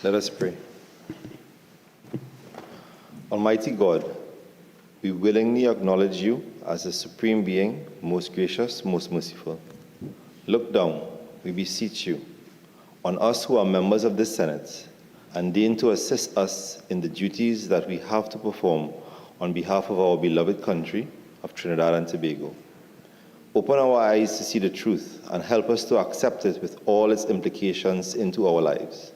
Let us pray. Almighty God, we willingly acknowledge you as the supreme being, most gracious, most merciful. Look down, we beseech you, on us who are members of this Senate, and deign to assist us in the duties that we have to perform on behalf of our beloved country of Trinidad and Tobago. Open our eyes to see the truth and help us to accept it with all its implications into our lives.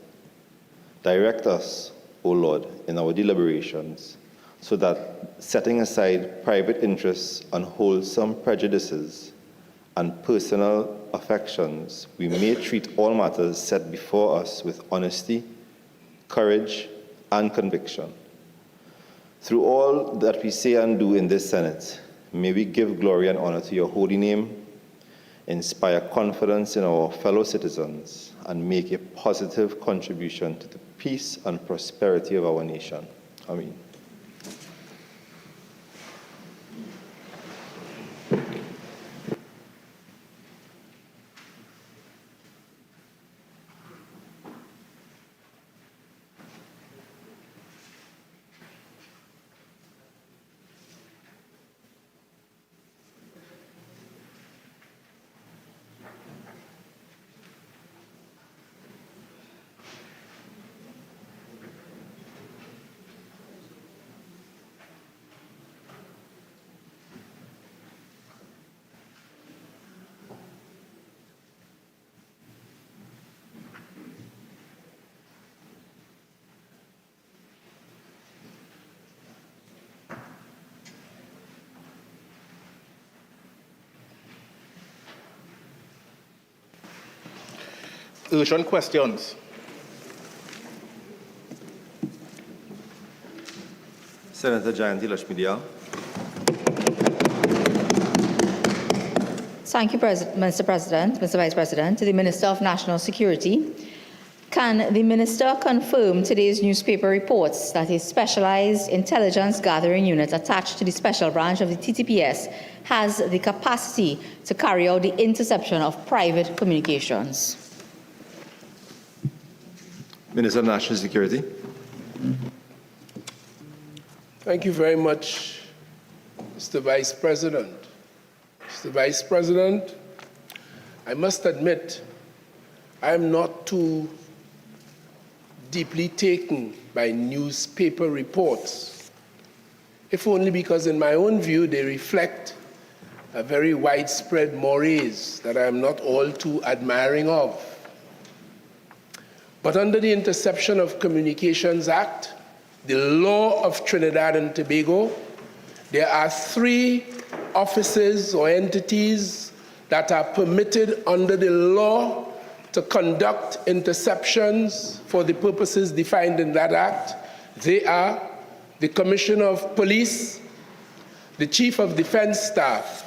Direct us, O Lord, in our deliberations, so that setting aside private interests, unwholesome prejudices, and personal affections, we may treat all matters set before us with honesty, courage, and conviction. Through all that we say and do in this Senate, may we give glory and honor to your holy name, inspire confidence in our fellow citizens, and make a positive contribution to the peace and prosperity of our nation. Amen. Urgent questions. Senator Jayanti Lakshmi. Thank you, Mr. President, Mr. Vice President. To the Minister of National Security, can the Minister confirm today's newspaper reports that a specialized intelligence gathering unit attached to the special branch of the TTPS has the capacity to carry out the interception of private communications? Minister of National Security. Thank you very much, Mr. Vice President. Mr. Vice President, I must admit I am not too deeply taken by newspaper reports, if only because in my own view they reflect a very widespread mores that I am not all too admiring of. But under the Interception of Communications Act, the law of Trinidad and Tobago, there are 3 offices or entities that are permitted under the law to conduct interceptions for the purposes defined in that act. They are the Commissioner of Police, the Chief of Defense Staff,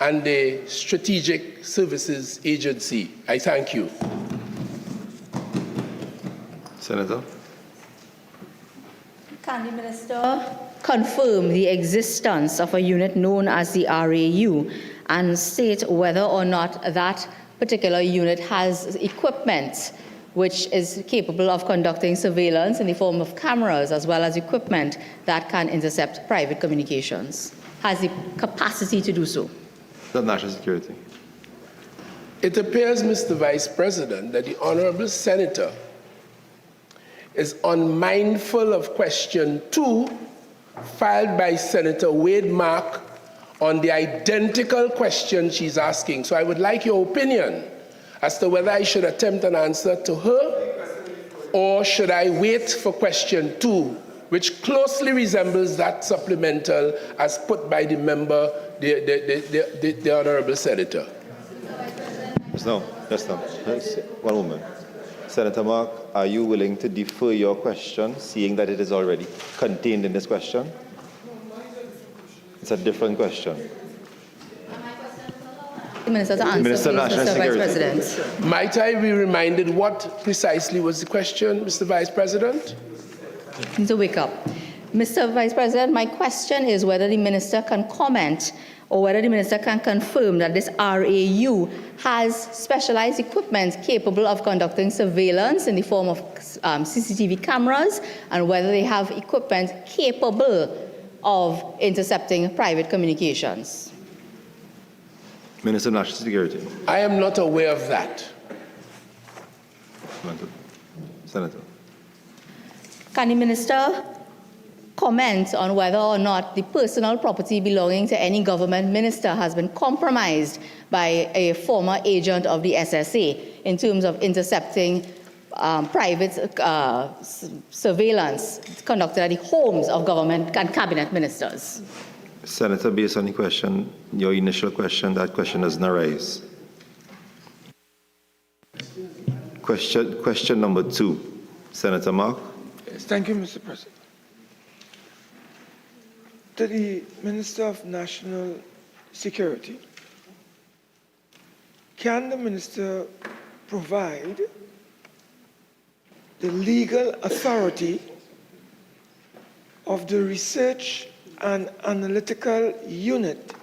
and the Strategic Services Agency. I thank you. Senator. Can the Minister confirm the existence of a unit known as the RAU and state whether or not that particular unit has equipment which is capable of conducting surveillance in the form of cameras, as well as equipment that can intercept private communications? Has the capacity to do so? The National Security. It appears, Mr. Vice President, that the Honourable Senator is unmindful of question 2 filed by Senator Wade Mark on the identical question she's asking. So I would like your opinion as to whether I should attempt an answer to her or should I wait for question 2, which closely resembles that supplemental as put by the member, the Honourable Senator. Just now. One moment. Senator Mark, are you willing to defer your question, seeing that it is already contained in this question? It's a different question. The Minister to answer, Minister of please, National Mr. Vice Security. President. Might I be reminded what precisely was the question, Mr. Vice President? You need to wake up. Mr. Vice President, my question is whether the Minister can comment or whether the Minister can confirm that this RAU has specialized equipment capable of conducting surveillance in the form of CCTV cameras and whether they have equipment capable of intercepting private communications. Minister of National Security. I am not aware of that. Senator. Can the minister comment on whether or not the personal property belonging to any government minister has been compromised by a former agent of the SSA in terms of intercepting private surveillance conducted at the homes of government and cabinet ministers? Senator, based on the question, your initial question, that question doesn't arise. Question number 2, Senator Mark. Yes, thank you, Mr. President. To the Minister of National Security, can the minister provide the legal authority of the Research and Analytical Unit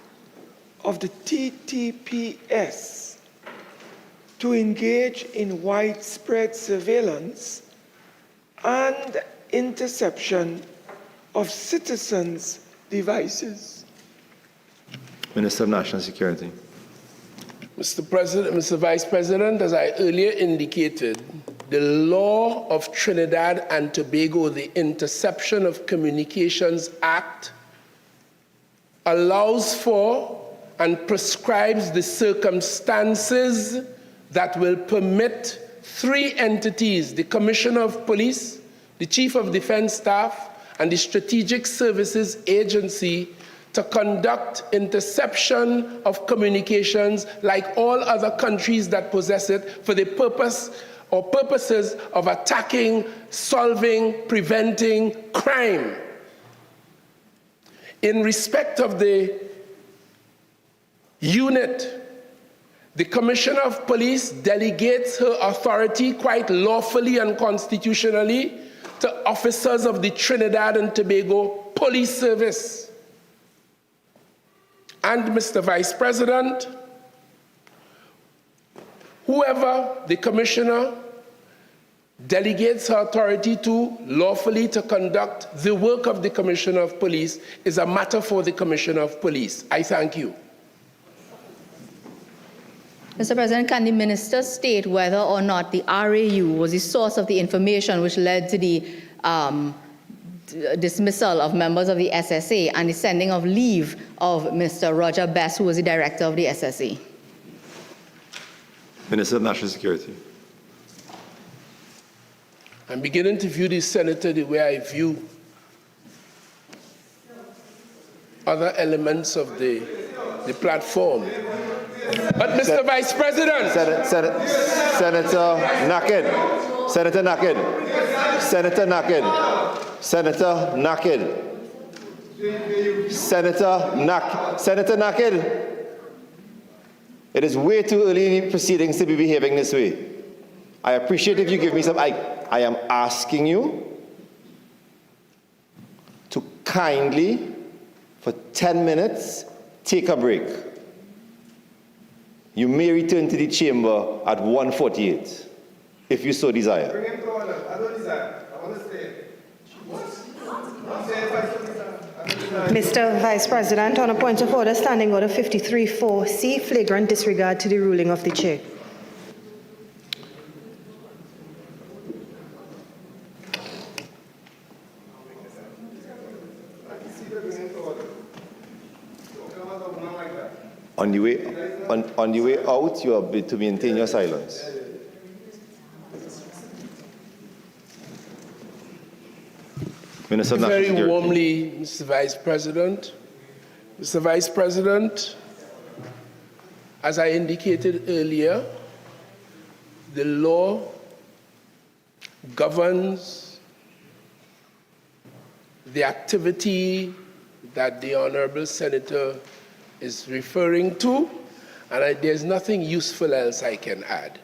of the TTPS to engage in widespread surveillance and interception of citizens' devices? Minister of National Security. Mr. President, Mr. Vice President, as I earlier indicated, the law of Trinidad and Tobago, the Interception of Communications Act, allows for and prescribes the circumstances that will permit 3 entities, the Commissioner of Police, the Chief of Defense Staff, and the Strategic Services Agency to conduct interception of communications like all other countries that possess it for the purpose or purposes of attacking, solving, preventing crime. In respect of the unit, the Commissioner of Police delegates her authority quite lawfully and constitutionally to officers of the Trinidad and Tobago Police Service. And Mr. Vice President, whoever the Commissioner delegates her authority to lawfully to conduct the work of the Commissioner of Police is a matter for the Commissioner of Police. I thank you. Mr. President, can the minister state whether or not the RAU was the source of the information which led to the dismissal of members of the SSA and the sending of leave of Mr. Roger Best, who was the director of the SSA? Minister of National Security. I'm beginning to view this senator the way I view other elements of the platform. But Mr. Vice President. Senator Naked. Senator Naked. Senator Naked. Senator Naked. Senator Naked. It is way too early in the proceedings to be behaving this way. I appreciate if you give me some. I am asking you to kindly, for 10 minutes, take a break. You may return to the chamber at 1:48, if you so desire. Bring him to order. I don't desire. I want to stay. Mr. Vice President, on a point of order, Standing Order 53-4C, flagrant disregard to the ruling of the chair. On the way out, you are to maintain your silence. Minister of National Very Security. warmly, Mr. Vice President. Mr. Vice President, as I indicated earlier, the law governs the activity that the Honorable Senator is referring to, and there's nothing useful else I can add.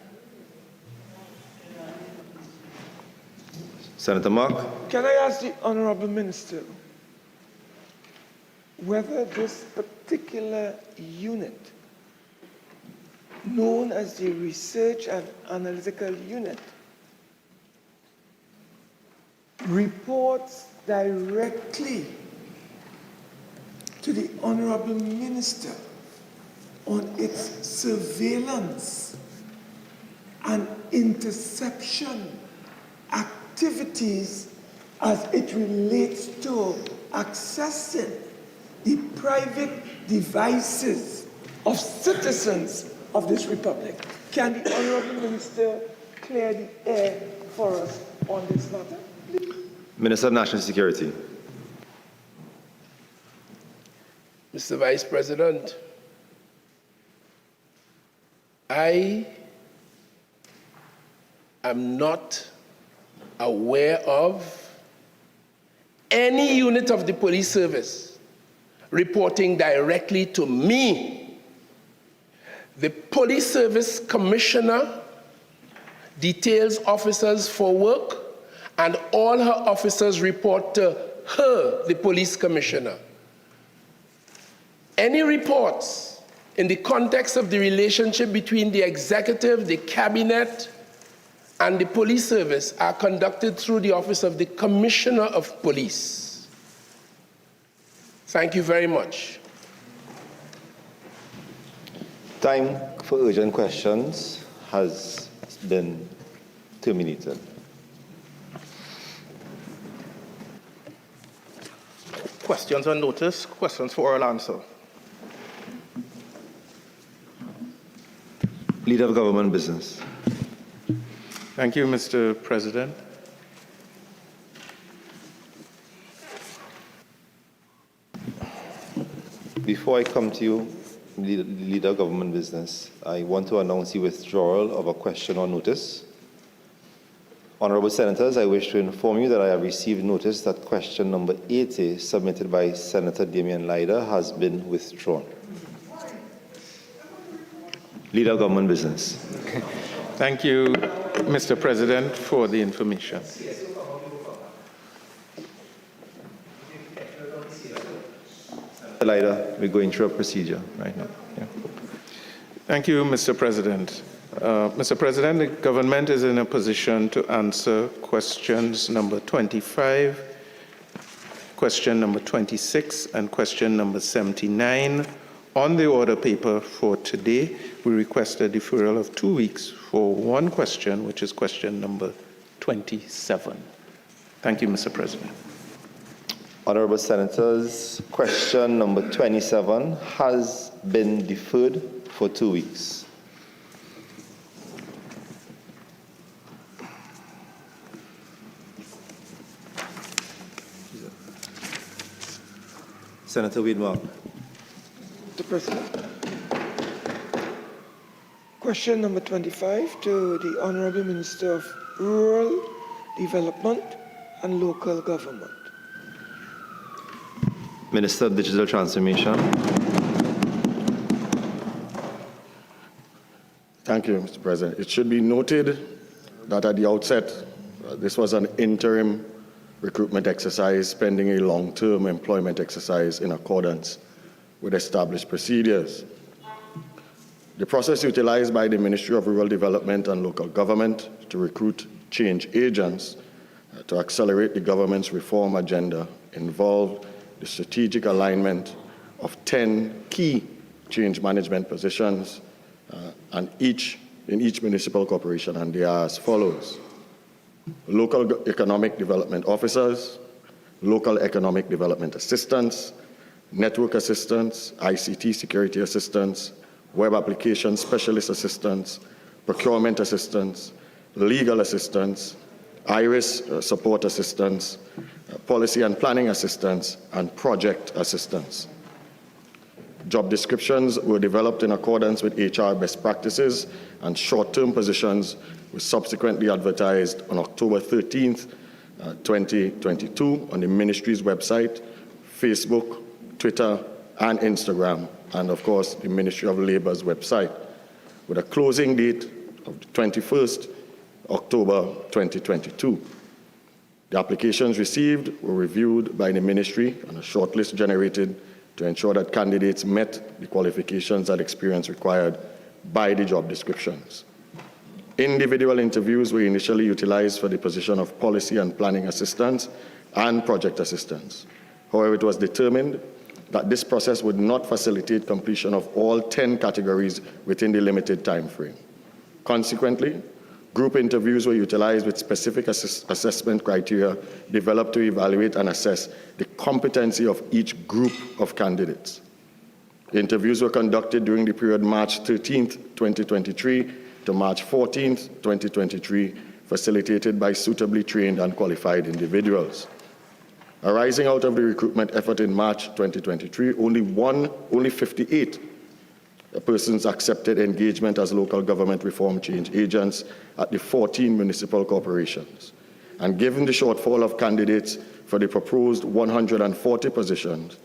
Senator Mark. Can I ask the Honorable Minister whether this particular unit, known as the Research and Analytical Unit, reports directly to the Honorable Minister on its surveillance and interception activities as it relates to accessing the private devices of citizens of this republic. Can the Honorable Minister clear the air for us on this matter? Minister of National Security. Mr. Vice President, I am not aware of any unit of the police service reporting directly to me. The police service commissioner details officers for work, and all her officers report to her, the police commissioner. Any reports in the context of the relationship between the executive, the cabinet, and the police service are conducted through the office of the Commissioner of Police. Thank you very much. Time for urgent questions has been terminated. Questions on notice, questions for oral answer. Leader of Government Business. Thank you, Mr. President. Before I come to you, Leader of Government Business, I want to announce the withdrawal of a question on notice. Honourable Senators, I wish to inform you that I have received notice that question number 80, submitted by Senator Damian Leiter, has been withdrawn. Leader of Government Business. Thank you, Mr. President, for the information. Leiter, we're going through a procedure right now. Yeah. Thank you, Mr. President. Mr. President, the government is in a position to answer questions number 25, question number 26, and question number 79. On the order paper for today, we request a deferral of 2 weeks for one question, which is question number 27. Thank you, Mr. President. Honourable Senators, question number 27 has been deferred for 2 weeks. Senator Widmark. Mr. President. Question number 25 to the Honourable Minister of Rural Development and Local Government. Minister of Digital Transformation. Thank you, Mr. President. It should be noted that at the outset, this was an interim recruitment exercise pending a long-term employment exercise in accordance with established procedures. The process utilized by the Ministry of Rural Development and Local Government to recruit change agents to accelerate the government's reform agenda involved the strategic alignment of 10 key change management positions in each municipal corporation, and they are as follows: local economic development officers, local economic development assistants, network assistants, ICT security assistants, web application specialist assistants, procurement assistants, legal assistants, IRIS support assistants, policy and planning assistants, and project assistants. Job descriptions were developed in accordance with HR best practices, and short-term positions were subsequently advertised on October 13th, 2022 on the ministry's website, Facebook, Twitter, and Instagram, and of course the Ministry of Labour's website, with a closing date of the 21st October 2022. The applications received were reviewed by the ministry and a shortlist generated to ensure that candidates met the qualifications and experience required by the job descriptions. Individual interviews were initially utilized for the position of policy and planning assistants and project assistants. However, it was determined that this process would not facilitate completion of all 10 categories within the limited time frame. Consequently, group interviews were utilized with specific assessment criteria developed to evaluate and assess the competency of each group of candidates. The interviews were conducted during the period March 13th, 2023 to March 14th, 2023, facilitated by suitably trained and qualified individuals. Arising out of the recruitment effort in March 2023, only 58 persons accepted engagement as local government reform change agents at the 14 municipal corporations. And given the shortfall of candidates for the proposed 140 positions,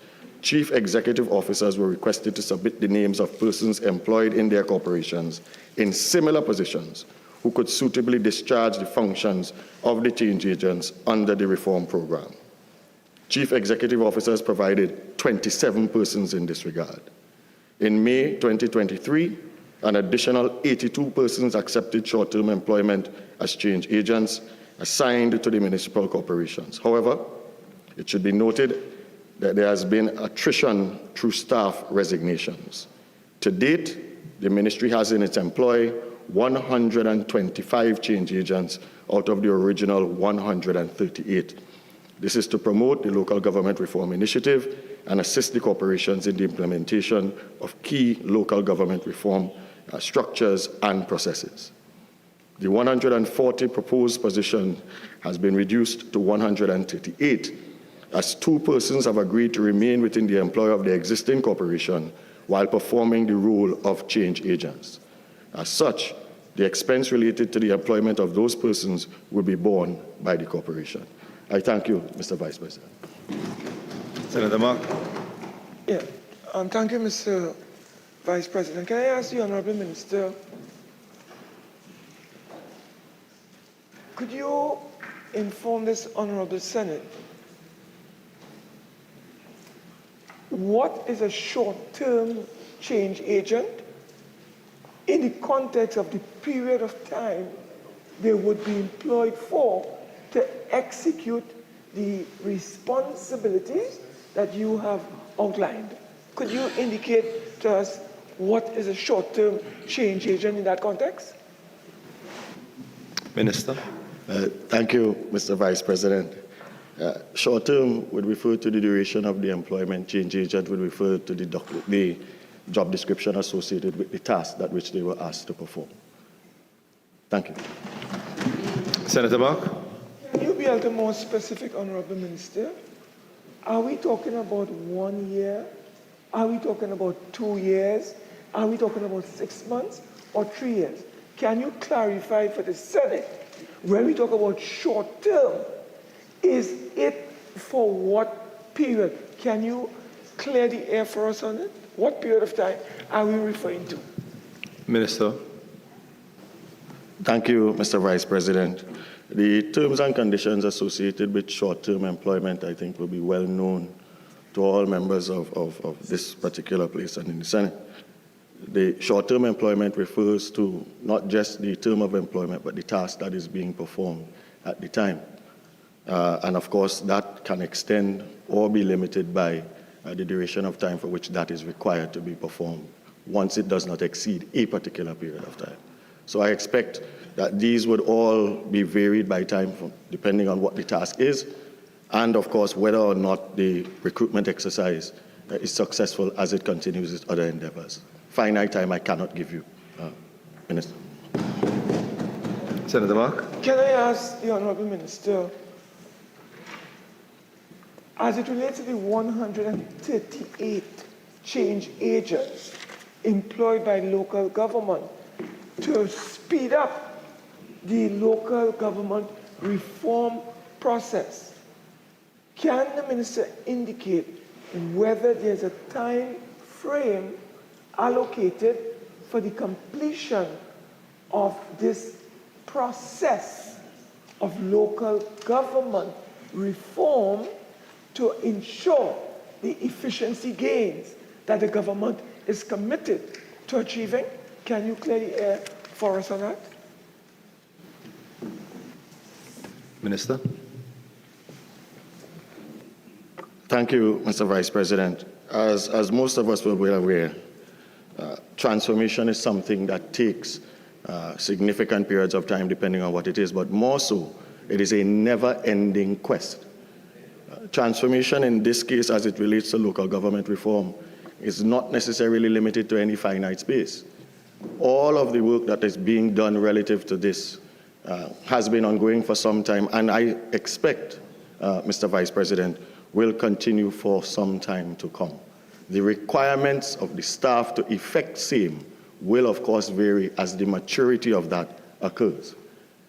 chief executive officers were requested to submit the names of persons employed in their corporations in similar positions who could suitably discharge the functions of the change agents under the reform program. Chief executive officers provided 27 persons in this regard. In May 2023, an additional 82 persons accepted short-term employment as change agents assigned to the municipal corporations. However, it should be noted that there has been attrition through staff resignations. To date, the ministry has in its employ 125 change agents out of the original 138. This is to promote the local government reform initiative and assist the corporations in the implementation of key local government reform structures and processes. The 140 proposed position has been reduced to 138, as 2 persons have agreed to remain within the employ of the existing corporation while performing the role of change agents. As such, the expense related to the employment of those persons will be borne by the corporation. I thank you, Mr. Vice President. Senator Mark. Yeah, thank you, Mr. Vice President. Can I ask the Honourable Minister, could you inform this Honourable Senate what is a short-term change agent in the context of the period of time they would be employed for to execute the responsibilities that you have outlined? Could you indicate to us what is a short-term change agent in that context? Minister. Thank you, Mr. Vice President. Short-term would refer to the duration of the employment. Change agent would refer to the job description associated with the task that which they were asked to perform. Thank you. Senator Mark. Can you be a little more specific, Honourable Minister? Are we talking about 1 year? Are we talking about 2 years? Are we talking about 6 months or 3 years? Can you clarify for the Senate, when we talk about short term, is it for what period? Can you clear the air for us on it? What period of time are we referring to? Minister. Thank you, Mr. Vice President. The terms and conditions associated with short-term employment, I think, will be well known to all members of this particular place and in the Senate. The short-term employment refers to not just the term of employment, but the task that is being performed at the time. And of course, that can extend or be limited by the duration of time for which that is required to be performed, once it does not exceed a particular period of time. So I expect that these would all be varied by time, depending on what the task is, and of course, whether or not the recruitment exercise is successful as it continues its other endeavors. Finite time I cannot give you, Minister. Senator Mark. Can I ask the Honourable Minister, as it relates to the 138 change agents employed by local government to speed up the local government reform process, can the minister indicate whether there's a time frame allocated for the completion of this process of local government reform to ensure the efficiency gains that the government is committed to achieving? Can you clear the air for us on that? Minister. Thank you, Mr. Vice President. As most of us will be aware, transformation is something that takes significant periods of time depending on what it is, but more so, it is a never-ending quest. Transformation in this case, as it relates to local government reform, is not necessarily limited to any finite space. All of the work that is being done relative to this has been ongoing for some time, and I expect, Mr. Vice President, will continue for some time to come. The requirements of the staff to effect same will, of course, vary as the maturity of that occurs.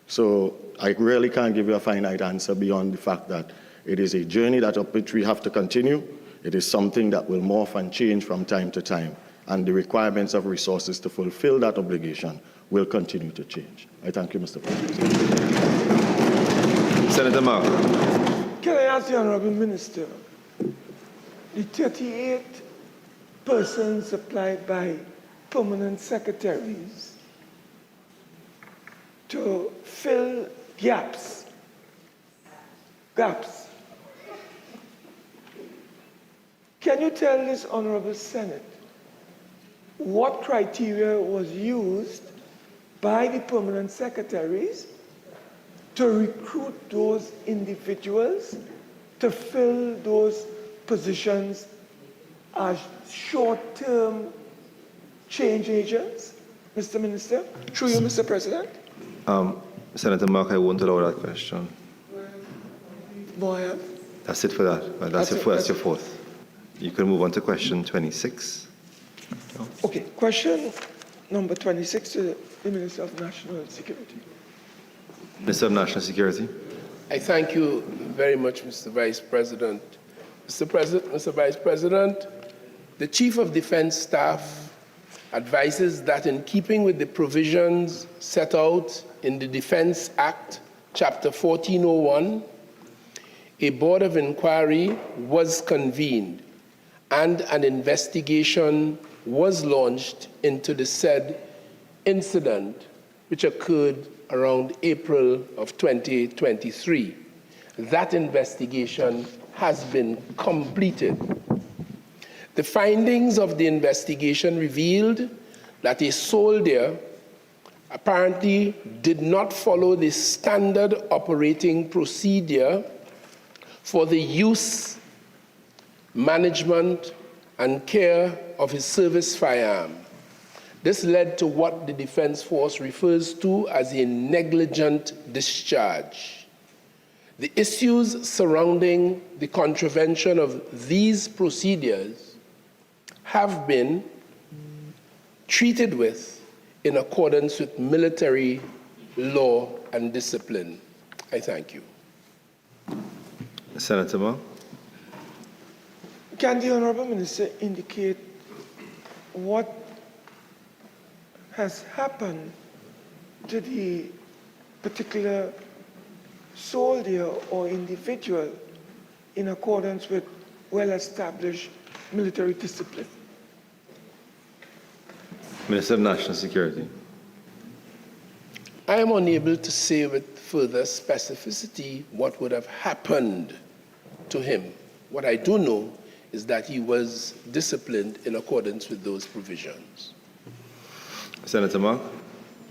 So I really can't give you a finite answer beyond the fact that it is a journey that which we have to continue. It is something that will morph and change from time to time, and the requirements of resources to fulfill that obligation will continue to change. I thank you, Mr. President. Senator Mark. Can I ask the Honourable Minister, the 38 persons supplied by permanent secretaries to fill gaps, can you tell this Honourable Senate what criteria was used by the permanent secretaries to recruit those individuals to fill those positions as short-term change agents? Mr. Minister, through you, Mr. President. Senator Mark, I won't allow that question. Boy, That's it for that. Well, that's your fourth. You can move on to question 26. No? Okay, question number 26 to the Minister of National Security. Minister of National Security. I thank you very much, Mr. Vice President. Mr. Vice President, the Chief of Defense Staff advises that in keeping with the provisions set out in the Defense Act, Chapter 1401, a board of inquiry was convened and an investigation was launched into the said incident, which occurred around April of 2023. That investigation has been completed. The findings of the investigation revealed that a soldier apparently did not follow the standard operating procedure for the use, management, and care of his service firearm. This led to what the Defense Force refers to as a negligent discharge. The issues surrounding the contravention of these procedures have been treated with in accordance with military law and discipline. I thank you. Senator Mark. Can the Honourable Minister indicate what has happened to the particular soldier or individual in accordance with well-established military discipline? Minister of National Security. I am unable to say with further specificity what would have happened to him. What I do know is that he was disciplined in accordance with those provisions. Senator Mark.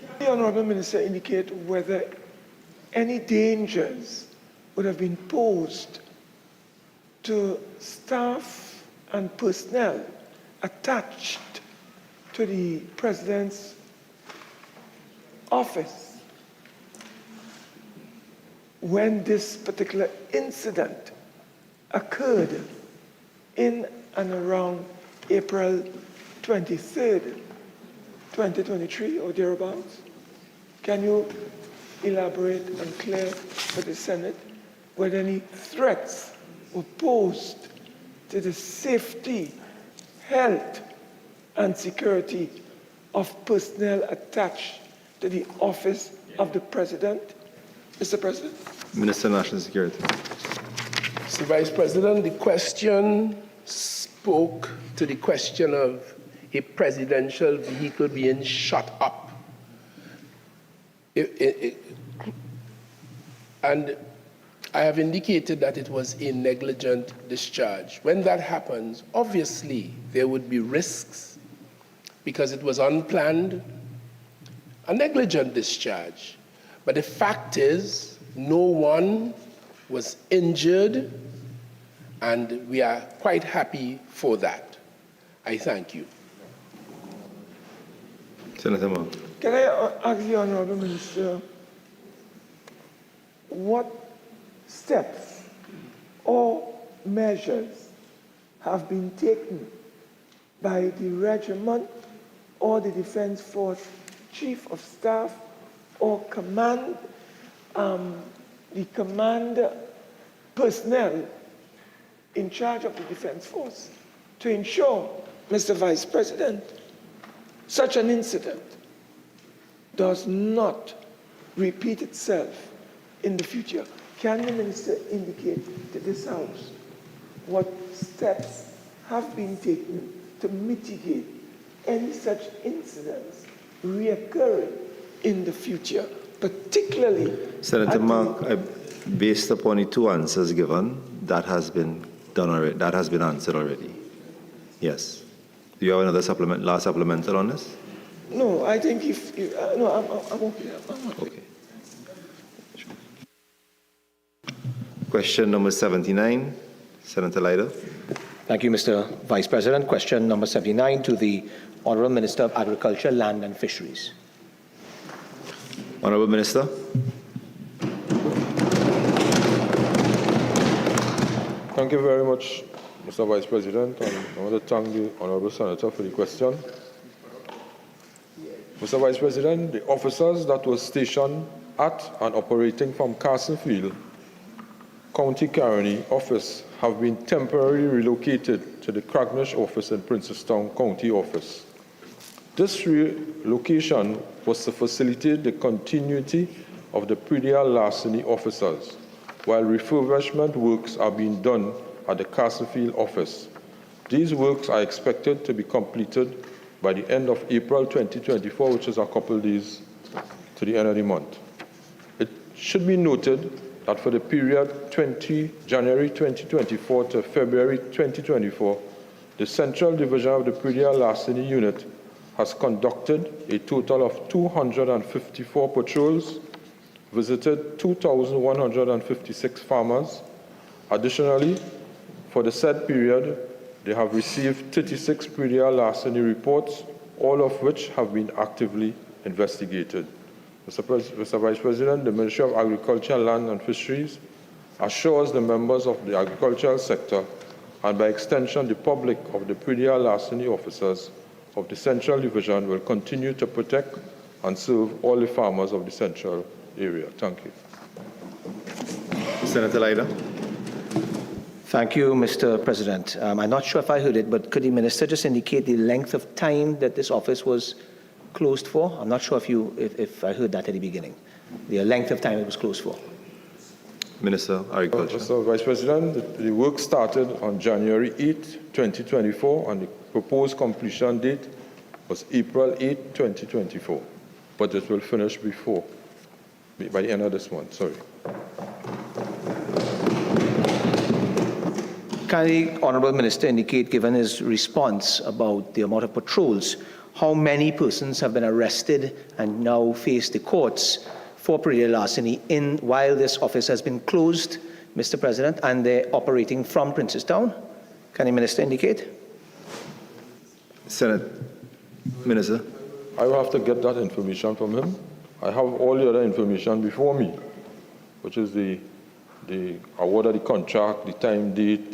Can the Honourable Minister indicate whether any dangers would have been posed to staff and personnel attached to the President's office when this particular incident occurred in and around April 23rd, 2023 or thereabouts? Can you elaborate and clear for the Senate whether any threats were posed to the safety, health, and security of personnel attached to the office of the President? Mr. President. Minister of National Security. Mr. Vice President, the question spoke to the question of a presidential vehicle being shot up. And I have indicated that it was a negligent discharge. When that happens, obviously there would be risks because it was unplanned, a negligent discharge. But the fact is, no one was injured, and we are quite happy for that. I thank you. Senator Mark. Can I ask the Honourable Minister, what steps or measures have been taken by the regiment or the Defence Force Chief of Staff or command, the command personnel in charge of the Defence Force to ensure, Mr. Vice President, such an incident does not repeat itself in the future? Can the Minister indicate to this House what steps have been taken to mitigate any such incidents reoccurring in the future, particularly... Senator Mark, based upon the two answers given, that has been done already. That has been answered already. Yes. Do you have another last supplemental on this? No, I think no, I'm okay. I'm okay. Okay. Question number 79, Senator Leiter. Thank you, Mr. Vice President. Question number 79 to the Honourable Minister of Agriculture, Land and Fisheries. Honourable Minister. Thank you very much, Mr. Vice President, and I want to thank the Honourable Senator for the question. Mr. Vice President, the officers that were stationed at and operating from Carsonfield County Caroni office have been temporarily relocated to the Craignish office in Princestown County office. This relocation was to facilitate the continuity of the predial larceny officers, while refurbishment works are being done at the Carsonfield office. These works are expected to be completed by the end of April 2024, which is a couple of days to the end of the month. It should be noted that for the period January 2024 to February 2024, the Central Division of the Predial Larceny Unit has conducted a total of 254 patrols, visited 2,156 farmers. Additionally, for the said period, they have received 36 predial larceny reports, all of which have been actively investigated. Mr. Vice President, the Ministry of Agriculture, Land and Fisheries assures the members of the agricultural sector and by extension the public of the predial larceny officers of the Central Division will continue to protect and serve all the farmers of the Central area. Thank you. Senator Leiter. Thank you, Mr. President. I'm not sure if I heard it, but could the Minister just indicate the length of time that this office was closed for? I'm not sure if I heard that at the beginning. The length of time it was closed for. Minister of Agriculture. Mr. Vice President, the work started on January 8, 2024, and the proposed completion date was April 8, 2024. But it will finish by the end of this month. Sorry. Can the Honourable Minister indicate, given his response about the amount of patrols, how many persons have been arrested and now face the courts for predial larceny while this office has been closed, Mr. President, and they're operating from Princestown? Can the Minister indicate? Senate Minister. I will have to get that information from him. I have all the other information before me, which is the award of the contract, the time, date,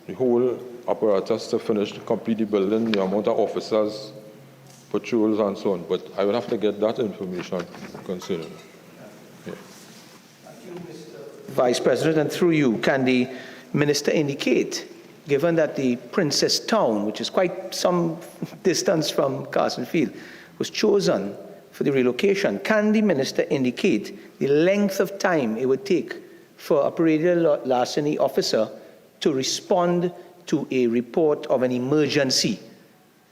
the whole apparatus to finish, to complete the building, the amount of officers, patrols, and so on. But I will have to get that information concerning. Yeah. Thank you, Mr. Vice President, and through you, can the Minister indicate, given that the Princestown, which is quite some distance from Carsonfield, was chosen for the relocation, can the Minister indicate the length of time it would take for a predial larceny officer to respond to a report of an emergency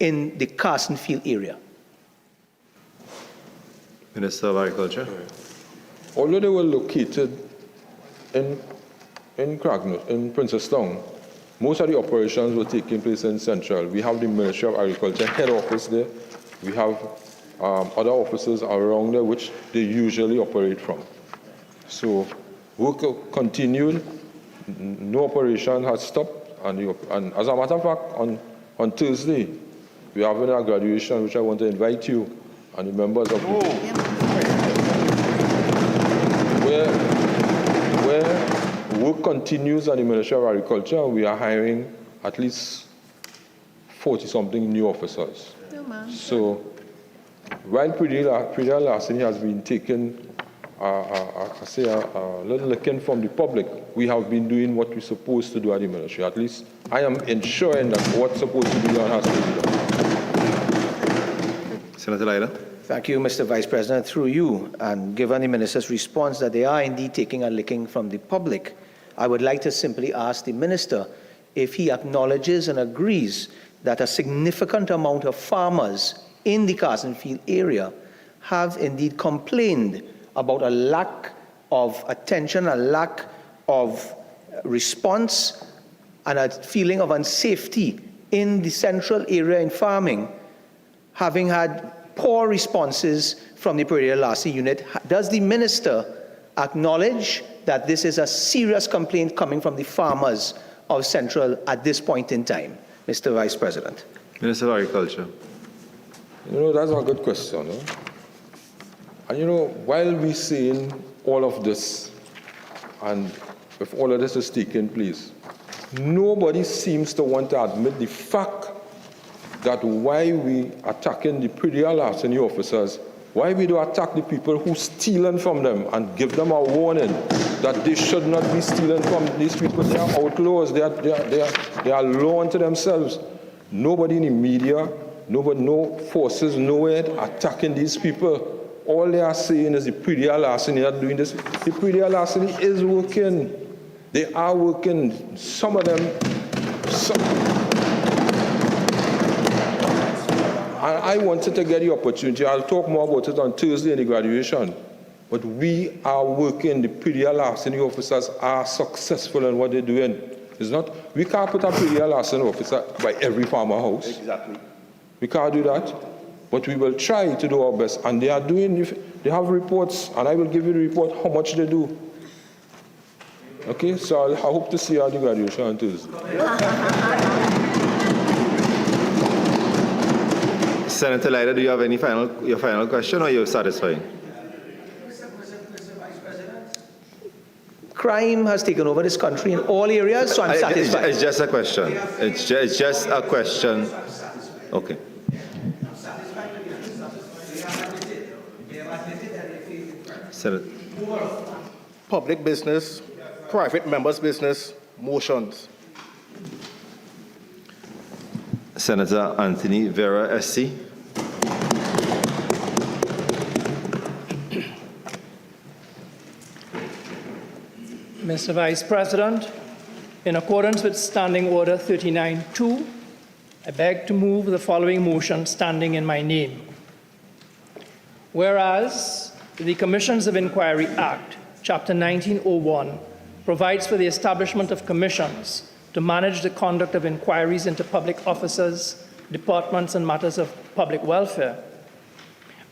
in the Carsonfield area? Minister of Agriculture. Although they were located in Princestown, most of the operations were taking place in Central. We have the Ministry of Agriculture head office there. We have other offices around there which they usually operate from. So work continued, no operation has stopped, and as a matter of fact, on Thursday, we are having a graduation which I want to invite you and the members of the where work continues at the Ministry of Agriculture. We are hiring at least 40-something new officers. So while predial larceny has been taken, a little licking from the public, we have been doing what we're supposed to do at the ministry. At least I am ensuring that what's supposed to be done has to be done. Senator Leiter. Thank you, Mr. Vice President. Through you, and given the Minister's response that they are indeed taking a licking from the public, I would like to simply ask the Minister if he acknowledges and agrees that a significant amount of farmers in the Carson Field area have indeed complained about a lack of attention, a lack of response, and a feeling of unsafety in the central area in farming, having had poor responses from the predial larceny unit. Does the Minister acknowledge that this is a serious complaint coming from the farmers of Central at this point in time? Mr. Vice President. Minister of Agriculture. That's a good question. Huh? And while we're seeing all of this, and if all of this is taking place, nobody seems to want to admit the fact that why we attacking the predial larceny officers, why we do attack the people who stealing from them and give them a warning that they should not be stealing from these people. They are outlaws. They are law unto themselves. Nobody in the media, no forces nowhere attacking these people. All they are saying is the predial larceny are doing this. The predial larceny is working. They are working. Some of them. I wanted to get the opportunity. I'll talk more about it on Thursday in the graduation. But we are working. The predial larceny officers are successful in what they're doing. It's not. We can't put a predial larceny officer by every farmer house. Exactly. We can't do that. But we will try to do our best. And they are doing. They have reports, and I will give you the report how much they do. Okay. So I hope to see you at the graduation on Tuesday. Senator Leiter, do you have your final question, or you're satisfied? Crime has taken over this country in all areas, so I'm satisfied. It's just a question. It's just a question. Okay. Senator. Public business, private members' business, motions. Senator Anthony Vieira, SC. Mr. Vice President, in accordance with Standing Order 39-2, I beg to move the following motion standing in my name. Whereas the Commissions of Enquiry Act, Chapter 1901, provides for the establishment of commissions to manage the conduct of inquiries into public officers, departments, and matters of public welfare.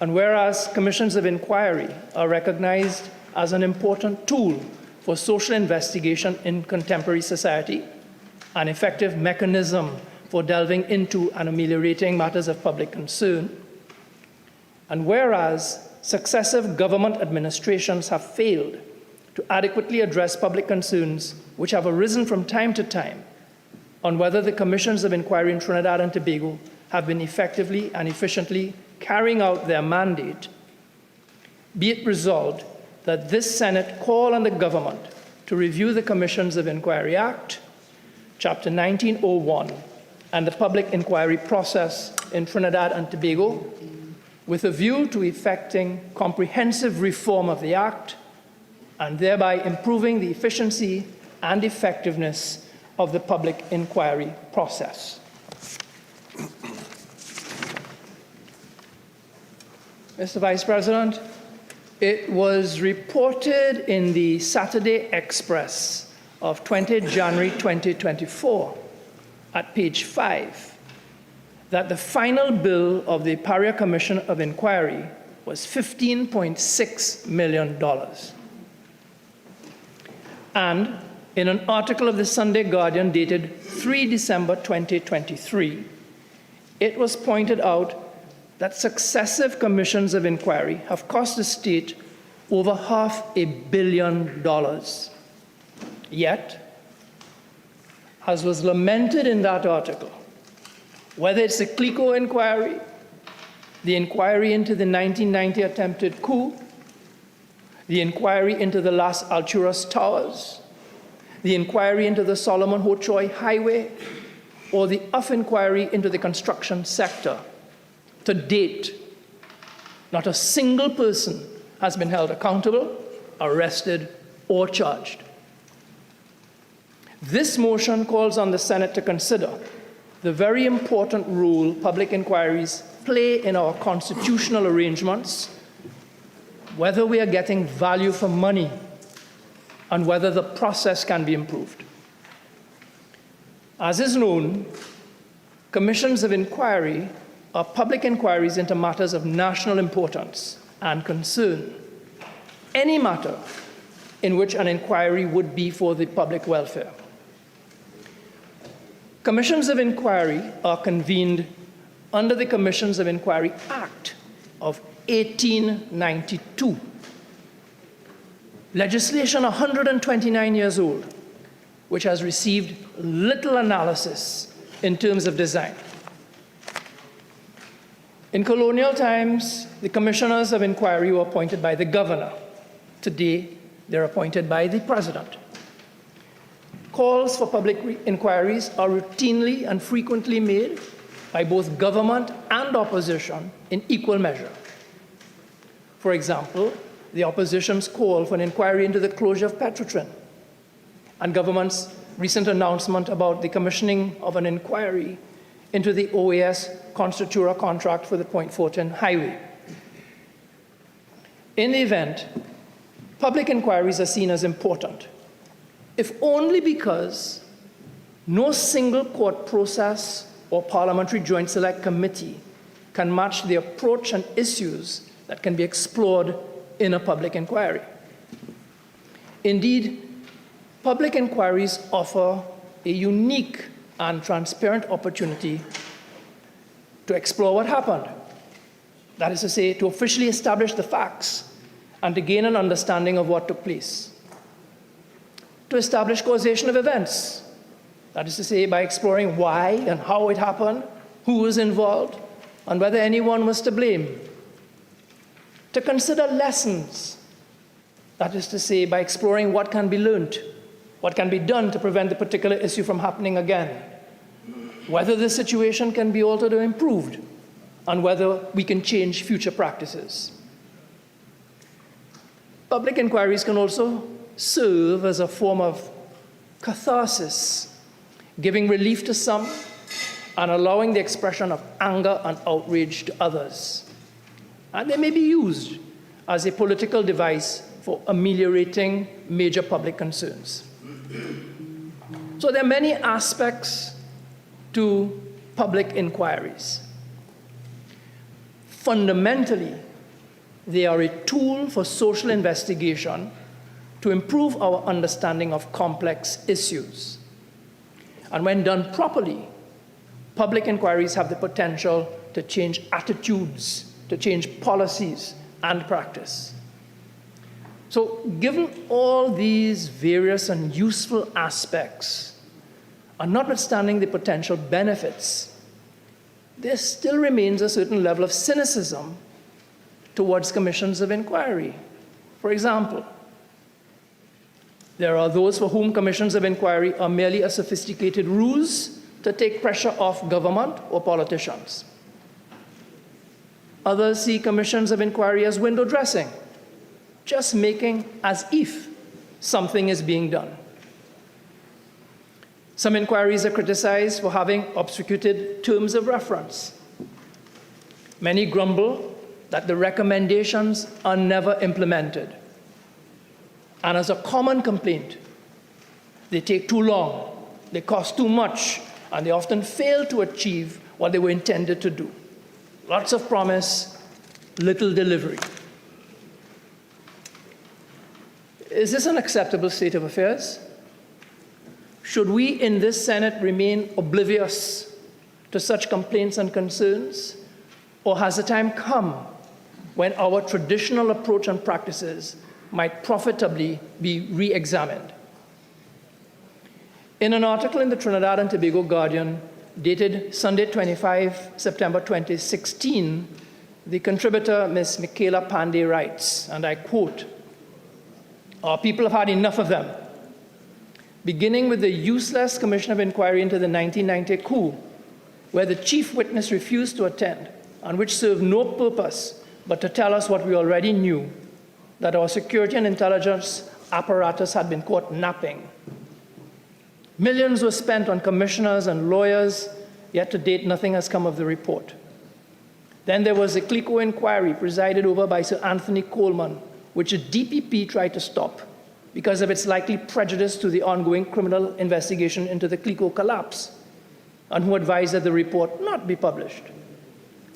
And whereas commissions of inquiry are recognized as an important tool for social investigation in contemporary society, an effective mechanism for delving into and ameliorating matters of public concern, and whereas successive government administrations have failed to adequately address public concerns which have arisen from time to time on whether the commissions of inquiry in Trinidad and Tobago have been effectively and efficiently carrying out their mandate, be it resolved that this Senate call on the government to review the Commissions of Enquiry Act, Chapter 1901, and the public inquiry process in Trinidad and Tobago, with a view to effecting comprehensive reform of the Act and thereby improving the efficiency and effectiveness of the public inquiry process. Mr. Vice President, It was reported in the Saturday Express of 20 January 2024 at page 5 that the final bill of the Paria Commission of Inquiry was $15.6 million. And in an article of the Sunday Guardian dated 3 December 2023, it was pointed out that successive commissions of inquiry have cost the state over $500 million. Yet, as was lamented in that article, whether it's the CLICO inquiry, the inquiry into the 1990 attempted coup, the inquiry into the Las Alturas Towers, the inquiry into the Solomon Ho-Choi Highway, or the UF inquiry into the construction sector, to date, not a single person has been held accountable, arrested, or charged. This motion calls on the Senate to consider the very important role public inquiries play in our constitutional arrangements, whether we are getting value for money, and whether the process can be improved. As is known, commissions of inquiry are public inquiries into matters of national importance and concern, any matter in which an inquiry would be for the public welfare. Commissions of inquiry are convened under the Commissions of Enquiry Act of 1892. Legislation 129 years old, which has received little analysis in terms of design. In colonial times, the commissioners of inquiry were appointed by the governor. Today, they're appointed by the president. Calls for public inquiries are routinely and frequently made by both government and opposition in equal measure. For example, the opposition's call for an inquiry into the closure of Petrotrin, and government's recent announcement about the commissioning of an inquiry into the OAS Constructura contract for the Point Fortin Highway. In the event, public inquiries are seen as important, if only because no single court process or parliamentary joint select committee can match the approach and issues that can be explored in a public inquiry. Indeed, public inquiries offer a unique and transparent opportunity to explore what happened. That is to say, to officially establish the facts and to gain an understanding of what took place. To establish causation of events. That is to say, by exploring why and how it happened, who was involved, and whether anyone was to blame. To consider lessons. That is to say, by exploring what can be learned, what can be done to prevent the particular issue from happening again, whether the situation can be altered or improved, and whether we can change future practices. Public inquiries can also serve as a form of catharsis, giving relief to some and allowing the expression of anger and outrage to others. And they may be used as a political device for ameliorating major public concerns. So there are many aspects to public inquiries. Fundamentally, they are a tool for social investigation to improve our understanding of complex issues. And when done properly, public inquiries have the potential to change attitudes, to change policies and practice. So given all these various and useful aspects, and notwithstanding the potential benefits, there still remains a certain level of cynicism towards commissions of inquiry. For example, there are those for whom commissions of inquiry are merely a sophisticated ruse to take pressure off government or politicians. Others see commissions of inquiry as window dressing, just making as if something is being done. Some inquiries are criticized for having obfuscated terms of reference. Many grumble that the recommendations are never implemented. And as a common complaint, they take too long, they cost too much, and they often fail to achieve what they were intended to do. Lots of promise, little delivery. Is this an acceptable state of affairs? Should we in this Senate remain oblivious to such complaints and concerns? Or has the time come when our traditional approach and practices might profitably be re-examined? In an article in the Trinidad and Tobago Guardian dated Sunday 25 September 2016, the contributor, Ms. Michaela Pandey, writes, and I quote, "Our people have had enough of them. Beginning with the useless Commission of Enquiry into the 1990 coup, where the chief witness refused to attend, and which served no purpose but to tell us what we already knew, that our security and intelligence apparatus had been caught napping. Millions were spent on commissioners and lawyers, yet to date nothing has come of the report. Then there was the CLICO inquiry presided over by Sir Anthony Coleman, which the DPP tried to stop because of its likely prejudice to the ongoing criminal investigation into the CLICO collapse, and who advised that the report not be published.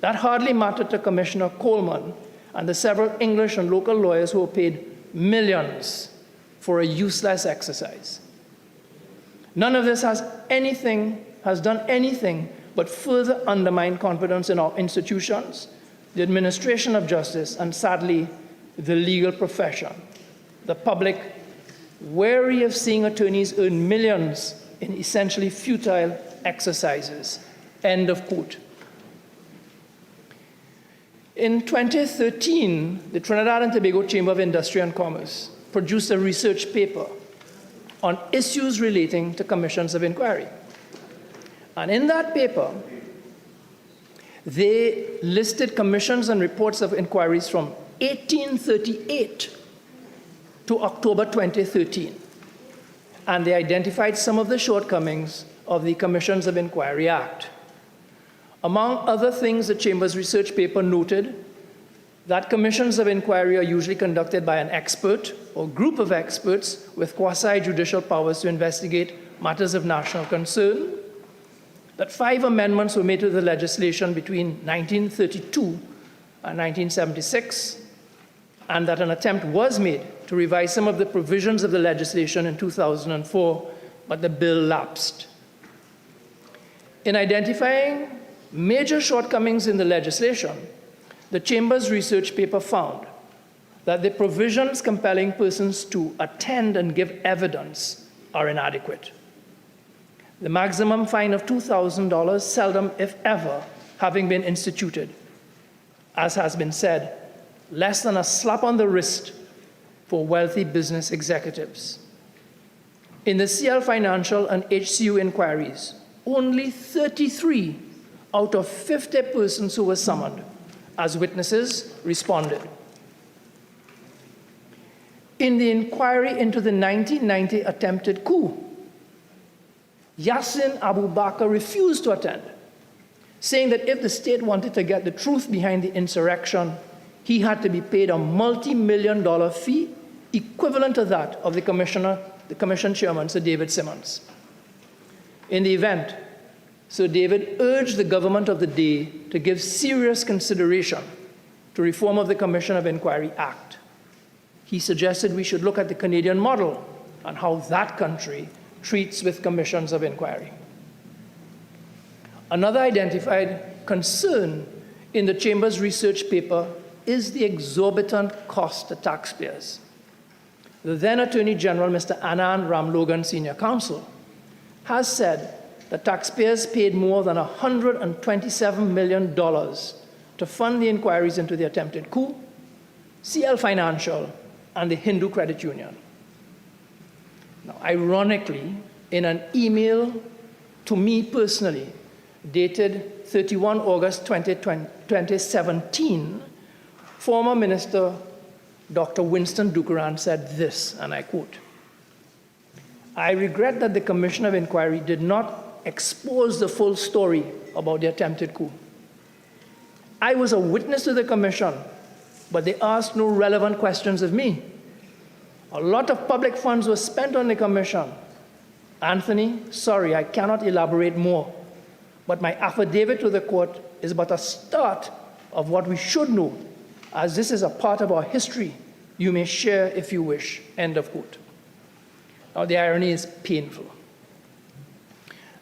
That hardly mattered to Commissioner Coleman and the several English and local lawyers who were paid millions for a useless exercise. None of this has done anything but further undermine confidence in our institutions, the administration of justice, and sadly, the legal profession. The public, wary of seeing attorneys earn millions in essentially futile exercises." End of quote. In 2013, the Trinidad and Tobago Chamber of Industry and Commerce produced a research paper on issues relating to commissions of inquiry. And in that paper, they listed commissions and reports of inquiries from 1838 to October 2013. And they identified some of the shortcomings of the Commissions of Enquiry Act. Among other things, the Chamber's research paper noted that commissions of inquiry are usually conducted by an expert or group of experts with quasi-judicial powers to investigate matters of national concern, that 5 amendments were made to the legislation between 1932 and 1976, and that an attempt was made to revise some of the provisions of the legislation in 2004, but the bill lapsed. In identifying major shortcomings in the legislation, the Chamber's research paper found that the provisions compelling persons to attend and give evidence are inadequate. The maximum fine of $2,000 seldom, if ever, having been instituted, as has been said, less than a slap on the wrist for wealthy business executives. In the CL Financial and HCU inquiries, only 33 out of 50 persons who were summoned as witnesses responded. In the inquiry into the 1990 attempted coup, Yassin Abu Bakr refused to attend, saying that if the state wanted to get the truth behind the insurrection, he had to be paid a multi-million-dollar fee equivalent to that of the commission chairman, Sir David Simmons. In the event, Sir David urged the government of the day to give serious consideration to reform of the Commission of Enquiry Act. He suggested we should look at the Canadian model and how that country treats with commissions of inquiry. Another identified concern in the Chamber's research paper is the exorbitant cost to taxpayers. The then Attorney General, Mr. Anand Ramlogan, Senior Counsel, has said that taxpayers paid more than $127 million to fund the inquiries into the attempted coup, CL Financial, and the Hindu Credit Union. Now, ironically, in an email to me personally, dated 31 August 2017, former Minister Dr. Winston Dukaran said this, and I quote, "I regret that the Commission of Inquiry did not expose the full story about the attempted coup. I was a witness to the commission, but they asked no relevant questions of me. A lot of public funds were spent on the commission. Anthony, sorry, I cannot elaborate more, but my affidavit to the court is but a start of what we should know, as this is a part of our history you may share if you wish, end of quote. Now, the irony is painful.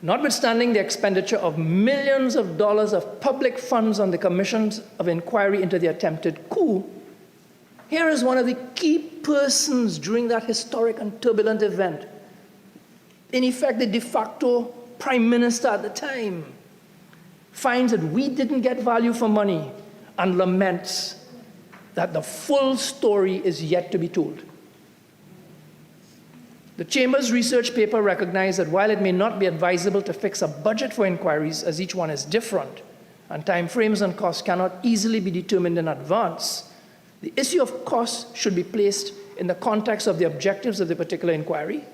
Notwithstanding the expenditure of millions of dollars of public funds on the commissions of inquiry into the attempted coup, here is one of the key persons during that historic and turbulent event, in effect the de facto prime minister at the time, finds that we didn't get value for money and laments that the full story is yet to be told. The Chamber's research paper recognized that while it may not be advisable to fix a budget for inquiries, as each one is different, and timeframes and costs cannot easily be determined in advance, the issue of costs should be placed in the context of the objectives of the particular inquiry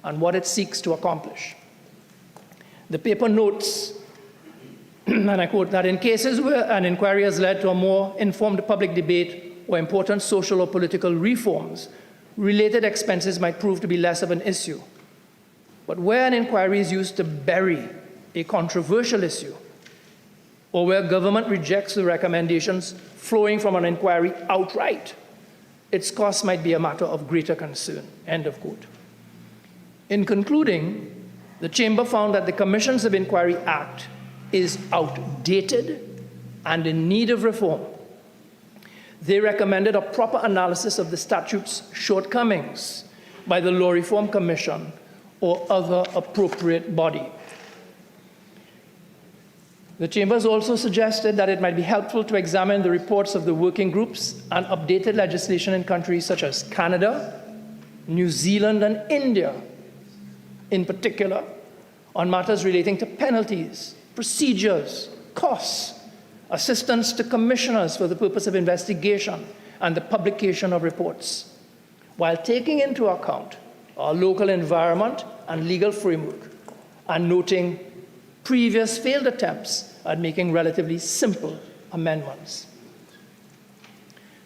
and what it seeks to accomplish. The paper notes, and I quote, that in cases where an inquiry has led to a more informed public debate or important social or political reforms, related expenses might prove to be less of an issue. But where an inquiry is used to bury a controversial issue, or where government rejects the recommendations flowing from an inquiry outright, its cost might be a matter of greater concern, end of quote. In concluding, the Chamber found that the Commissions of Enquiry Act is outdated and in need of reform. They recommended a proper analysis of the statute's shortcomings by the Law Reform Commission or other appropriate body. The Chambers also suggested that it might be helpful to examine the reports of the working groups and updated legislation in countries such as Canada, New Zealand, and India, in particular, on matters relating to penalties, procedures, costs, assistance to commissioners for the purpose of investigation, and the publication of reports, while taking into account our local environment and legal framework, and noting previous failed attempts at making relatively simple amendments.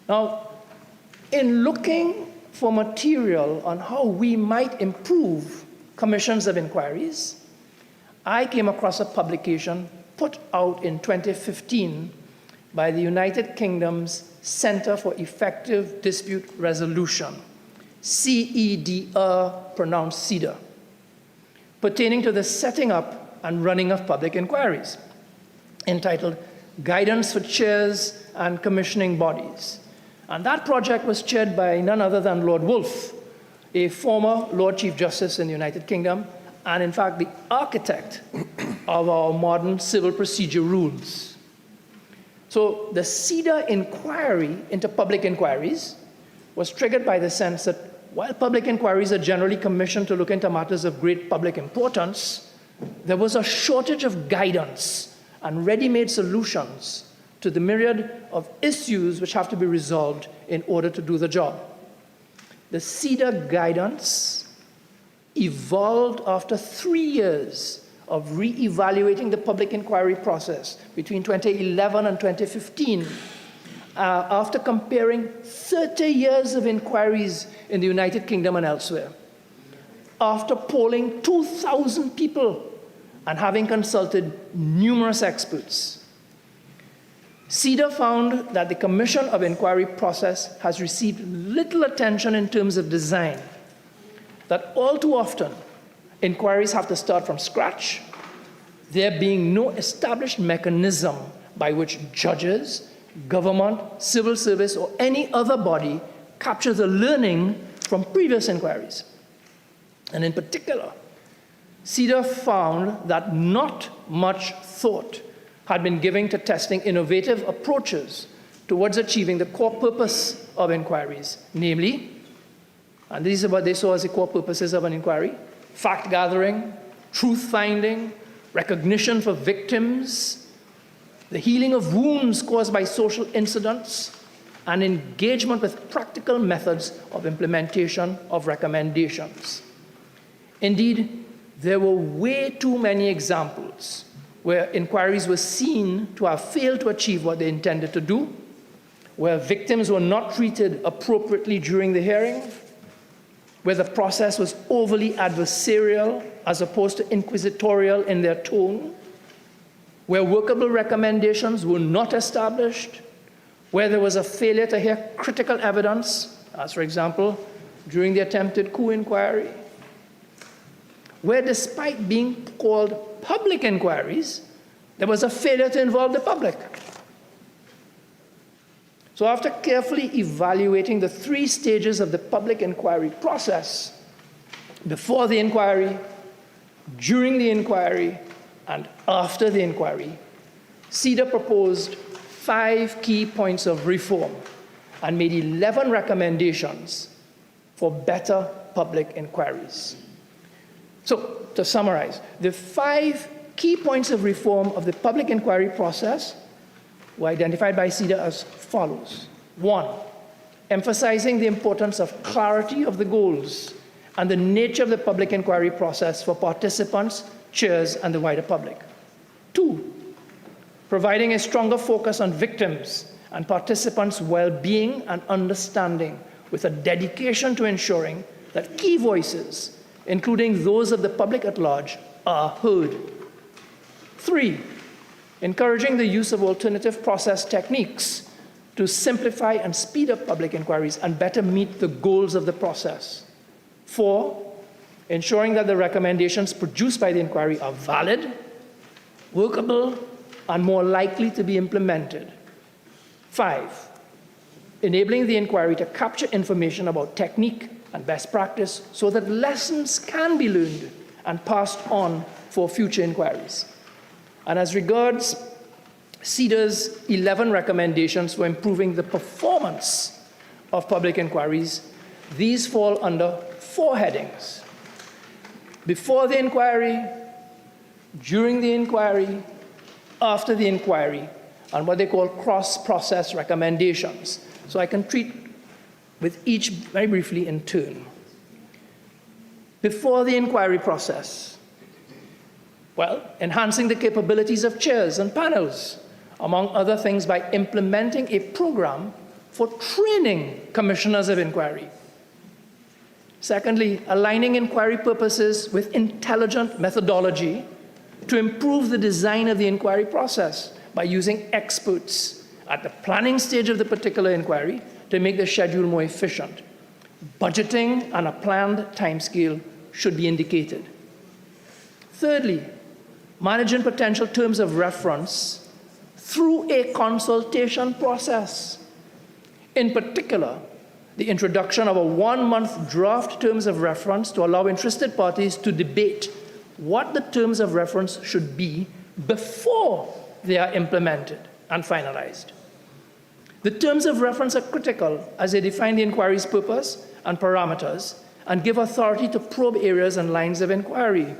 Now, in looking for material on how we might improve commissions of inquiries, I came across a publication put out in 2015 by the United Kingdom's Centre for Effective Dispute Resolution, CEDR, pronounced CEDR, pertaining to the setting up and running of public inquiries, entitled Guidance for Chairs and Commissioning Bodies. And that project was chaired by none other than Lord Woolf, a former Lord Chief Justice in the United Kingdom, and in fact the architect of our modern civil procedure rules. So the CEDR inquiry into public inquiries was triggered by the sense that while public inquiries are generally commissioned to look into matters of great public importance, there was a shortage of guidance and ready-made solutions to the myriad of issues which have to be resolved in order to do the job. The CEDR guidance evolved after 3 years of re-evaluating the public inquiry process between 2011 and 2015, after comparing 30 years of inquiries in the United Kingdom and elsewhere, after polling 2,000 people and having consulted numerous experts. CEDR found that the Commission of Inquiry process has received little attention in terms of design, that all too often inquiries have to start from scratch, there being no established mechanism by which judges, government, civil service, or any other body capture the learning from previous inquiries. And in particular, CEDR found that not much thought had been given to testing innovative approaches towards achieving the core purpose of inquiries, namely, and these are what they saw as the core purposes of an inquiry: fact-gathering, truth-finding, recognition for victims, the healing of wounds caused by social incidents, and engagement with practical methods of implementation of recommendations. Indeed, there were way too many examples where inquiries were seen to have failed to achieve what they intended to do, where victims were not treated appropriately during the hearing, where the process was overly adversarial as opposed to inquisitorial in their tone, where workable recommendations were not established, where there was a failure to hear critical evidence, as for example, during the attempted coup inquiry, where despite being called public inquiries, there was a failure to involve the public. So after carefully evaluating the 3 stages of the public inquiry process, before the inquiry, during the inquiry, and after the inquiry, CEDA proposed 5 key points of reform and made 11 recommendations for better public inquiries. So, to summarize, the 5 key points of reform of the public inquiry process were identified by CEDA as follows. 1, emphasizing the importance of clarity of the goals and the nature of the public inquiry process for participants, chairs, and the wider public. 2, providing a stronger focus on victims and participants' well-being and understanding with a dedication to ensuring that key voices, including those of the public at large, are heard. 3, encouraging the use of alternative process techniques to simplify and speed up public inquiries and better meet the goals of the process. 4, ensuring that the recommendations produced by the inquiry are valid, workable, and more likely to be implemented. 5, enabling the inquiry to capture information about technique and best practice so that lessons can be learned and passed on for future inquiries. And as regards CEDA's 11 recommendations for improving the performance of public inquiries, these fall under 4 headings: before the inquiry, during the inquiry, after the inquiry, and what they call cross-process recommendations. So I can treat with each very briefly in turn. Before the inquiry process, well, enhancing the capabilities of chairs and panels, among other things by implementing a program for training commissioners of inquiry. Secondly, aligning inquiry purposes with intelligent methodology to improve the design of the inquiry process by using experts at the planning stage of the particular inquiry to make the schedule more efficient. Budgeting and a planned timescale should be indicated. Thirdly, managing potential terms of reference through a consultation process. In particular, the introduction of a 1-month draft terms of reference to allow interested parties to debate what the terms of reference should be before they are implemented and finalized. The terms of reference are critical as they define the inquiry's purpose and parameters and give authority to probe areas and lines of inquiry.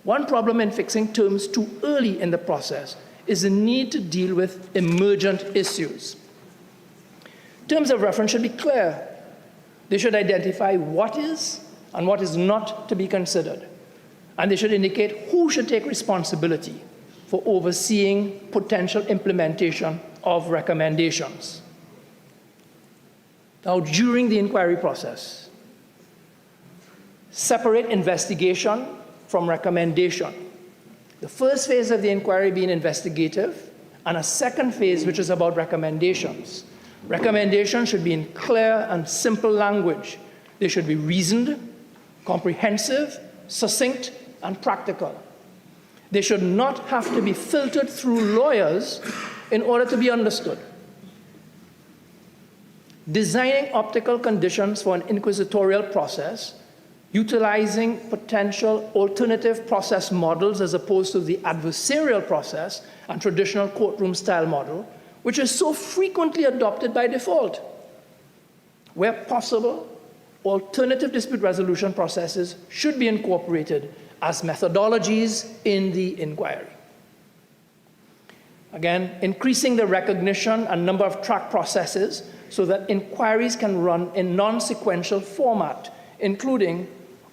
One problem in fixing terms too early in the process is the need to deal with emergent issues. Terms of reference should be clear. They should identify what is and what is not to be considered. And they should indicate who should take responsibility for overseeing potential implementation of recommendations. Now, during the inquiry process, separate investigation from recommendation. The first phase of the inquiry being investigative, and a second phase which is about recommendations. Recommendations should be in clear and simple language. They should be reasoned, comprehensive, succinct, and practical. They should not have to be filtered through lawyers in order to be understood. Designing optimal conditions for an inquisitorial process, utilizing potential alternative process models as opposed to the adversarial process and traditional courtroom-style model, which is so frequently adopted by default. Where possible, alternative dispute resolution processes should be incorporated as methodologies in the inquiry. Again, increasing the recognition and number of track processes so that inquiries can run in non-sequential format, including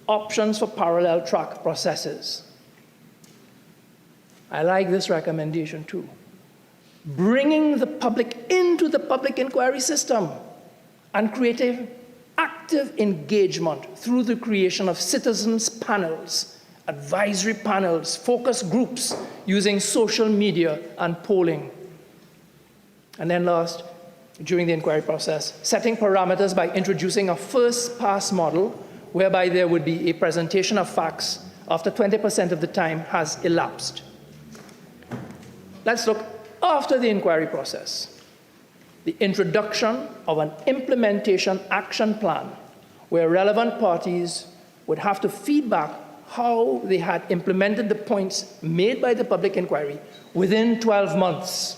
options for parallel track processes. I like this recommendation too. Bringing the public into the public inquiry system and creating active engagement through the creation of citizens panels, advisory panels, focus groups using social media and polling. And then last, during the inquiry process, setting parameters by introducing a first-pass model whereby there would be a presentation of facts after 20% of the time has elapsed. Let's look after the inquiry process. The introduction of an implementation action plan where relevant parties would have to feedback how they had implemented the points made by the public inquiry within 12 months.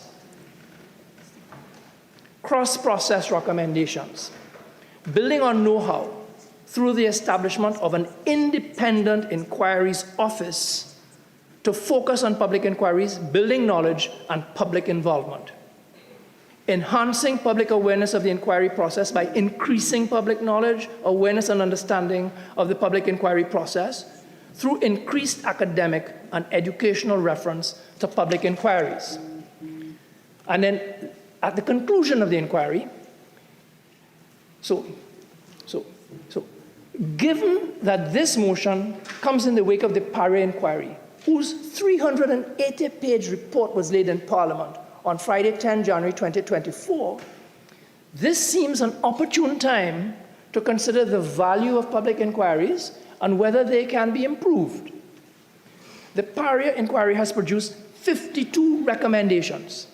Cross-process recommendations, building on know-how through the establishment of an independent inquiries office to focus on public inquiries, building knowledge, and public involvement. Enhancing public awareness of the inquiry process by increasing public knowledge, awareness, and understanding of the public inquiry process through increased academic and educational reference to public inquiries. And then at the conclusion of the inquiry, given that this motion comes in the wake of the ParlView inquiry, whose 380-page report was laid in Parliament on Friday, 10 January 2024, this seems an opportune time to consider the value of public inquiries and whether they can be improved. The ParlView inquiry has produced 52 recommendations.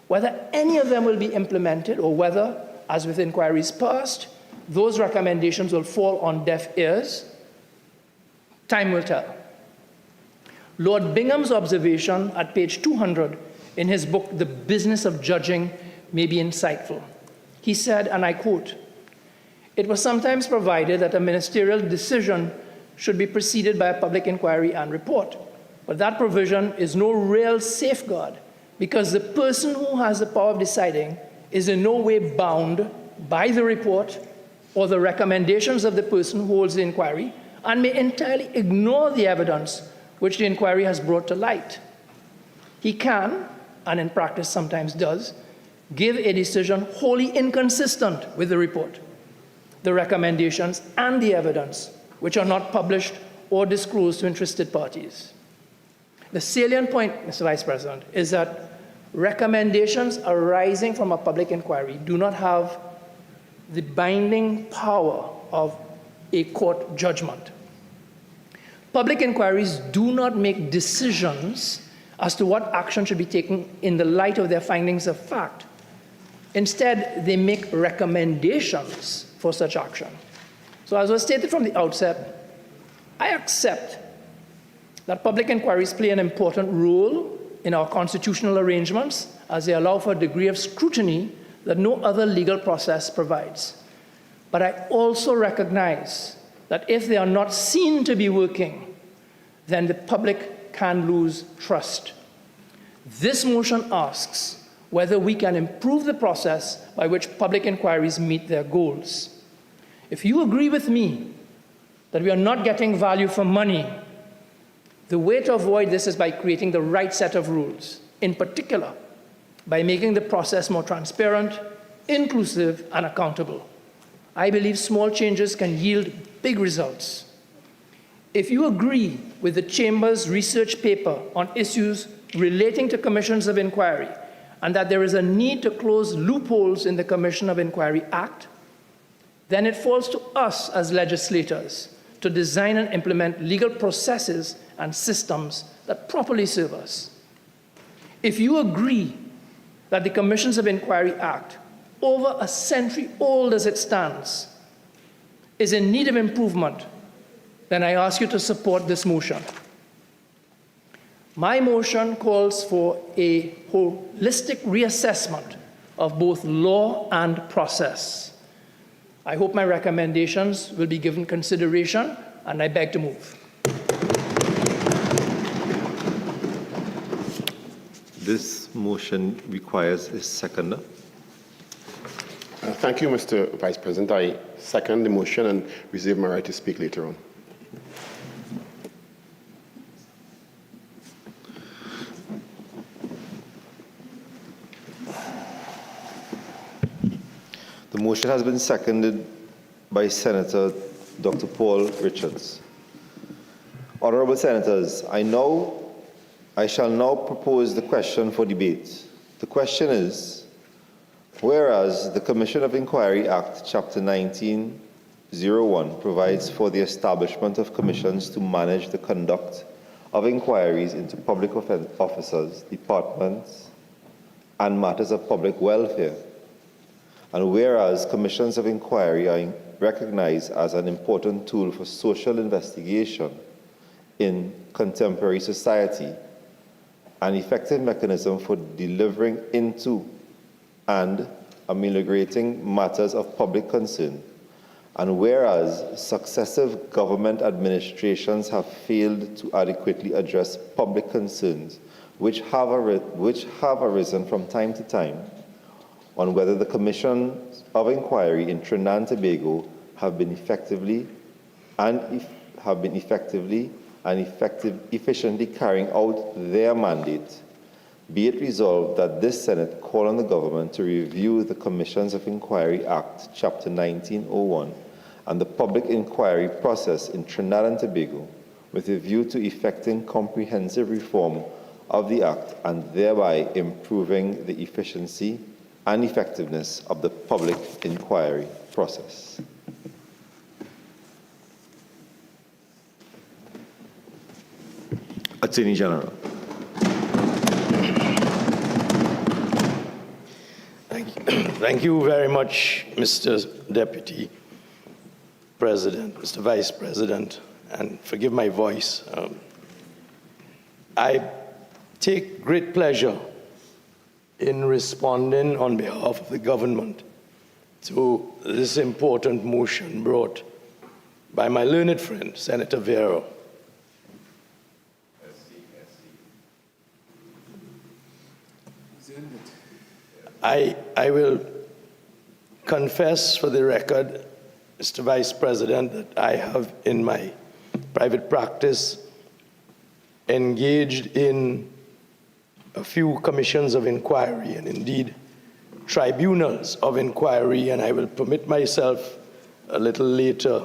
Whether any of them will be implemented or whether, as with inquiries past, those recommendations will fall on deaf ears, time will tell. Lord Bingham's observation at page 200 in his book, The Business of Judging, may be insightful. He said, and I quote, "It was sometimes provided that a ministerial decision should be preceded by a public inquiry and report, but that provision is no real safeguard because the person who has the power of deciding is in no way bound by the report or the recommendations of the person who holds the inquiry and may entirely ignore the evidence which the inquiry has brought to light. He can, and in practice sometimes does, give a decision wholly inconsistent with the report, the recommendations, and the evidence, which are not published or disclosed to interested parties." The salient point, Mr. Vice President, is that recommendations arising from a public inquiry do not have the binding power of a court judgment. Public inquiries do not make decisions as to what action should be taken in the light of their findings of fact. Instead, they make recommendations for such action. So as was stated from the outset, I accept that public inquiries play an important role in our constitutional arrangements as they allow for a degree of scrutiny that no other legal process provides. But I also recognize that if they are not seen to be working, then the public can lose trust. This motion asks whether we can improve the process by which public inquiries meet their goals. If you agree with me that we are not getting value for money, the way to avoid this is by creating the right set of rules, in particular, by making the process more transparent, inclusive, and accountable. I believe small changes can yield big results. If you agree with the Chamber's research paper on issues relating to commissions of inquiry, and that there is a need to close loopholes in the Commission of Enquiry Act, then it falls to us as legislators to design and implement legal processes and systems that properly serve us. If you agree that the Commissions of Enquiry Act, over a century old as it stands, is in need of improvement, then I ask you to support this motion. My motion calls for a holistic reassessment of both law and process. I hope my recommendations will be given consideration, and I beg to move. This motion requires a seconder. Thank you, Mr. Vice President. I second the motion and reserve my right to speak later on. The motion has been seconded by Senator Dr. Paul Richards. Honorable Senators, I shall now propose the question for debate. The question is, whereas the Commission of Enquiry Act, Chapter 1901, provides for the establishment of commissions to manage the conduct of inquiries into public officers, departments, and matters of public welfare, and whereas commissions of inquiry are recognized as an important tool for social investigation in contemporary society, an effective mechanism for delivering into and ameliorating matters of public concern, and whereas successive government administrations have failed to adequately address public concerns which have arisen from time to time on whether the commissions of inquiry in Trinidad and Tobago have been efficiently carrying out their mandate, be it resolved that this Senate call on the government to review the Commissions of Enquiry Act, Chapter 1901, and the public inquiry process in Trinidad and Tobago with a view to effecting comprehensive reform of the Act and thereby improving the efficiency and effectiveness of the public inquiry process. Attorney General. Thank you very much, Mr. Deputy President, Mr. Vice President, and forgive my voice. I take great pleasure in responding on behalf of the government to this important motion brought by my learned friend, Senator Vieira. I will confess for the record, Mr. Vice President, that I have in my private practice engaged in a few commissions of inquiry and indeed tribunals of inquiry, and I will permit myself a little later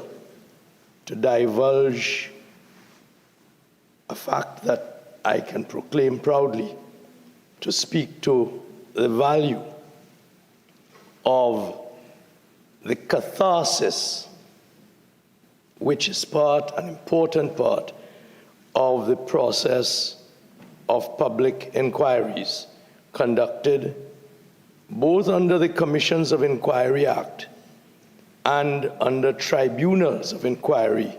to divulge a fact that I can proclaim proudly, to speak to the value of the catharsis, which is an important part of the process of public inquiries conducted both under the Commissions of Enquiry Act and under tribunals of inquiry,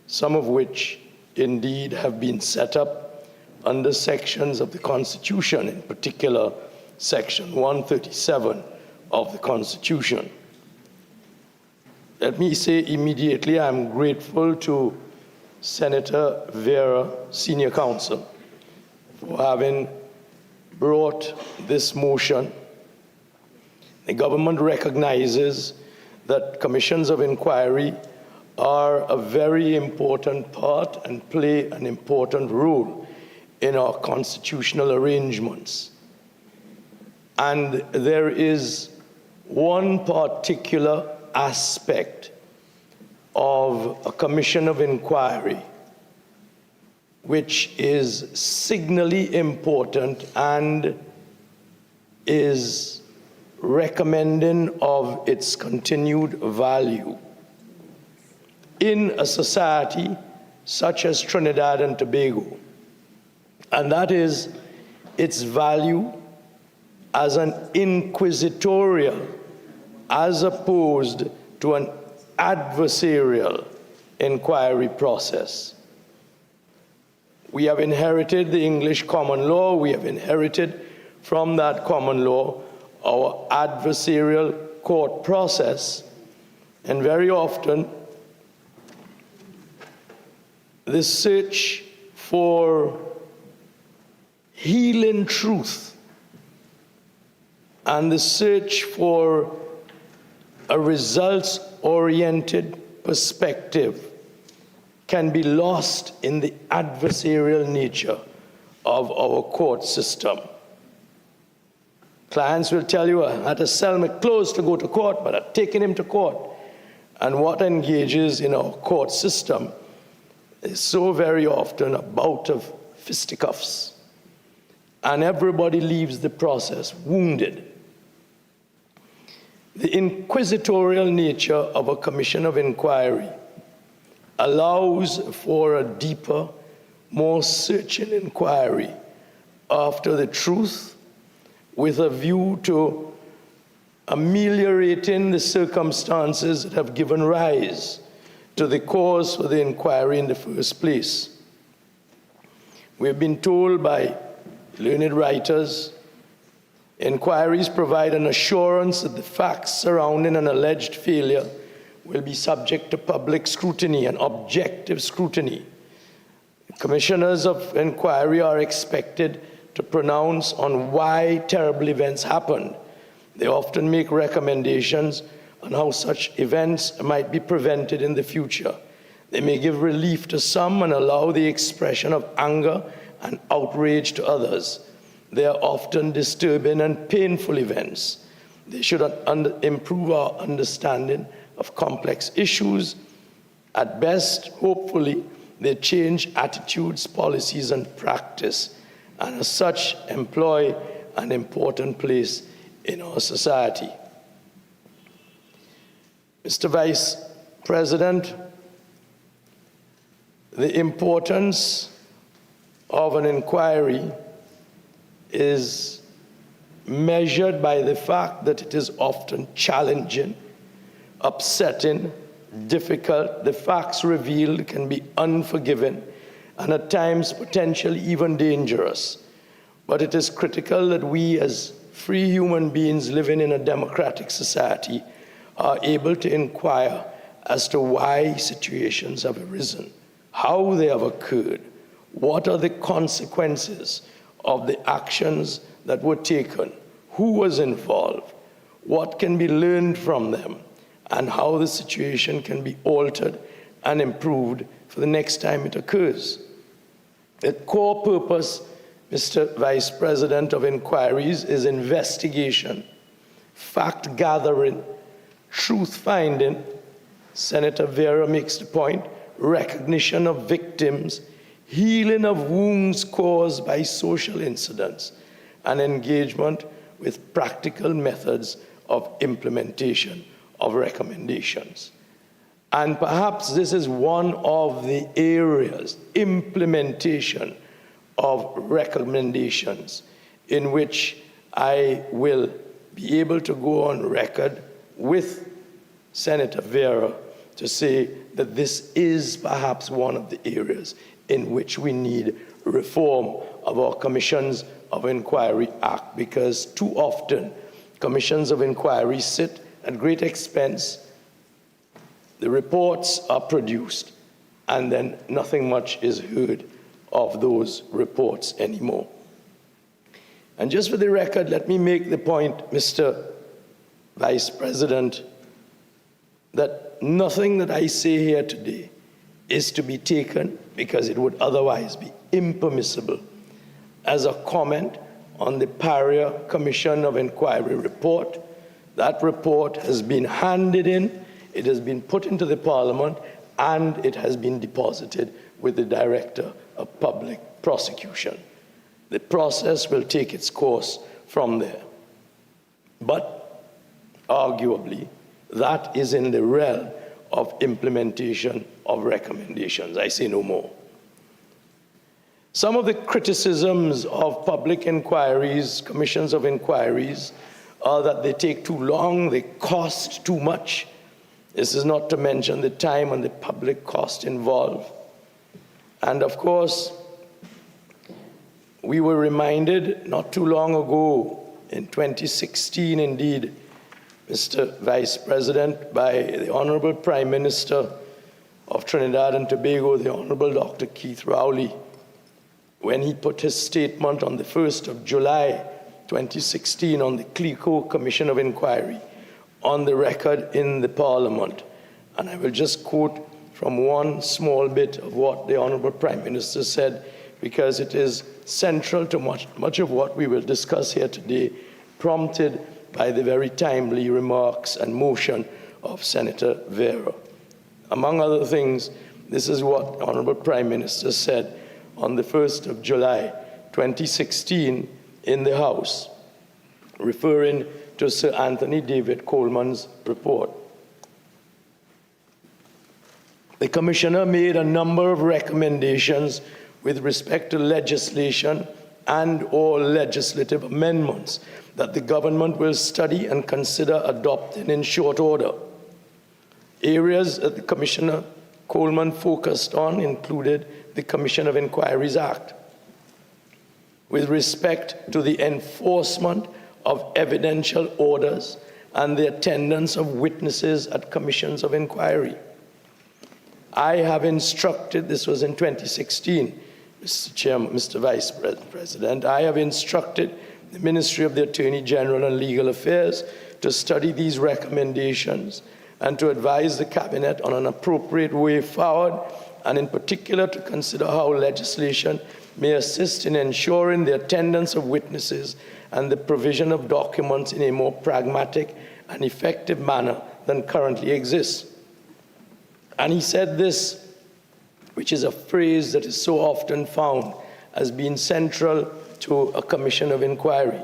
some of which indeed have been set up under sections of the Constitution, in particular Section 137 of the Constitution. Let me say immediately I'm grateful to Senator Vieira, Senior Counsel, for having brought this motion. The government recognizes that commissions of inquiry are a very important part and play an important role in our constitutional arrangements. And there is one particular aspect of a commission of inquiry which is signally important and is recommending of its continued value in a society such as Trinidad and Tobago, and that is its value as an inquisitorial as opposed to an adversarial inquiry process. We have inherited the English common law. We have inherited from that common law our adversarial court process, and very often the search for healing truth and the search for a results-oriented perspective can be lost in the adversarial nature of our court system. Clients will tell you, I had to sell my clothes to go to court, but I've taken him to court. And what engages in our court system is so very often a bout of fisticuffs. And everybody leaves the process wounded. The inquisitorial nature of a commission of inquiry allows for a deeper, more searching inquiry after the truth with a view to ameliorating the circumstances that have given rise to the cause for the inquiry in the first place. We've been told by learned writers, inquiries provide an assurance that the facts surrounding an alleged failure will be subject to public scrutiny and objective scrutiny. Commissioners of inquiry are expected to pronounce on why terrible events happened. They often make recommendations on how such events might be prevented in the future. They may give relief to some and allow the expression of anger and outrage to others. They are often disturbing and painful events. They should improve our understanding of complex issues. At best, hopefully, they change attitudes, policies, and practice, and as such, employ an important place in our society. Mr. Vice President, the importance of an inquiry is measured by the fact that it is often challenging, upsetting, difficult. The facts revealed can be unforgiving and at times potentially even dangerous. But it is critical that we as free human beings living in a democratic society are able to inquire as to why situations have arisen, how they have occurred, what are the consequences of the actions that were taken, who was involved, what can be learned from them, and how the situation can be altered and improved for the next time it occurs. The core purpose, Mr. Vice President, of inquiries is investigation, fact-gathering, truth-finding. Senator Vieira makes the point, recognition of victims, healing of wounds caused by social incidents, and engagement with practical methods of implementation of recommendations. And perhaps this is one of the areas, implementation of recommendations, in which I will be able to go on record with Senator Vieira to say that this is perhaps one of the areas in which we need reform of our Commissions of Enquiry Act, because too often commissions of inquiry sit at great expense, the reports are produced, and then nothing much is heard of those reports anymore. And just for the record, let me make the point, Mr. Vice President, that nothing that I say here today is to be taken, because it would otherwise be impermissible, as a comment on the Pariah Commission of Inquiry report. That report has been handed in, it has been put into the Parliament, and it has been deposited with the Director of Public Prosecution. The process will take its course from there. But arguably, that is in the realm of implementation of recommendations. I say no more. Some of the criticisms of public inquiries, commissions of inquiries, are that they take too long, they cost too much. This is not to mention the time and the public cost involved. And of course, we were reminded not too long ago, in 2016 indeed, Mr. Vice President, by the Honorable Prime Minister of Trinidad and Tobago, the Honorable Dr. Keith Rowley, when he put his statement on the 1st of July 2016 on the CARICOM Commission of Inquiry on the record in the Parliament. And I will just quote from one small bit of what the Honorable Prime Minister said, because it is central to much of what we will discuss here today prompted by the very timely remarks and motion of Senator Vieira. Among other things, this is what Honorable Prime Minister said on the 1st of July 2016 in the House, referring to Sir Anthony David Coleman's report. The Commissioner made a number of recommendations with respect to legislation and/or legislative amendments that the government will study and consider adopting in short order. Areas that the Commissioner Coleman focused on included the Commissions of Enquiry Act, with respect to the enforcement of evidential orders and the attendance of witnesses at commissions of inquiry. I have instructed, this was in 2016, Mr. Chairman, Mr. Vice President, I have instructed the Ministry of the Attorney General and Legal Affairs to study these recommendations and to advise the Cabinet on an appropriate way forward, and in particular to consider how legislation may assist in ensuring the attendance of witnesses and the provision of documents in a more pragmatic and effective manner than currently exists. And he said this, which is a phrase that is so often found as being central to a commission of inquiry.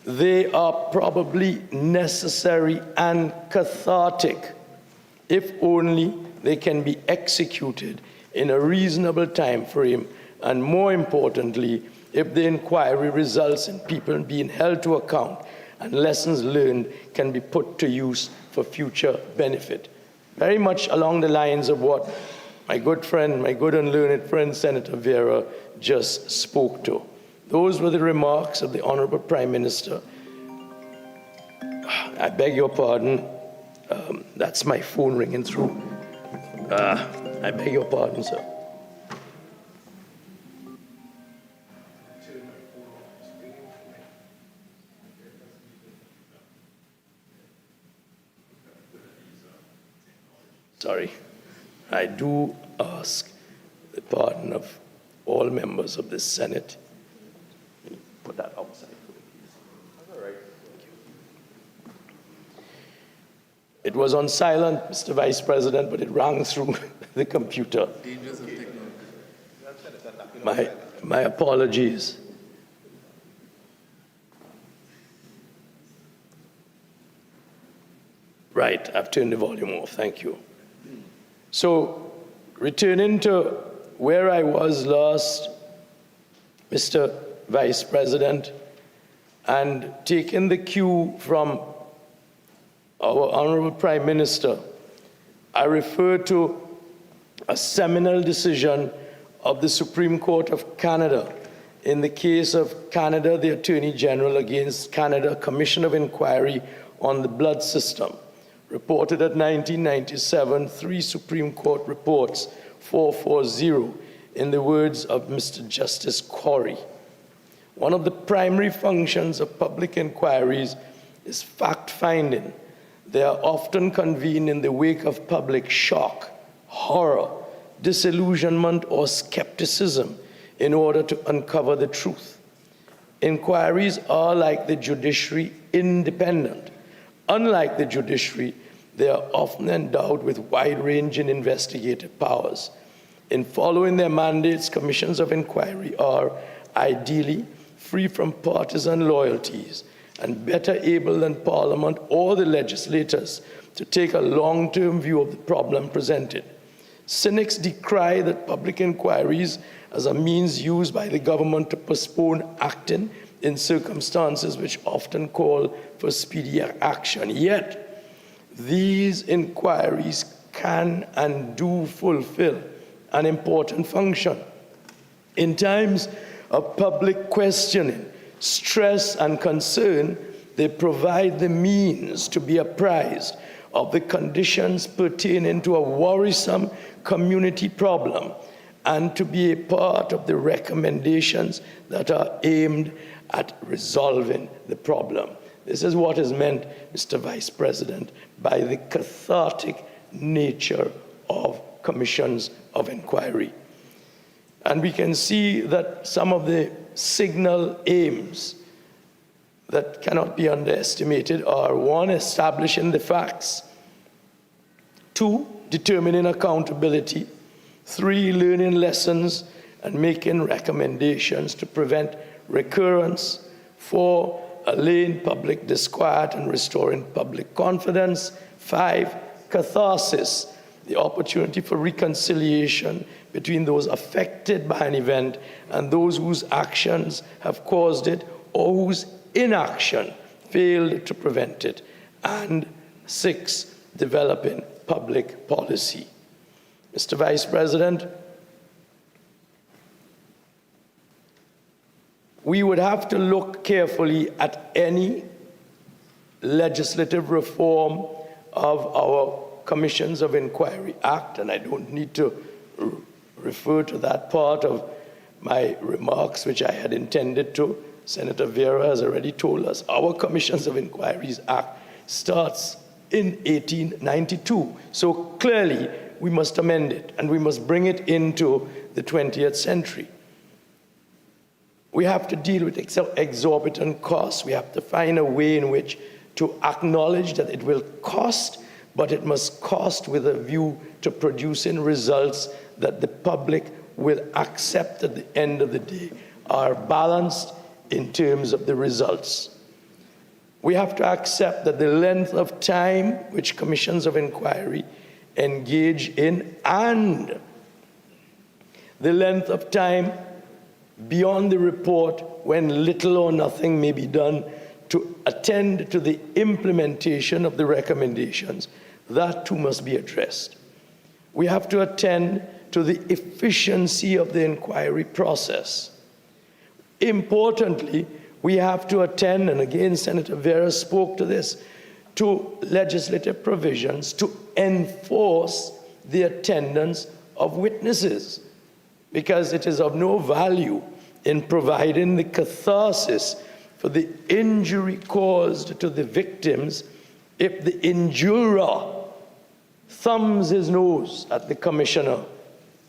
They are probably necessary and cathartic if only they can be executed in a reasonable time frame, and more importantly, if the inquiry results in people being held to account and lessons learned can be put to use for future benefit. Very much along the lines of what my good friend, my good and learned friend, Senator Vieira, just spoke to. Those were the remarks of the Honorable Prime Minister. I beg your pardon. That's my phone ringing through. I beg your pardon, sir. Sorry. I do ask the pardon of all members of the Senate. Put that outside. All right. Thank you. It was on silent, Mr. Vice President, but it rang through the computer. My apologies. Right, I've turned the volume off. Thank you. So, returning to where I was last, Mr. Vice President, and taking the cue from our Honorable Prime Minister, I refer to a seminal decision of the Supreme Court of Canada in the case of Canada, the Attorney General against Canada Commission of Inquiry on the Blood System, reported at 1997, 3 Supreme Court reports, 440, in the words of Mr. Justice Corey. One of the primary functions of public inquiries is fact-finding. They are often convened in the wake of public shock, horror, disillusionment, or skepticism in order to uncover the truth. Inquiries are, like the judiciary, independent. Unlike the judiciary, they are often endowed with wide-ranging investigative powers. In following their mandates, commissions of inquiry are ideally free from partisan loyalties and better able than Parliament or the legislators to take a long-term view of the problem presented. Cynics decry that public inquiries as a means used by the government to postpone acting in circumstances which often call for speedy action. Yet, these inquiries can and do fulfill an important function. In times of public questioning, stress, and concern, they provide the means to be apprised of the conditions pertaining to a worrisome community problem and to be a part of the recommendations that are aimed at resolving the problem. This is what is meant, Mr. Vice President, by the cathartic nature of commissions of inquiry. And we can see that some of the signal aims that cannot be underestimated are: 1, establishing the facts; 2, determining accountability; 3, learning lessons and making recommendations to prevent recurrence; 4, allaying public disquiet and restoring public confidence; 5, catharsis, the opportunity for reconciliation between those affected by an event and those whose actions have caused it or whose inaction failed to prevent it; and 6, developing public policy. Mr. Vice President, we would have to look carefully at any legislative reform of our Commissions of Enquiry Act, and I don't need to refer to that part of my remarks which I had intended to. Senator Vieira has already told us our Commissions of Enquiries Act starts in 1892. So clearly we must amend it and we must bring it into the 20th century. We have to deal with exorbitant costs. We have to find a way in which to acknowledge that it will cost, but it must cost with a view to producing results that the public will accept at the end of the day are balanced in terms of the results. We have to accept that the length of time which commissions of inquiry engage in and the length of time beyond the report when little or nothing may be done to attend to the implementation of the recommendations, that too must be addressed. We have to attend to the efficiency of the inquiry process. Importantly, we have to attend, and again Senator Vieira spoke to this, to legislative provisions to enforce the attendance of witnesses, because it is of no value in providing the catharsis for the injury caused to the victims if the injurer thumbs his nose at the commissioner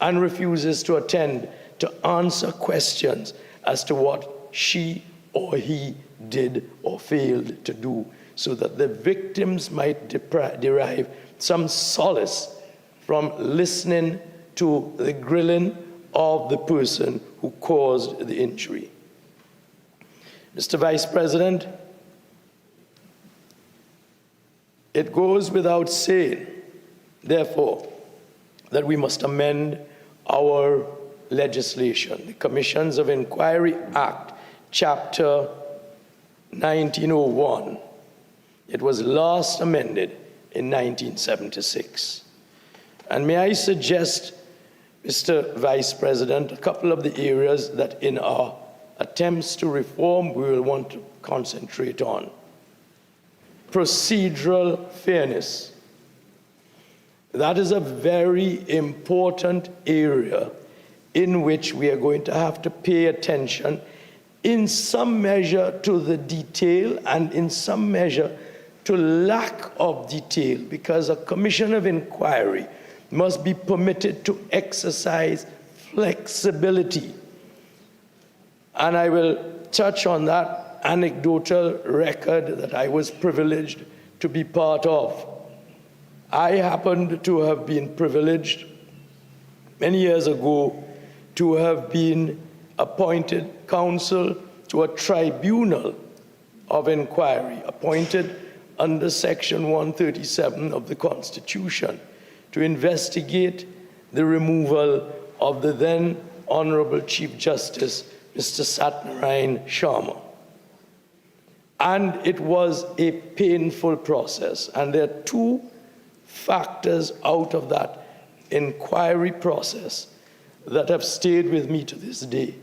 and refuses to attend to answer questions as to what she or he did or failed to do, so that the victims might derive some solace from listening to the grilling of the person who caused the injury. Mr. Vice President, it goes without saying, therefore, that we must amend our legislation. The Commissions of Enquiry Act, Chapter 1901, it was last amended in 1976. And may I suggest, Mr. Vice President, a couple of the areas that in our attempts to reform we will want to concentrate on. Procedural fairness. That is a very important area in which we are going to have to pay attention in some measure to the detail and in some measure to lack of detail, because a commission of inquiry must be permitted to exercise flexibility. And I will touch on that anecdotal record that I was privileged to be part of. I happened to have been privileged many years ago to have been appointed counsel to a tribunal of inquiry, appointed under Section 137 of the Constitution, to investigate the removal of the then Honorable Chief Justice, Mr. Satnarayan Sharma. And it was a painful process. And there are two factors out of that inquiry process that have stayed with me to this day.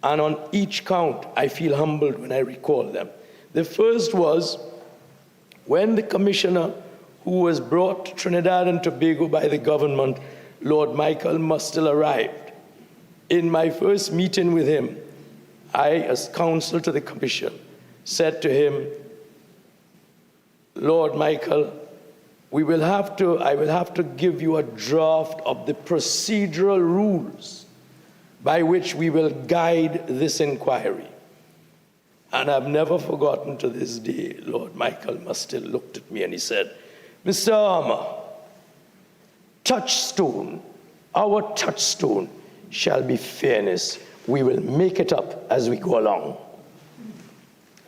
And on each count, I feel humbled when I recall them. The first was when the commissioner who was brought to Trinidad and Tobago by the government, Lord Michael Mustill, arrived. In my first meeting with him, I, as counsel to the commission, said to him, Lord Michael, I will have to give you a draft of the procedural rules by which we will guide this inquiry. And I've never forgotten to this day, Lord Michael must still looked at me and he said, Mr. Armour, touchstone, our touchstone shall be fairness. We will make it up as we go along.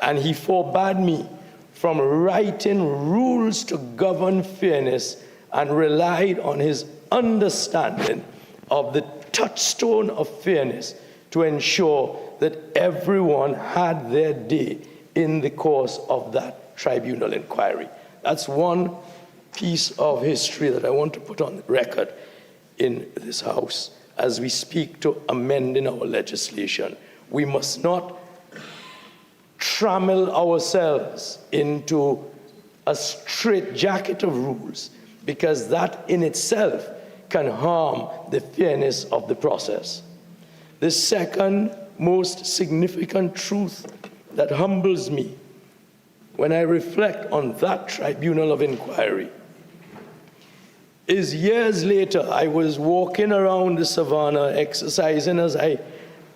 And he forbade me from writing rules to govern fairness and relied on his understanding of the touchstone of fairness to ensure that everyone had their day in the course of that tribunal inquiry. That's one piece of history that I want to put on record in this House as we speak to amending our legislation. We must not trammel ourselves into a straitjacket of rules, because that in itself can harm the fairness of the process. The second most significant truth that humbles me when I reflect on that tribunal of inquiry is years later, I was walking around the savannah exercising as I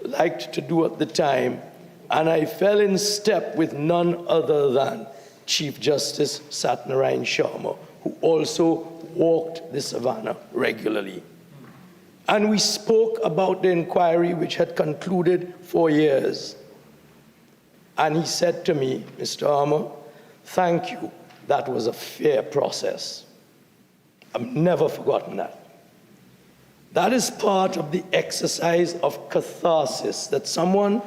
liked to do at the time, and I fell in step with none other than Chief Justice Satnarayan Sharma, who also walked the savannah regularly. And we spoke about the inquiry which had concluded 4 years. And he said to me, Mr. Armour, thank you, that was a fair process. I've never forgotten that. That is part of the exercise of catharsis, that someone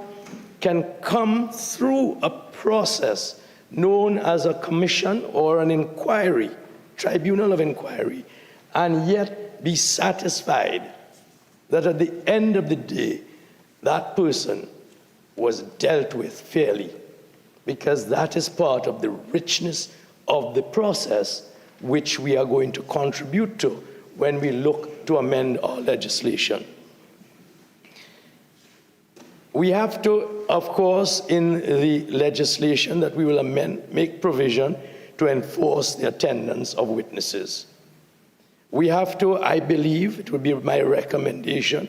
can come through a process known as a commission or an inquiry, tribunal of inquiry, and yet be satisfied that at the end of the day, that person was dealt with fairly, because that is part of the richness of the process which we are going to contribute to when we look to amend our legislation. We have to, of course, in the legislation that we will amend, make provision to enforce the attendance of witnesses. We have to, I believe, it would be my recommendation,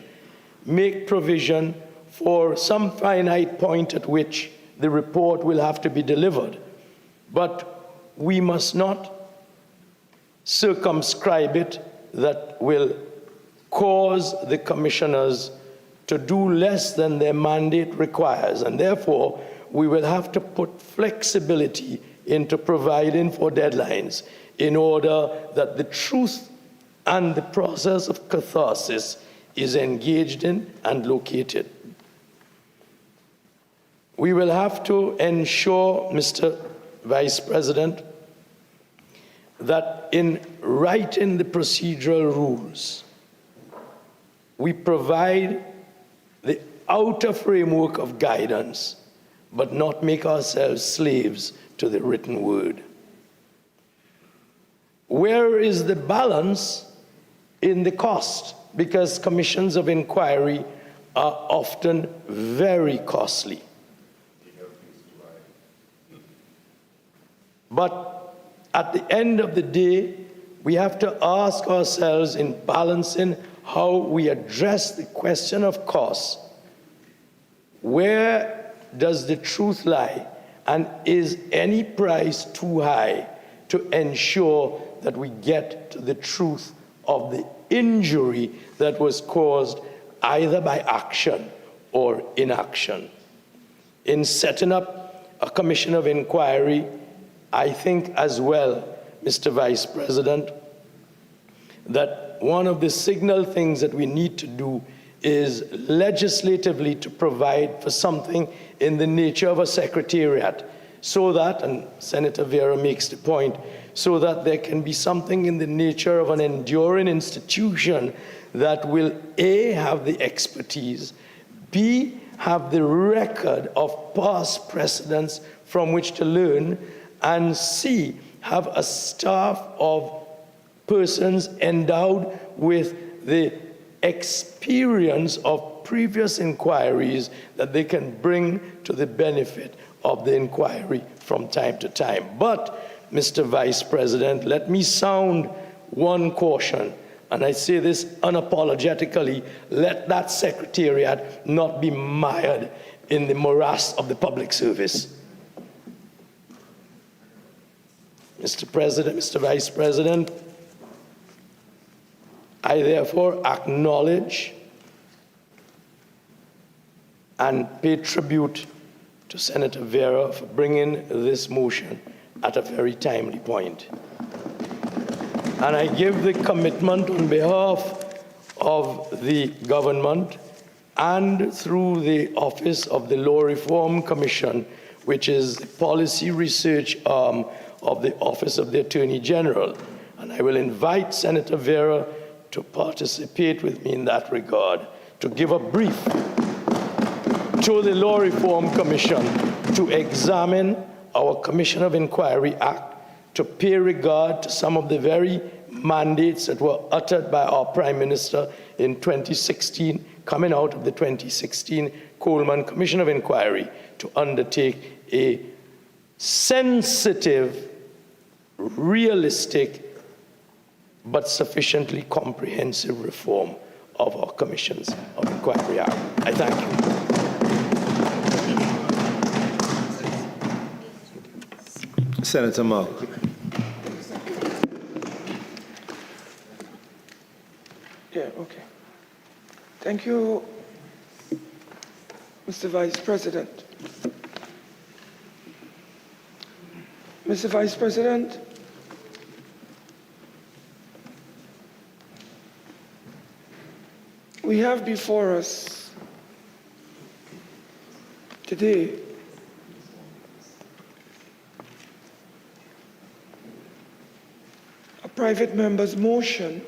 make provision for some finite point at which the report will have to be delivered. But we must not circumscribe it that will cause the commissioners to do less than their mandate requires. And therefore, we will have to put flexibility into providing for deadlines in order that the truth and the process of catharsis is engaged in and located. We will have to ensure, Mr. Vice President, that in writing the procedural rules, we provide the outer framework of guidance, but not make ourselves slaves to the written word. Where is the balance in the cost? Because commissions of inquiry are often very costly. But at the end of the day, we have to ask ourselves in balancing how we address the question of cost. Where does the truth lie? And is any price too high to ensure that we get to the truth of the injury that was caused either by action or inaction? In setting up a commission of inquiry, I think as well, Mr. Vice President, that one of the signal things that we need to do is legislatively to provide for something in the nature of a secretariat, so that, and Senator Vieira makes the point, so that there can be something in the nature of an enduring institution that will A, have the expertise, B, have the record of past precedents from which to learn, and C, have a staff of persons endowed with the experience of previous inquiries that they can bring to the benefit of the inquiry from time to time. But, Mr. Vice President, let me sound one caution, and I say this unapologetically: let that secretariat not be mired in the morass of the public service. Mr. President, Mr. Vice President, I therefore acknowledge and pay tribute to Senator Vieira for bringing this motion at a very timely point. And I give the commitment on behalf of the government and through the Office of the Law Reform Commission, which is the policy research arm of the Office of the Attorney General. And I will invite Senator Vieira to participate with me in that regard, to give a brief to the Law Reform Commission to examine our Commission of Enquiry Act, to pay regard to some of the very mandates that were uttered by our Prime Minister in 2016, coming out of the 2016 Coleman Commission of Inquiry, to undertake a sensitive, realistic, but sufficiently comprehensive reform of our Commissions of Enquiry Act. I thank you. Senator Mark. Yeah, okay. Thank you, Mr. Vice President. Mr. Vice President, we have before us today a private member's motion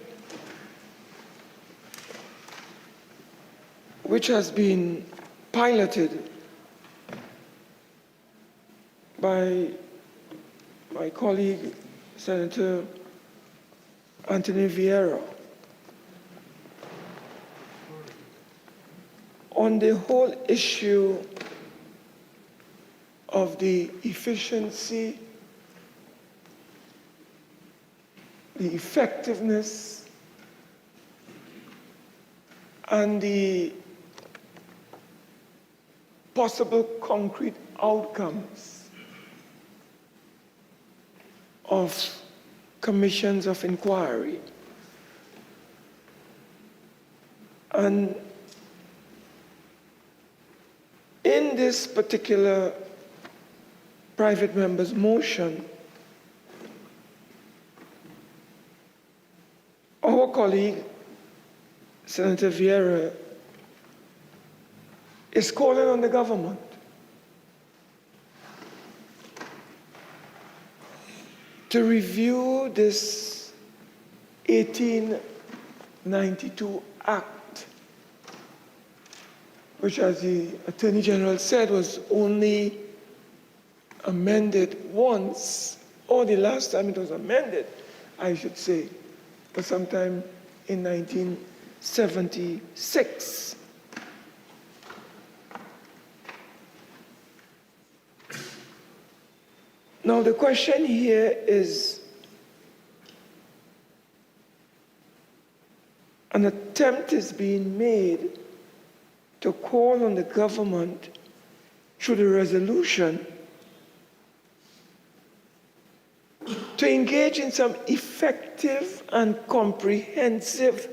which has been piloted by my colleague, Senator Anthony Vieira, on the whole issue of the efficiency, the effectiveness, and the possible concrete outcomes of commissions of inquiry. And in this particular private member's motion, our colleague, Senator Vieira, is calling on the government to review this 1892 Act, which, as the Attorney General said, was only amended once, or the last time it was amended, I should say, was sometime in 1976. Now, the question here is an attempt is being made to call on the government through the resolution to engage in some effective and comprehensive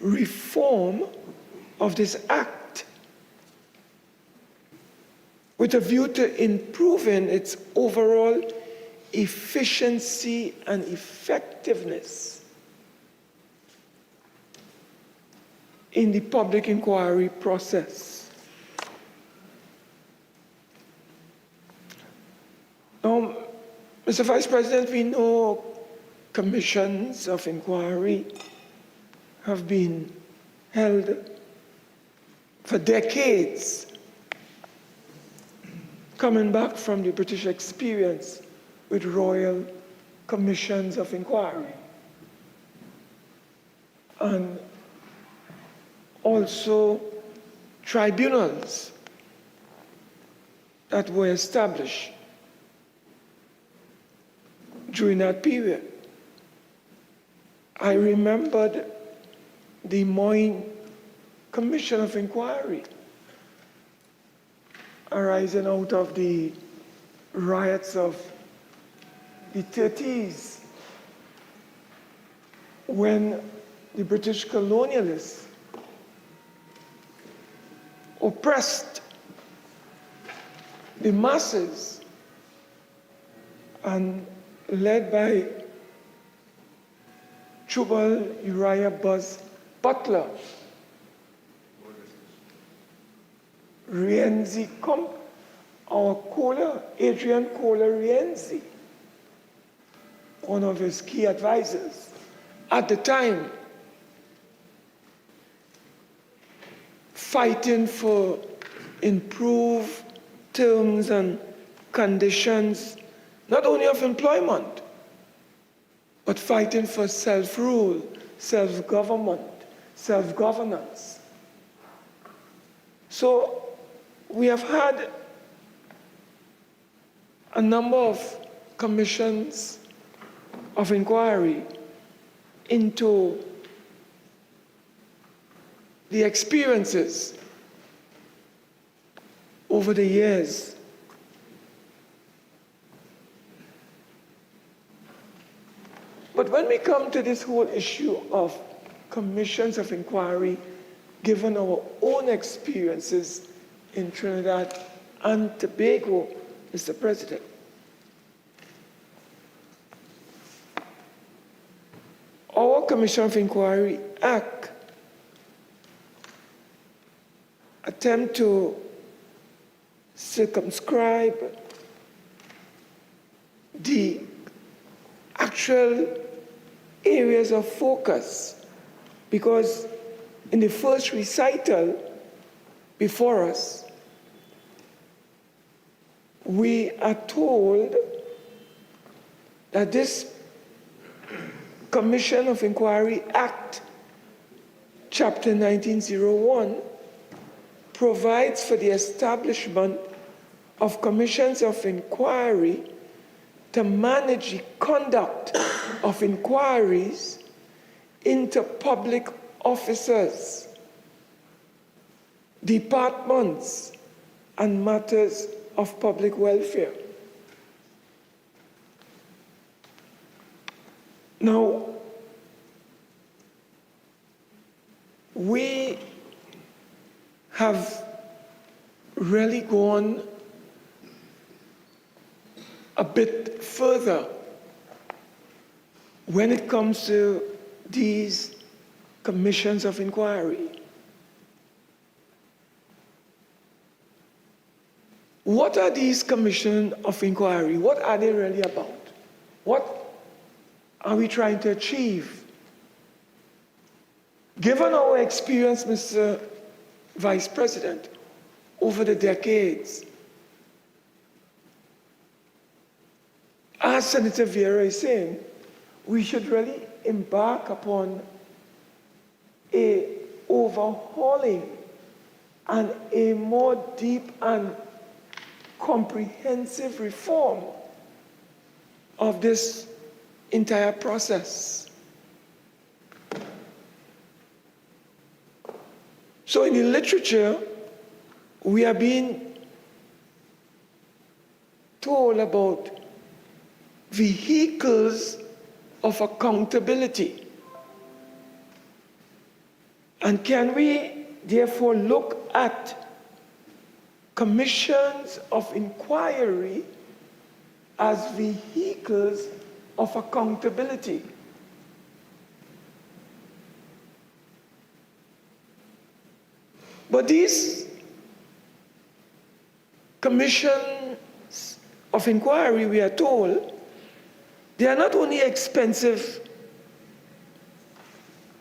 reform of this act with a view to improving its overall efficiency and effectiveness in the public inquiry process. Now, Mr. Vice President, we know commissions of inquiry have been held for decades, coming back from the British experience with royal commissions of inquiry, and also tribunals that were established during that period. I remembered the Moyne Commission of Inquiry, arising out of the riots of the 30s, when the British colonialists oppressed the masses and led by Jubal Uriah Buzz Butler, Rienzi Adrian Kohler Rienzi, one of his key advisors at the time, fighting for improved terms and conditions, not only of employment, but fighting for self-rule, self-government, self-governance. So we have had a number of commissions of inquiry into the experiences over the years. But when we come to this whole issue of commissions of inquiry, given our own experiences in Trinidad and Tobago, Mr. President, our Commission of Inquiry Act attempt to circumscribe the actual areas of focus, because in the first recital before us, we are told that this Commission of Enquiry Act, Chapter 1901, provides for the establishment of commissions of inquiry to manage the conduct of inquiries into public officers, departments, and matters of public welfare. Now, we have really gone a bit further when it comes to these commissions of inquiry. What are these commissions of inquiry? What are they really about? What are we trying to achieve? Given our experience, Mr. Vice President, over the decades, as Senator Vieira is saying, we should really embark upon a overhauling and a more deep and comprehensive reform of this entire process. So in the literature, we are being told about vehicles of accountability. And can we therefore look at commissions of inquiry as vehicles of accountability? But these commissions of inquiry, we are told, they are not only expensive,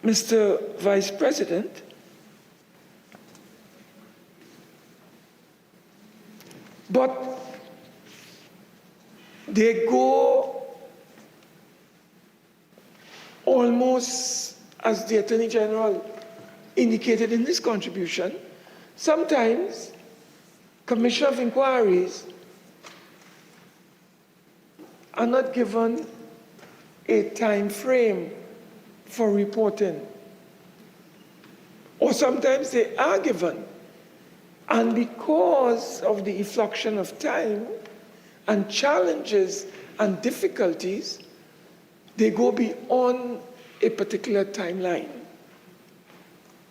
Mr. Vice President, but they go almost, as the Attorney General indicated in this contribution, sometimes commission of inquiries are not given a time frame for reporting. Or sometimes they are given, And because of the effluxion of time and challenges and difficulties, they go beyond a particular timeline.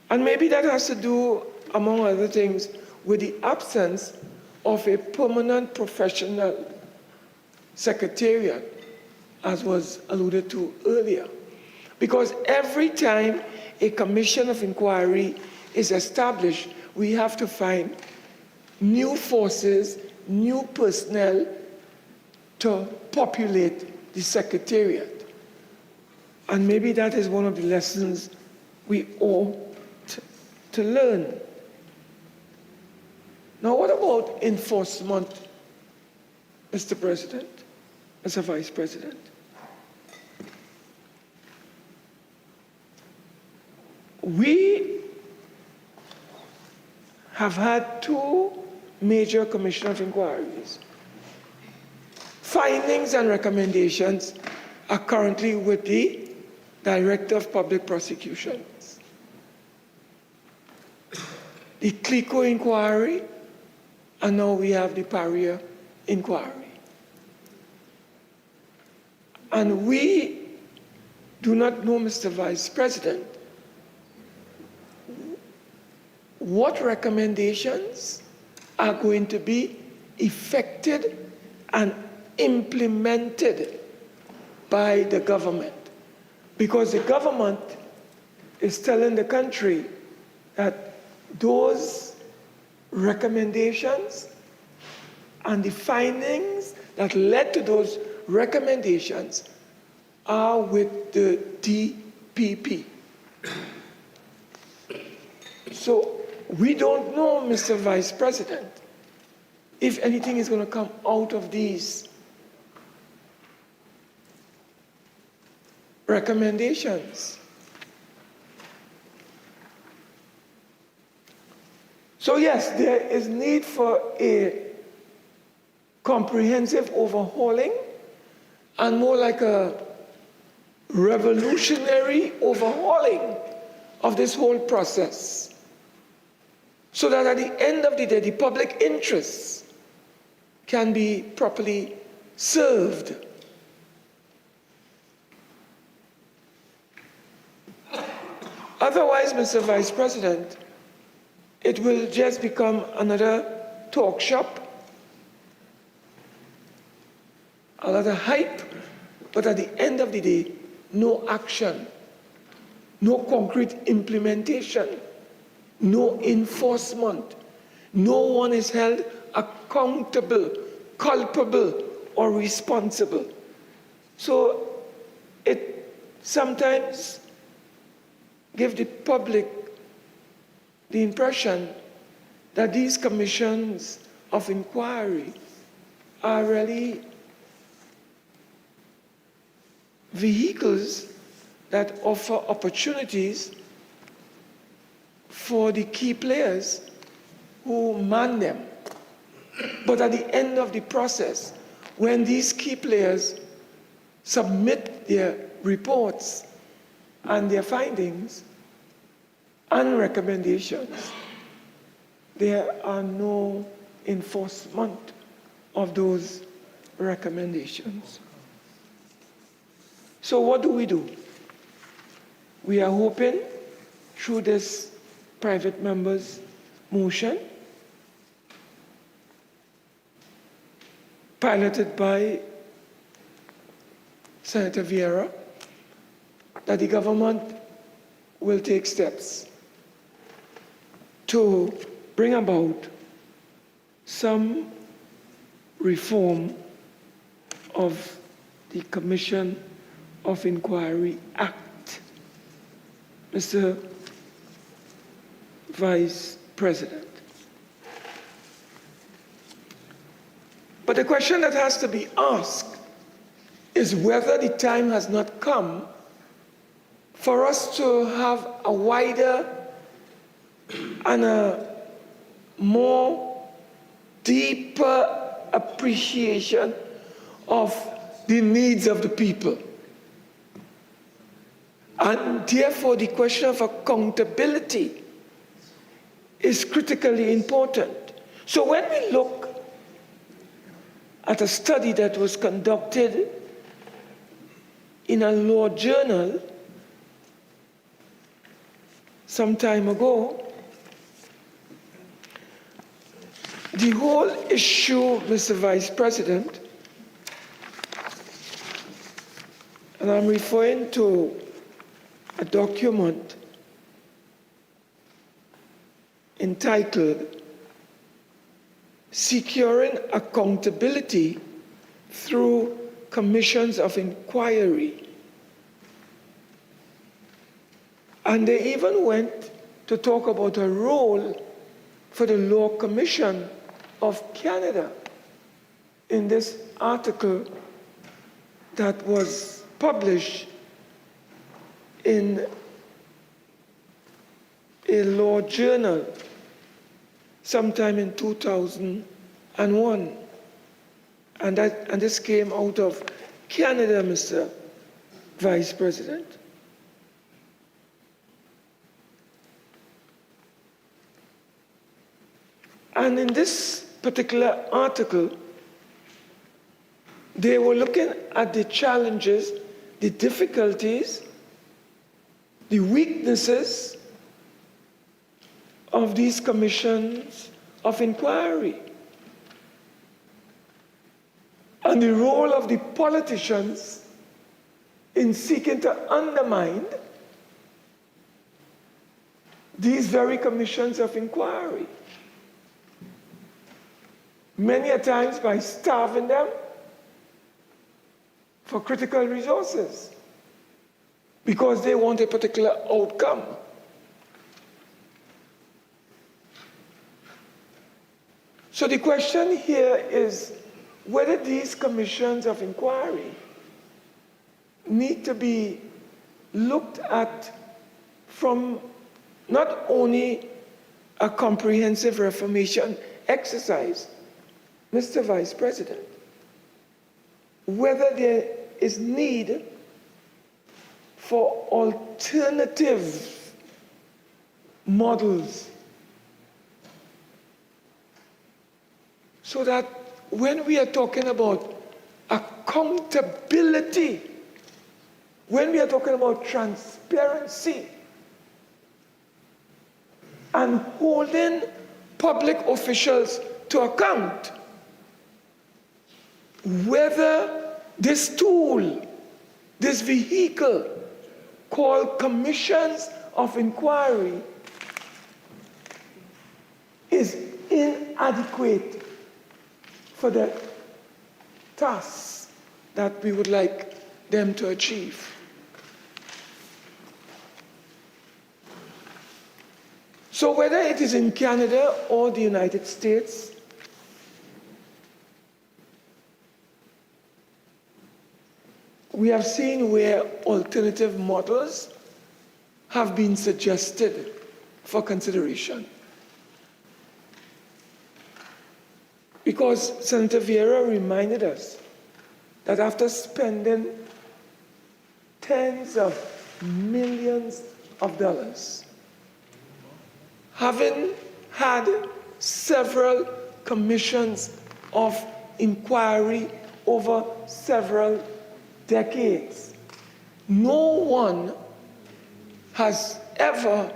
And maybe that has to do, among other things, with the absence of a permanent professional secretariat, as was alluded to earlier. Because every time a commission of inquiry is established, we have to find new forces, new personnel to populate the secretariat. And maybe that is one of the lessons we ought to learn. Now, what about enforcement, Mr. President, Mr. Vice President? We have had two major commission of inquiries. Findings and recommendations are currently with the Director of Public Prosecutions. The CLICO inquiry, and now we have the Paria inquiry. And we do not know, Mr. Vice President, what recommendations are going to be effected and implemented by the government. Because the government is telling the country that those recommendations and the findings that led to those recommendations are with the DPP. So we don't know, Mr. Vice President, if anything is going to come out of these recommendations. So yes, there is need for a comprehensive overhauling and more like a revolutionary overhauling of this whole process, so that at the end of the day, the public interests can be properly served. Otherwise, Mr. Vice President, it will just become another talk shop, another hype, but at the end of the day, no action, no concrete implementation, no enforcement. No one is held accountable, culpable, or responsible. So it sometimes gives the public the impression that these commissions of inquiry are really vehicles that offer opportunities for the key players who man them. But at the end of the process, when these key players submit their reports and their findings and recommendations, there are no enforcement of those recommendations. So what do? We are hoping through this private member's motion, piloted by Senator Vieira, that the government will take steps to bring about some reform of the Commission of Enquiry Act. Mr. Vice President. But the question that has to be asked is whether the time has not come for us to have a wider and a more deeper appreciation of the needs of the people. And therefore, the question of accountability is critically important. So when we look at a study that was conducted in a law journal some time ago, the whole issue, Mr. Vice President, and I'm referring to a document entitled Securing Accountability Through Commissions of Enquiry. And they even went to talk about a role for the Law Commission of Canada in this article that was published in a law journal sometime in 2001. And this came out of Canada, Mr. Vice President. And in this particular article, they were looking at the challenges, the difficulties, the weaknesses of these commissions of inquiry, and the role of the politicians in seeking to undermine these very commissions of inquiry. Many a times by starving them for critical resources because they want a particular outcome. So the question here is whether these commissions of inquiry need to be looked at from not only a comprehensive reformation exercise, Mr. Vice President, whether there is need for alternative models so that when we are talking about accountability, when we are talking about transparency and holding public officials to account, whether this tool, this vehicle called commissions of inquiry is inadequate for the tasks that we would like them to achieve. So whether it is in Canada or the United States, we have seen where alternative models have been suggested for consideration. Because Senator Vieira reminded us that after spending tens of millions of dollars, having had several commissions of inquiry over several decades, no one has ever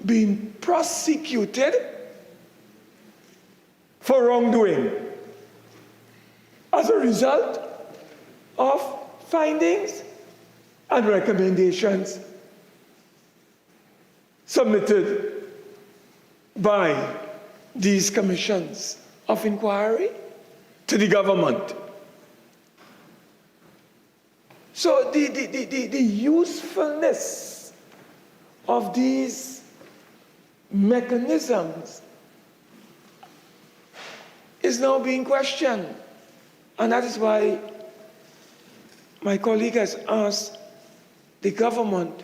been prosecuted for wrongdoing as a result of findings and recommendations submitted by these commissions of inquiry to the government. So the usefulness of these mechanisms is now being questioned. And that is why my colleague has asked the government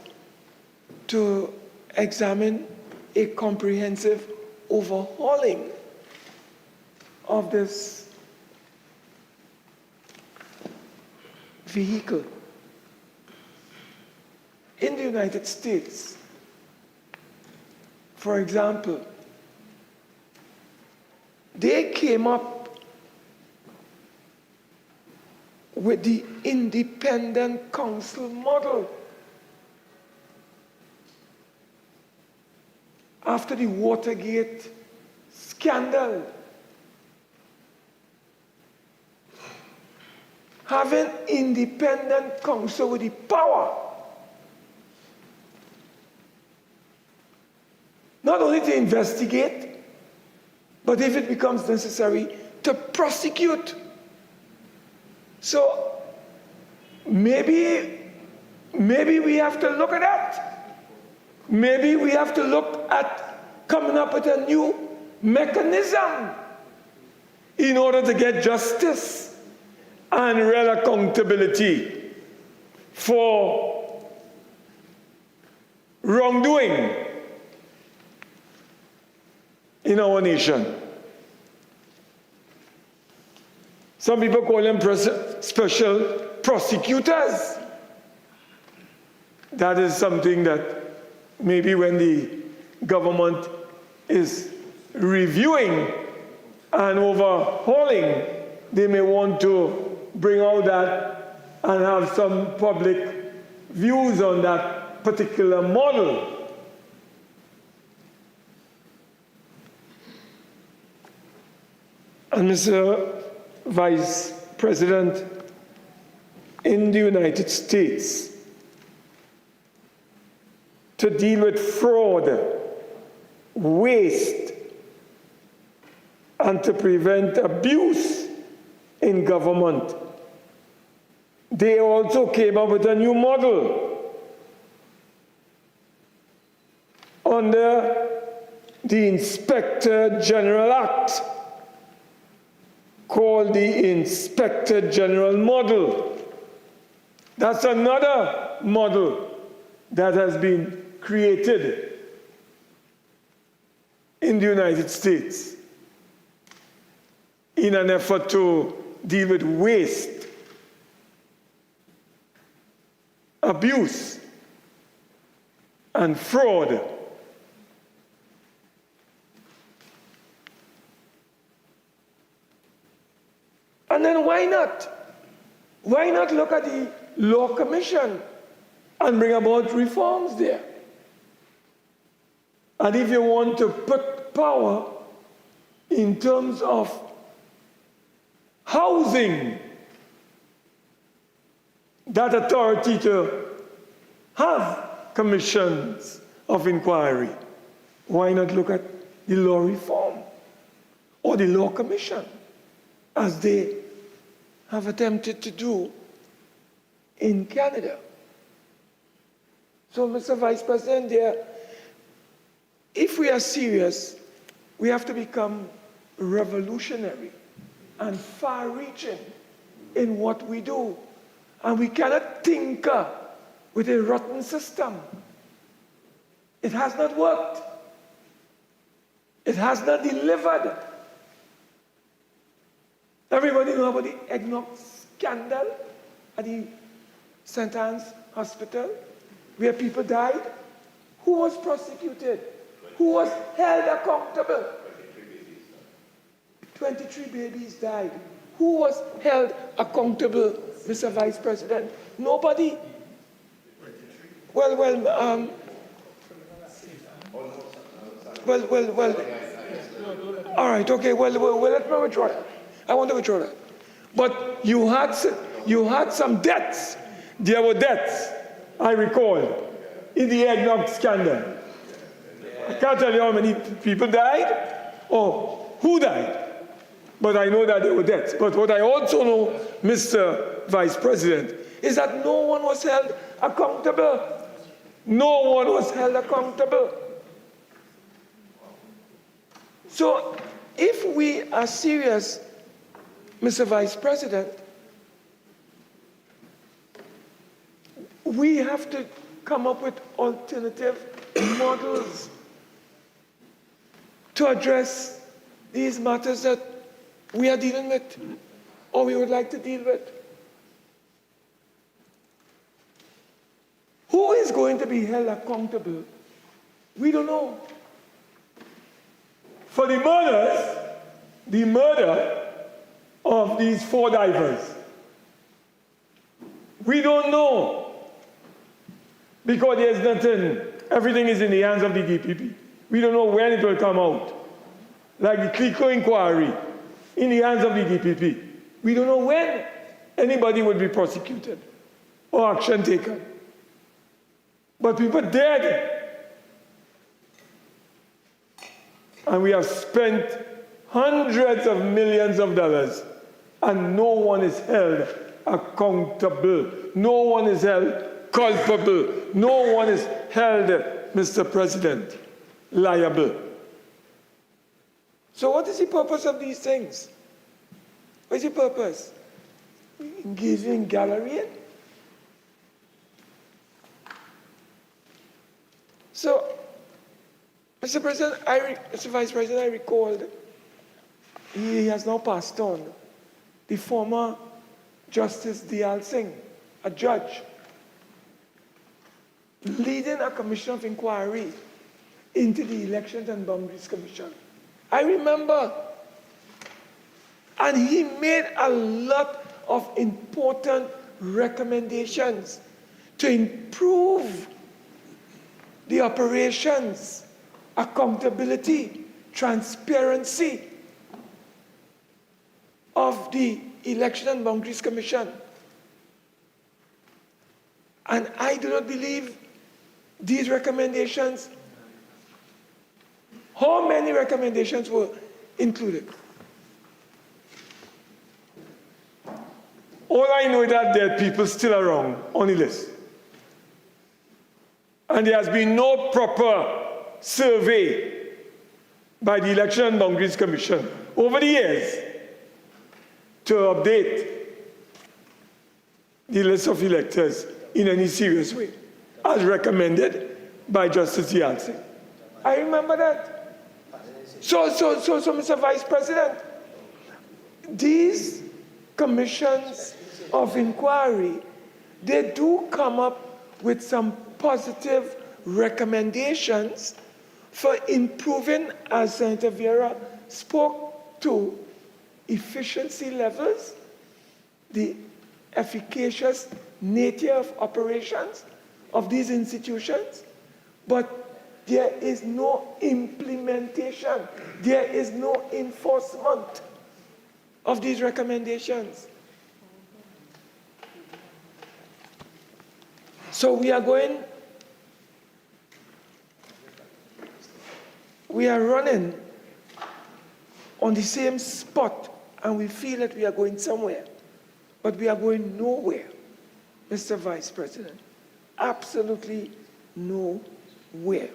to examine a comprehensive overhauling of this vehicle. In the United States, For example, they came up with the independent counsel model after the Watergate scandal. Having independent counsel with the power not only to investigate, but if it becomes necessary, to prosecute. So maybe we have to look at that. Maybe we have to look at coming up with a new mechanism in order to get justice and real accountability for wrongdoing in our nation. Some people call them special prosecutors. That is something that maybe when the government is reviewing and overhauling, they may want to bring out that and have some public views on that particular model. And Mr. Vice President, in the United States, to deal with fraud, waste, and to prevent abuse in government, they also came up with a new model under the Inspector General Act, called the Inspector General model. That's another model that has been created in the United States in an effort to deal with waste, abuse, and fraud. And then why not? Why not look at the Law Commission and bring about reforms there? And if you want to put power in terms of housing, that authority to have commissions of inquiry, why not look at the law reform or the Law Commission as they have attempted to do in Canada? So, Mr. Vice President, if we are serious, we have to become revolutionary and far-reaching in what we do. And we cannot tinker with a rotten system. It has not worked. It has not delivered. Everybody knows about the eggnog scandal at the St. Anne's Hospital, where people died. Who was prosecuted? Who was held accountable? 23 babies died. Who was held accountable, Mr. Vice President? Nobody. Well. All right, okay, well, let me withdraw that. I want to withdraw that. But you had some deaths. There were deaths, I recall, in the eggnog scandal. I can't tell you how many people died or who died, but I know that there were deaths. But what I also know, Mr. Vice President, is that no one was held accountable. No one was held accountable. So if we are serious, Mr. Vice President, we have to come up with alternative models to address these matters that we are dealing with, or we would like to deal with. Who is going to be held accountable? We don't know. for the murder of these 4 divers. We don't know, because there's nothing, everything is in the hands of the DPP. We don't know when it will come out. Like the CARICOM inquiry, in the hands of the DPP. We don't know when anybody will be prosecuted or action taken. But people dead. And we have spent hundreds of millions of dollars, and no one is held accountable. No one is held culpable. No one is held, Mr. President, liable. So what is the purpose of these things? What is the purpose? Engaging in gallerying? So, Mr. President, Mr. Vice President, I recalled, he has now passed on, the former Justice Deoroop, a judge, leading a commission of inquiry into the Elections and Boundaries Commission. I remember, and he made a lot of important recommendations to improve the operations, accountability, transparency of the Election and Boundaries Commission. And I do not believe these recommendations, how many recommendations were included? All I know is that there are people still around on the list. And there has been no proper survey by the Election and Boundaries Commission over the years to update the list of electors in any serious way, as recommended by Justice Deoroop. I remember that. So, Mr. Vice President, these commissions of inquiry, they do come up with some positive recommendations for improving, as Senator Vieira spoke to, efficiency levels, the efficacious nature of operations of these institutions, but there is no implementation, there is no enforcement of these recommendations. So we are running on the same spot, and we feel that we are going somewhere, but we are going nowhere, Mr. Vice President. Absolutely nowhere.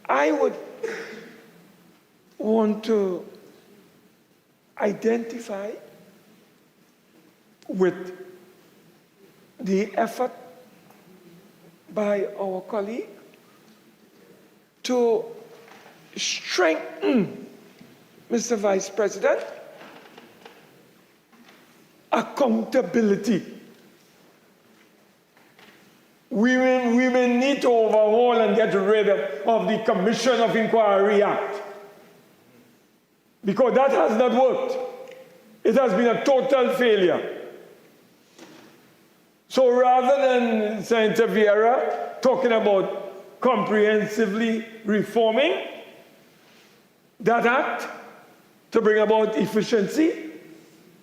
I would want to identify with the effort by our colleague to strengthen, Mr. Vice President, accountability. We will need to overhaul and get rid of the Commissions of Enquiry Act, because that has not worked. It has been a total failure. So rather than Senator Vieira talking about comprehensively reforming that act to bring about efficiency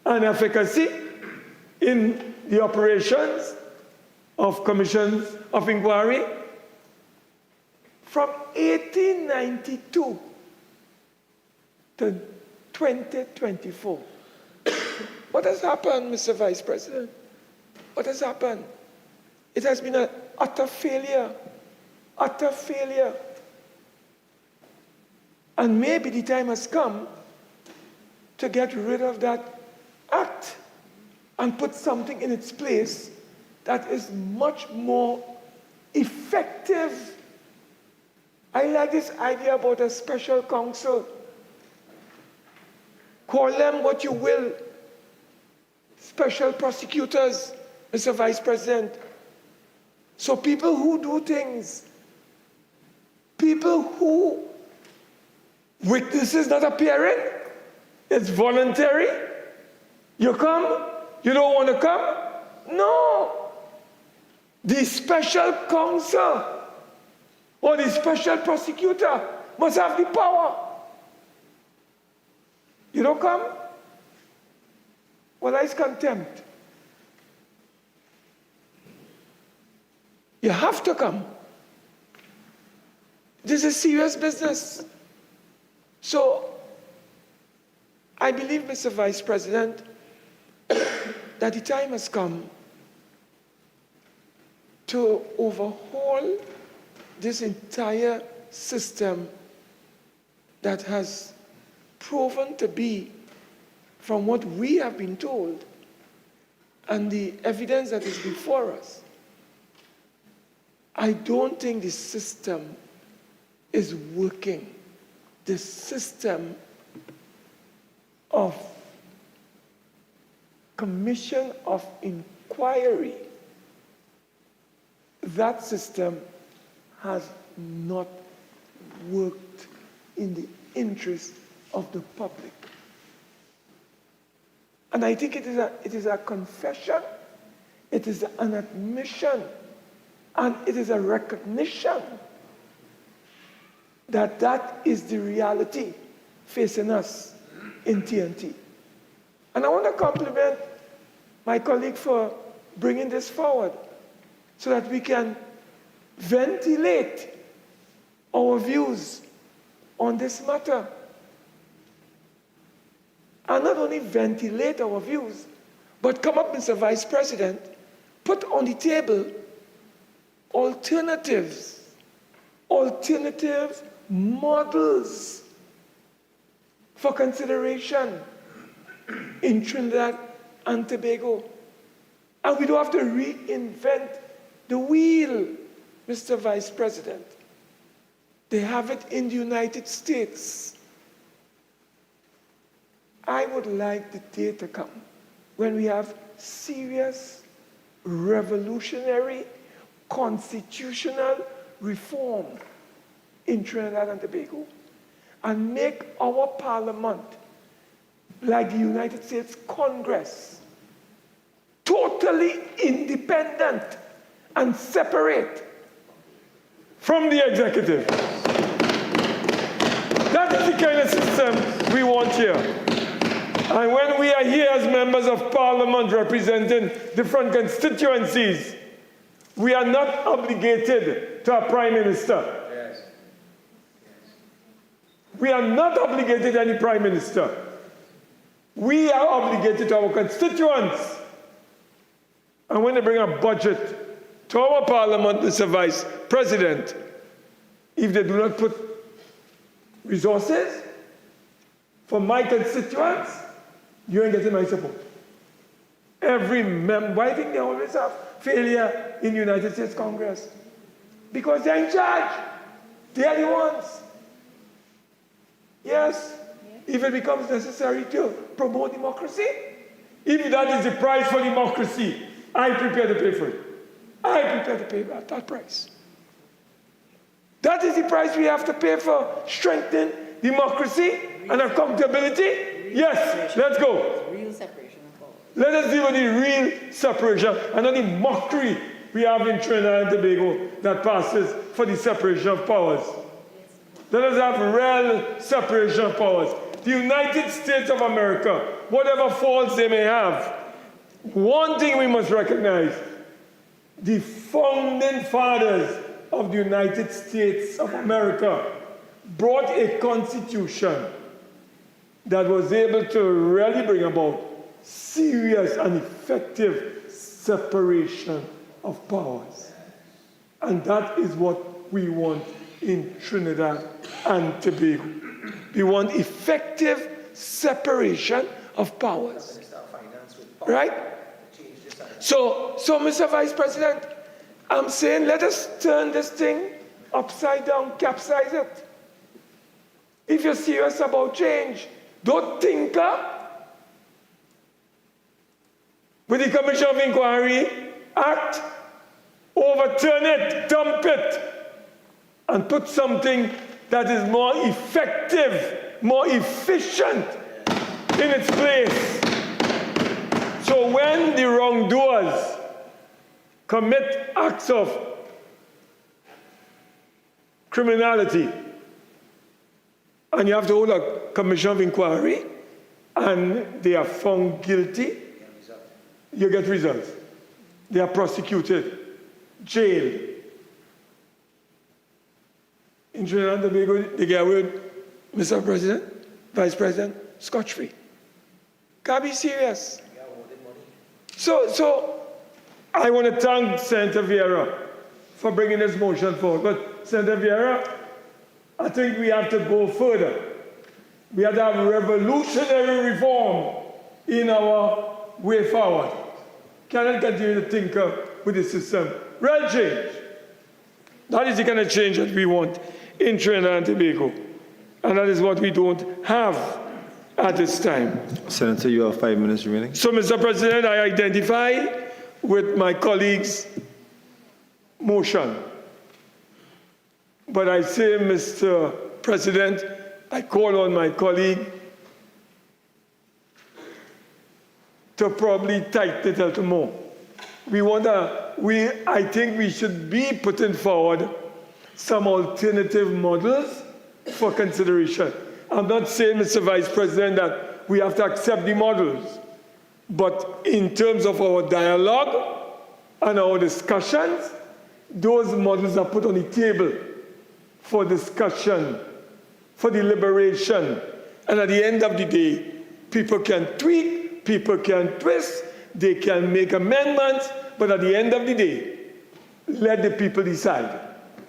and efficacy in the operations of commissions of inquiry, from 1892 to 2024. What has happened, Mr. Vice President? What has happened? It has been an utter failure. Utter failure. And maybe the time has come to get rid of that act and put something in its place that is much more effective. I like this idea about a special counsel. Call them what you will. Special prosecutors, Mr. Vice President. So people who do things, people who witnesses not appearing, it's voluntary. You come, you don't want to come? No. The special counsel or the special prosecutor must have the power. You don't come? Well, that's contempt. You have to come. This is serious business. So, I believe, Mr. Vice President, that the time has come to overhaul this entire system that has proven to be, from what we have been told and the evidence that is before us, I don't think the system is working. The system of Commission of Enquiry, that system has not worked in the interest of the public. And I think it is a confession, it is an admission, and it is a recognition that that is the reality facing us in TNT. And I want to compliment my colleague for bringing this forward so that we can ventilate our views on this matter. And not only ventilate our views, but come up, Mr. Vice President, put on the table alternative models for consideration in Trinidad and Tobago. And we don't have to reinvent the wheel, Mr. Vice President. They have it in the United States. I would like the day to come when we have serious, revolutionary, constitutional reform in Trinidad and Tobago and make our parliament, like the United States Congress, totally independent and separate from the executive. That is the kind of system we want here. And when we are here as members of parliament representing different constituencies, we are not obligated to a prime minister. Yes. We are not obligated to any prime minister. We are obligated to our constituents. And when they bring a budget to our parliament, Mr. Vice President, if they do not put resources for my constituents, you ain't getting my support. Every member, I think they always have failure in the United States Congress because they're in charge. They are the ones. Yes, if it becomes necessary to promote democracy, if that is the price for democracy, I'm prepared to pay for it. I'm prepared to pay that price. That is the price we have to pay for strengthening democracy and accountability. Yes, let's go. Real separation of powers. Let us deal with the real separation and not the mockery we have in Trinidad and Tobago that passes for the separation of powers. Let us have real separation of powers. The United States of America, whatever faults they may have, one thing we must recognize, the founding fathers of the United States of America brought a constitution that was able to really bring about serious and effective separation of powers. And that is what we want in Trinidad and Tobago. We want effective separation of powers. Right? So, Mr. Vice President, I'm saying let us turn this thing upside down, capsize it. If you're serious about change, don't tinker with the Commissions of Enquiry Act overturn it, dump it, and put something that is more effective, more efficient in its place. So when the wrongdoers commit acts of criminality, and you have to hold a commission of inquiry, and they are found guilty, you get results. They are prosecuted, jailed. In Trinidad and Tobago, they get away with, Mr. President, Vice President, scotch-free. Can't be serious. So I want to thank Senator Vieira for bringing this motion forward. But Senator Vieira, I think we have to go further. We have to have revolutionary reform in our way forward. Cannot continue to tinker with the system. Real change. That is the kind of change that we want in Trinidad and Tobago. And that is what we don't have at this time. Senator, you have 5 minutes remaining. So, Mr. President, I identify with my colleague's motion. But I say, Mr. President, I call on my colleague to probably tighten it a little more. I think we should be putting forward some alternative models for consideration. I'm not saying, Mr. Vice President, that we have to accept the models, but in terms of our dialogue and our discussions, those models are put on the table for discussion, for deliberation, and at the end of the day, people can tweak, people can twist, they can make amendments, but at the end of the day, let the people decide.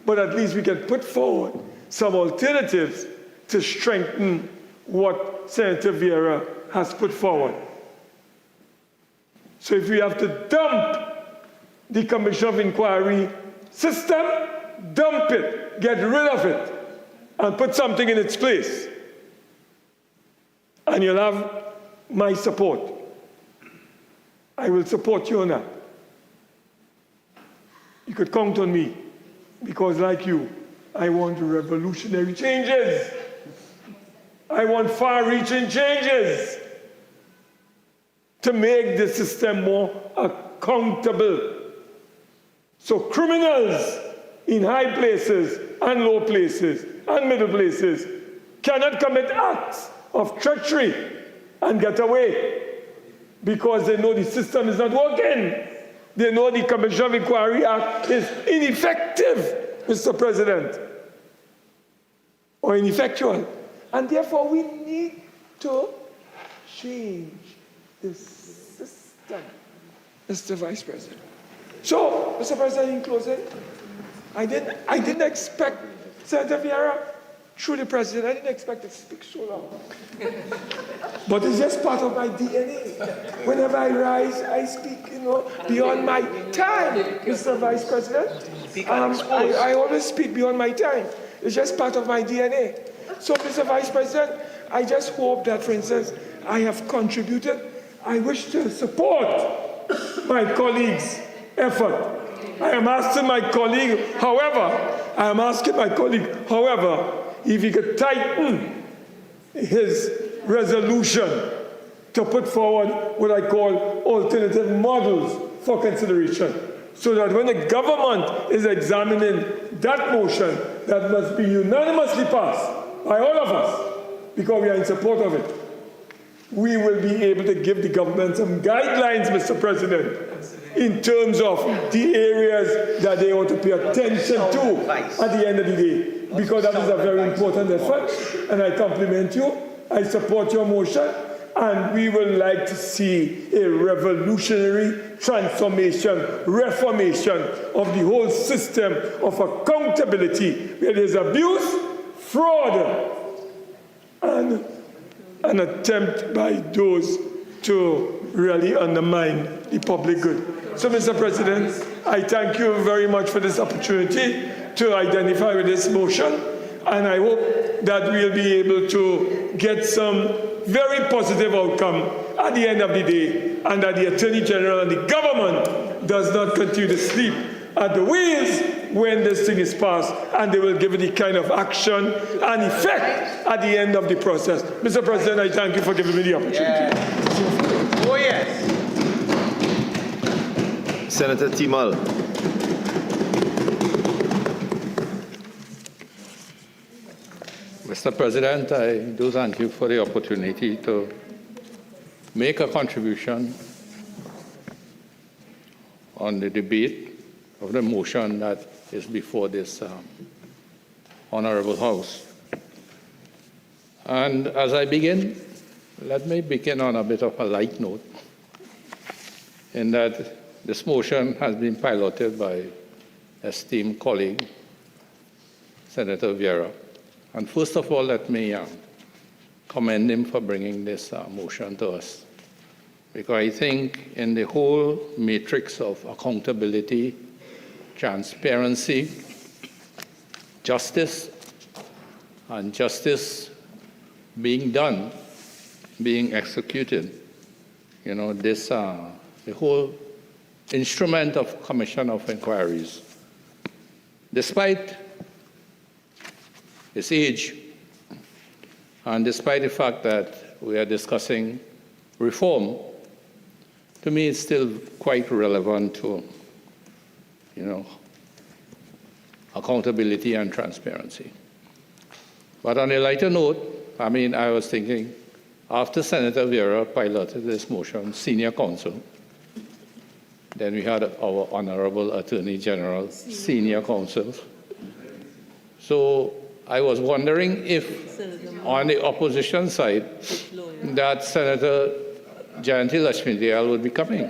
But at least we can put forward some alternatives to strengthen what Senator Vieira has put forward. So if we have to dump the Commission of Inquiry system, dump it, get rid of it, and put something in its place. And you'll have my support. I will support you on that. You could count on me, because like you, I want revolutionary changes. I want far-reaching changes to make the system more accountable. So criminals in high places and low places and middle places cannot commit acts of treachery and get away because they know the system is not working. They know the Commission of Enquiry Act is ineffective, Mr. President, or ineffectual. And therefore, we need to change the system, Mr. Vice President. So, Mr. President, in closing, I didn't expect Senator Vieira, through the President, I didn't expect to speak so long. But it's just part of my DNA. Whenever I rise, I speak, beyond my time, Mr. Vice President. I always speak beyond my time. It's just part of my DNA. So, Mr. Vice President, I just hope that, for instance, I have contributed. I wish to support my colleagues' effort. I am asking my colleague, however, if he could tighten his resolution to put forward what I call alternative models for consideration, so that when the government is examining that motion, that must be unanimously passed by all of us, because we are in support of it, we will be able to give the government some guidelines, Mr. President, in terms of the areas that they ought to pay attention to at the end of the day, because that is a very important effort, and I compliment you. I support your motion, and we would like to see a revolutionary transformation, reformation of the whole system of accountability, where there's abuse, fraud, and an attempt by those to really undermine the public good. So, Mr. President, I thank you very much for this opportunity to identify with this motion, and I hope that we'll be able to get some very positive outcome at the end of the day, and that the Attorney General and the government does not continue to sleep at the wheels when this thing is passed, and they will give it the kind of action and effect at the end of the process. Mr. President, I thank you for giving me the opportunity. Yeah. Oh, yes. Senator Teemal. Mr. President, I do thank you for the opportunity to make a contribution on the debate of the motion that is before this Honorable House. And as I begin, let me begin on a bit of a light note, in that this motion has been piloted by esteemed colleague, Senator Vieira. And first of all, let me commend him for bringing this motion to us, because I think in the whole matrix of accountability, transparency, justice, and justice being done, being executed, this the whole instrument of Commission of Enquiries, despite its age, and despite the fact that we are discussing reform, to me it's still quite relevant to, accountability and transparency. But on a lighter note, I was thinking, after Senator Vieira piloted this motion, senior counsel, then we had our Honorable Attorney General, senior counsel. So I was wondering if, on the opposition side, that Senator Jayanti Lakshmi would be coming.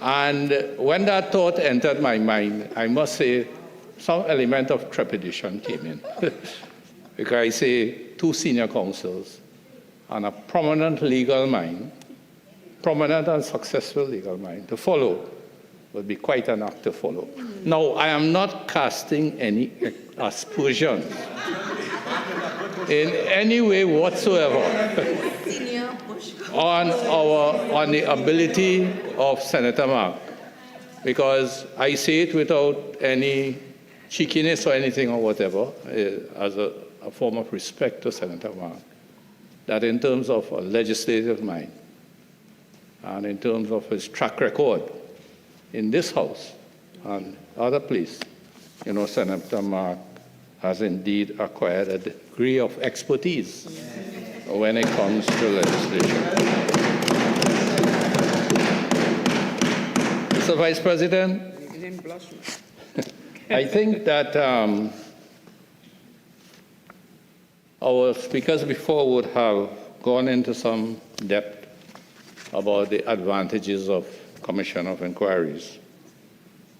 And when that thought entered my mind, I must say some element of trepidation came in. Because I say two senior counsels and a prominent legal mind, prominent and successful legal mind, to follow would be quite an act to follow. Now, I am not casting any aspersions in any way whatsoever on the ability of Senator Mark, because I say it without any cheekiness or anything or whatever, as a form of respect to Senator Mark, that in terms of a legislative mind and in terms of his track record in this House and other places, Senator Mark has indeed acquired a degree of expertise when it comes to legislation. Mr. Vice President, I think that our speakers before would have gone into some depth about the advantages of Commission of Enquiries.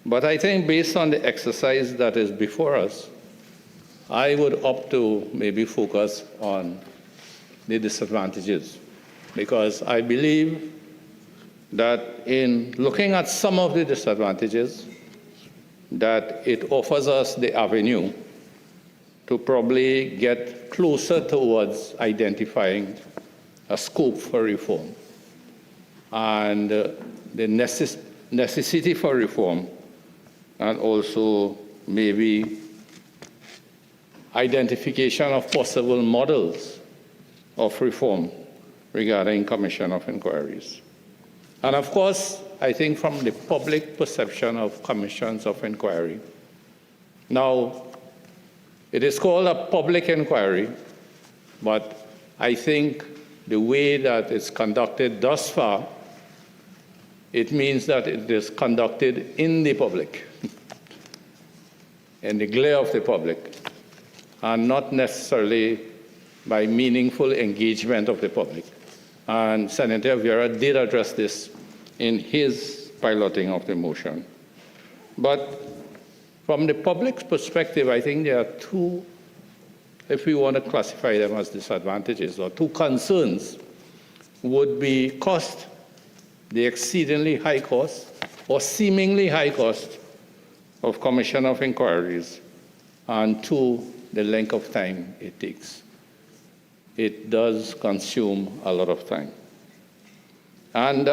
But I think based on the exercise that is before us, I would opt to maybe focus on the disadvantages, because I believe that in looking at some of the disadvantages, that it offers us the avenue to probably get closer towards identifying a scope for reform and the necessity for reform, and also maybe identification of possible models of reform regarding Commission of Enquiries. And of course, I think from the public perception of commissions of inquiry, now it is called a public inquiry, but I think the way that it's conducted thus far, it means that it is conducted in the public, in the glare of the public, and not necessarily by meaningful engagement of the public. And Senator Vieira did address this in his piloting of the motion. But from the public's perspective, I think there are two, if we want to classify them as disadvantages, or two concerns, would be cost, the exceedingly high cost, or seemingly high cost of Commission of Enquiries, and two, the length of time it takes. It does consume a lot of time. And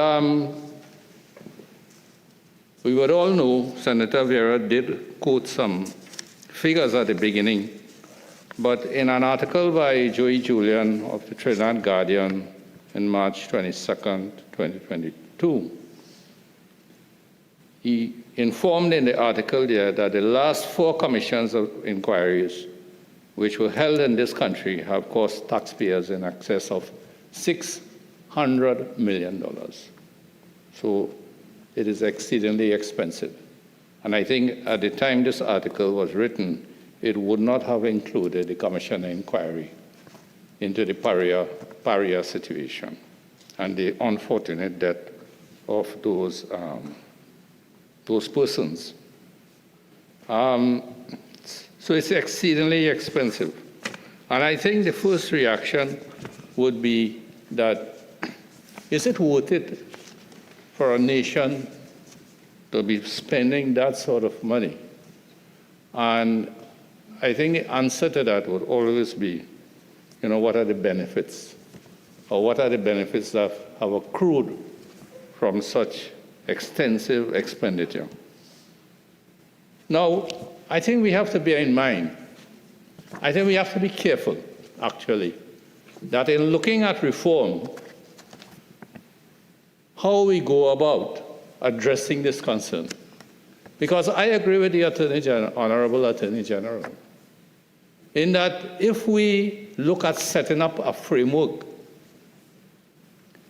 We would all know Senator Vieira did quote some figures at the beginning, but in an article by Joey Julian of the Trinidad Guardian in March 22nd, 2022, he informed in the article there that the last 4 commissions of inquiries which were held in this country have cost taxpayers in excess of $600 million. So it is exceedingly expensive. And I think at the time this article was written, it would not have included the commission inquiry into the Paria situation and the unfortunate death of those persons. So it's exceedingly expensive. And I think the first reaction would be that, is it worth it for a nation to be spending that sort of money? And I think the answer to that would always be, what are the benefits? Or what are the benefits that have accrued from such extensive expenditure? Now, I think we have to bear in mind, I think we have to be careful, actually, that in looking at reform, how we go about addressing this concern. Because I agree with the Honorable Attorney General, in that if we look at setting up a framework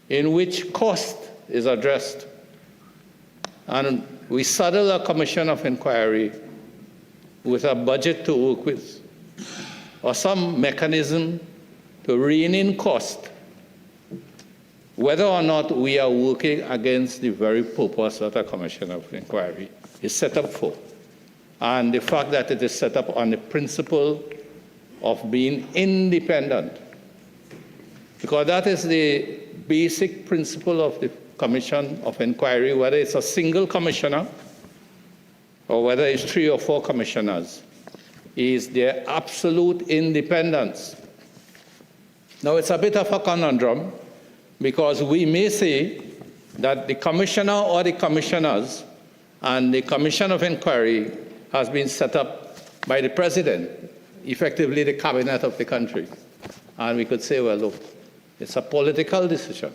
in which cost is addressed, and we saddle a commission of inquiry with a budget to work with, or some mechanism to rein in cost, whether or not we are working against the very purpose that a commission of inquiry is set up for. And the fact that it is set up on the principle of being independent, because that is the basic principle of the commission of inquiry, whether it's a single commissioner or whether it's 3 or 4 commissioners, is their absolute independence. Now, it's a bit of a conundrum, because we may say that the commissioner or the commissioners and the commission of inquiry has been set up by the president, effectively the cabinet of the country. And we could say, well, look, it's a political decision.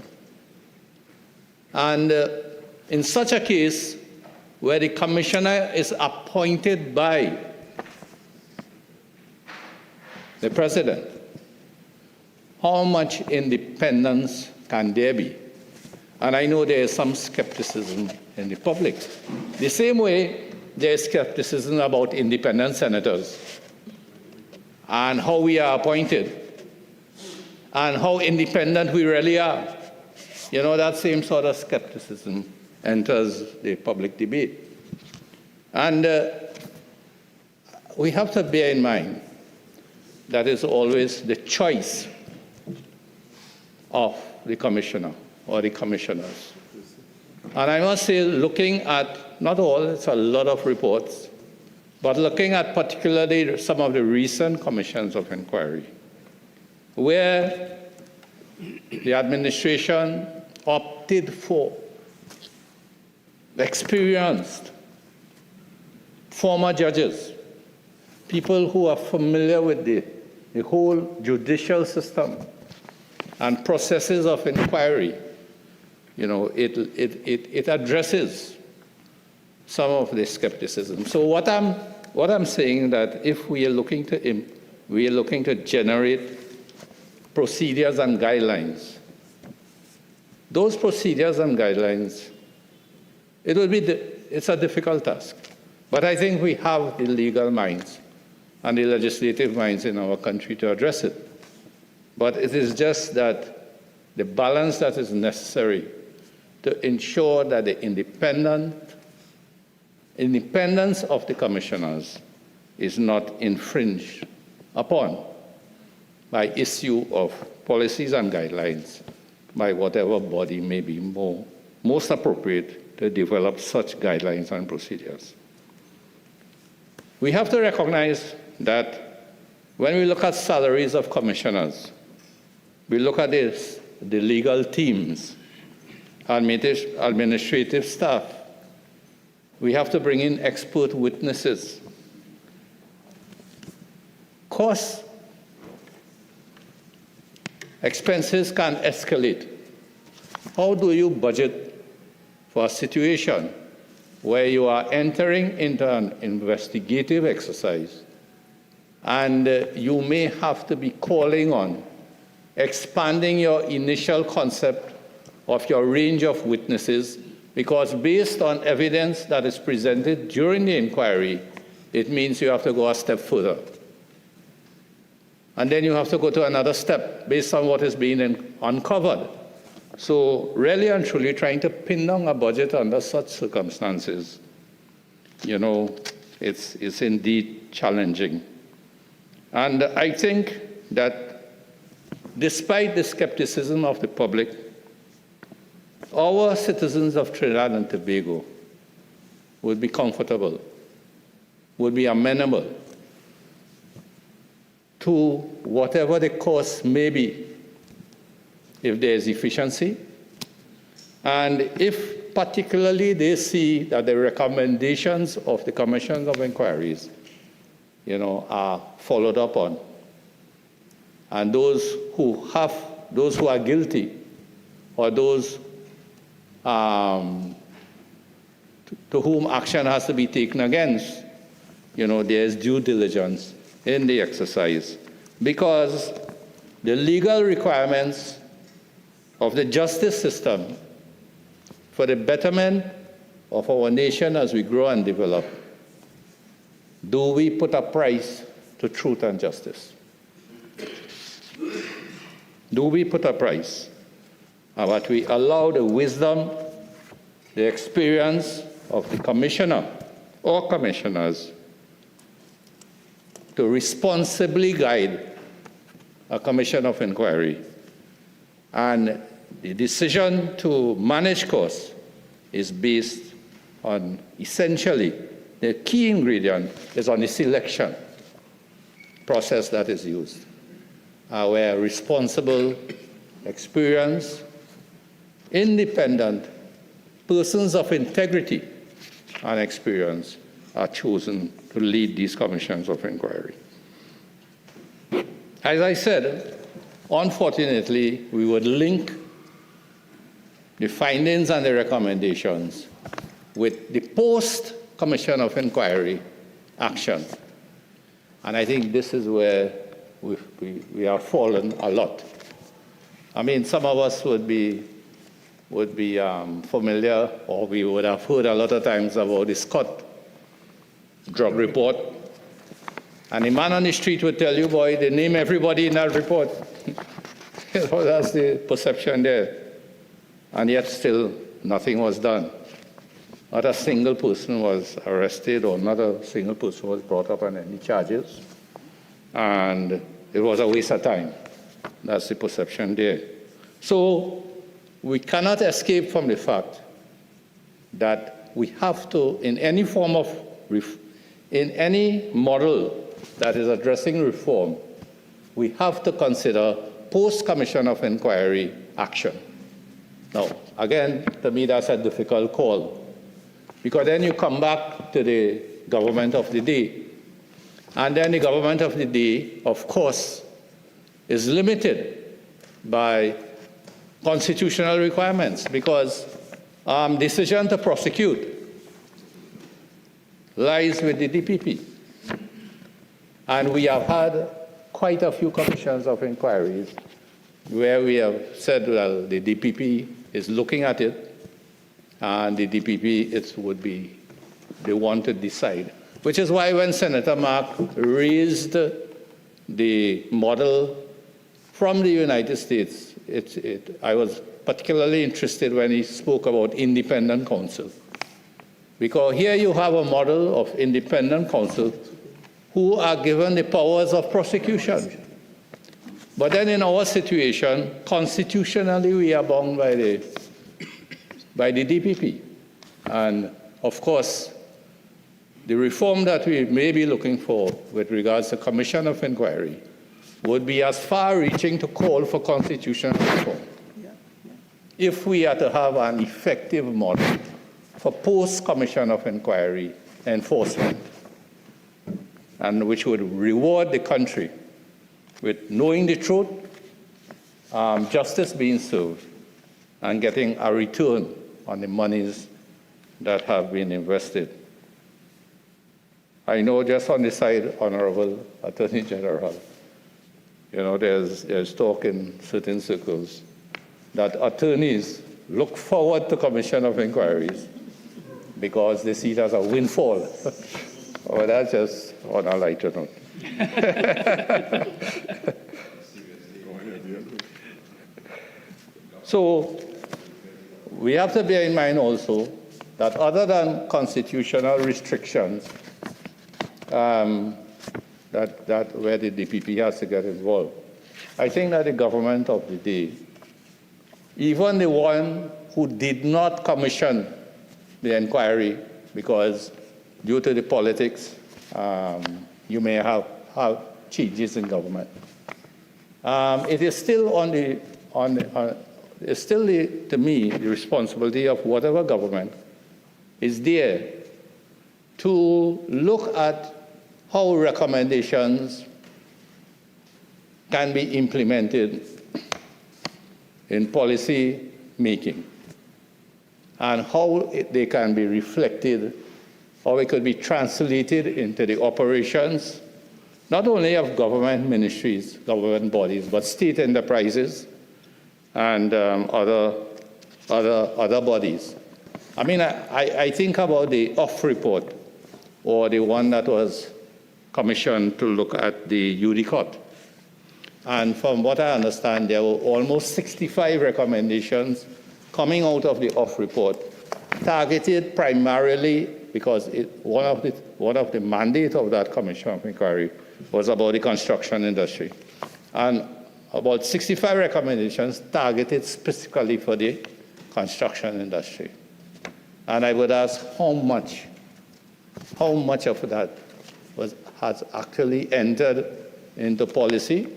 And in such a case, where the commissioner is appointed by the president, how much independence can there be? And I know there is some skepticism in the public. The same way there is skepticism about independent senators and how we are appointed and how independent we really are. That same sort of skepticism enters the public debate. And we have to bear in mind that is always the choice of the commissioner or the commissioners. And I must say, looking at, not all, it's a lot of reports, but looking at particularly some of the recent commissions of inquiry, where the administration opted for experienced former judges, people who are familiar with the whole judicial system and processes of inquiry. It addresses some of the skepticism. So what I'm saying, that if we are looking to generate procedures and guidelines, those procedures and guidelines, it's a difficult task. But I think we have the legal minds and the legislative minds in our country to address it. But it is just that the balance that is necessary to ensure that the independence of the commissioners is not infringed upon by issue of policies and guidelines by whatever body may be most appropriate to develop such guidelines and procedures. We have to recognize that when we look at salaries of commissioners, we look at the legal teams, administrative staff, We have to bring in expert witnesses. Costs, expenses can escalate. How do you budget for a situation where you are entering into an investigative exercise and you may have to be calling on expanding your initial concept of your range of witnesses, because based on evidence that is presented during the inquiry, it means you have to go a step further. And then you have to go to another step based on what is being uncovered. So really and truly trying to pin down a budget under such circumstances, it's indeed challenging. And I think that despite the skepticism of the public, our citizens of Trinidad and Tobago would be comfortable, would be amenable to whatever the cost may be, if there is efficiency, and if particularly they see that the recommendations of the Commissions of Enquiries, are followed up on, and those who are guilty, or those to whom action has to be taken against, there is due diligence in the exercise, because the legal requirements of the justice system for the betterment of our nation as we grow and develop, do we put a price to truth and justice? Do we put a price? But we allow the wisdom, the experience of the commissioner or commissioners to responsibly guide a commission of inquiry. And the decision to manage costs is based on, essentially, the key ingredient is on the selection process that is used, where responsible, experienced, independent persons of integrity and experience are chosen to lead these commissions of inquiry. As I said, unfortunately, we would link the findings and the recommendations with the post-commission of inquiry action. And I think this is where we have fallen a lot. I mean, some of us would be familiar, or we would have heard a lot of times about the Scott drug report. And the man on the street would tell you, boy, they name everybody in that report. That's the perception there. And yet still nothing was done. Not a single person was arrested, or not a single person was brought up on any charges. And it was a waste of time. That's the perception there. So we cannot escape from the fact that we have to, in any form of, in any model that is addressing reform, we have to consider post-commission of inquiry action. Now, again, to me, that's a difficult call, because then you come back to the government of the day. And then the government of the day, of course, is limited by constitutional requirements, because decision to prosecute lies with the DPP. And we have had quite a few commissions of inquiries where we have said, well, the DPP is looking at it, and the DPP would be the one to decide. Which is why when Senator Mark raised the model from the United States, I was particularly interested when he spoke about independent counsel. Because here you have a model of independent counsel who are given the powers of prosecution. But then in our situation, constitutionally, we are bound by the DPP. And of course, the reform that we may be looking for with regards to commission of inquiry would be as far-reaching to call for constitutional reform. If we are to have an effective model for post-Commission of Inquiry enforcement, and which would reward the country with knowing the truth, justice being served, and getting a return on the monies that have been invested. I know just on the side, Honorable Attorney General, there's talk in certain circles that attorneys look forward to Commission of Inquiries because they see it as a windfall. Well, that's just on a lighter note. So we have to bear in mind also that other than constitutional restrictions, that where the DPP has to get involved, I think that the government of the day, even the one who did not commission the inquiry because due to the politics, you may have changes in government. It is still it's still to me the responsibility of whatever government is there to look at how recommendations can be implemented in policy making, and how they can be reflected, how it could be translated into the operations, not only of government ministries, government bodies, but state enterprises and other bodies. I mean, I think about the OFF report, or the one that was commissioned to look at the UDCOT. And from what I understand, there were almost 65 recommendations coming out of the OFF report, targeted primarily because one of the mandate of that Commission of Inquiry was about the construction industry. And about 65 recommendations targeted specifically for the construction industry. And I would ask how much of that has actually entered into policy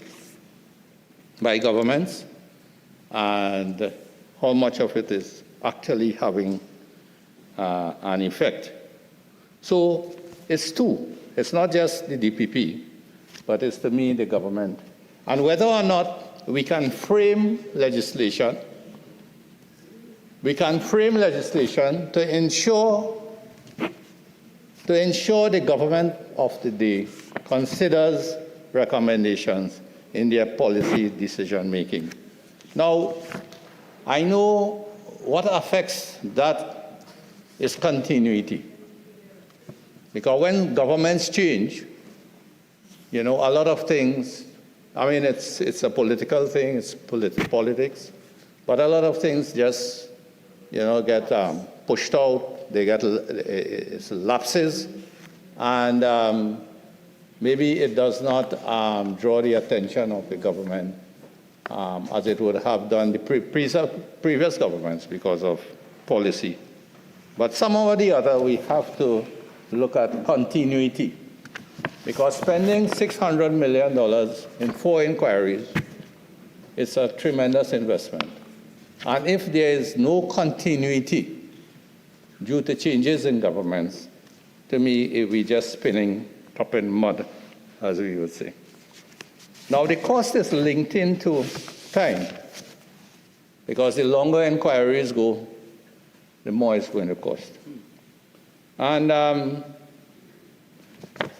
by governments, and how much of it is actually having an effect. So it's two. It's not just the DPP, but it's to me the government. And whether or not we can frame legislation, to ensure the government of the day considers recommendations in their policy decision making. Now, I know what affects that is continuity. Because when governments change, a lot of things, I mean, it's a political thing, it's politics, but a lot of things just, get pushed out, they get lapses, and maybe it does not draw the attention of the government as it would have done the previous governments because of policy. But somehow or the other, we have to look at continuity, because spending $600 million in 4 inquiries is a tremendous investment. And if there is no continuity due to changes in governments, to me, we're just spinning top in mud, as we would say. Now, the cost is linked into time, because the longer inquiries go, the more it's going to cost. And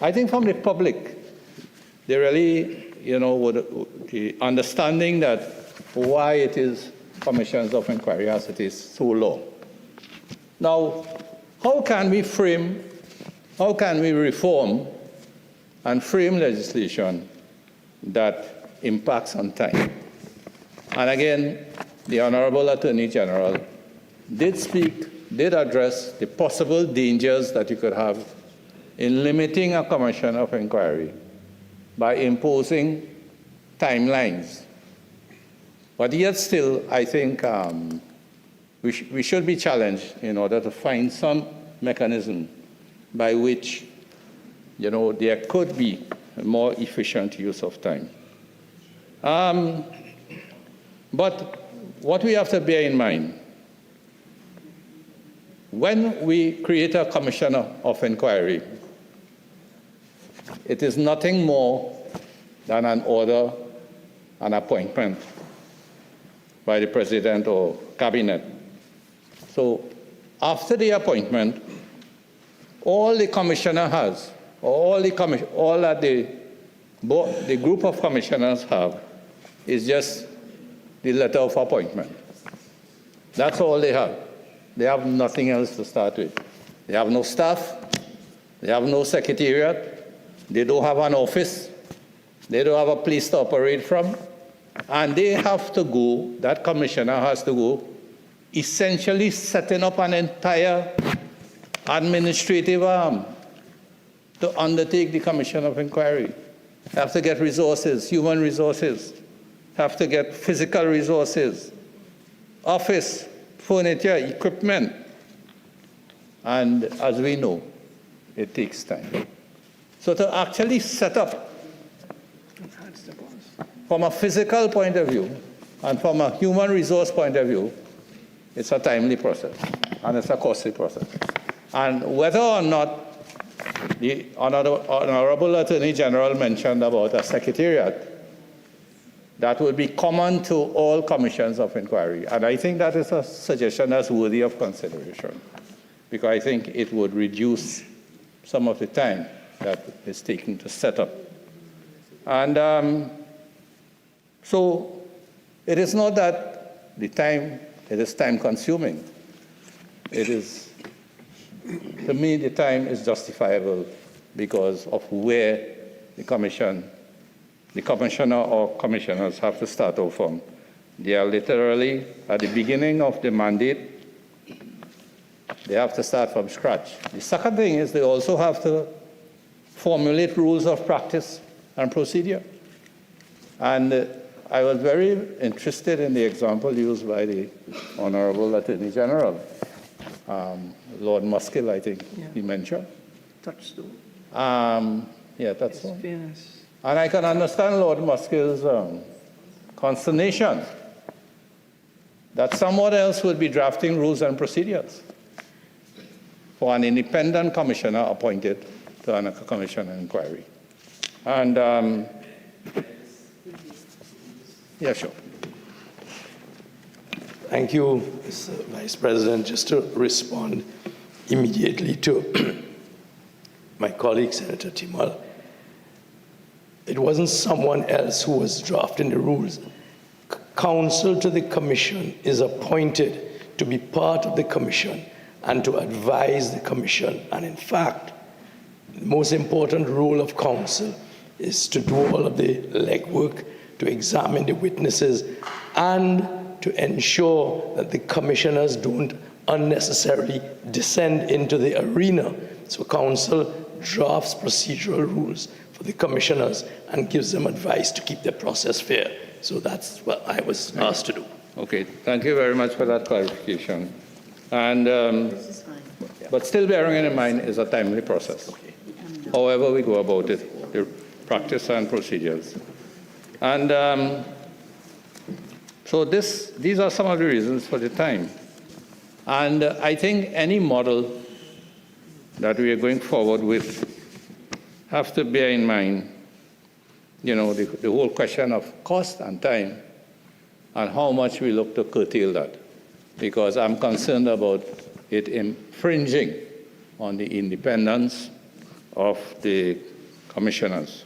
I think from the public, they really, the understanding that why it is commissions of inquiry as it is so low. Now, how can we reform and frame legislation that impacts on time? And again, the Honorable Attorney General did address the possible dangers that you could have in limiting a commission of inquiry by imposing timelines. But yet still, I think we should be challenged in order to find some mechanism by which, there could be a more efficient use of time. But what we have to bear in mind when we create a commissioner of inquiry, it is nothing more than an order, an appointment by the president or cabinet. So after the appointment, all the commissioner has, or all that the group of commissioners have, is just the letter of appointment. That's all they have. They have nothing else to start with. They have no staff. They have no secretariat. They don't have an office. They don't have a place to operate from. And they have to go, that commissioner has to go, essentially setting up an entire administrative arm to undertake the Commission of Inquiry. Have to get resources, human resources. Have to get physical resources, office, furniture, equipment. And as we know, it takes time. So to actually set up, from a physical point of view and from a human resource point of view, it's a timely process and it's a costly process. And whether or not the Honorable Attorney General mentioned about a secretariat, that would be common to all commissions of inquiry. And I think that is a suggestion that's worthy of consideration, because I think it would reduce some of the time that is taken to set up. And so it is not that it is time consuming. It is, to me, the time is justifiable because of where the commissioner or commissioners have to start off from. They are literally at the beginning of the mandate. They have to start from scratch. The second thing is they also have to formulate rules of practice and procedure. And I was very interested in the example used by the Honorable Attorney General, Lord Muskill, I think he mentioned. Touchstone. Yeah, Touchstone. Fairness. And I can understand Lord Muskill's consternation that someone else would be drafting rules and procedures for an independent commissioner appointed to a commission of inquiry. And yeah, sure. Thank you, Mr. Vice President. Just to respond immediately to my colleague, Senator Teemal, it wasn't someone else who was drafting the rules. Counsel to the commission is appointed to be part of the commission and to advise the commission. And in fact, the most important role of counsel is to do all of the legwork, to examine the witnesses, and to ensure that the commissioners don't unnecessarily descend into the arena. So counsel drafts procedural rules for the commissioners and gives them advice to keep the process fair. So that's what I was asked to do. Okay, thank you very much for that clarification. And but still bearing in mind is a timely process. However we go about it, the practice and procedures. And so these are some of the reasons for the time. And I think any model that we are going forward with have to bear in mind, you know, the whole question of cost and time and how much we look to curtail that. Because I'm concerned about it infringing on the independence of the commissioners.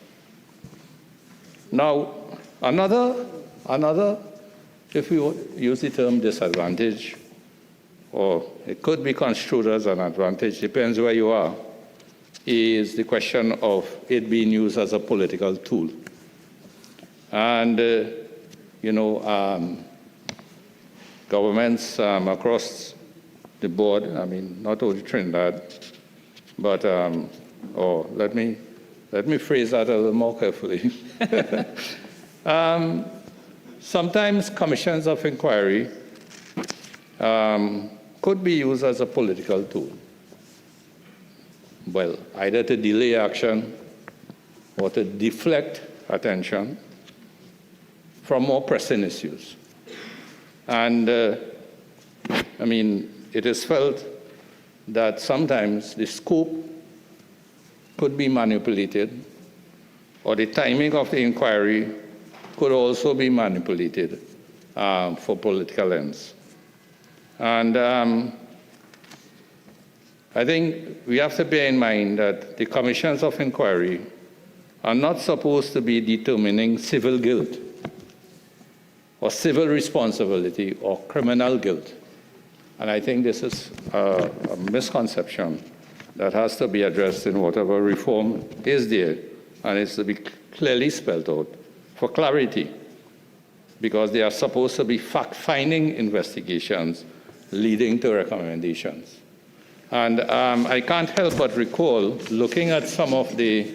Now, another, if we use the term disadvantage, or it could be construed as an advantage, depends where you are, is the question of it being used as a political tool. And, you know, governments across the board, I mean, not only Trinidad, but, let me phrase that a little more carefully. Sometimes commissions of inquiry could be used as a political tool. Well, either to delay action or to deflect attention from more pressing issues. And, I mean, it is felt that sometimes the scope could be manipulated, or the timing of the inquiry could also be manipulated for political ends. And I think we have to bear in mind that the commissions of inquiry are not supposed to be determining civil guilt or civil responsibility or criminal guilt. And I think this is a misconception that has to be addressed in whatever reform is there, and it's to be clearly spelled out for clarity, because they are supposed to be fact-finding investigations leading to recommendations. And I can't help but recall, looking at some of the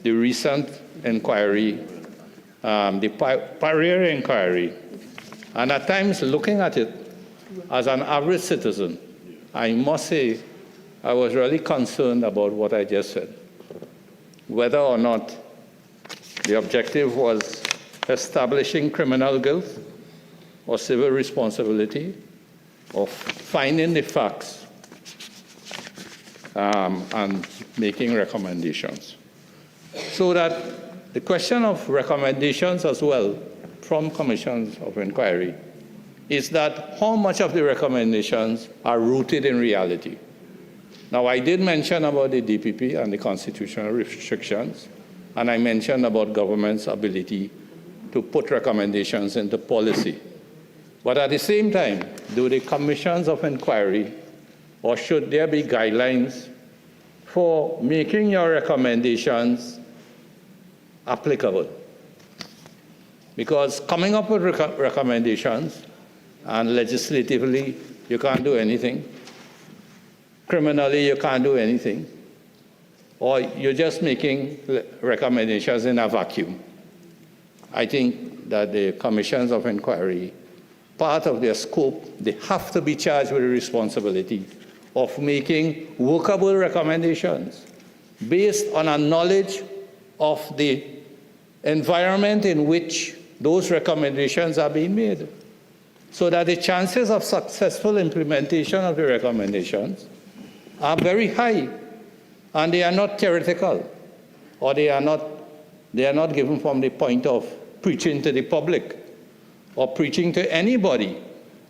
recent inquiry, the Vieira inquiry, and at times looking at it as an average citizen, I must say I was really concerned about what I just said, whether or not the objective was establishing criminal guilt or civil responsibility or finding the facts and making recommendations. So that the question of recommendations as well from commissions of inquiry is that how much of the recommendations are rooted in reality. Now, I did mention about the DPP and the constitutional restrictions, and I mentioned about government's ability to put recommendations into policy. But at the same time, do the commissions of inquiry, or should there be guidelines for making your recommendations applicable? Because coming up with recommendations, and legislatively, you can't do anything. Criminally, you can't do anything. Or you're just making recommendations in a vacuum. I think that the commissions of inquiry, part of their scope, they have to be charged with the responsibility of making workable recommendations based on a knowledge of the environment in which those recommendations are being made, so that the chances of successful implementation of the recommendations are very high, and they are not theoretical, or they are not given from the point of preaching to the public or preaching to anybody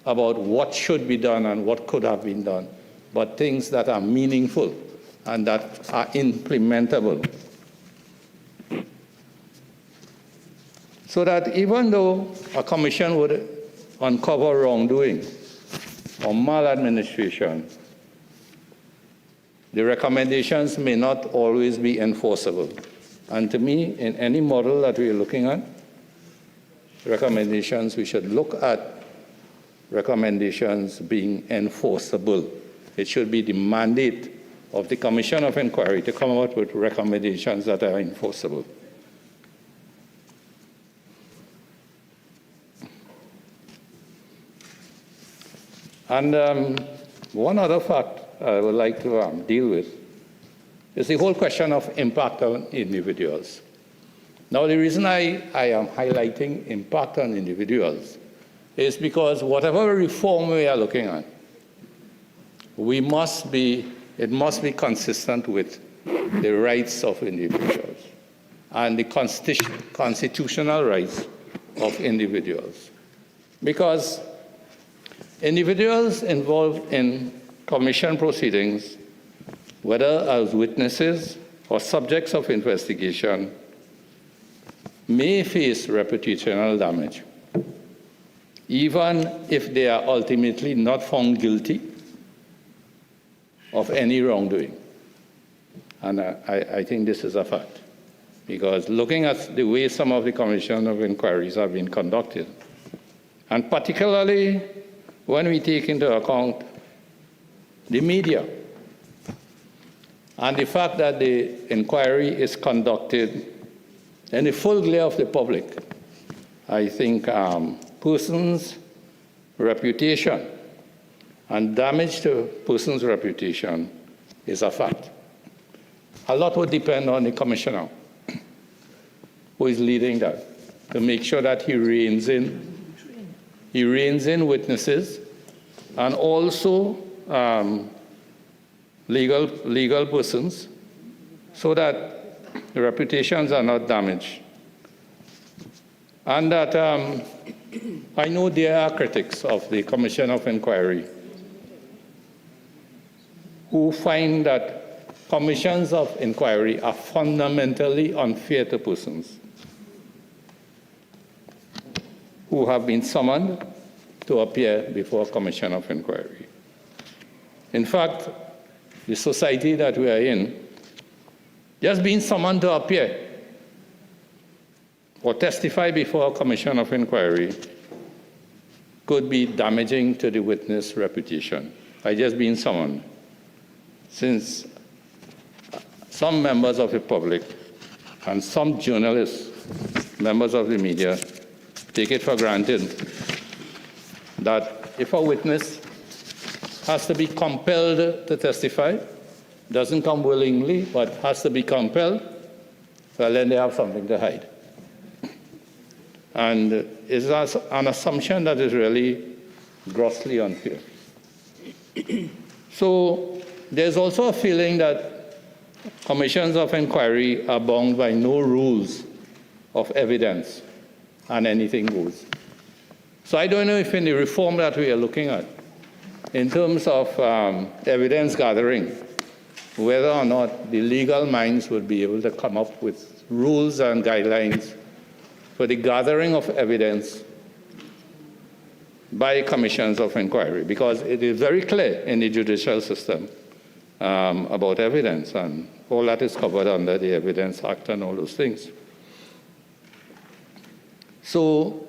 about what should be done and what could have been done, but things that are meaningful and that are implementable. So that even though a commission would uncover wrongdoing or maladministration, the recommendations may not always be enforceable. And to me, in any model that we are looking at, recommendations, we should look at recommendations being enforceable. It should be the mandate of the Commission of Inquiry to come out with recommendations that are enforceable. And one other fact I would like to deal with is the whole question of impact on individuals. Now, the reason I am highlighting impact on individuals is because whatever reform we are looking at, it must be consistent with the rights of individuals and the constitutional rights of individuals. Because individuals involved in commission proceedings, whether as witnesses or subjects of investigation, may face reputational damage, even if they are ultimately not found guilty of any wrongdoing. And I think this is a fact, because looking at the way some of the Commission of Inquiries have been conducted, and particularly when we take into account the media and the fact that the inquiry is conducted in the full glare of the public, I think persons' reputation and damage to persons' reputation is a fact. A lot would depend on the commissioner who is leading that, to make sure that he reins in witnesses and also legal persons so that the reputations are not damaged. And that I know there are critics of the Commission of Enquiry who find that commissions of inquiry are fundamentally unfair to persons who have been summoned to appear before a commission of inquiry. In fact, the society that we are in, just being summoned to appear or testify before a commission of inquiry could be damaging to the witness reputation by just being summoned, since some members of the public and some journalists, members of the media, take it for granted that if a witness has to be compelled to testify, doesn't come willingly, but has to be compelled, well, then they have something to hide. And it's an assumption that is really grossly unfair. So there's also a feeling that commissions of inquiry are bound by no rules of evidence and anything goes. So I don't know if in the reform that we are looking at, in terms of evidence gathering, whether or not the legal minds would be able to come up with rules and guidelines for the gathering of evidence by commissions of inquiry, because it is very clear in the judicial system about evidence, and all that is covered under the Evidence Act and all those things. So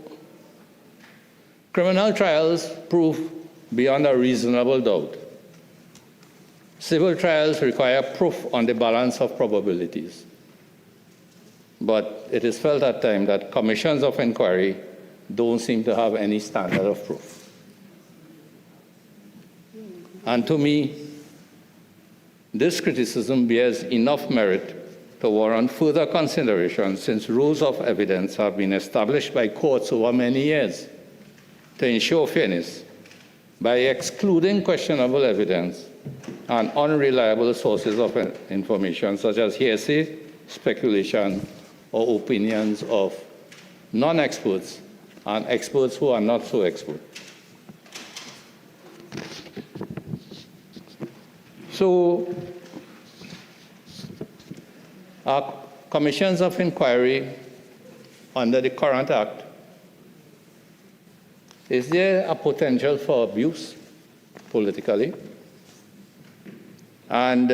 criminal trials prove beyond a reasonable doubt. Civil trials require proof on the balance of probabilities. But it is felt at times that commissions of inquiry don't seem to have any standard of proof. And to me, this criticism bears enough merit to warrant further consideration, since rules of evidence have been established by courts over many years to ensure fairness by excluding questionable evidence and unreliable sources of information, such as hearsay, speculation, or opinions of non-experts and experts who are not so expert. So our commissions of inquiry under the current Act, is there a potential for abuse politically? And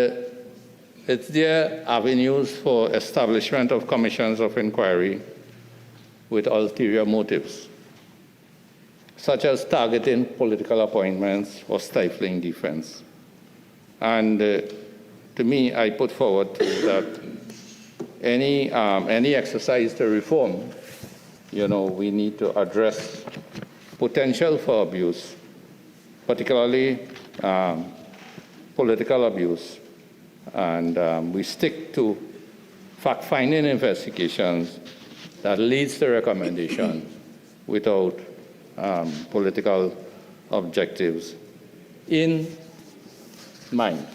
is there avenues for establishment of commissions of inquiry with ulterior motives, such as targeting political appointments or stifling defense? And to me, I put forward that any exercise to reform, we need to address potential for abuse, particularly political abuse. And we stick to fact-finding investigations that leads to recommendations without political objectives in mind.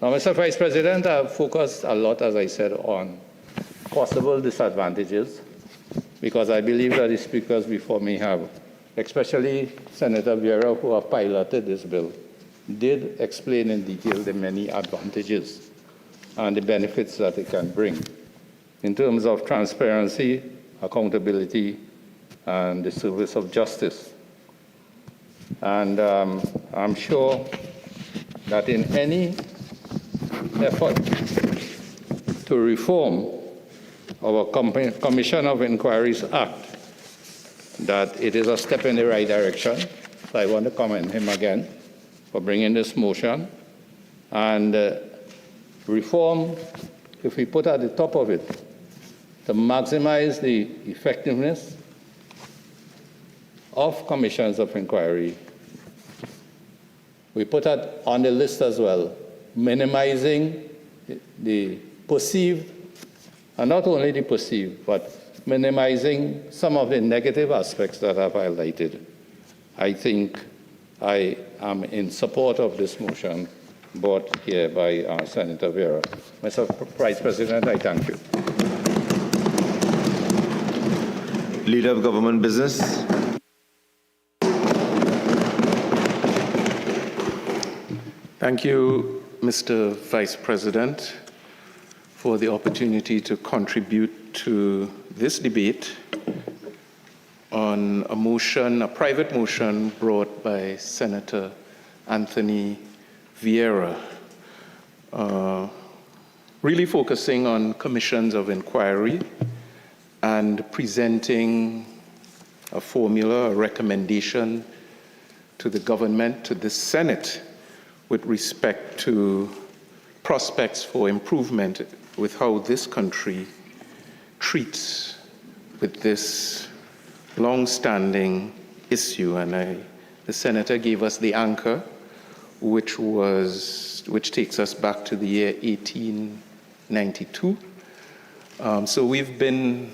Now, Mr. Vice President, I've focused a lot, as I said, on possible disadvantages, because I believe that the speakers before me have, especially Senator Vieira, who have piloted this bill, did explain in detail the many advantages and the benefits that it can bring in terms of transparency, accountability, and the service of justice. And I'm sure that in any effort to reform our Commission of Inquiries Act, that it is a step in the right direction. So I want to commend him again for bringing this motion. And reform, if we put at the top of it, to maximize the effectiveness of commissions of inquiry, we put that on the list as well, minimizing the perceived, and not only the perceived, but minimizing some of the negative aspects that I've highlighted. I think I am in support of this motion brought here by Senator Vieira. Mr. Vice President, I thank you. Leader of Government Business. Thank you, Mr. Vice President, for the opportunity to contribute to this debate on a motion, a private motion brought by Senator Anthony Vieira, really focusing on commissions of inquiry and presenting a formula, a recommendation to the government, to the Senate, with respect to prospects for improvement with how this country treats with this long-standing issue. And the Senator gave us the anchor, which takes us back to the year 1892. So we've been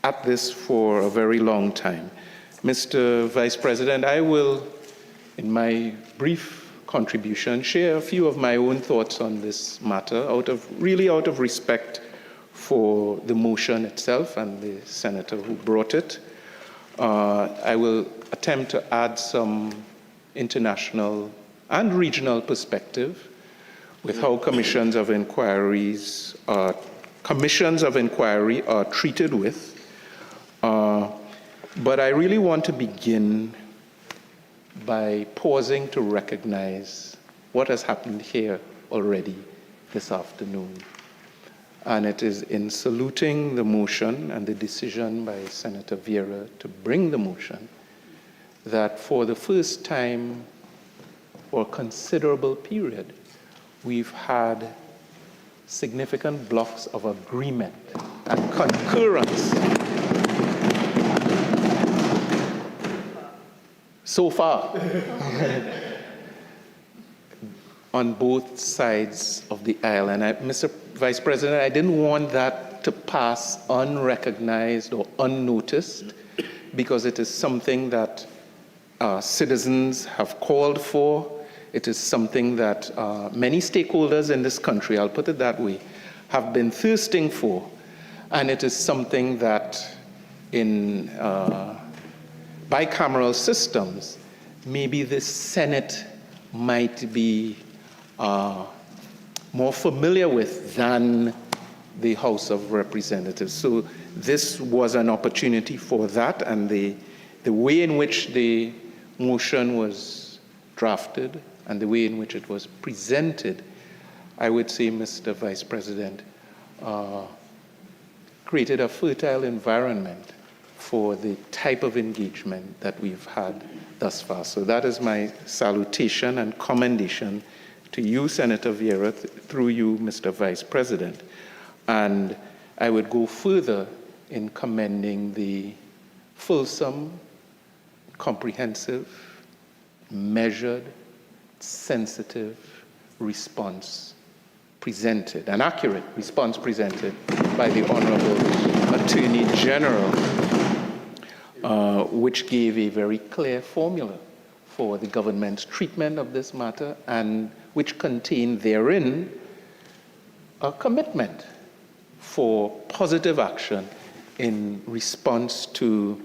at this for a very long time. Mr. Vice President, I will, in my brief contribution, share a few of my own thoughts on this matter, out of respect for the motion itself and the senator who brought it. I will attempt to add some international and regional perspective with how commissions of inquiry are treated with. But I really want to begin by pausing to recognize what has happened here already this afternoon. And it is in saluting the motion and the decision by Senator Vieira to bring the motion that for the first time for a considerable period, we've had significant blocks of agreement and concurrence so far on both sides of the aisle. And Mr. Vice President, I didn't want that to pass unrecognized or unnoticed, because it is something that citizens have called for. It is something that many stakeholders in this country, I'll put it that way, have been thirsting for. And it is something that in bicameral systems, maybe the Senate might be more familiar with than the House of Representatives. So this was an opportunity for that, and the way in which the motion was drafted and the way in which it was presented, I would say, Mr. Vice President, created a fertile environment for the type of engagement that we've had thus far. So that is my salutation and commendation to you, Senator Vieira, through you, Mr. Vice President. And I would go further in commending the fulsome, comprehensive, measured, sensitive response presented, an accurate response presented by the Honorable Attorney General, which gave a very clear formula for the government's treatment of this matter, and which contained therein a commitment for positive action in response to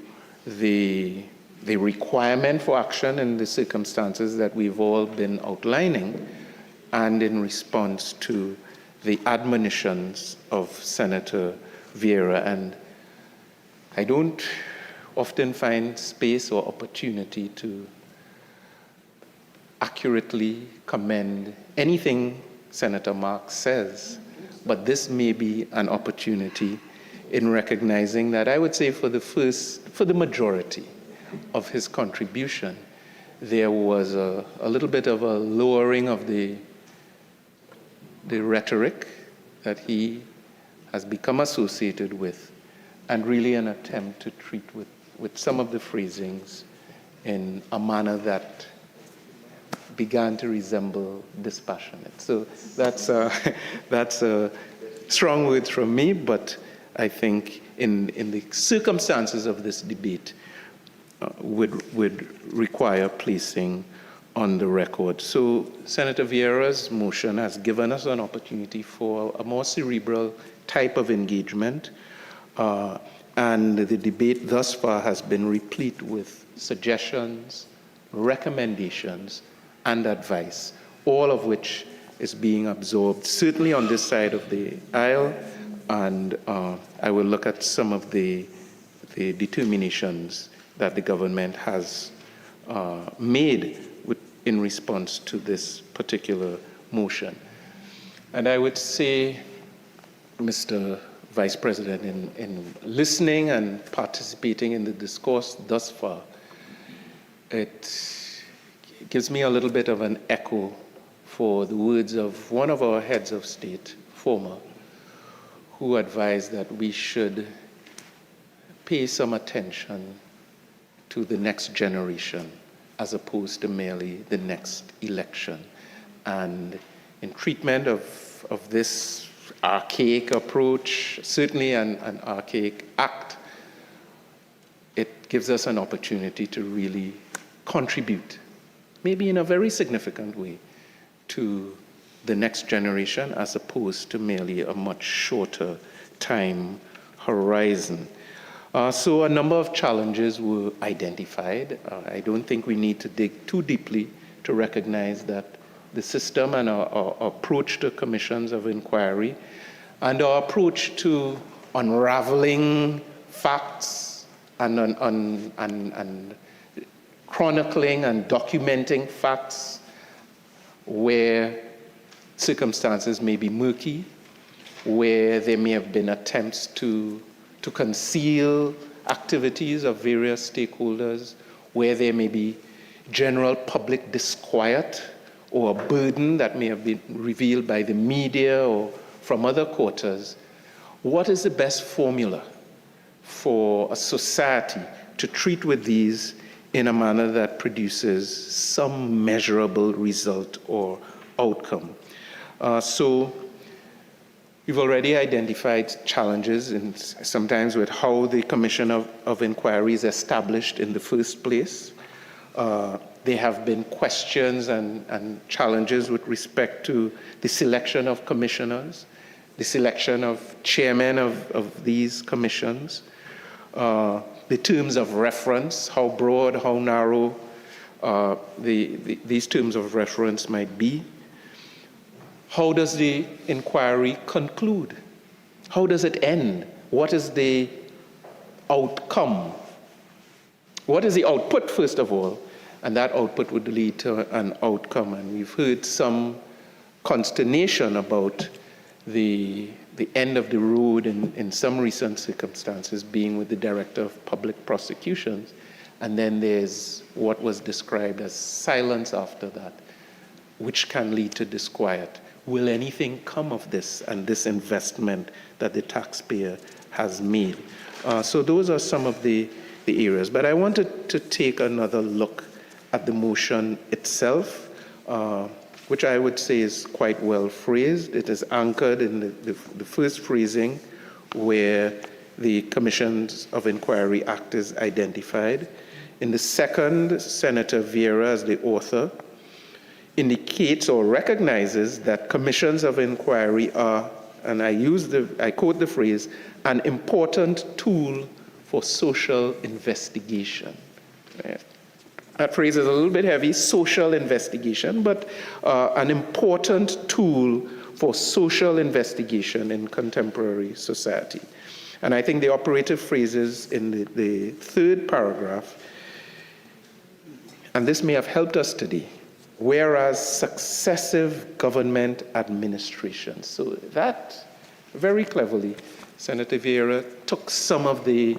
the requirement for action in the circumstances that we've all been outlining, and in response to the admonitions of Senator Vieira. And I don't often find space or opportunity to accurately commend anything Senator Marks says, but this may be an opportunity in recognizing that I would say for the majority of his contribution, there was a little bit of a lowering of the rhetoric that he has become associated with, and really an attempt to treat with some of the phrasings in a manner that began to resemble dispassionate. So that's a strong words from me, but I think in the circumstances of this debate would require placing on the record. So Senator Vieira's motion has given us an opportunity for a more cerebral type of engagement, and the debate thus far has been replete with suggestions, recommendations, and advice, all of which is being absorbed, certainly on this side of the aisle, and I will look at some of the determinations that the government has made in response to this particular motion. And I would say, Mr. Vice President, in listening and participating in the discourse thus far, it gives me a little bit of an echo for the words of one of our heads of state, former, who advised that we should pay some attention to the next generation as opposed to merely the next election. And in treatment of this archaic approach, certainly an archaic act, it gives us an opportunity to really contribute, maybe in a very significant way, to the next generation as opposed to merely a much shorter time horizon. So a number of challenges were identified. I don't think we need to dig too deeply to recognize that the system and our approach to commissions of inquiry and our approach to unraveling facts and chronicling and documenting facts where circumstances may be murky, where there may have been attempts to conceal activities of various stakeholders, where there may be general public disquiet or a burden that may have been revealed by the media or from other quarters. What is the best formula for a society to treat with these in a manner that produces some measurable result or outcome? So we've already identified challenges, and sometimes with how the Commission of Inquiry is established in the first place. There have been questions and challenges with respect to the selection of commissioners, the selection of chairmen of these commissions, the terms of reference, how broad, how narrow these terms of reference might be. How does the inquiry conclude? How does it end? What is the outcome? What is the output, first of all? And that output would lead to an outcome. And we've heard some consternation about the end of the road in some recent circumstances being with the Director of Public Prosecutions. And then there's what was described as silence after that, which can lead to disquiet. Will anything come of this and this investment that the taxpayer has made? So those are some of the areas. But I wanted to take another look at the motion itself, which I would say is quite well phrased. It is anchored in the first phrasing where the Commissions of Enquiry Act is identified. In the second, Senator Vieira, as the author, indicates or recognizes that commissions of inquiry are, and I quote the phrase, an important tool for social investigation. That phrase is a little bit heavy, social investigation, but an important tool for social investigation in contemporary society. And I think the operative phrases in the third paragraph, and this may have helped us today, whereas successive government administrations. So that, very cleverly, Senator Vieira took some of the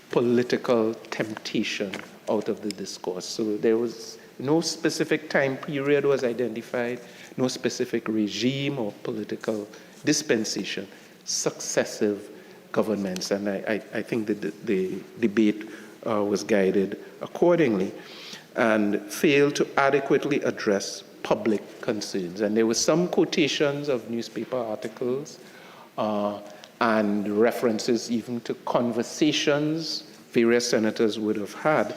political temptation out of the discourse. So there was no specific time period was identified, no specific regime or political dispensation, successive governments. And I think that the debate was guided accordingly and failed to adequately address public concerns. And there were some quotations of newspaper articles and references even to conversations various senators would have had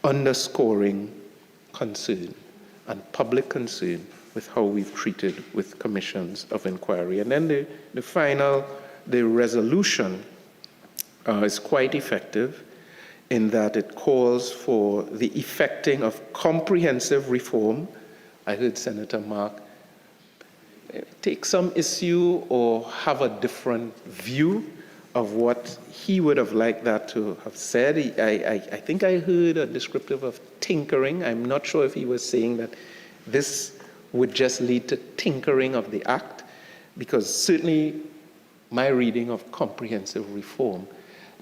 underscoring concern and public concern with how we've treated with commissions of inquiry. And then the resolution is quite effective in that it calls for the effecting of comprehensive reform. I heard Senator Mark take some issue or have a different view of what he would have liked that to have said. I think I heard a descriptive of tinkering. I'm not sure if he was saying that this would just lead to tinkering of the act, because certainly my reading of comprehensive reform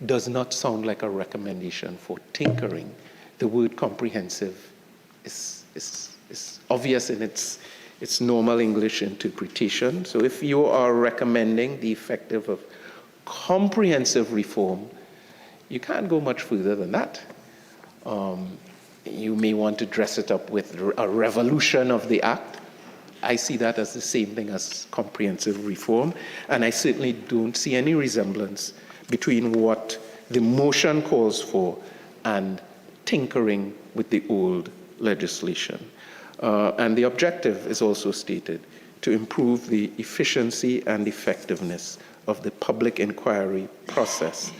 does not sound like a recommendation for tinkering. The word comprehensive is obvious in its normal English interpretation. So if you are recommending the effective of comprehensive reform, you can't go much further than that. You may want to dress it up with a revolution of the act. I see that as the same thing as comprehensive reform, and I certainly don't see any resemblance between what the motion calls for and tinkering with the old legislation. And the objective is also stated to improve the efficiency and effectiveness of the public inquiry process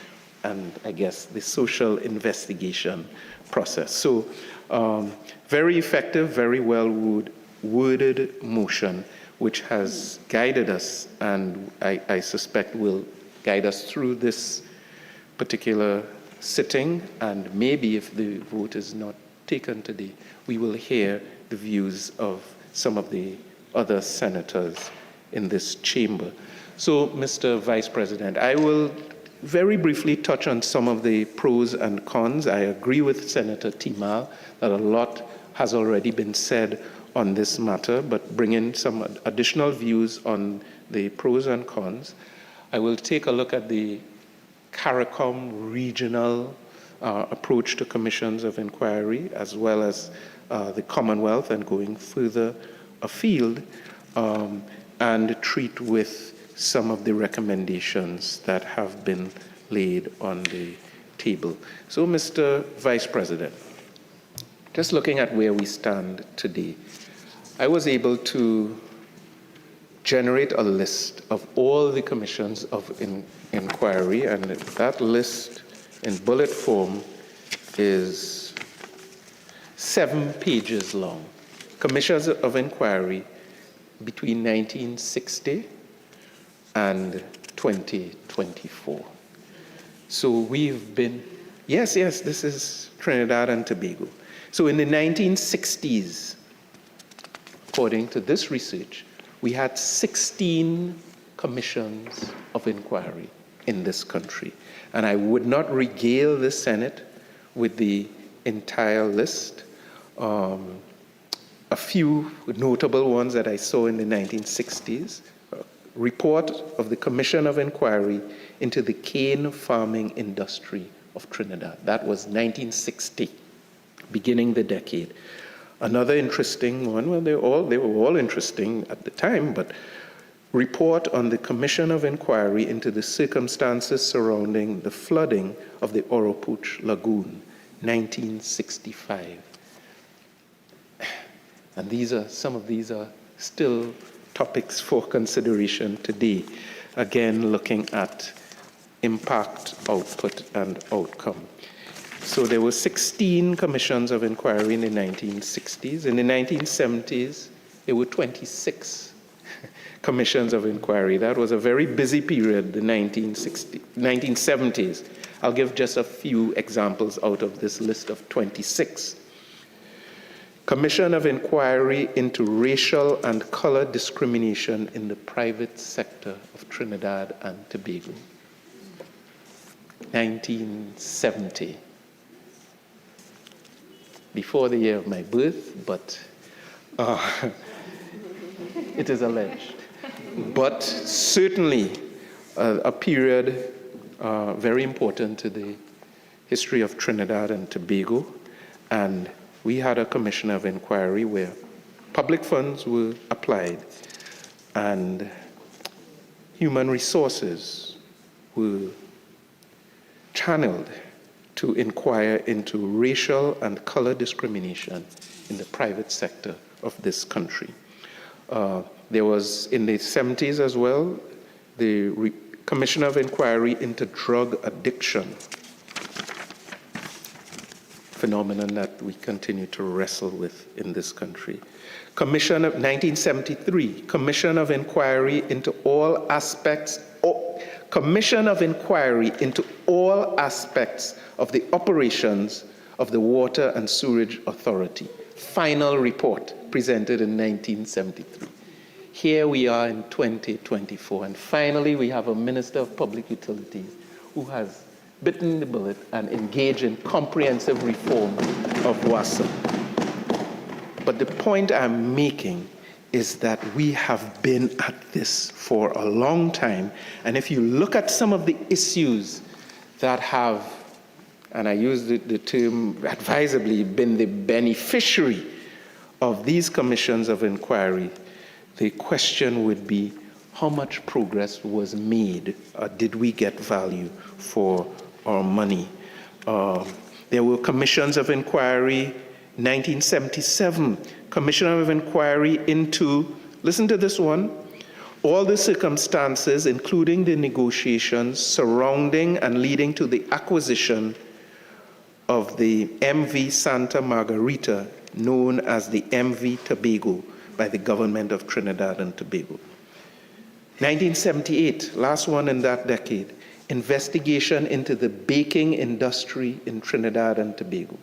and, I guess, the social investigation process. So, very effective, very well worded motion, which has guided us, and I suspect will guide us through this particular sitting, and maybe if the vote is not taken today, we will hear the views of some of the other senators in this chamber. So, Mr. Vice President, I will very briefly touch on some of the pros and cons. I agree with Senator Teemal that a lot has already been said on this matter, but bring in some additional views on the pros and cons. I will take a look at the CARICOM regional approach to commissions of inquiry, as well as the Commonwealth, and going further afield, and treat with some of the recommendations that have been laid on the table. So, Mr. Vice President, just looking at where we stand today, I was able to generate a list of all the commissions of inquiry, and that list in bullet form is 7 pages long. Commissions of inquiry between 1960 and 2024. So we've been, yes, this is Trinidad and Tobago. So in the 1960s, according to this research, we had 16 commissions of inquiry in this country. And I would not regale the Senate with the entire list. A few notable ones that I saw in the 1960s. Report of the Commission of Inquiry into the cane farming industry of Trinidad. That was 1960, beginning the decade. Another interesting one, well, they were all interesting at the time, but report on the Commission of Inquiry into the circumstances surrounding the flooding of the Oropouche Lagoon, 1965. And some of these are still topics for consideration today. Again, looking at impact, output, and outcome. So there were 16 commissions of inquiry in the 1960s. In the 1970s, there were 26 commissions of inquiry. That was a very busy period, the 1970s. I'll give just a few examples out of this list of 26. Commission of Inquiry into Racial and Color Discrimination in the Private Sector of Trinidad and Tobago, 1970. Before the year of my birth, but it is alleged. But certainly a period very important to the history of Trinidad and Tobago, and we had a commission of inquiry where public funds were applied and human resources were channeled to inquire into racial and color discrimination in the private sector of this country. There was, in the 70s as well, the Commission of Enquiry into Drug Addiction, phenomenon that we continue to wrestle with in this country. Commission of 1973, Commission of Enquiry into all aspects, Commission of Enquiry into all aspects of the operations of the Water and Sewerage Authority. Final report presented in 1973. Here we are in 2024, and finally we have a Minister of Public Utilities who has bitten the bullet and engaged in comprehensive reform of WASA. But the point I'm making is that we have been at this for a long time, and if you look at some of the issues that have, and I use the term advisably, been the beneficiary of these commissions of inquiry, the question would be, how much progress was made? Did we get value for our money? There were commissions of inquiry, 1977, Commission of Inquiry into, listen to this one, all the circumstances, including the negotiations surrounding and leading to the acquisition of the MV Santa Margarita, known as the MV Tobago, by the government of Trinidad and Tobago. 1978, last one in that decade, investigation into the baking industry in Trinidad and Tobago.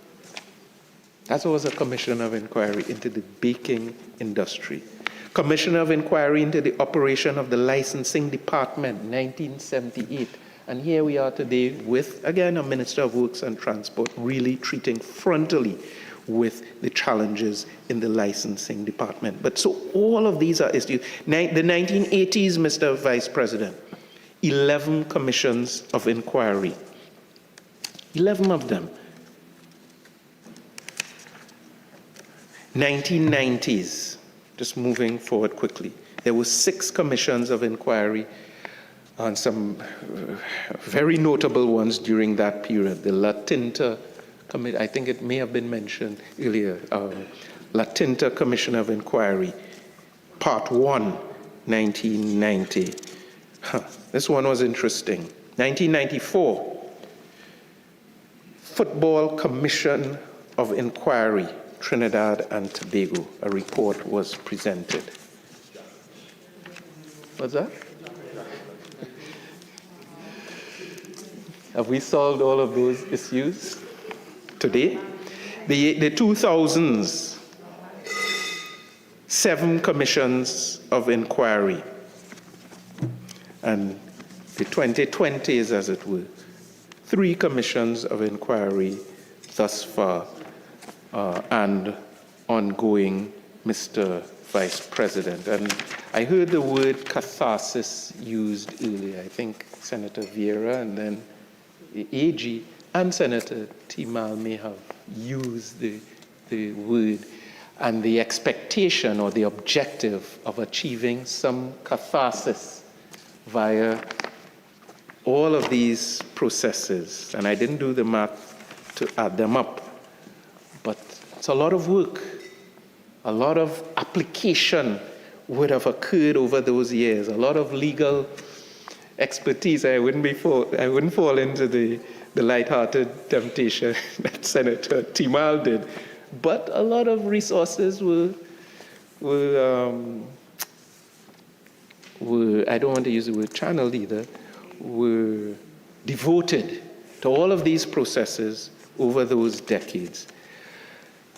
That was a commission of inquiry into the baking industry. Commission of inquiry into the operation of the licensing department, 1978. And here we are today with, again, a Minister of Works and Transport really treating frontally with the challenges in the licensing department. But so all of these are issues. The 1980s, Mr. Vice President, 11 commissions of inquiry. 11 of them. 1990s, just moving forward quickly, there were 6 commissions of inquiry on some very notable ones during that period. The La Tinta Committee, I think it may have been mentioned earlier, La Tinta Commission of Inquiry, Part 1, 1990. This one was interesting. 1994, Football Commission of Inquiry, Trinidad and Tobago. A report was presented. What's that? Have we solved all of those issues today? The 2000s, 7 commissions of inquiry. And the 2020s, as it were, 3 commissions of inquiry thus far, and ongoing, Mr. Vice President. And I heard the word catharsis used earlier. I think Senator Vieira and then the AG and Senator Teemal may have used the word, and the expectation or the objective of achieving some catharsis via all of these processes. And I didn't do the math to add them up, but it's a lot of work. A lot of application would have occurred over those years. A lot of legal expertise. I wouldn't fall into the light-hearted temptation that Senator Teemal did. But a lot of resources were I don't want to use the word channeled either, were devoted to all of these processes over those decades.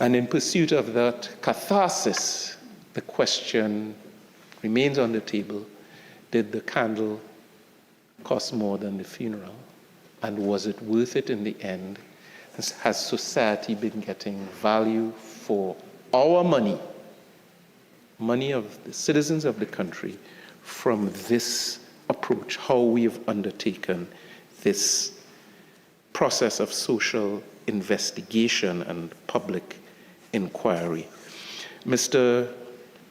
And in pursuit of that catharsis, the question remains on the table: did the candle cost more than the funeral? And was it worth it in the end? Has society been getting value for our money of the citizens of the country, from this approach, how we have undertaken this process of social investigation and public inquiry? Mr.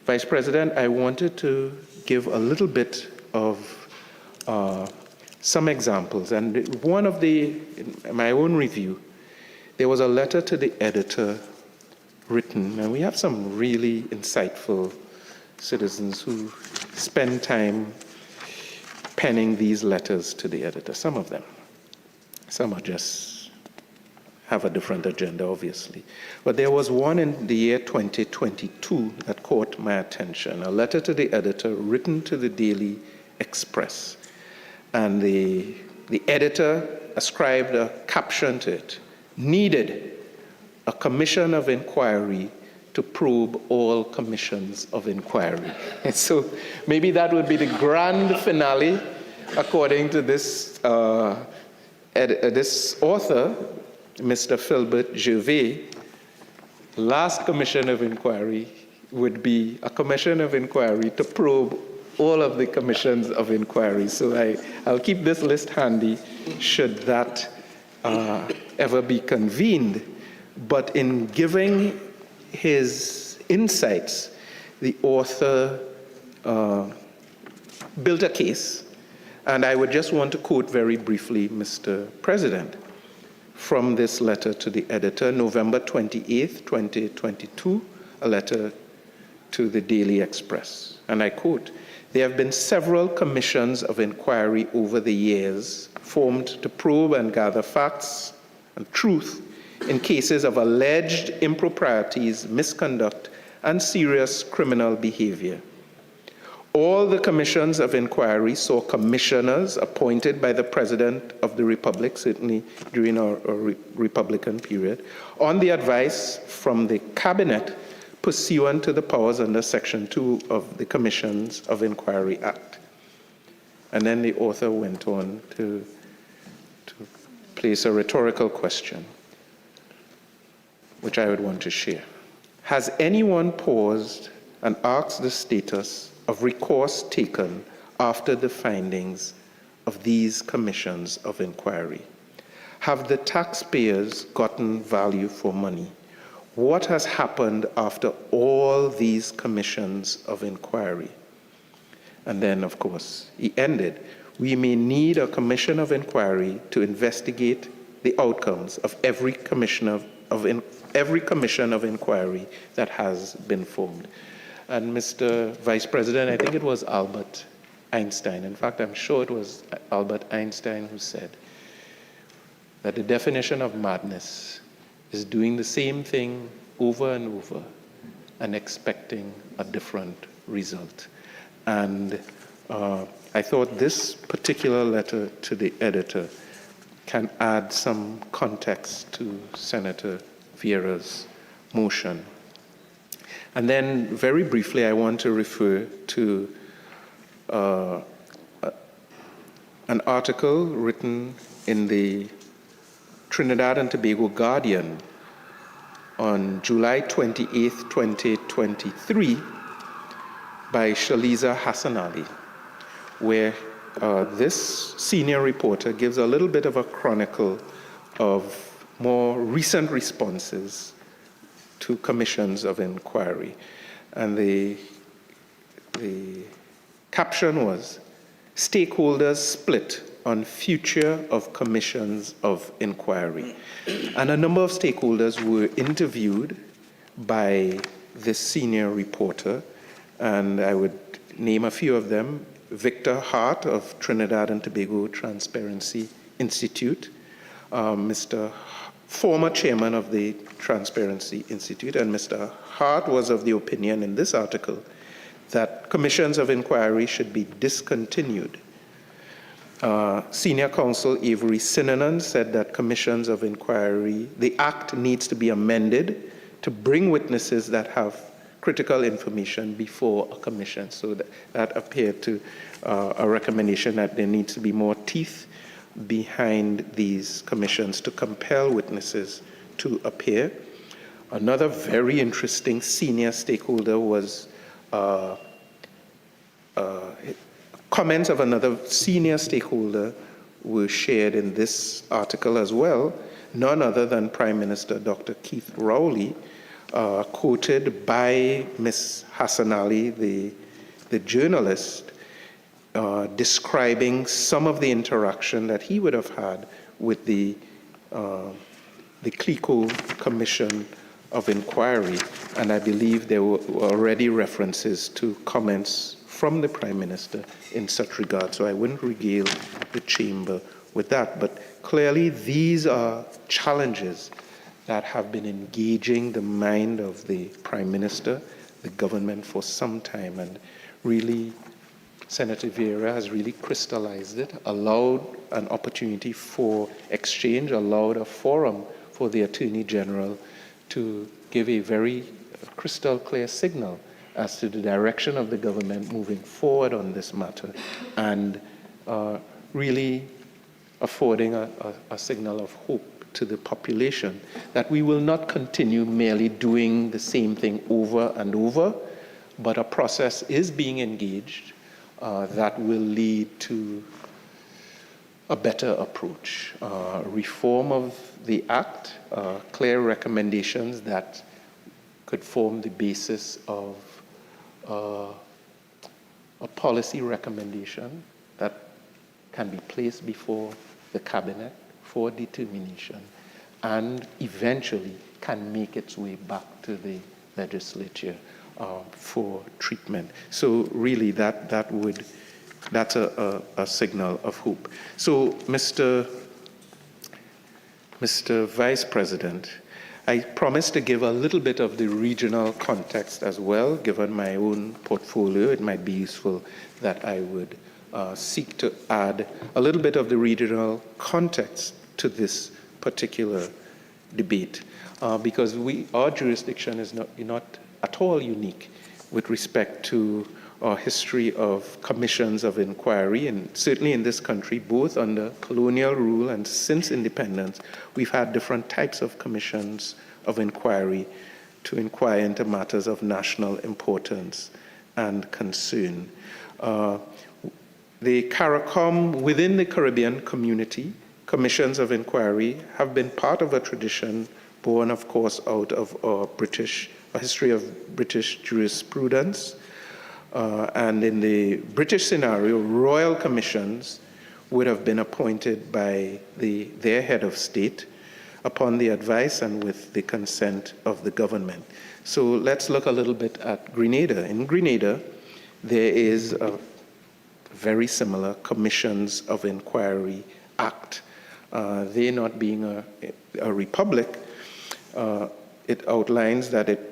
Vice President, I wanted to give a little bit of some examples. And one of in my own review, there was a letter to the editor written, and we have some really insightful citizens who spend time penning these letters to the editor, some of them. Some are just have a different agenda, obviously. But there was one in the year 2022 that caught my attention, a letter to the editor written to the Daily Express. And the editor ascribed a caption to it, "Needed a commission of inquiry to probe all commissions of inquiry." And so maybe that would be the grand finale, according to this this author, Mr. Philbert Gervais. Last commission of inquiry would be a commission of inquiry to probe all of the commissions of inquiry. So I'll keep this list handy should that ever be convened. But in giving his insights, the author built a case, and I would just want to quote very briefly, Mr. President, from this letter to the editor, November 28th, 2022, a letter to the Daily Express. And I quote, "There have been several commissions of inquiry over the years formed to probe and gather facts and truth in cases of alleged improprieties, misconduct, and serious criminal behavior. All the commissions of inquiry saw commissioners appointed by the President of the Republic, certainly during our Republican period, on the advice from the Cabinet pursuant to the powers under Section 2 of the Commissions of Enquiry Act." And then the author went on to place a rhetorical question, which I would want to share. Has anyone paused and asked the status of recourse taken after the findings of these commissions of inquiry? Have the taxpayers gotten value for money? What has happened after all these commissions of inquiry? And then, of course, he ended, "We may need a commission of inquiry to investigate the outcomes of every commission of inquiry that has been formed." And Mr. Vice President, I think it was Albert Einstein. In fact, I'm sure it was Albert Einstein who said that the definition of madness is doing the same thing over and over and expecting a different result. And I thought this particular letter to the editor can add some context to Senator Vieira's motion. And then very briefly, I want to refer to an article written in the Trinidad and Tobago Guardian on July 28th, 2023 by Shaliza Hassanali, where this senior reporter gives a little bit of a chronicle of more recent responses to commissions of inquiry. And the caption was, "Stakeholders split on future of commissions of inquiry." And a number of stakeholders were interviewed by this senior reporter, and I would name a few of them: Victor Hart of Trinidad and Tobago Transparency Institute, Mr. former chairman of the Transparency Institute, and Mr. Hart was of the opinion in this article that commissions of inquiry should be discontinued. Senior counsel Avery Sinanan said that commissions of inquiry, the act needs to be amended to bring witnesses that have critical information before a commission. So that appeared to a recommendation that there needs to be more teeth behind these commissions to compel witnesses to appear. Another very interesting senior stakeholder was comments of another senior stakeholder were shared in this article as well, none other than Prime Minister Dr. Keith Rowley, quoted by Ms. Hassanali, the journalist, describing some of the interaction that he would have had with the CLICO Commission of Inquiry, and I believe there were already references to comments from the Prime Minister in such regard, so I wouldn't regale the Chamber with that. But clearly these are challenges that have been engaging the mind of the Prime Minister, the government for some time, and really Senator Vieira has really crystallized it, allowed an opportunity for exchange, allowed a forum for the Attorney General to give a very crystal clear signal as to the direction of the government moving forward on this matter, and really affording a signal of hope to the population that we will not continue merely doing the same thing over and over, but a process is being engaged that will lead to a better approach, reform of the Act, clear recommendations that could form the basis of a policy recommendation that can be placed before the Cabinet for determination and eventually can make its way back to the legislature for treatment. So really that's a signal of hope. So Mr. Vice President, I promised to give a little bit of the regional context as well. Given my own portfolio, it might be useful that I would seek to add a little bit of the regional context to this particular debate, because our jurisdiction is not at all unique with respect to our history of commissions of inquiry, and certainly in this country, both under colonial rule and since independence, we've had different types of commissions of inquiry to inquire into matters of national importance and concern. The CARICOM within the Caribbean community, commissions of inquiry have been part of a tradition born, of course, out of a history of British jurisprudence. And in the British scenario, royal commissions would have been appointed by their head of state upon the advice and with the consent of the government. So let's look a little bit at Grenada. In Grenada, there is a very similar Commissions of Enquiry Act. They not being a republic, it outlines that it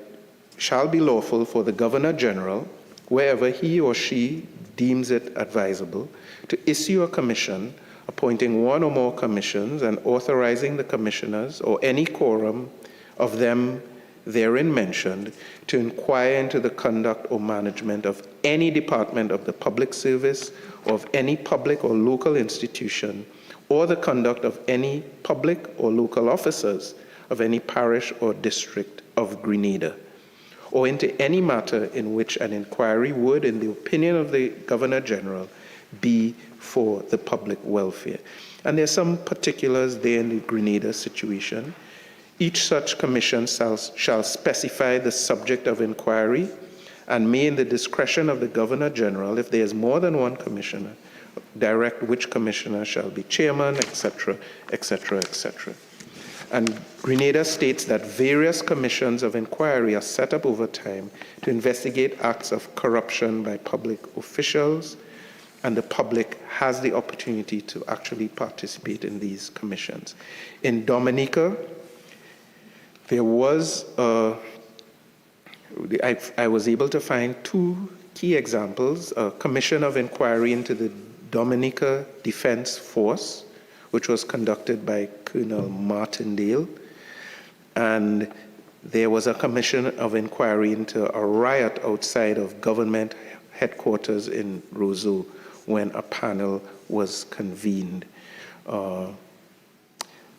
shall be lawful for the Governor General, wherever he or she deems it advisable, to issue a commission appointing one or more commissions and authorizing the commissioners or any quorum of them therein mentioned to inquire into the conduct or management of any department of the public service or of any public or local institution, or the conduct of any public or local officers of any parish or district of Grenada, or into any matter in which an inquiry would, in the opinion of the Governor General, be for the public welfare. And there's some particulars there in the Grenada situation. Each such commission shall specify the subject of inquiry and may, in the discretion of the Governor General, if there is more than one commissioner, direct which commissioner shall be chairman, etc., etc., etc. And Grenada states that various commissions of inquiry are set up over time to investigate acts of corruption by public officials, and the public has the opportunity to actually participate in these commissions. In Dominica, there was, I was able to find two key examples: a commission of inquiry into the Dominica Defense Force, which was conducted by Colonel Martindale, and there was a commission of inquiry into a riot outside of government headquarters in Roseau when a panel was convened. And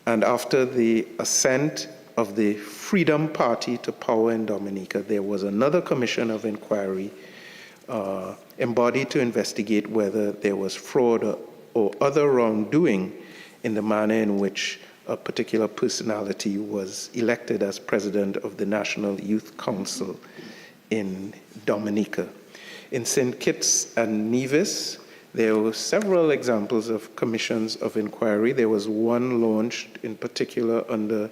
after the ascent of the Freedom Party to power in Dominica, there was another commission of inquiry embodied to investigate whether there was fraud or other wrongdoing in the manner in which a particular personality was elected as president of the National Youth Council in Dominica. In St. Kitts and Nevis, there were several examples of commissions of inquiry. There was one launched in particular under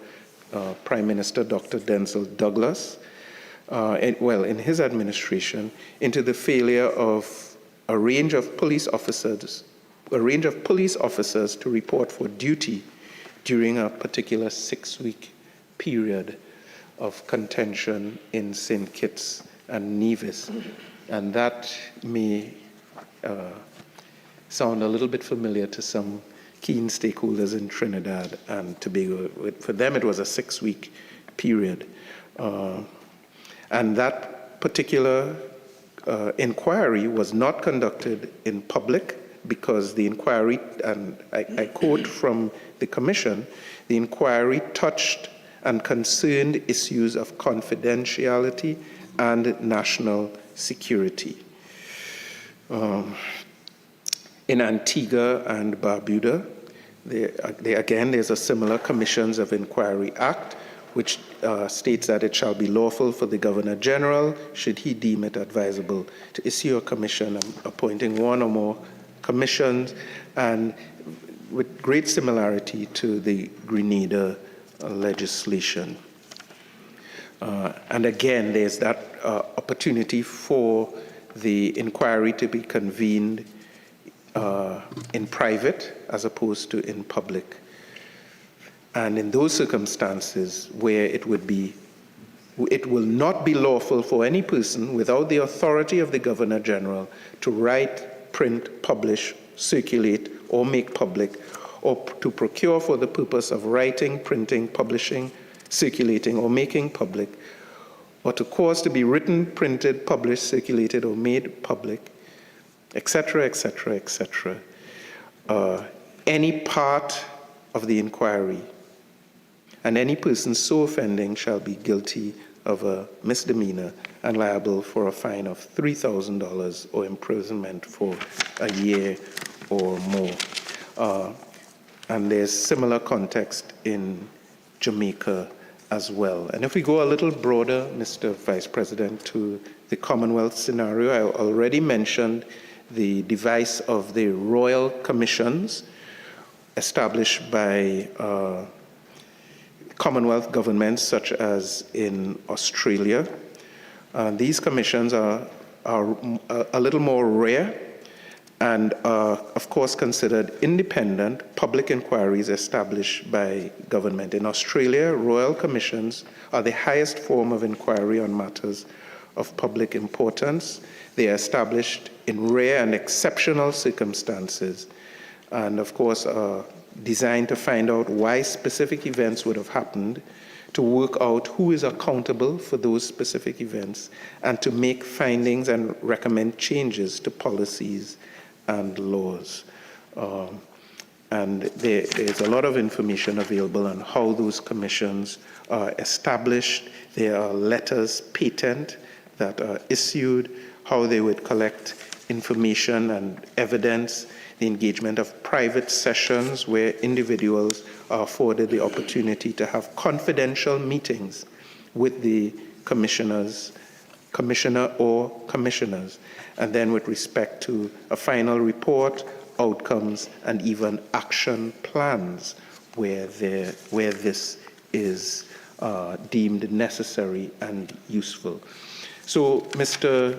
Prime Minister Dr. Denzel Douglas, in his administration, into the failure of a range of police officers to report for duty during a particular 6-week period of contention in St. Kitts and Nevis. And that may sound a little bit familiar to some keen stakeholders in Trinidad and Tobago. For them, it was a 6-week period. And that particular inquiry was not conducted in public because the inquiry, and I quote from the Commission, the inquiry touched and concerned issues of confidentiality and national security. In Antigua and Barbuda, there's a similar Commissions of Enquiry Act, which states that it shall be lawful for the Governor General, should he deem it advisable, to issue a commission appointing one or more commissions, and with great similarity to the Grenada legislation. And again, there's that opportunity for the inquiry to be convened in private as opposed to in public. And in those circumstances where it will not be lawful for any person without the authority of the Governor General to write, print, publish, circulate, or make public, or to procure for the purpose of writing, printing, publishing, circulating, or making public, or to cause to be written, printed, published, circulated, or made public, etc., etc., etc. Any part of the inquiry and any person so offending shall be guilty of a misdemeanor and liable for a fine of $3,000 or imprisonment for a year or more. And there's similar context in Jamaica as well. And if we go a little broader, Mr. Vice President, to the Commonwealth scenario, I already mentioned the device of the Royal Commissions established by Commonwealth governments such as in Australia. These commissions are a little more rare and are, of course, considered independent public inquiries established by government. In Australia, royal commissions are the highest form of inquiry on matters of public importance. They are established in rare and exceptional circumstances, and of course are designed to find out why specific events would have happened, to work out who is accountable for those specific events, and to make findings and recommend changes to policies and laws. And there's a lot of information available on how those commissions are established. There are letters patent that are issued, how they would collect information and evidence, the engagement of private sessions where individuals are afforded the opportunity to have confidential meetings with the commissioner or commissioners, and then with respect to a final report, outcomes, and even action plans where this is deemed necessary and useful. So, Mr.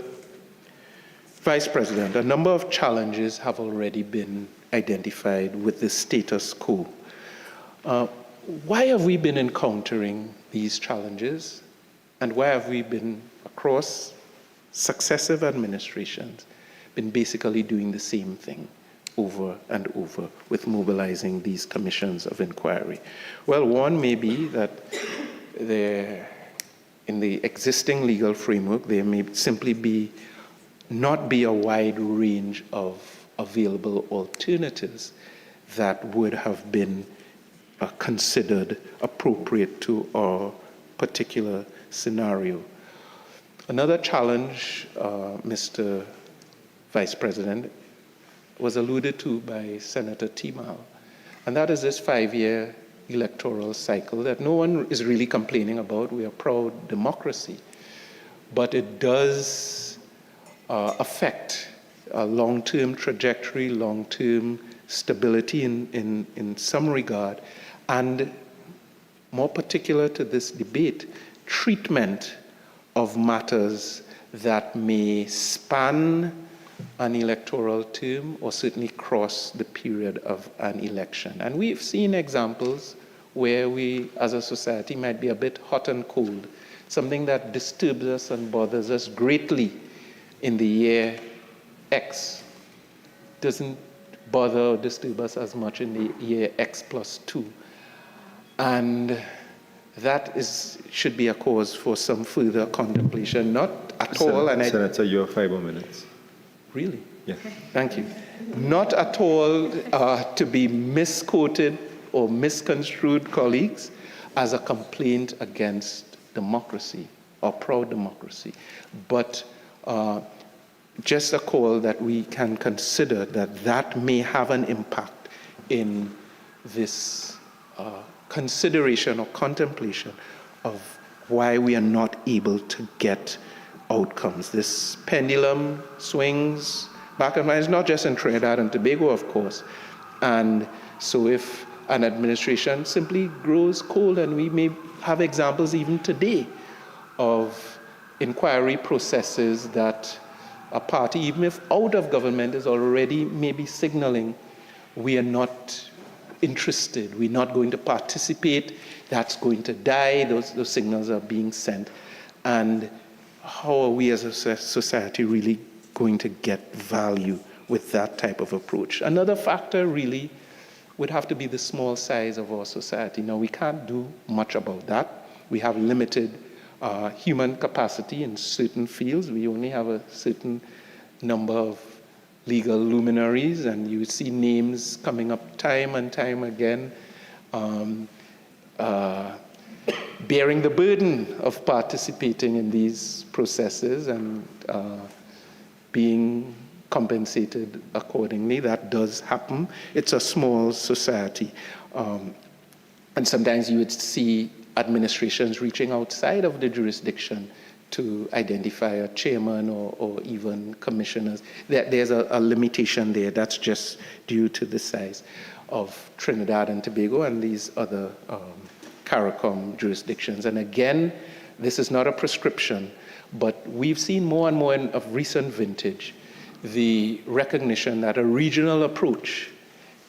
Vice President, a number of challenges have already been identified with the status quo. Why have we been encountering these challenges, and why have we been, across successive administrations, been basically doing the same thing over and over with mobilizing these commissions of inquiry? Well, one may be that in the existing legal framework, there may simply not be a wide range of available alternatives that would have been considered appropriate to our particular scenario. Another challenge, Mr. Vice President, was alluded to by Senator Teemal, and that is this 5-year electoral cycle that no one is really complaining about. We are a proud democracy, but it does affect long-term trajectory, long-term stability in some regard, and more particular to this debate, treatment of matters that may span an electoral term or certainly cross the period of an election. And we've seen examples where we, as a society, might be a bit hot and cold, something that disturbs us and bothers us greatly in the year X doesn't bother or disturb us as much in the year X plus 2. And that should be a cause for some further contemplation, not at all. And Senator, you have 5 more minutes. Really? Yeah. Thank you. Not at all to be misquoted or misconstrued, colleagues, as a complaint against democracy or pro-democracy, but just a call that we can consider that may have an impact in this consideration or contemplation of why we are not able to get outcomes. This pendulum swings back and forth. It's not just in Trinidad and Tobago, of course. And so if an administration simply grows cold, and we may have examples even today of inquiry processes that a party, even if out of government, is already maybe signaling we are not interested, we're not going to participate, that's going to die, those signals are being sent. And how are we as a society really going to get value with that type of approach? Another factor really would have to be the small size of our society. Now, we can't do much about that. We have limited human capacity in certain fields. We only have a certain number of legal luminaries, and you see names coming up time and time again, bearing the burden of participating in these processes and being compensated accordingly. That does happen. It's a small society. And sometimes you would see administrations reaching outside of the jurisdiction to identify a chairman or even commissioners. There's a limitation there. That's just due to the size of Trinidad and Tobago and these other CARICOM jurisdictions. And again, this is not a prescription, but we've seen more and more of recent vintage the recognition that a regional approach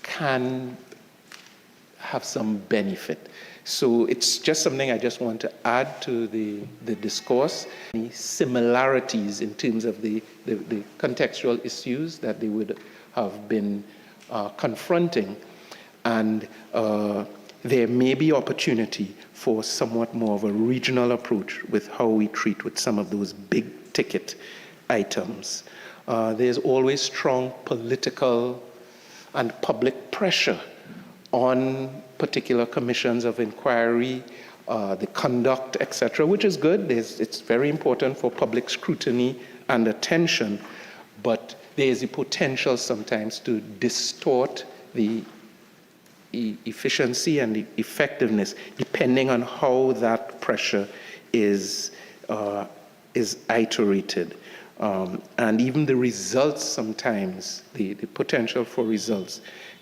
can have some benefit. So it's just something I just want to add to the discourse. Any similarities in terms of the contextual issues that they would have been confronting. And there may be opportunity for somewhat more of a regional approach with how we treat with some of those big ticket items. There's always strong political and public pressure on particular commissions of inquiry, the conduct, etc., which is good. It's very important for public scrutiny and attention, but there's a potential sometimes to distort the efficiency and the effectiveness depending on how that pressure is iterated. And even the results sometimes, the potential for results,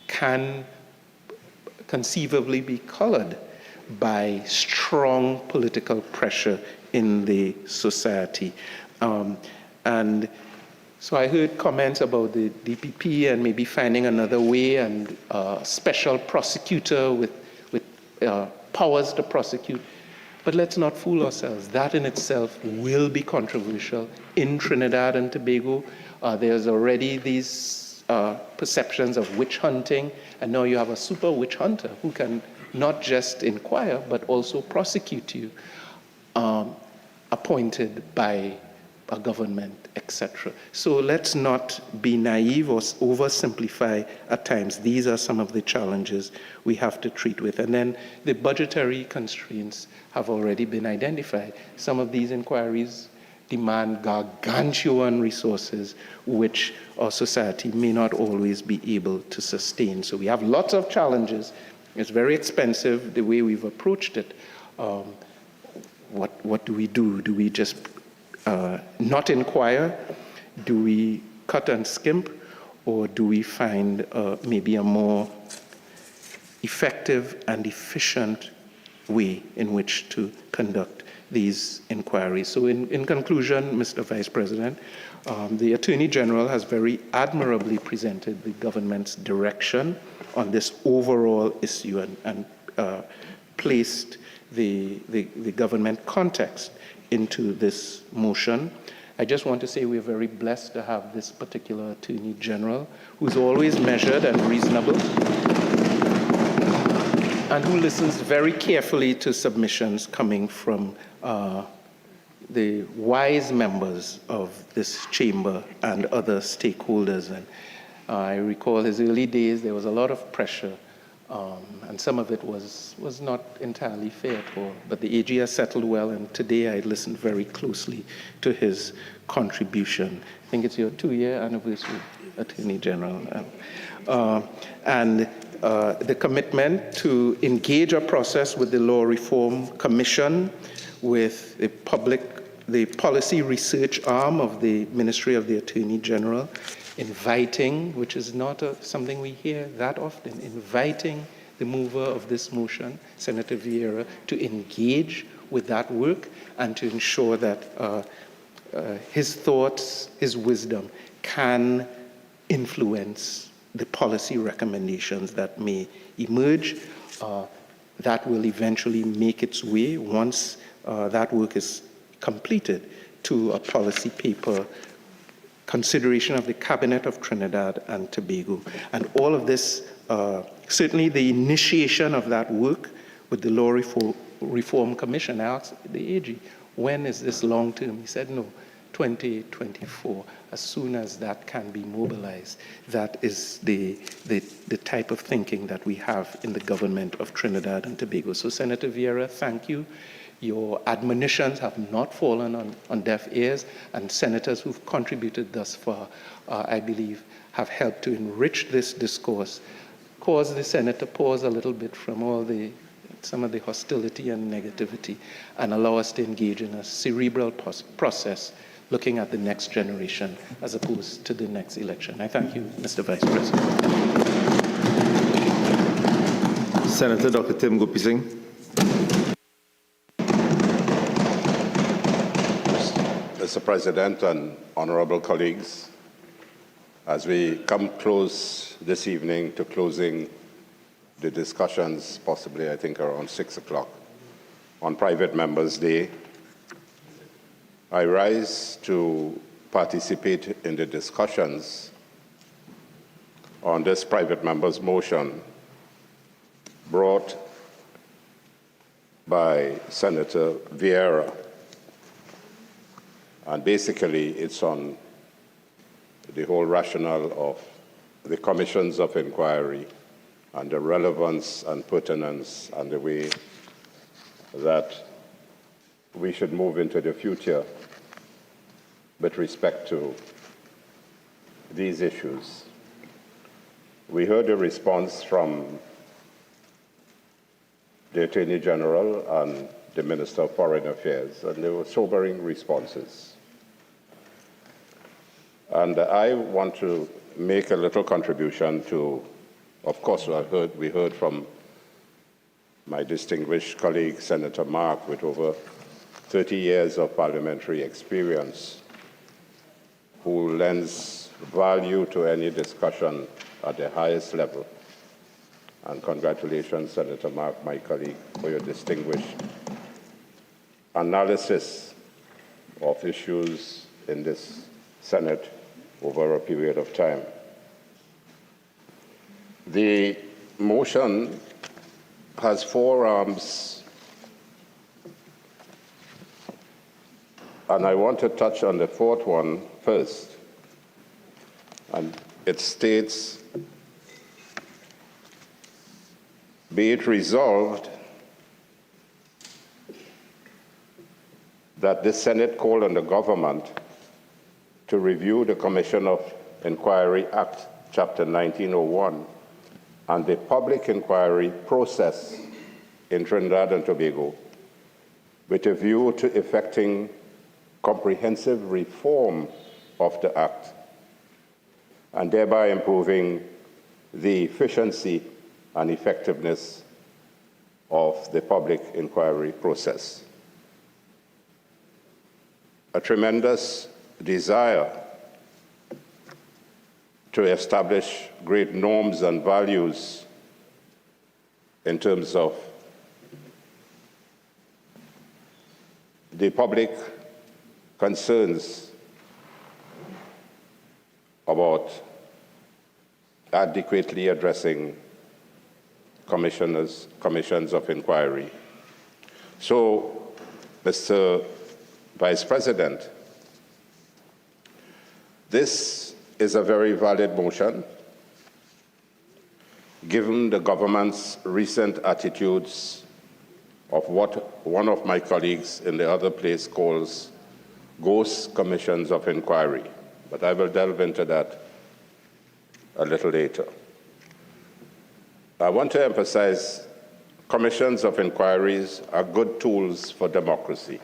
can conceivably be colored by strong political pressure in the society. And so I heard comments about the DPP and maybe finding another way, and a special prosecutor with powers to prosecute. But let's not fool ourselves. That in itself will be controversial. In Trinidad and Tobago, there's already these perceptions of witch hunting, and now you have a super witch hunter who can not just inquire, but also prosecute you, appointed by a government, etc. So let's not be naive or oversimplify at times. These are some of the challenges we have to treat with. And then the budgetary constraints have already been identified. Some of these inquiries demand gargantuan resources, which our society may not always be able to sustain. So we have lots of challenges. It's very expensive, the way we've approached it. What do we do? Do we just not inquire? Do we cut and skimp? Or do we find maybe a more effective and efficient way in which to conduct these inquiries. So in conclusion, Mr. Vice President, the Attorney General has very admirably presented the government's direction on this overall issue and placed the government context into this motion. I just want to say we're very blessed to have this particular Attorney General who's always measured and reasonable and who listens very carefully to submissions coming from the wise members of this chamber and other stakeholders. And I recall his early days, there was a lot of pressure, and some of it was not entirely fair at all. But the AG has settled well, and today I listened very closely to his contribution. I think it's your 2-year anniversary, Attorney General. And the commitment to engage a process with the Law Reform Commission, with the policy research arm of the Ministry of the Attorney General, inviting, which is not something we hear that often, inviting the mover of this motion, Senator Vieira, to engage with that work and to ensure that his thoughts, his wisdom can influence the policy recommendations that may emerge. That will eventually make its way, once that work is completed, to a policy paper, consideration of the Cabinet of Trinidad and Tobago. And all of this, certainly the initiation of that work with the Law Reform Commission. I asked the AG, when is this long term? He said, no, 2024, as soon as that can be mobilized. That is the type of thinking that we have in the government of Trinidad and Tobago. So Senator Vieira, thank you. Your admonitions have not fallen on deaf ears, and senators who've contributed thus far, I believe, have helped to enrich this discourse, cause the Senate to pause a little bit from some of the hostility and negativity, and allow us to engage in a cerebral process looking at the next generation as opposed to the next election. I thank you, Mr. Vice President. Senator Dr. Tim Gopeesingh. Mr. President and honorable colleagues, as we come close this evening to closing the discussions, possibly I think around 6 o'clock, on Private Members' Day, I rise to participate in the discussions on this private member's motion brought by Senator Vieira. And basically, it's on the whole rationale of the commissions of inquiry and the relevance and pertinence and the way that we should move into the future with respect to these issues. We heard a response from the Attorney General and the Minister of Foreign Affairs, and they were sobering responses. And I want to make a little contribution to, of course, we heard from my distinguished colleague, Senator Mark, with over 30 years of parliamentary experience, who lends value to any discussion at the highest level. And congratulations, Senator Mark, my colleague, for your distinguished analysis of issues in this Senate over a period of time. The motion has 4 arms, and I want to touch on the 4th one first. And it states, be it resolved that the Senate call on the government to review the Commission of Enquiry Act, Chapter 1901, and the public inquiry process in Trinidad and Tobago, with a view to effecting comprehensive reform of the Act, and thereby improving the efficiency and effectiveness of the public inquiry process. A tremendous desire to establish great norms and values in terms of the public concerns about adequately addressing commissions of inquiry. So, Mr. Vice President, this is a very valid motion, given the government's recent attitudes of what one of my colleagues in the other place calls ghost commissions of inquiry. But I will delve into that a little later. I want to emphasize commissions of inquiries are good tools for democracy.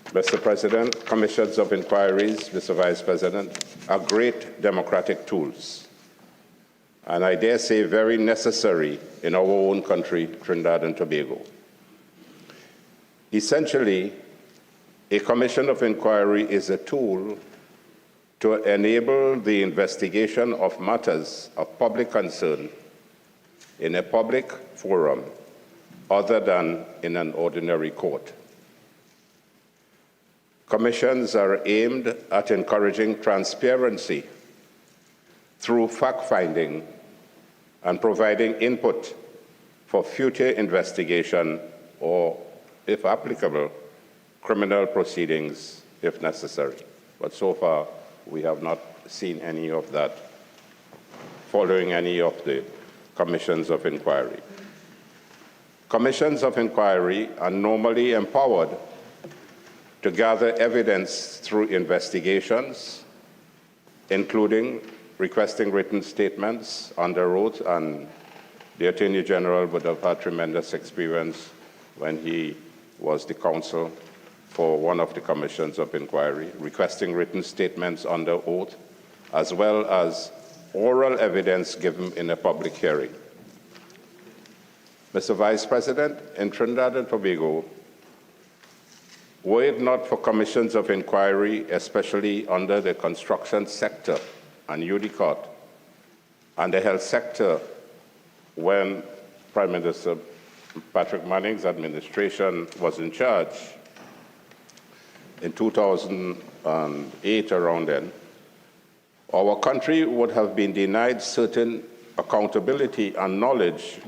Mr. President, commissions of inquiries, Mr. Vice President, are great democratic tools, and I dare say very necessary in our own country, Trinidad and Tobago. Essentially, a commission of inquiry is a tool to enable the investigation of matters of public concern in a public forum other than in an ordinary court. Commissions are aimed at encouraging transparency through fact-finding and providing input for future investigation or, if applicable, criminal proceedings if necessary. But so far, we have not seen any of that following any of the commissions of inquiry. Commissions of inquiry are normally empowered to gather evidence through investigations, including requesting written statements under oath, and the Attorney General would have had tremendous experience when he was the counsel for one of the commissions of inquiry, requesting written statements under oath, as well as oral evidence given in a public hearing. Mr. Vice President, in Trinidad and Tobago, were it not for commissions of inquiry, especially under the construction sector and UDICOT, and the health sector, when Prime Minister Patrick Manning's administration was in charge in 2008, around then, our country would have been denied certain accountability and knowledge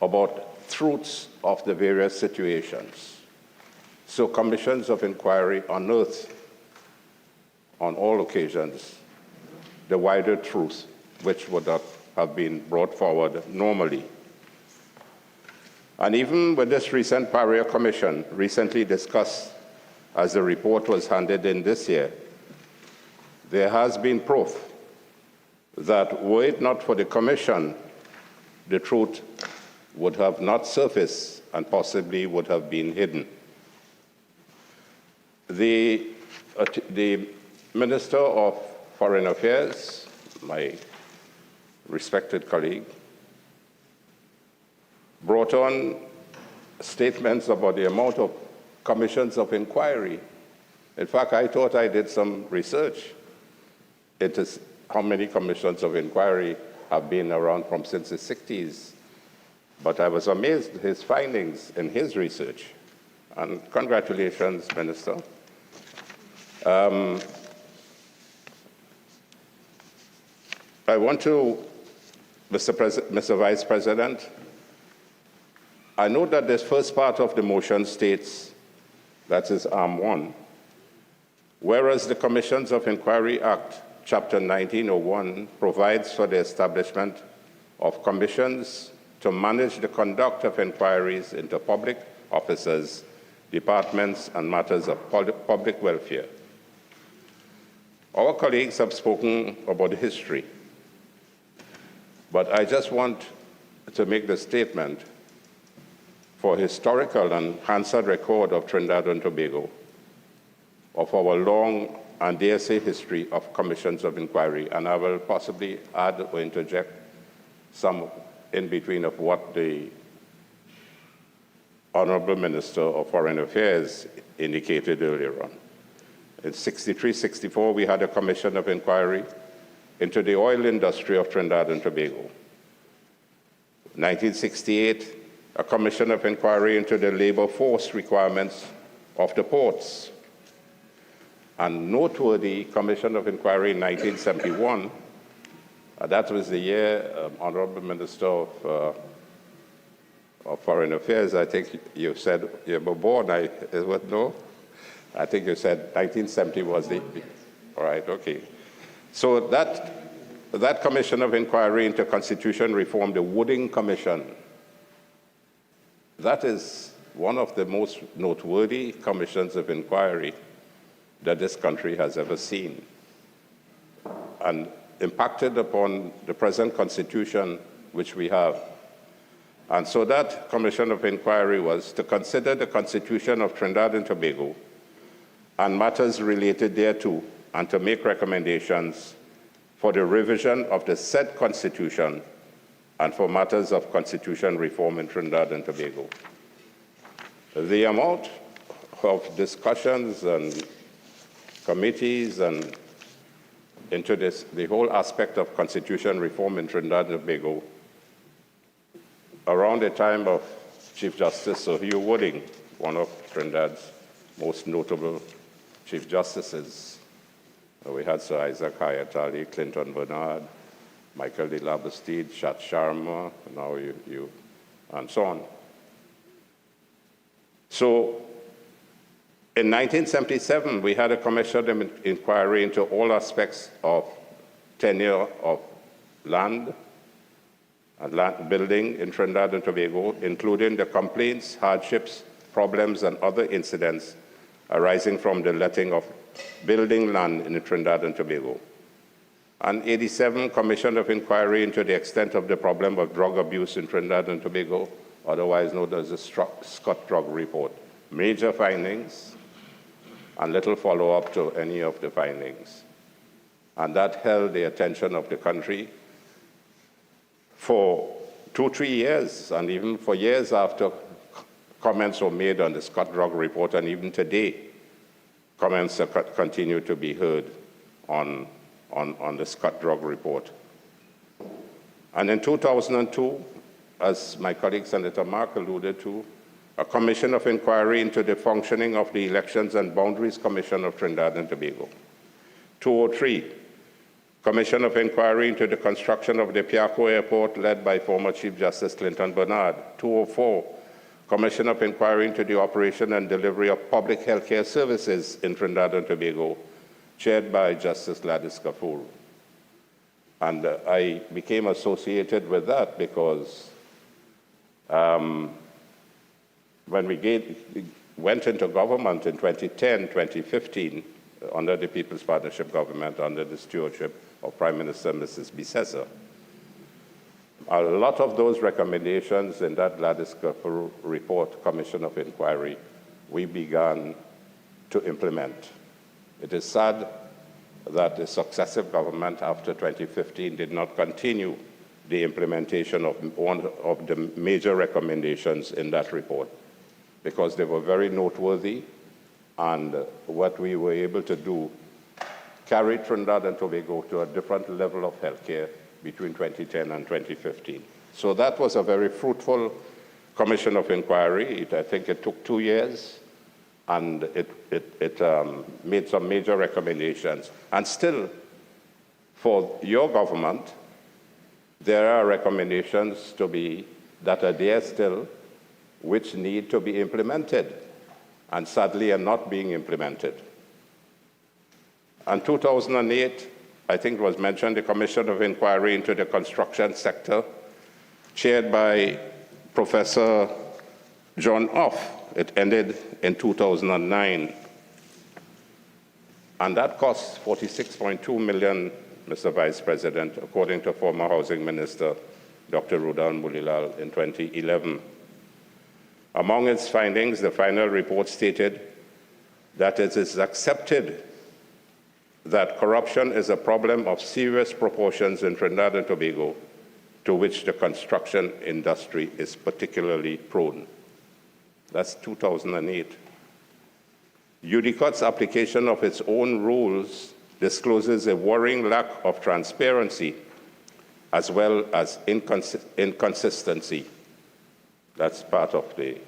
about truths of the various situations. So commissions of inquiry unearth on all occasions the wider truth which would have been brought forward normally. And even with this recent Pariah Commission, recently discussed as the report was handed in this year, there has been proof that were it not for the Commission, the truth would have not surfaced and possibly would have been hidden. The Minister of Foreign Affairs, my respected colleague, brought on statements about the amount of commissions of inquiry. In fact, I thought I did some research. It is how many commissions of inquiry have been around from since the 60s. But I was amazed at his findings in his research. And congratulations, Minister. I want to, Mr. Vice President, I know that this first part of the motion states, that is Arm 1, whereas the Commissions of Enquiry Act, Chapter 1901, provides for the establishment of commissions to manage the conduct of inquiries into public officers, departments, and matters of public welfare. Our colleagues have spoken about the history, but I just want to make the statement for historical and Hansard record of Trinidad and Tobago, of our long and dare say history of commissions of inquiry, and I will possibly add or interject some in between of what the Honorable Minister of Foreign Affairs indicated earlier on. In 63-64, we had a commission of inquiry into the oil industry of Trinidad and Tobago. 1968, a commission of inquiry into the labor force requirements of the ports. And noteworthy commission of inquiry in 1971, that was the year Honorable Minister of Foreign Affairs, I think you said you were born, no? I think you said 1970 was the, all right, okay. So that commission of inquiry into constitution reform, the Wooding Commission, that is one of the most noteworthy commissions of inquiry that this country has ever seen, and impacted upon the present constitution which we have. And so that commission of inquiry was to consider the constitution of Trinidad and Tobago and matters related thereto, and to make recommendations for the revision of the said constitution and for matters of constitution reform in Trinidad and Tobago. The amount of discussions and committees and into the whole aspect of constitution reform in Trinidad and Tobago around the time of Chief Justice Sir Hugh Wooding, one of Trinidad's most notable Chief Justices. We had Sir Isaac Hayatali, Clinton Bernard, Michael de Labastide, Chat Sharma, now you, and so on. So in 1977, we had a commission of inquiry into all aspects of tenure of land and land building in Trinidad and Tobago, including the complaints, hardships, problems, and other incidents arising from the letting of building land in Trinidad and Tobago. And 87, commission of inquiry into the extent of the problem of drug abuse in Trinidad and Tobago, otherwise known as the Scott Drug Report. Major findings and little follow-up to any of the findings. And that held the attention of the country for 2-3 years, and even for years after comments were made on the Scott Drug Report, and even today, comments continue to be heard on the Scott Drug Report. And in 2002, as my colleague Senator Mark alluded to, a commission of inquiry into the functioning of the Elections and Boundaries Commission of Trinidad and Tobago. 203, commission of inquiry into the construction of the Piarco Airport led by former Chief Justice Clinton Bernard. 204, commission of inquiry into the operation and delivery of public health care services in Trinidad and Tobago, chaired by Justice Gladys Kapoor. And I became associated with that because when we went into government in 2010, 2015, under the People's Partnership Government, under the stewardship of Prime Minister Mrs. Bisesa, a lot of those recommendations in that Gladys Kapoor report, Commission of Inquiry, we began to implement. It is sad that the successive government after 2015 did not continue the implementation of one of the major recommendations in that report, because they were very noteworthy, and what we were able to do carried Trinidad and Tobago to a different level of healthcare between 2010 and 2015. So that was a very fruitful commission of inquiry. I think it took 2 years, and it made some major recommendations. And still, for your government, there are recommendations that are there still, which need to be implemented, and sadly are not being implemented. In 2008, I think it was mentioned, the Commission of Inquiry into the construction sector, chaired by Professor John Off. It ended in 2009. And that cost $46.2 million, Mr. Vice President, according to former Housing Minister Dr. Rudal Mulilal in 2011. Among its findings, the final report stated that it is accepted that corruption is a problem of serious proportions in Trinidad and Tobago, to which the construction industry is particularly prone. That's 2008. UDCOT's application of its own rules discloses a worrying lack of transparency as well as inconsistency. That's part of the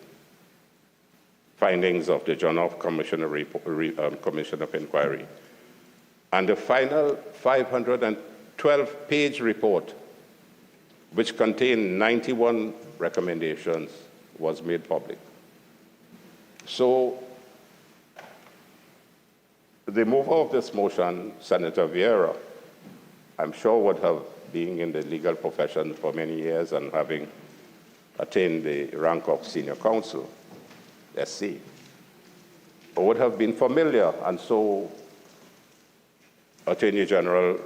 findings of the Journal of Commission of Enquiry. And the final 512-page report, which contained 91 recommendations, was made public. So the mover of this motion, Senator Vieira, I'm sure would have been in the legal profession for many years and having attained the rank of senior counsel, SC, would have been familiar, and so Attorney General,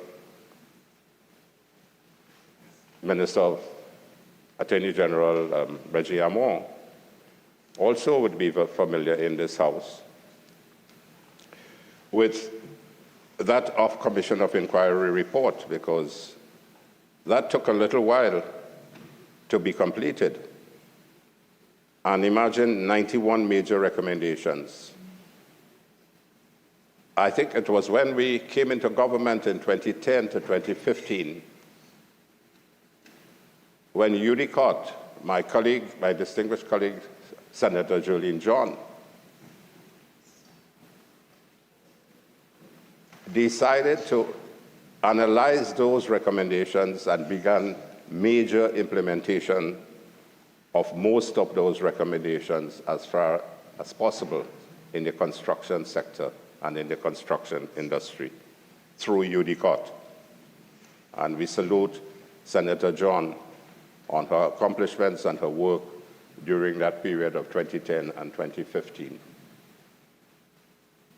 Attorney General Reggie Armour also would be familiar in this House with that of Commission of Enquiry report, because that took a little while to be completed. And imagine 91 major recommendations. I think it was when we came into government in 2010 to 2015, when UDCOT, my distinguished colleague, Senator Julian John, decided to analyze those recommendations and began major implementation of most of those recommendations as far as possible in the construction sector and in the construction industry through UDCOT. And we salute Senator John on her accomplishments and her work during that period of 2010 and 2015.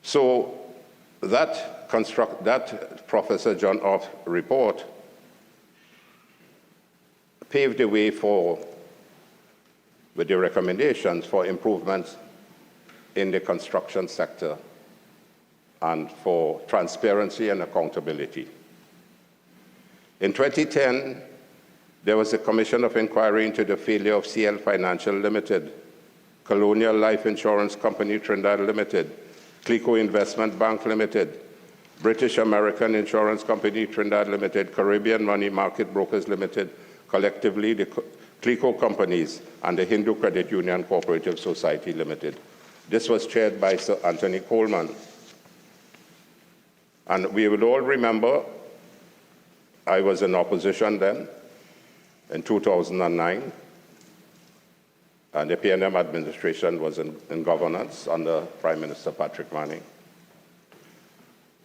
So that Professor John Off report paved the way with the recommendations for improvements in the construction sector and for transparency and accountability. In 2010, there was a Commission of Enquiry into the failure of CL Financial Limited, Colonial Life Insurance Company Trinidad Limited, Clico Investment Bank Limited, British American Insurance Company Trinidad Limited, Caribbean Money Market Brokers Limited, collectively the Clico companies, and the Hindu Credit Union Cooperative Society Limited. This was chaired by Sir Anthony Coleman. And we would all remember, I was in opposition then, in 2009, and the PNM administration was in governance under Prime Minister Patrick Manning.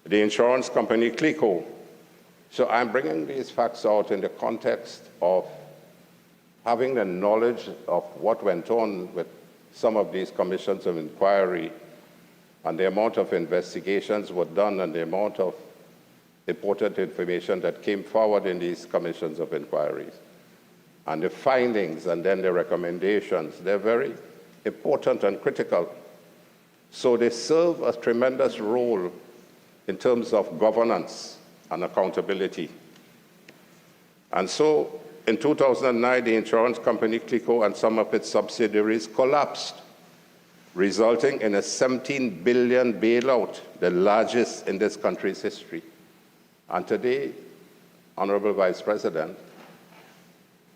The insurance company Clico. So I'm bringing these facts out in the context of having the knowledge of what went on with some of these commissions of inquiry and the amount of investigations were done and the amount of important information that came forward in these commissions of inquiries. And the findings and then the recommendations, they're very important and critical. So they serve a tremendous role in terms of governance and accountability. And so in 2009, the insurance company Clico and some of its subsidiaries collapsed, resulting in a $17 billion bailout, the largest in this country's history. And today, Honorable Vice President,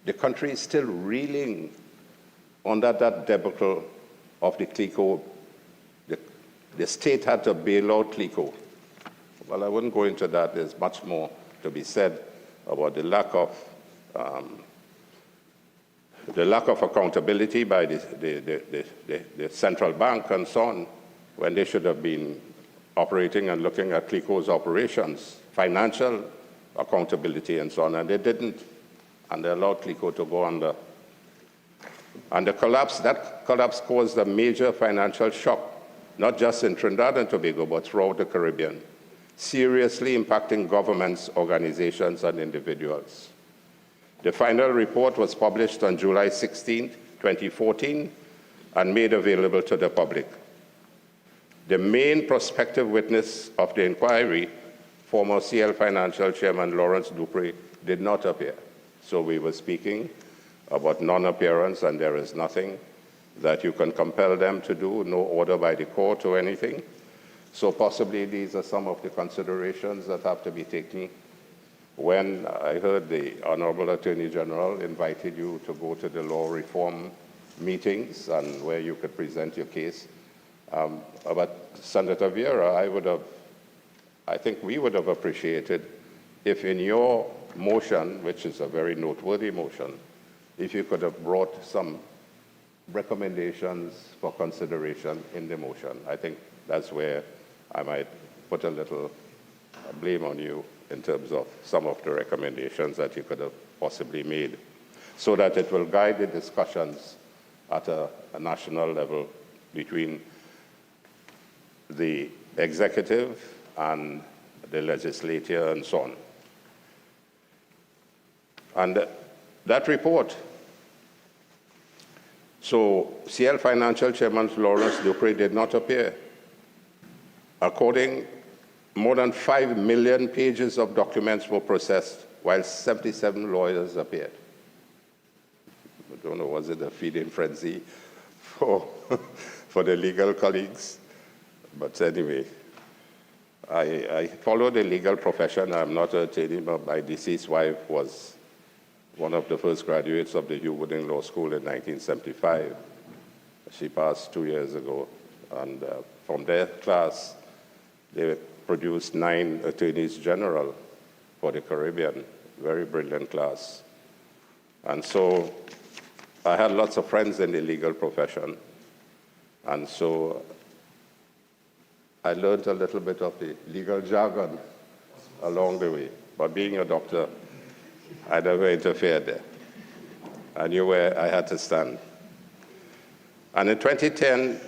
the country is still reeling under that debacle of the Clico. The state had to bail out Clico. Well, I wouldn't go into that. There's much more to be said about the lack of accountability by the central bank and so on, when they should have been operating and looking at Clico's operations, financial accountability and so on, and they didn't. And they allowed Clico to go under. And that collapse caused a major financial shock, not just in Trinidad and Tobago, but throughout the Caribbean, seriously impacting governments, organizations, and individuals. The final report was published on July 16, 2014, and made available to the public. The main prospective witness of the inquiry, former CL Financial Chairman Lawrence Dupree, did not appear. So we were speaking about non-appearance, and there is nothing that you can compel them to do, no order by the court or anything. So possibly these are some of the considerations that have to be taken. When I heard the Honorable Attorney General invited you to go to the law reform meetings and where you could present your case, but Senator Vieira, I think we would have appreciated if in your motion, which is a very noteworthy motion, if you could have brought some recommendations for consideration in the motion. I think that's where I might put a little blame on you in terms of some of the recommendations that you could have possibly made, so that it will guide the discussions at a national level between the executive and the legislature and so on. And that report, so CL Financial Chairman Lawrence Dupree did not appear. According, more than 5 million pages of documents were processed, while 77 lawyers appeared. I don't know, was it a feeding frenzy for the legal colleagues? But anyway, I follow the legal profession. I'm not an attorney, but my deceased wife was one of the first graduates of the Hugh Wooding Law School in 1975. She passed 2 years ago. And from their class, they produced 9 attorneys general for the Caribbean, very brilliant class. And so I had lots of friends in the legal profession. And so I learned a little bit of the legal jargon along the way. But being a doctor, I never interfered there. I knew where I had to stand. And in 2010,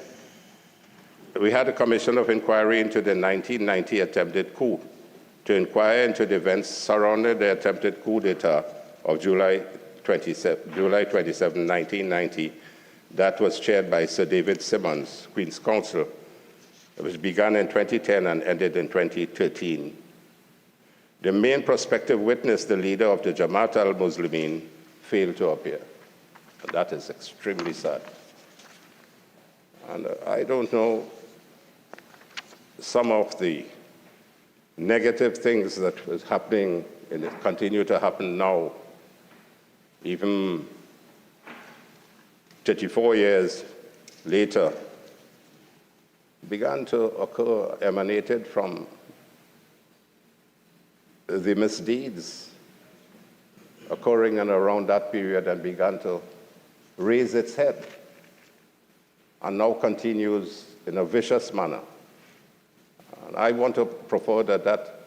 we had a Commission of Enquiry into the 1990 attempted coup to inquire into the events surrounding the attempted coup d'etat of July 27, 1990, that was chaired by Sir David Simmons, Queen's Counsel. It was begun in 2010 and ended in 2013. The main prospective witness, the leader of the Jamaat al-Muslimin, failed to appear. And that is extremely sad. And I don't know, some of the negative things that was happening and continue to happen now, even 34 years later, began to occur, emanated from the misdeeds occurring and around that period, and began to raise its head, and now continues in a vicious manner. And I want to propose that that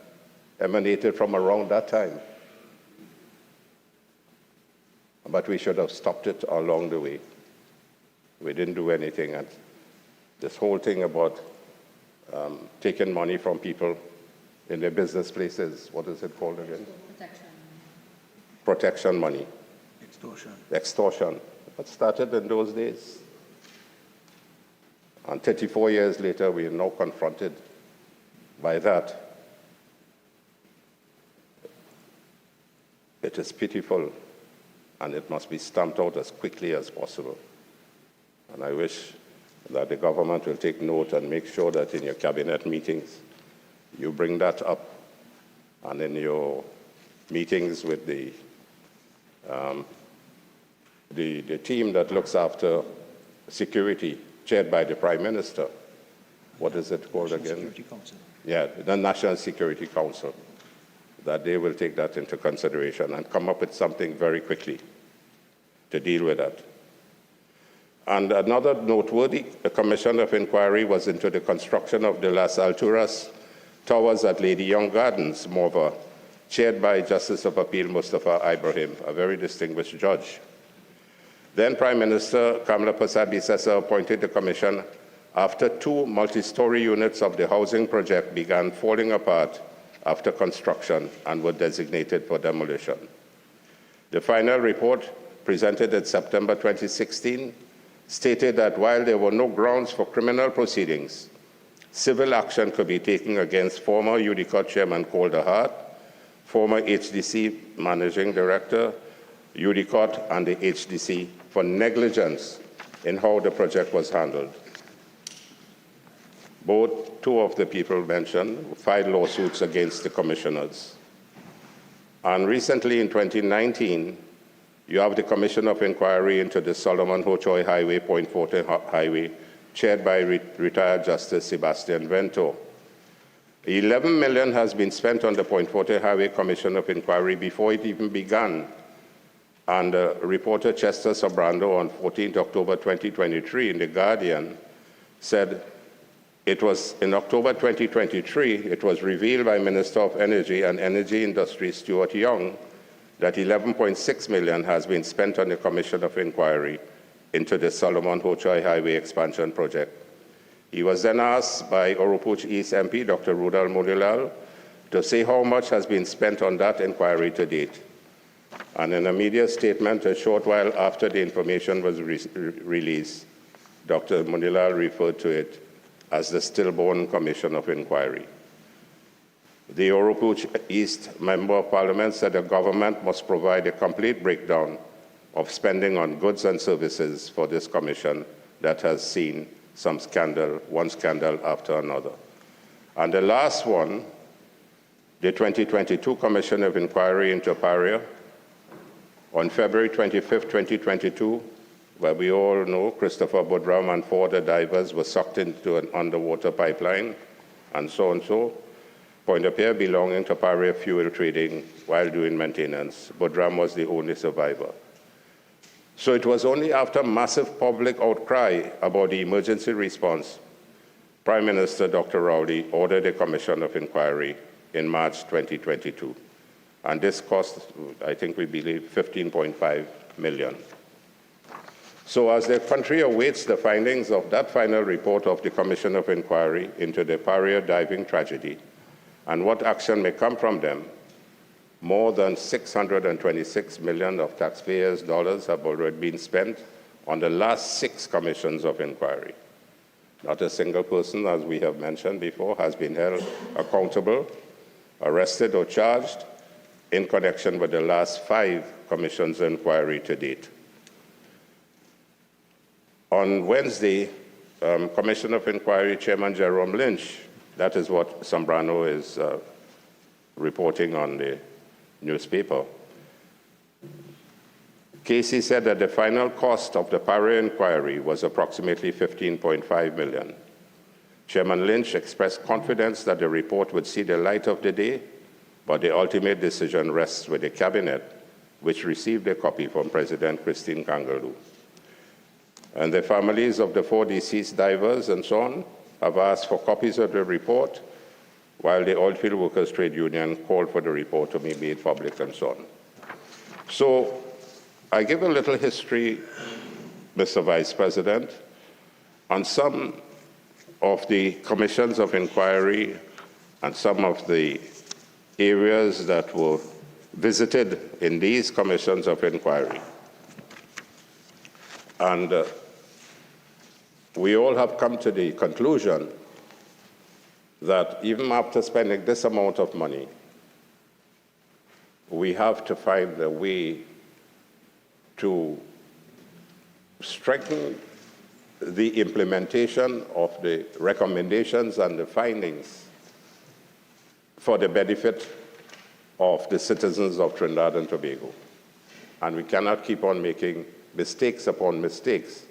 emanated from around that time. But we should have stopped it along the way. We didn't do anything. And this whole thing about taking money from people in their business places, what is it called again? Protection. Protection money. Extortion. Extortion. That started in those days. And 34 years later, we are now confronted by that. It is pitiful, and it must be stamped out as quickly as possible. And I wish that the government will take note and make sure that in your cabinet meetings, you bring that up, and in your meetings with the team that looks after security, chaired by the Prime Minister. What is it called again? Security Council. Yeah, the National Security Council, that they will take that into consideration and come up with something very quickly to deal with that. And another noteworthy commission of inquiry was into the construction of the Las Alturas Towers at Lady Young Gardens, Morva, chaired by Justice of Appeal Mustafa Ibrahim, a very distinguished judge. Then Prime Minister Kamala Persad-Bissessar appointed the commission after 2 multi-story units of the housing project began falling apart after construction and were designated for demolition. The final report, presented in September 2016, stated that while there were no grounds for criminal proceedings, civil action could be taken against former UDICOT Chairman Calder Hart, former HDC Managing Director, UDCOT and the HDC for negligence in how the project was handled. Two of the people mentioned filed lawsuits against the commissioners. And recently in 2019, you have the Commission of Enquiry into the Solomon Hochoy Highway, Point Fortin Highway, chaired by retired Justice Sebastian Vento. 11 million has been spent on the Point Fortin Highway Commission of Enquiry before it even began. And reporter Chester Sobrando on 14th October 2023 in The Guardian said it was in October 2023, it was revealed by Minister of Energy and Energy Industry Stuart Young that 11.6 million has been spent on the Commission of Enquiry into the Solomon Hochoy Highway Expansion Project. He was then asked by Oropouche East MP, Dr. Rudal Mulilal, to say how much has been spent on that inquiry to date. And in a media statement a short while after the information was released, Dr. Mulilal referred to it as the Stillborn Commission of Enquiry. The Oropouche East Member of Parliament said the government must provide a complete breakdown of spending on goods and services for this commission that has seen some scandal, one scandal after another. And the last one, the 2022 Commission of Enquiry into Paria, on February 25, 2022, where we all know Christopher Browne and 4 other divers were sucked into an underwater pipeline, and so, Point of Pierre belonging to Paria Fuel Trading while doing maintenance. Browne was the only survivor. So it was only after massive public outcry about the emergency response, Prime Minister Dr. Rowley ordered a commission of inquiry in March 2022. And this cost, I think we believe, 15.5 million. So as the country awaits the findings of that final report of the Commission of Inquiry into the Paria diving tragedy and what action may come from them, more than 626 million of taxpayers' dollars have already been spent on the last 6 commissions of inquiry. Not a single person, as we have mentioned before, has been held accountable, arrested, or charged in connection with the last 5 commissions of inquiry to date. On Wednesday, Commission of Inquiry Chairman Jerome Lynch, that is what Sobrando is reporting on the newspaper. Casey said that the final cost of the Paria inquiry was approximately 15.5 million. Chairman Lynch expressed confidence that the report would see the light of the day, but the ultimate decision rests with the Cabinet, which received a copy from President Christine Kangaloo. And the families of the 4 deceased divers and so on have asked for copies of the report, while the Oilfield Workers Trade Union called for the report to be made public and so on. So I give a little history, Mr. Vice President, on some of the commissions of inquiry and some of the areas that were visited in these commissions of inquiry. And we all have come to the conclusion that even after spending this amount of money, we have to find a way to strengthen the implementation of the recommendations and the findings for the benefit of the citizens of Trinidad and Tobago. And we cannot keep on making mistakes upon mistakes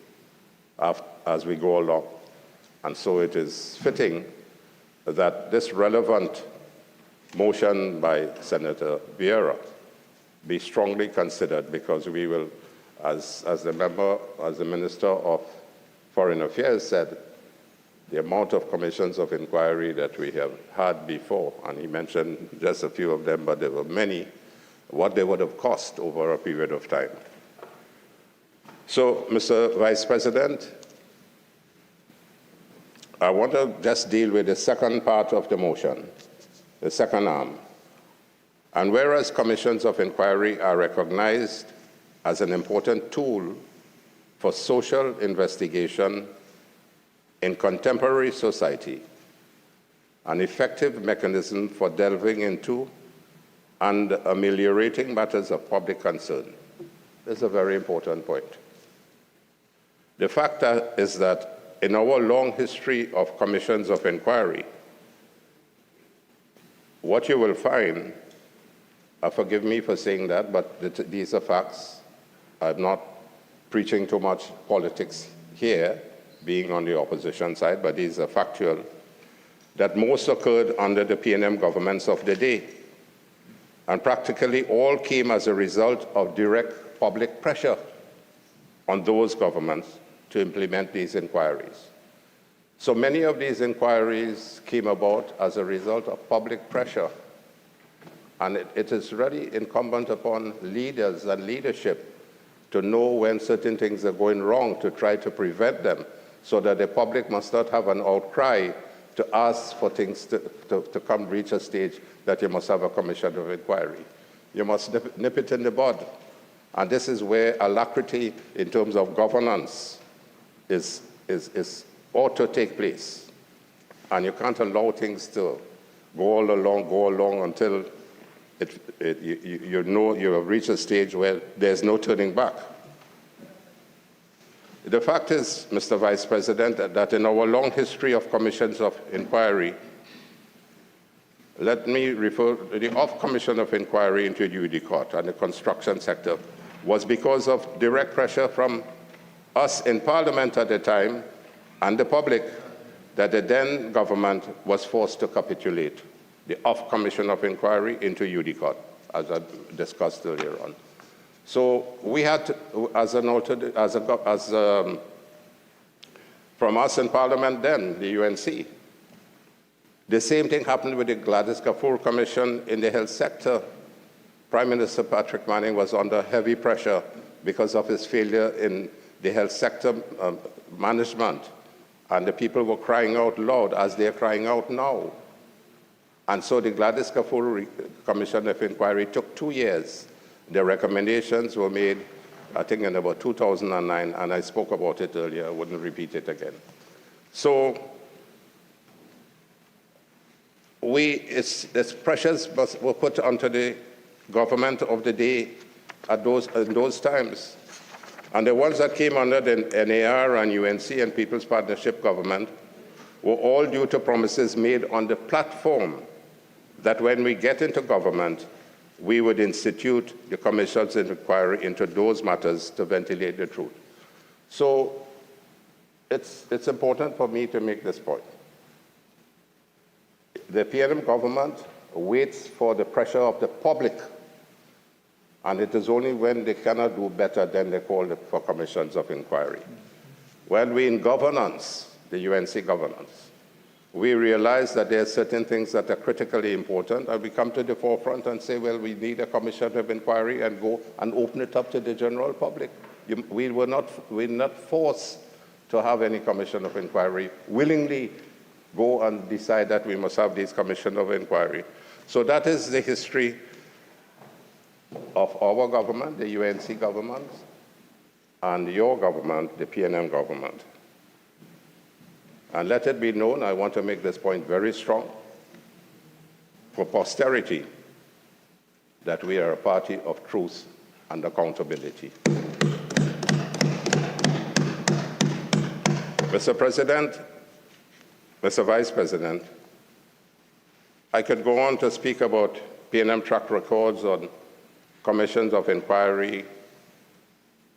as we go along. And so it is fitting that this relevant motion by Senator Vieira be strongly considered, because we will, as the Minister of Foreign Affairs said, the amount of commissions of inquiry that we have had before, and he mentioned just a few of them, but there were many, what they would have cost over a period of time. So, Mr. Vice President, I want to just deal with the second part of the motion, the second arm. And whereas commissions of inquiry are recognized as an important tool for social investigation in contemporary society, an effective mechanism for delving into and ameliorating matters of public concern, This is a very important point. The fact is that in our long history of commissions of inquiry, what you will find, forgive me for saying that, but these are facts. I'm not preaching too much politics here, being on the opposition side, but these are factual, that most occurred under the PNM governments of the day. And practically all came as a result of direct public pressure on those governments to implement these inquiries. So many of these inquiries came about as a result of public pressure. And it is really incumbent upon leaders and leadership to know when certain things are going wrong, to try to prevent them, so that the public must not have an outcry to ask for things to come reach a stage that you must have a commission of inquiry. You must nip it in the bud. And this is where alacrity in terms of governance ought to take place. And you can't allow things to go along until you know you have reached a stage where there's no turning back. The fact is, Mr. Vice President, that in our long history of commissions of inquiry, let me refer to the off-commission of inquiry into Judicot and the construction sector was because of direct pressure from us in Parliament at the time and the public that the then government was forced to capitulate the off-commission of inquiry into Judicot, as I discussed earlier on. So we had to, from us in Parliament then, the UNC, the same thing happened with the Gladys Gafoor Commission in the health sector. Prime Minister Patrick Manning was under heavy pressure because of his failure in the health sector management. And the people were crying out loud, as they're crying out now. And so the Gladys Gafoor Commission of Inquiry took 2 years. The recommendations were made, I think, in about 2009, and I spoke about it earlier. I wouldn't repeat it again. So the pressures were put onto the government of the day in those times. And the ones that came under the NAR and UNC and People's Partnership Government were all due to promises made on the platform that when we get into government, we would institute the commissions of inquiry into those matters to ventilate the truth. So it's important for me to make this point. The PNM government waits for the pressure of the public, and it is only when they cannot do better then they call for commissions of inquiry. When we're in governance, the UNC governance, we realize that there are certain things that are critically important, and we come to the forefront and say, well, we need a commission of inquiry, and go and open it up to the general public. We're not forced to have any commission of inquiry, willingly go and decide that we must have these commission of inquiry. So that is the history of our government, the UNC government, and your government, the PNM government. And let it be known, I want to make this point very strong, for posterity, that we are a party of truth and accountability. Mr. President, Mr. Vice President, I could go on to speak about PNM track records on commissions of inquiry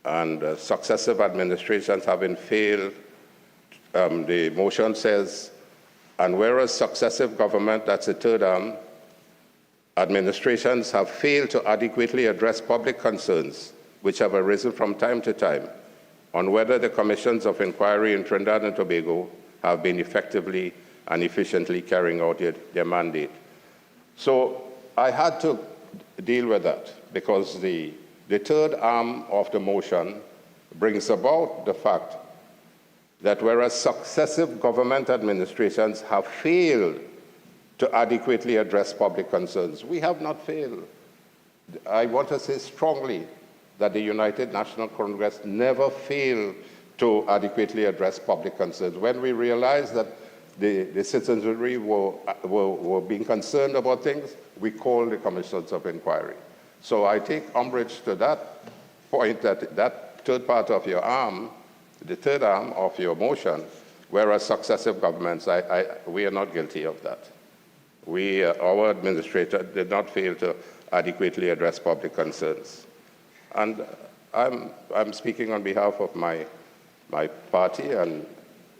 and successive administrations having failed. The motion says, and whereas successive government, that's the third arm, administrations have failed to adequately address public concerns which have arisen from time to time on whether the commissions of inquiry in Trinidad and Tobago have been effectively and efficiently carrying out their mandate. So I had to deal with that because the third arm of the motion brings about the fact that whereas successive government administrations have failed to adequately address public concerns, we have not failed. I want to say strongly that the United National Congress never failed to adequately address public concerns. When we realized that the citizenry were being concerned about things, we called the commissions of inquiry. So I take umbrage to that point that third part of your arm, the third arm of your motion, whereas successive governments, we are not guilty of that. Our administrator did not fail to adequately address public concerns. And I'm speaking on behalf of my party, and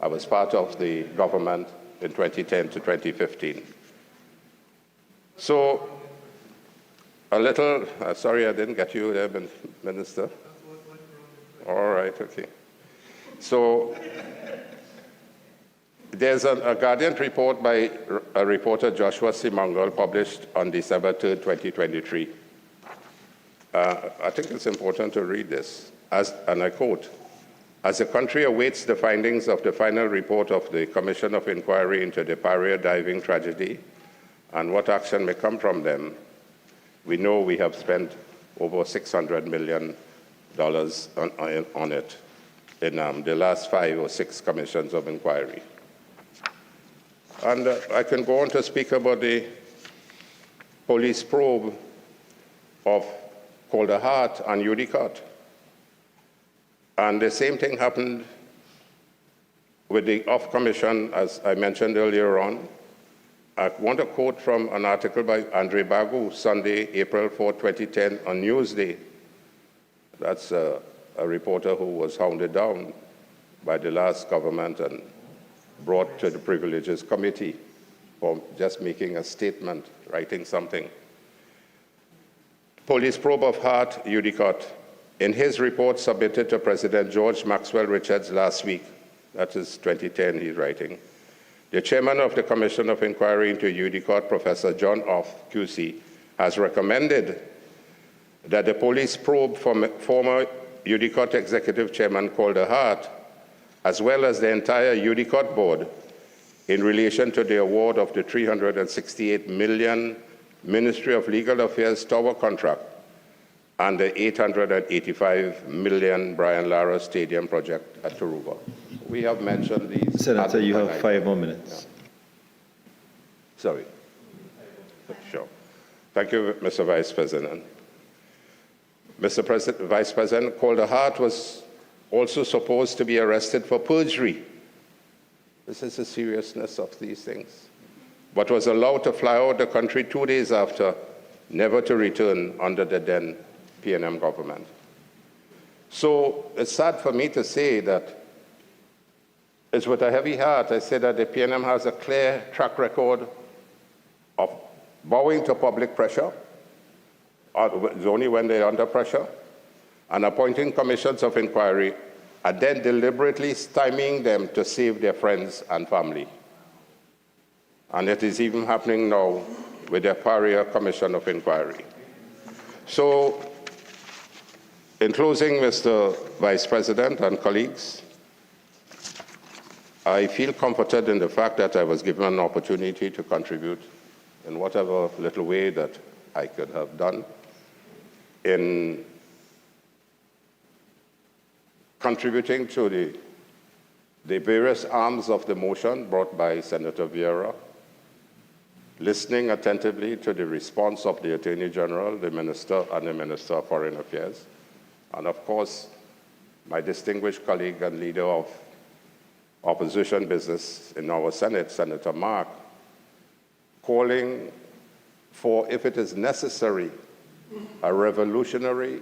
I was part of the government in 2010 to 2015. So, a little, sorry I didn't get you there, Minister. All right, okay. So, there's a Guardian report by a reporter, Joshua Simangal, published on December 3, 2023. I think it's important to read this, and I quote, "As the country awaits the findings of the final report of the Commission of Enquiry into the Paria diving tragedy and what action may come from them, we know we have spent over $600 million on it in the last 5 or 6 commissions of inquiry." And I can go on to speak about the police probe of Calder Hart and Udicott. And the same thing happened with the off commission, as I mentioned earlier on. I want to quote from an article by Andre Bagu, Sunday, April 4, 2010, on Newsday. That's a reporter who was hounded down by the last government and brought to the Privileges Committee for just making a statement, writing something. Police probe of Hart, Udicott. In his report submitted to President George Maxwell Richards last week, that is 2010, he's writing, the chairman of the Commission of Inquiry into Udicott, Professor John Off, QC, has recommended that the police probe former Udicott Executive Chairman Calder Hart, as well as the entire Udicott board, in relation to the award of the $368 million Ministry of Legal Affairs Tower contract and the $885 million Brian Lara Stadium project at Teemal. We have mentioned these. Senator, you have 5 more minutes. Yeah. Sorry. Sure. Thank you, Mr. Vice President. Mr. Vice President, Calder Hart was also supposed to be arrested for perjury. This is the seriousness of these things. But was allowed to fly out the country 2 days after, never to return under the then PNM government. So it's sad for me to say that it's with a heavy heart I say that the PNM has a clear track record of bowing to public pressure, only when they're under pressure, and appointing commissions of inquiry, and then deliberately stymieing them to save their friends and family. And it is even happening now with the Paria Commission of Inquiry. So, in closing, Mr. Vice President and colleagues, I feel comforted in the fact that I was given an opportunity to contribute in whatever little way that I could have done in contributing to the various arms of the motion brought by Senator Vieira, listening attentively to the response of the Attorney General, the Minister, and the Minister of Foreign Affairs, and of course, my distinguished colleague and leader of opposition business in our Senate, Senator Mark, calling for, if it is necessary, a revolutionary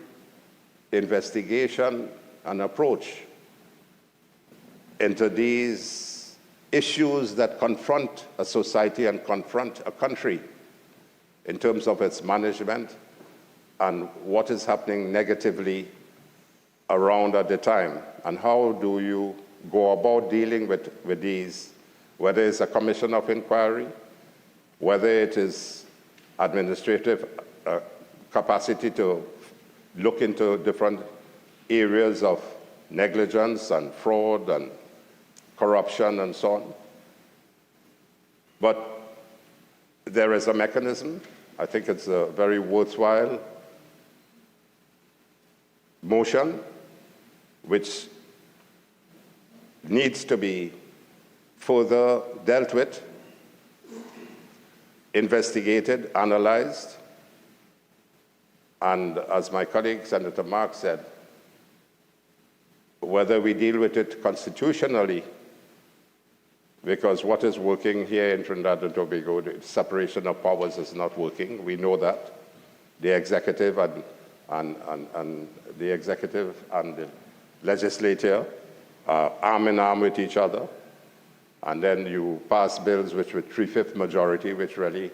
investigation and approach into these issues that confront a society and confront a country in terms of its management and what is happening negatively around at the time. And how do you go about dealing with these, whether it's a commission of inquiry, whether it is administrative capacity to look into different areas of negligence and fraud and corruption and so on. But there is a mechanism. I think it's a very worthwhile motion which needs to be further dealt with, investigated, analyzed, and as my colleague Senator Mark said, whether we deal with it constitutionally, because what is working here in Trinidad and Tobago, the separation of powers is not working. We know that. The executive and the legislature are arm in arm with each other. And then you pass bills which with 3/5 majority, which really,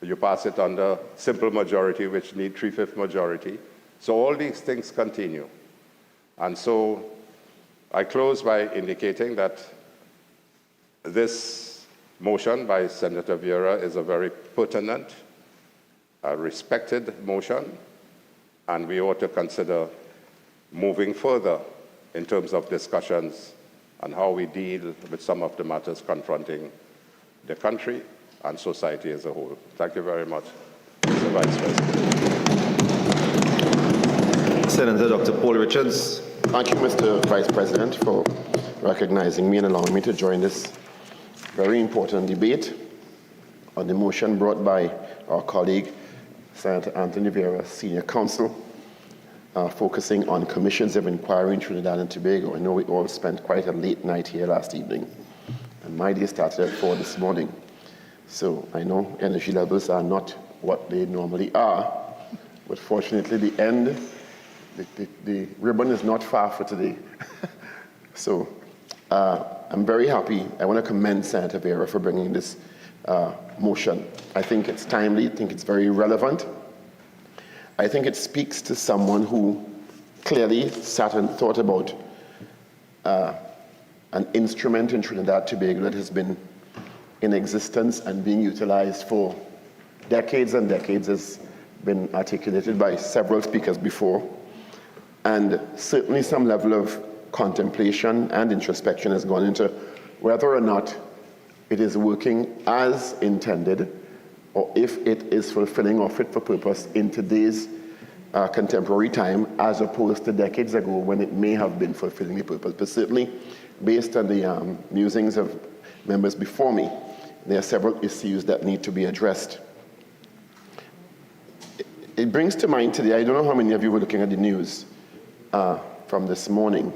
you pass it under simple majority, which need 3/5 majority. So all these things continue. And so I close by indicating that this motion by Senator Vieira is a very pertinent, respected motion, and we ought to consider moving further in terms of discussions on how we deal with some of the matters confronting the country and society as a whole. Thank you very much, Mr. Vice President. Senator Dr. Paul Richards. Thank you, Mr. Vice President, for recognizing me and allowing me to join this very important debate on the motion brought by our colleague, Senator Anthony Vieira, Senior Counsel, focusing on commissions of inquiry in Trinidad and Tobago. I know we all spent quite a late night here last evening, and my day started at 4 this morning. So I know energy levels are not what they normally are, but fortunately the ribbon is not far for today. So I'm very happy. I want to commend Senator Vieira for bringing this motion. I think it's timely. I think it's very relevant. I think it speaks to someone who clearly sat and thought about an instrument in Trinidad and Tobago that has been in existence and being utilized for decades and decades, has been articulated by several speakers before. And certainly some level of contemplation and introspection has gone into whether or not it is working as intended, or if it is fulfilling or fit for purpose in today's contemporary time, as opposed to decades ago when it may have been fulfilling the purpose. But certainly, based on the musings of members before me, there are several issues that need to be addressed. It brings to mind today, I don't know how many of you were looking at the news from this morning,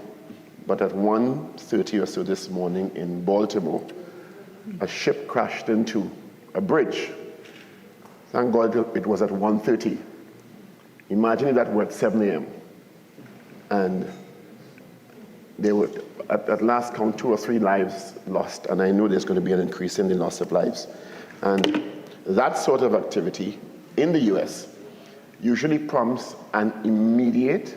but at 1:30 or so this morning in Baltimore, a ship crashed into a bridge. Thank God it was at 1:30. Imagine that we're at 7 a.m. And there were, at last count, 2 or 3 lives lost, and I know there's going to be an increase in the loss of lives. And that sort of activity in the US usually prompts an immediate,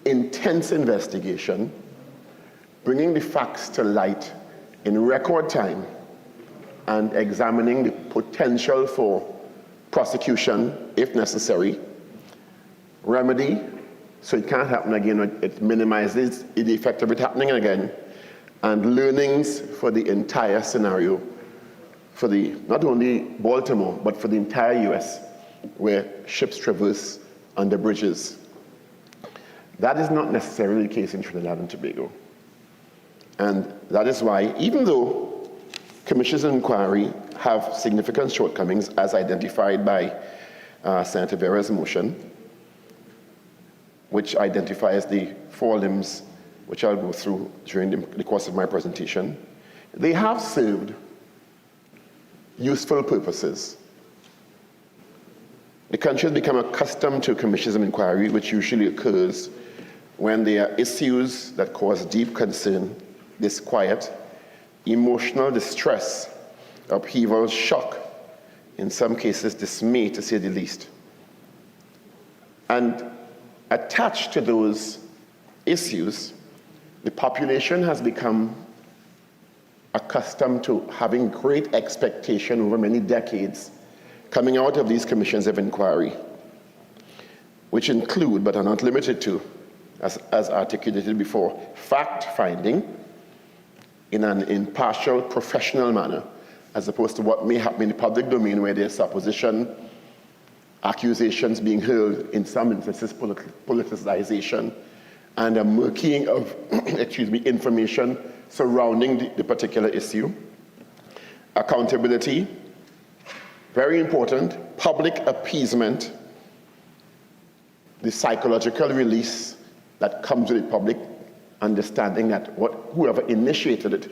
intense investigation, bringing the facts to light in record time and examining the potential for prosecution, if necessary, remedy, so it can't happen again, it minimizes the effect of it happening again, and learnings for the entire scenario, for not only Baltimore, but for the entire US, where ships traverse under bridges. That is not necessarily the case in Trinidad and Tobago. And that is why, even though commissions of inquiry have significant shortcomings, as identified by Senator Vieira's motion, which identifies the 4 limbs, which I'll go through during the course of my presentation, they have served useful purposes. The country has become accustomed to commissions of inquiry, which usually occurs when there are issues that cause deep concern, disquiet, emotional distress, upheaval, shock, in some cases dismay, to say the least. And attached to those issues, the population has become accustomed to having great expectation over many decades coming out of these commissions of inquiry, which include, but are not limited to, as articulated before, fact-finding in an impartial, professional manner, as opposed to what may happen in the public domain, where there's supposition, accusations being hurled, in some instances politicization, and a murkying of information surrounding the particular issue. Accountability, very important. Public appeasement, the psychological release that comes with the public understanding that whoever initiated it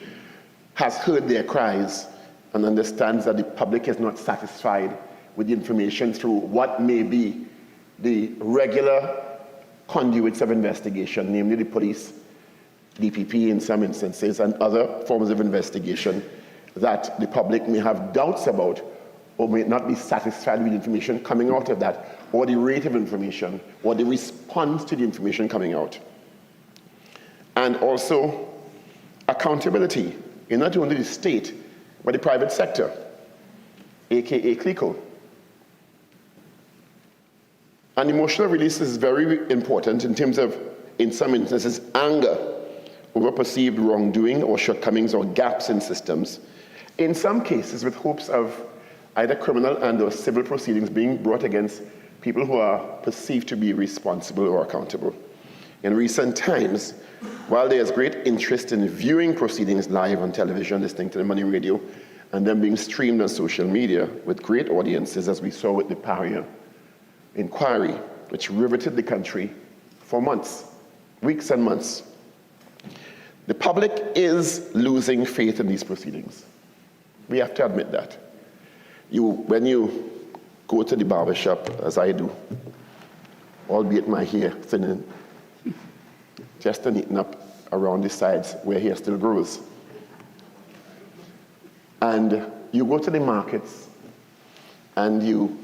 has heard their cries and understands that the public is not satisfied with the information through what may be the regular conduits of investigation, namely the police, DPP in some instances, and other forms of investigation that the public may have doubts about or may not be satisfied with the information coming out of that, or the rate of information, or the response to the information coming out. And also accountability in not only the state, but the private sector, aka CLICO. And emotional release is very important in terms of, in some instances, anger over perceived wrongdoing or shortcomings or gaps in systems. In some cases, with hopes of either criminal and or civil proceedings being brought against people who are perceived to be responsible or accountable. In recent times, while there is great interest in viewing proceedings live on television, listening to them on the radio, and then being streamed on social media with great audiences, as we saw with the ParlView inquiry, which riveted the country for months, weeks and months. The public is losing faith in these proceedings. We have to admit that. When you go to the barbershop, as I do, albeit my hair thinning, just to neaten up around the sides where hair still grows. And you go to the markets, and you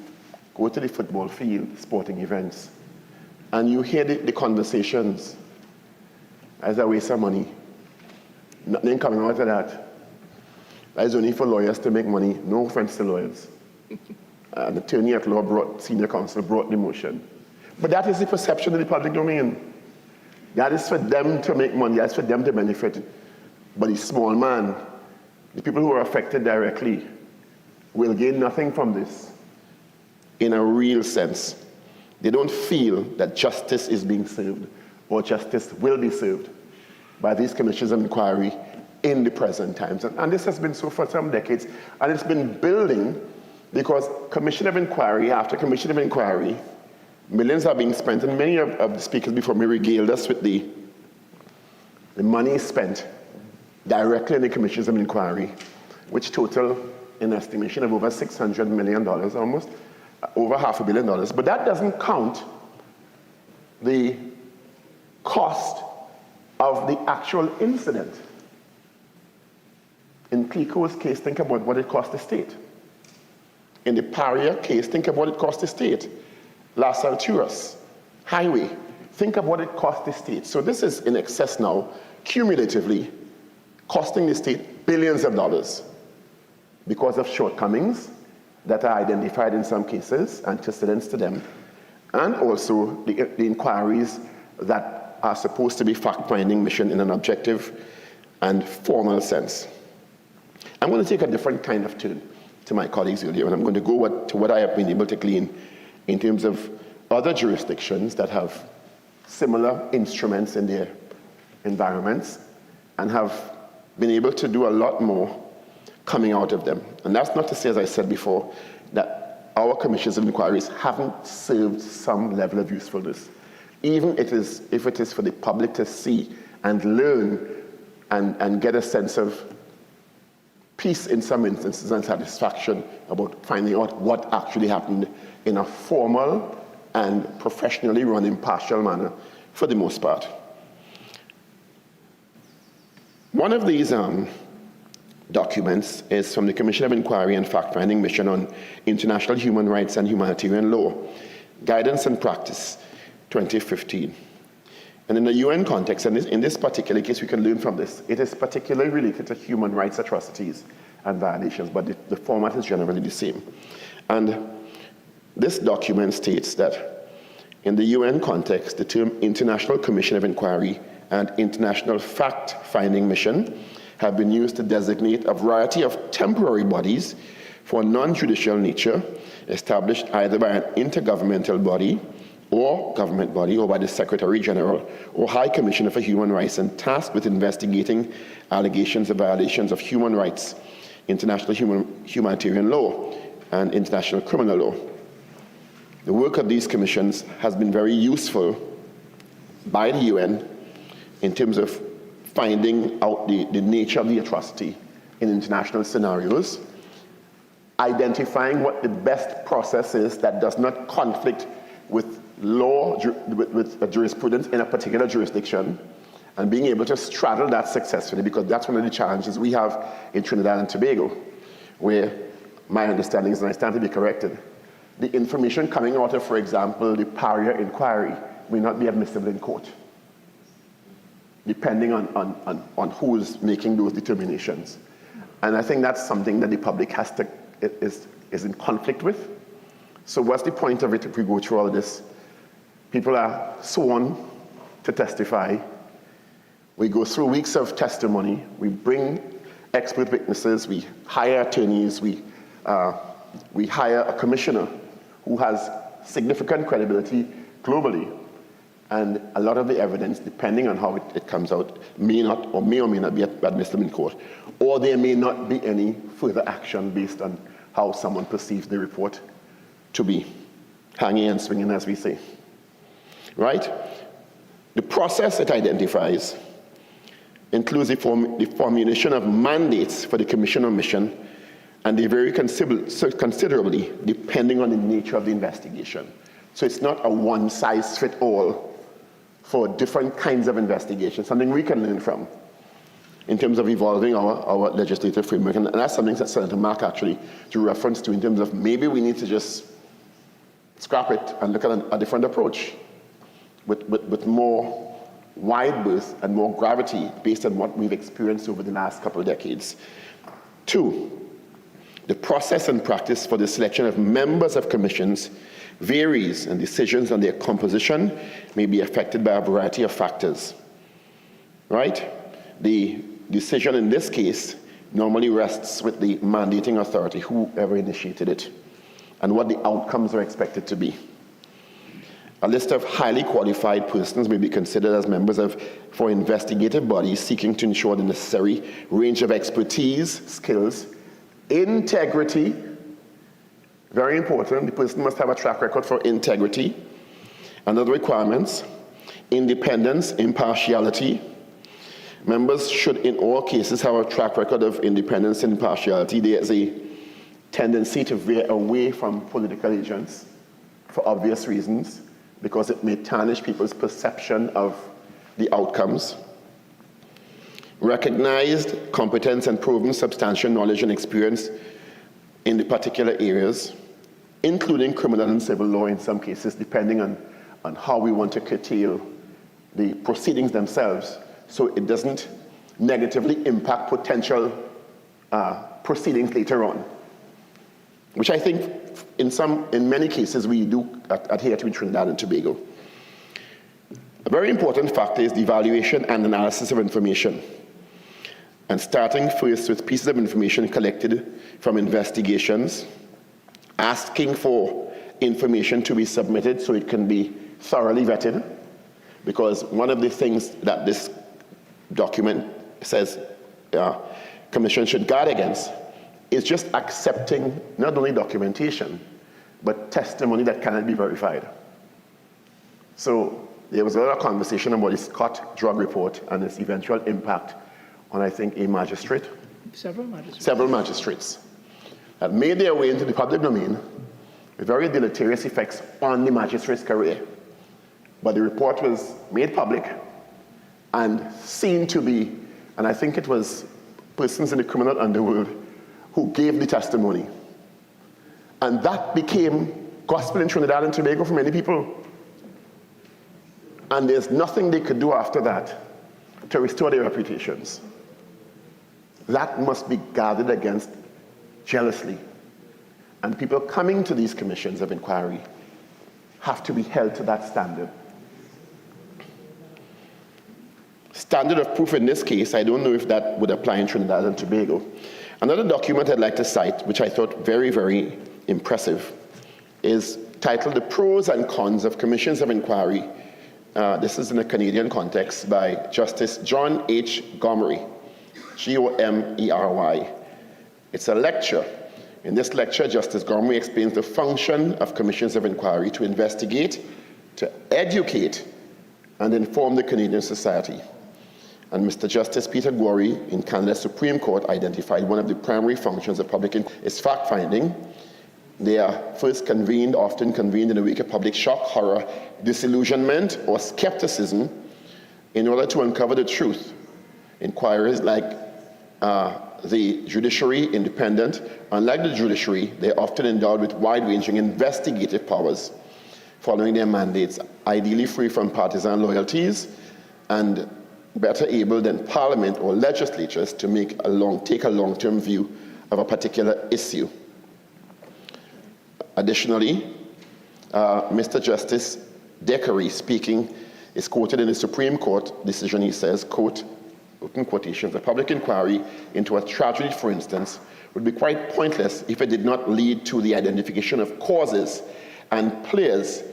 go to the football field, sporting events, and you hear the conversations as a waste of money. Nothing coming out of that. That is only for lawyers to make money. No offense to lawyers. An attorney at law senior counsel brought the motion. But that is the perception of the public domain. That is for them to make money. That's for them to benefit. But the small man, the people who are affected directly, will gain nothing from this in a real sense. They don't feel that justice is being served or justice will be served by these commissions of inquiry in the present times. And this has been so for some decades, and it's been building because commission of inquiry after commission of inquiry, millions are being spent, and many of the speakers before me regaled us with the money spent directly in the commissions of inquiry, which total an estimation of over $600 million, almost over $500 million. But that doesn't count the cost of the actual incident. In CLICO's case, think about what it cost the state. In the ParlView case, think of what it cost the state. Las Alturas Highway, think of what it cost the state. So this is in excess now, cumulatively, costing the state billions of dollars because of shortcomings that are identified in some cases, antecedents to them, and also the inquiries that are supposed to be fact-finding mission in an objective and formal sense. I'm going to take a different kind of turn to my colleagues earlier, and I'm going to go to what I have been able to glean in terms of other jurisdictions that have similar instruments in their environments and have been able to do a lot more coming out of them. And that's not to say, as I said before, that our commissions of inquiries haven't served some level of usefulness. Even if it is for the public to see and learn and get a sense of peace in some instances and satisfaction about finding out what actually happened in a formal and professionally run impartial manner for the most part. One of these documents is from the Commission of Inquiry and Fact-Finding Mission on International Human Rights and Humanitarian Law, Guidance and Practice, 2015. And in the UN context, and in this particular case, we can learn from this. It is particularly related to human rights atrocities and violations, but the format is generally the same. And this document states that in the UN context, the term International Commission of Inquiry and International Fact-Finding Mission have been used to designate a variety of temporary bodies for non-judicial nature, established either by an intergovernmental body or government body, or by the Secretary General or High Commissioner for Human Rights, and tasked with investigating allegations of violations of human rights, international humanitarian law, and international criminal law. The work of these commissions has been very useful by the UN in terms of finding out the nature of the atrocity in international scenarios, identifying what the best process is that does not conflict with law, with a jurisprudence in a particular jurisdiction, and being able to straddle that successfully, because that's one of the challenges we have in Trinidad and Tobago, where my understanding is, and I stand to be corrected, the information coming out of, for example, the ParlView inquiry may not be admissible in court, depending on who is making those determinations. And I think that's something that the public is in conflict with. So what's the point of it if we go through all of this? People are sworn to testify. We go through weeks of testimony. We bring expert witnesses. We hire attorneys. We hire a commissioner who has significant credibility globally. And a lot of the evidence, depending on how it comes out, may or may not be admissible in court. Or there may not be any further action based on how someone perceives the report to be hanging and swinging, as we say. Right? The process it identifies includes the formulation of mandates for the commission of mission, and they vary considerably depending on the nature of the investigation. So it's not a one-size-fits-all for different kinds of investigations, something we can learn from in terms of evolving our legislative framework. And that's something that Senator Mark actually drew reference to in terms of maybe we need to just scrap it and look at a different approach with more wide berth and more gravity based on what we've experienced over the last couple of decades. 2, the process and practice for the selection of members of commissions varies, and decisions on their composition may be affected by a variety of factors. Right? The decision in this case normally rests with the mandating authority, whoever initiated it, and what the outcomes are expected to be. A list of highly qualified persons may be considered as members for investigative bodies seeking to ensure the necessary range of expertise, skills, integrity. Very important, the person must have a track record for integrity and other requirements, independence, impartiality. Members should in all cases have a track record of independence and impartiality. There is a tendency to veer away from political agents for obvious reasons, because it may tarnish people's perception of the outcomes. Recognized competence and proven substantial knowledge and experience in the particular areas, including criminal and civil law in some cases, depending on how we want to curtail the proceedings themselves, so it doesn't negatively impact potential proceedings later on, which I think in many cases we do adhere to in Trinidad and Tobago. A very important factor is the evaluation and analysis of information, and starting first with pieces of information collected from investigations, asking for information to be submitted so it can be thoroughly vetted, because one of the things that this document says Commission should guard against is just accepting not only documentation, but testimony that cannot be verified. So there was a lot of conversation about the Scott drug report and its eventual impact on, I think, a magistrate. Several magistrates. Several magistrates that made their way into the public domain with very deleterious effects on the magistrate's career. But the report was made public and seen to be, and I think it was persons in the criminal underworld who gave the testimony. And that became gospel in Trinidad and Tobago for many people. And there's nothing they could do after that to restore their reputations. That must be guarded against jealously. And people coming to these commissions of inquiry have to be held to that standard. Standard of proof in this case, I don't know if that would apply in Trinidad and Tobago. Another document I'd like to cite, which I thought very, very impressive, is titled The Pros and Cons of Commissions of Inquiry. This is in a Canadian context by Justice John H. Gomery, Gomery. It's a lecture. In this lecture, Justice Gomery explains the function of commissions of inquiry: to investigate, to educate, and inform the Canadian society. And Mr. Justice Peter Gorey in Canada's Supreme Court identified one of the primary functions of public inquiry is fact-finding. They are often convened in a wake of public shock, horror, disillusionment, or skepticism in order to uncover the truth. Inquiries like the judiciary, independent, unlike the judiciary, they are often endowed with wide-ranging investigative powers following their mandates, ideally free from partisan loyalties and better able than Parliament or legislatures to take a long-term view of a particular issue. Additionally, Mr. Justice Decarie speaking is quoted in the Supreme Court decision. He says, quote, open quotations, a public inquiry into a tragedy, for instance, would be quite pointless if it did not lead to the identification of causes and players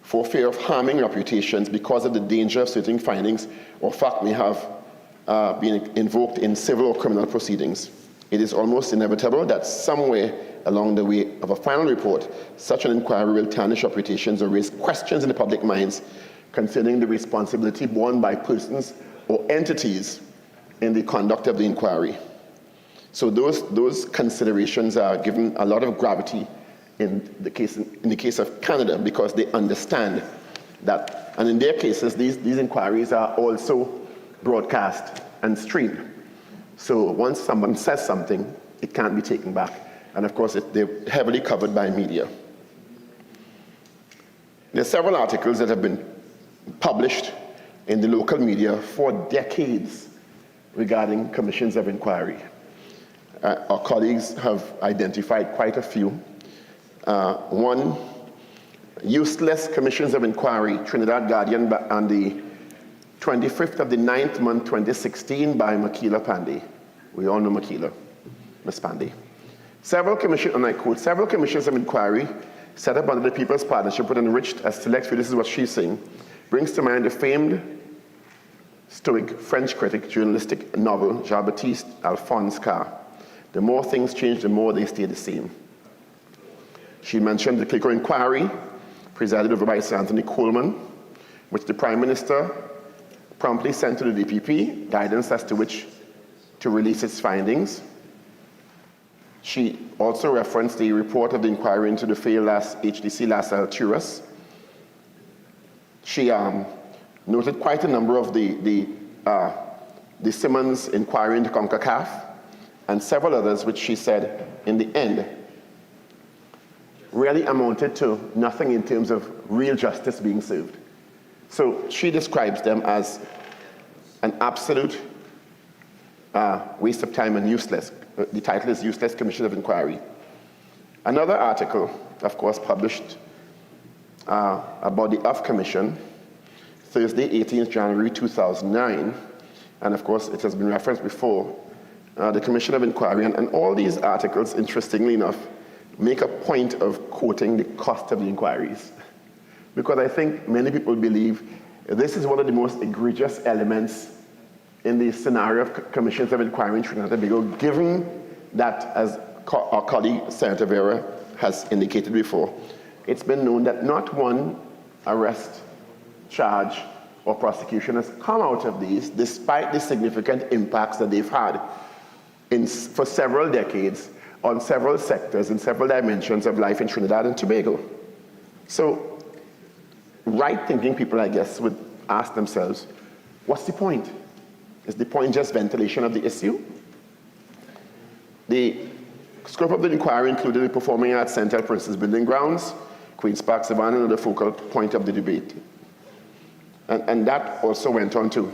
for fear of harming reputations because of the danger of certain findings or fact may have been invoked in civil or criminal proceedings. It is almost inevitable that somewhere along the way of a final report, such an inquiry will tarnish reputations or raise questions in the public minds concerning the responsibility borne by persons or entities in the conduct of the inquiry. So those considerations are given a lot of gravity in the case of Canada, because they understand that, and in their cases, these inquiries are also broadcast and streamed. So once someone says something, it can't be taken back. And of course, they're heavily covered by media. There are several articles that have been published in the local media for decades regarding commissions of inquiry. Our colleagues have identified quite a few. One, useless commissions of inquiry, Trinidad Guardian on the 25th of the 9th month, 2016, by Makila Pandey. We all know Makila, Ms. Pandey. Several commissions, and I quote, several commissions of inquiry set up under the People's Partnership with enriched as select few, this is what she's saying, brings to mind the famed Stoic French critic journalistic novel Jean-Baptiste Alphonse Carr. The more things change, the more they stay the same. She mentioned the CARICOM inquiry presided over by Sir Anthony Coleman, which the Prime Minister promptly sent to the DPP, guidance as to which to release its findings. She also referenced the report of the inquiry into the failed HDC LaSalle Tourist. She noted quite a number of the Simmons inquiry into CONCACAF and several others, which she said, in the end, really amounted to nothing in terms of real justice being served. So she describes them as an absolute waste of time and useless. The title is Useless Commission of Inquiry. Another article, of course, published about the UF Commission, Thursday, 18th January 2009, and of course it has been referenced before, the Commission of Inquiry, and all these articles, interestingly enough, make a point of quoting the cost of the inquiries. Because I think many people believe this is one of the most egregious elements in the scenario of commissions of inquiry in Trinidad and Tobago, given that, as our colleague Senator Vieira has indicated before, it's been known that not one arrest, charge, or prosecution has come out of these, despite the significant impacts that they've had for several decades on several sectors and several dimensions of life in Trinidad and Tobago. So, right-thinking people, I guess, would ask themselves, what's the point? Is the point just ventilation of the issue? The scope of the inquiry included the Performing Arts Centre, Princess Building Grounds, Queen's Park, Savannah, and the focal point of the debate. And that also went on to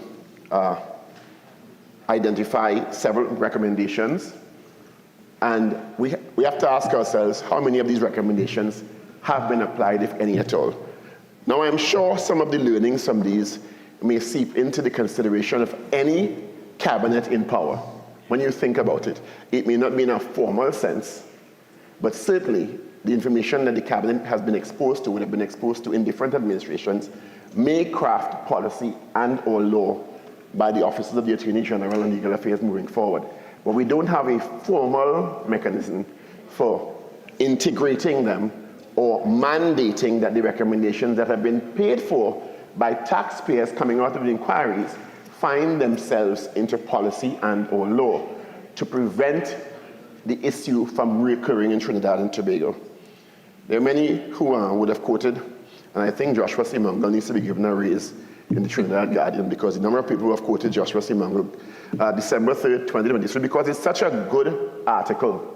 identify several recommendations. And we have to ask ourselves how many of these recommendations have been applied, if any at all. Now, I'm sure some of the learnings from these may seep into the consideration of any cabinet in power. When you think about it, it may not be in a formal sense, but certainly the information that the cabinet has been exposed to, would have been exposed to in different administrations, may craft policy and or law by the offices of the Attorney General and Legal Affairs moving forward. But we don't have a formal mechanism for integrating them or mandating that the recommendations that have been paid for by taxpayers coming out of the inquiries find themselves into policy and or law to prevent the issue from recurring in Trinidad and Tobago. There are many who would have quoted, and I think Joshua Simangal needs to be given a raise in the Trinidad Guardian, because the number of people who have quoted Joshua Simangal December 3rd, 2023, because it's such a good article,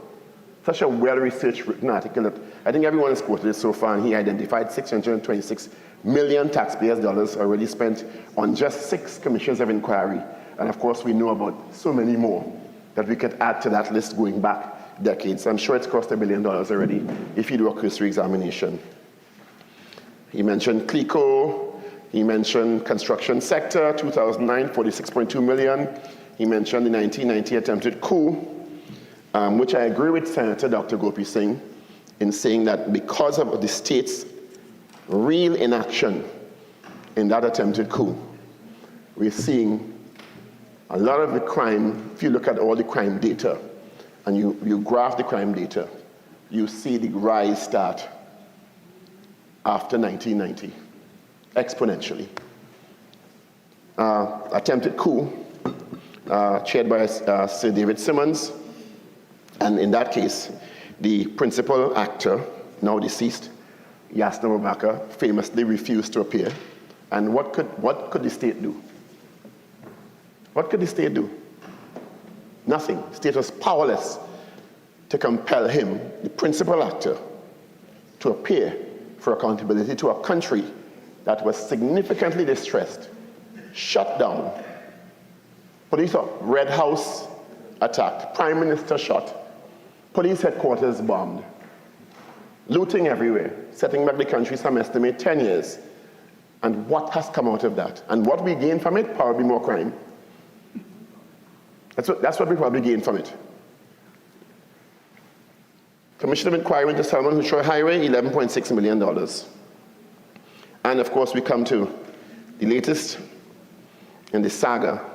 such a well-researched written article that I think everyone has quoted it so far, and he identified $626 million taxpayers' dollars already spent on just 6 commissions of inquiry. And of course, we know about so many more that we could add to that list going back decades. I'm sure it's cost $1 billion already if you do a cursory examination. He mentioned CLECO, he mentioned construction sector, 2009, $46.2 million. He mentioned the 1990 attempted coup, which I agree with Senator Dr. Gopeesingh in saying that because of the state's real inaction in that attempted coup, we're seeing a lot of the crime. If you look at all the crime data and you graph the crime data, you see the rise start after 1990, exponentially. Attempted coup, chaired by Sir David Simmons, and in that case, the principal actor, now deceased, Yasna Mabaka, famously refused to appear. And what could the state do? What could the state do? Nothing. The state was powerless to compel him, the principal actor, to appear for accountability to a country that was significantly distressed, shut down. Police, Red House attacked, Prime Minister shot, police headquarters bombed, looting everywhere, setting back the country some estimate 10 years. And what has come out of that? And what we gain from it? Probably more crime. That's what we probably gain from it. Commission of Enquiry into Solomon Houshaw Highway, $11.6 million. And of course, we come to the latest in the saga,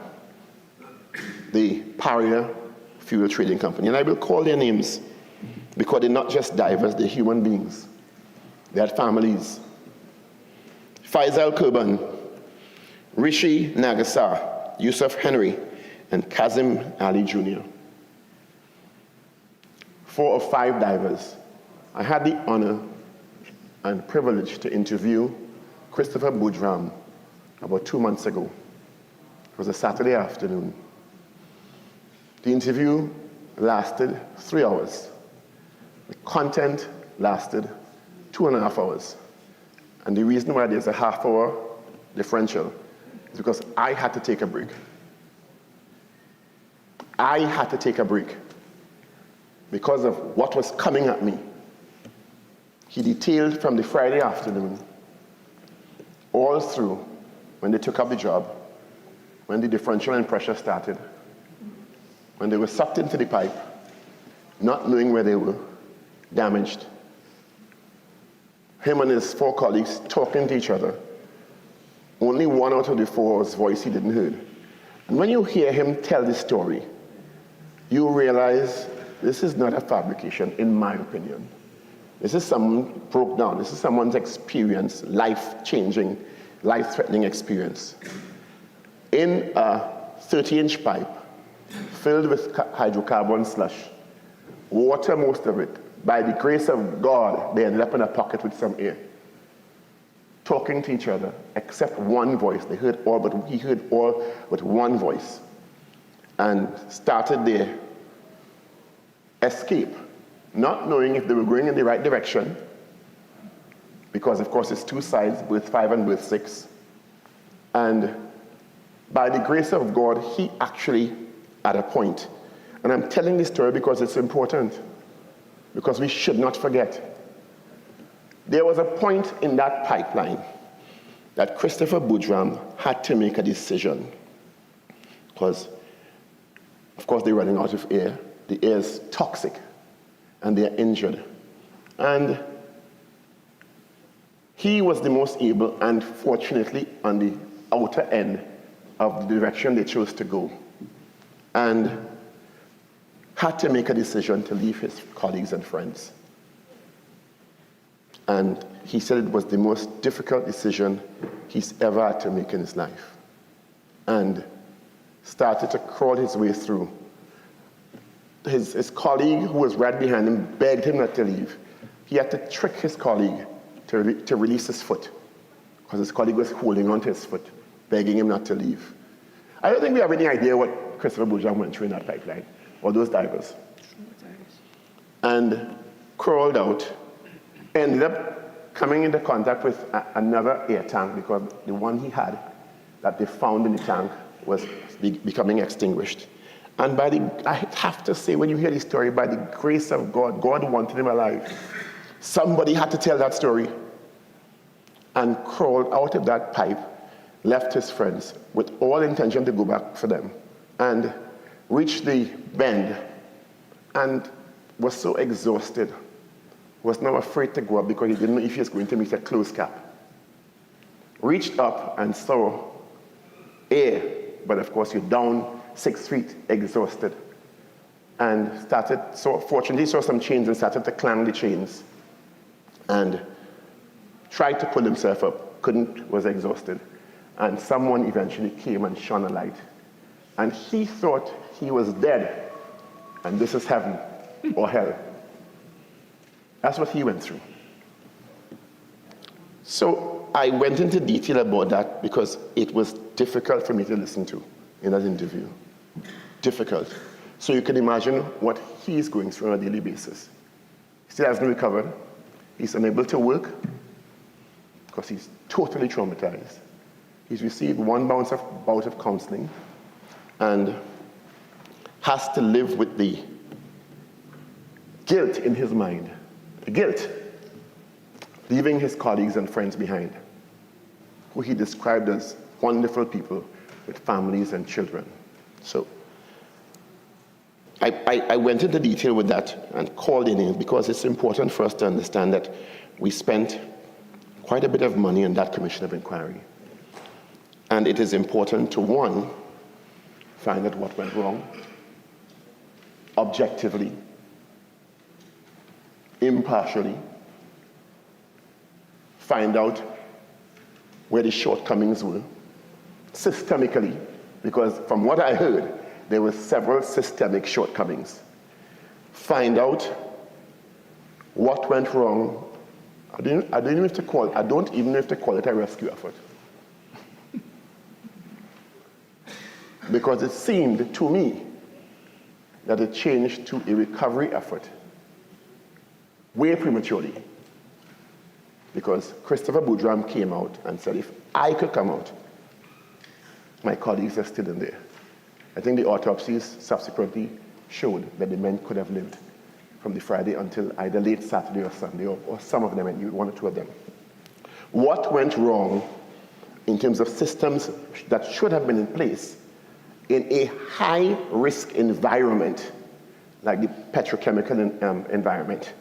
the Pariah Fuel Trading Company. And I will call their names because they're not just divers, they're human beings. They had families. Faisal Kurban, Rishi Nagasar, Yusuf Henry, and Kazim Ali Jr. 4 or 5 divers. I had the honor and privilege to interview Christopher Boudram about 2 months ago. It was a Saturday afternoon. The interview lasted 3 hours. The content lasted 2.5 hours. And the reason why there's a half-hour differential is because I had to take a break. I had to take a break because of what was coming at me. He detailed from the Friday afternoon all through when they took up the job, when the differential and pressure started, when they were sucked into the pipe, not knowing where they were, damaged. Him and his 4 colleagues talking to each other. Only 1 out of the 4's voice he didn't hear. And when you hear him tell this story, you realize this is not a fabrication, in my opinion. This is someone broke down. This is someone's experience, life-changing, life-threatening experience. In a 30-inch pipe filled with hydrocarbon slush, water most of it. By the grace of God, they ended up in a pocket with some air, talking to each other, except one voice. He heard all but one voice, and started their escape, not knowing if they were going in the right direction, because of course it's 2 sides, berth 5 and berth 6. And by the grace of God, he actually, at a point, and I'm telling this story because it's important, because we should not forget. There was a point in that pipeline that Christopher Boudram had to make a decision, because, of course, they're running out of air. The air is toxic, and they're injured. And he was the most able, and fortunately, on the outer end of the direction they chose to go, and had to make a decision to leave his colleagues and friends. And he said it was the most difficult decision he's ever had to make in his life. And started to crawl his way through. His colleague, who was right behind him, begged him not to leave. He had to trick his colleague to release his foot, because his colleague was holding onto his foot, begging him not to leave. I don't think we have any idea what Christopher Boudram went through in that pipeline, or those divers. And crawled out, ended up coming into contact with another air tank, because the one he had that they found in the tank was becoming extinguished. And I have to say, when you hear this story, by the grace of God, God wanted him alive. Somebody had to tell that story. And crawled out of that pipe, left his friends with all intention to go back for them, and reached the bend and was so exhausted, was now afraid to go up because he didn't know if he was going to meet a closed cap. Reached up and saw air, but of course you're down 6 feet, exhausted, and fortunately saw some chains and started to clang the chains, and tried to pull himself up, couldn't, was exhausted. And someone eventually came and shone a light. And he thought he was dead, and this is heaven or hell. That's what he went through. So I went into detail about that because it was difficult for me to listen to in that interview. Difficult. So you can imagine what he's going through on a daily basis. He still hasn't recovered. He's unable to work because he's totally traumatized. He's received one bout of counseling and has to live with the guilt in his mind. The guilt, leaving his colleagues and friends behind, who he described as wonderful people with families and children. So I went into detail with that and called in because it's important for us to understand that we spent quite a bit of money on that Commission of Inquiry. And it is important to, one, find out what went wrong, objectively, impartially, find out where the shortcomings were, systemically, because from what I heard, there were several systemic shortcomings. Find out what went wrong. I don't even have to call it a rescue effort. Because it seemed to me that it changed to a recovery effort way prematurely. Because Christopher Boudram came out and said, if I could come out, my colleagues are still in there. I think the autopsies subsequently showed that the men could have lived from the Friday until either late Saturday or Sunday, or some of them, and one or two of them. What went wrong in terms of systems that should have been in place in a high-risk environment, like the petrochemical environment,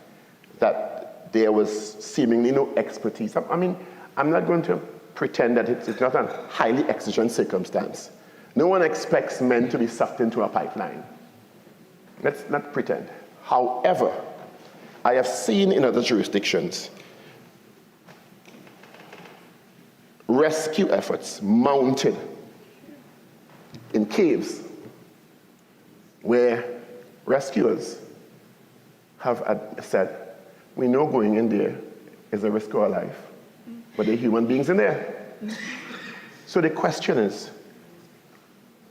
that there was seemingly no expertise. I mean, I'm not going to pretend that it's not a highly exigent circumstance. No one expects men to be sucked into a pipeline. Let's not pretend. However, I have seen in other jurisdictions rescue efforts mounted in caves where rescuers have said, we know going in there is a risk to our life, but there are human beings in there. So the question is,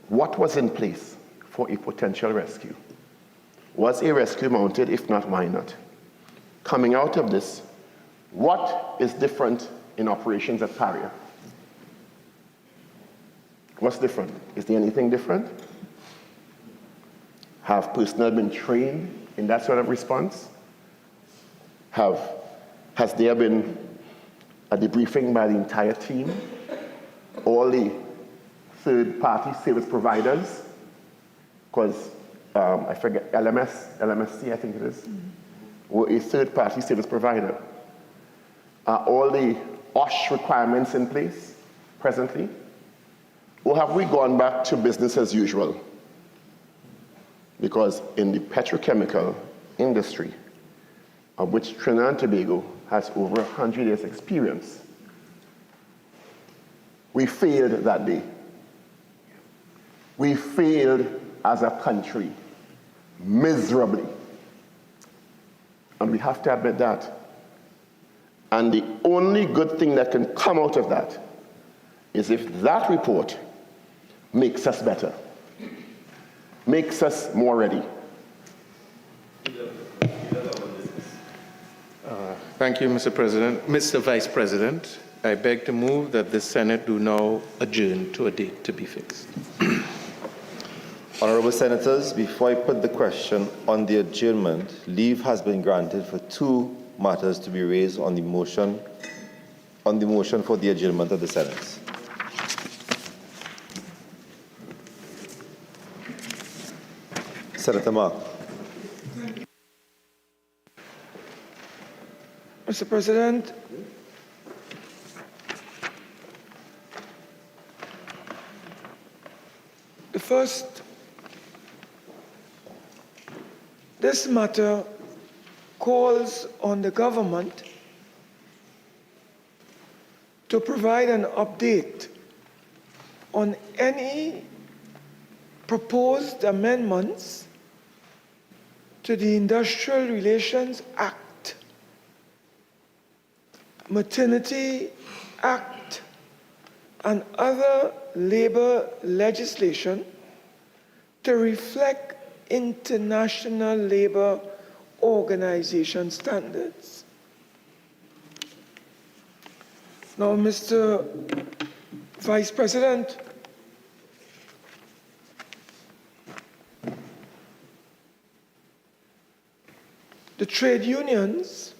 what was in place for a potential rescue? Was a rescue mounted? If not, why not? Coming out of this, what is different in operations at Paria? What's different? Is there anything different? Have personnel been trained in that sort of response? Has there been a debriefing by the entire team? All the third-party service providers? Because I forget, LMSC, I think it is, were a third-party service provider. Are all the OSH requirements in place presently? Or have we gone back to business as usual? Because in the petrochemical industry, of which Trinidad and Tobago has over 100 years' experience. We failed that day. We failed as a country miserably. And we have to admit that. And the only good thing that can come out of that is if that report makes us better, makes us more ready. Thank you, Mr. President. Mr. Vice President, I beg to move that the Senate do now adjourn to a date to be fixed. Honorable Senators, before I put the question on the adjournment, leave has been granted for 2 matters to be raised on the motion for the adjournment of the Senate. Senator Mark. Mr. President, this matter calls on the government to provide an update on any proposed amendments to the Industrial Relations Act, Maternity Act, and other labor legislation to reflect international labor organization standards. Now, Mr. Vice President, the trade unions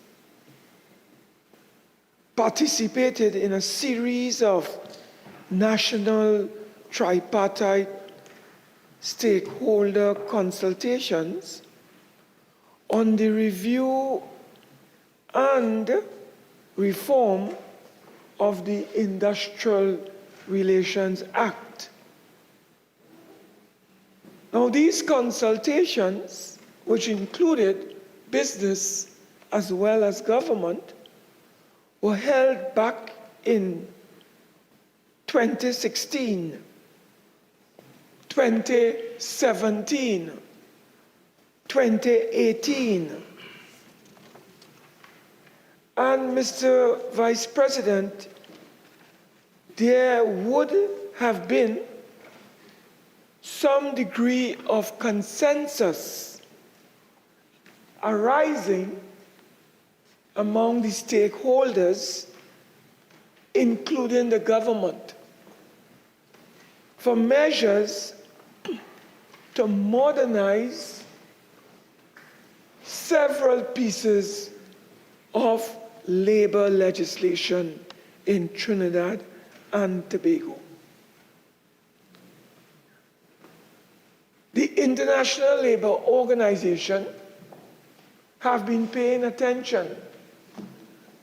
participated in a series of national tripartite stakeholder consultations on the review and reform of the Industrial Relations Act. Now, these consultations, which included business as well as government, were held back in 2016, 2017, 2018. And Mr. Vice President, there would have been some degree of consensus arising among the stakeholders, including the government, for measures to modernize several pieces of labor legislation in Trinidad and Tobago. The International Labor Organization have been paying attention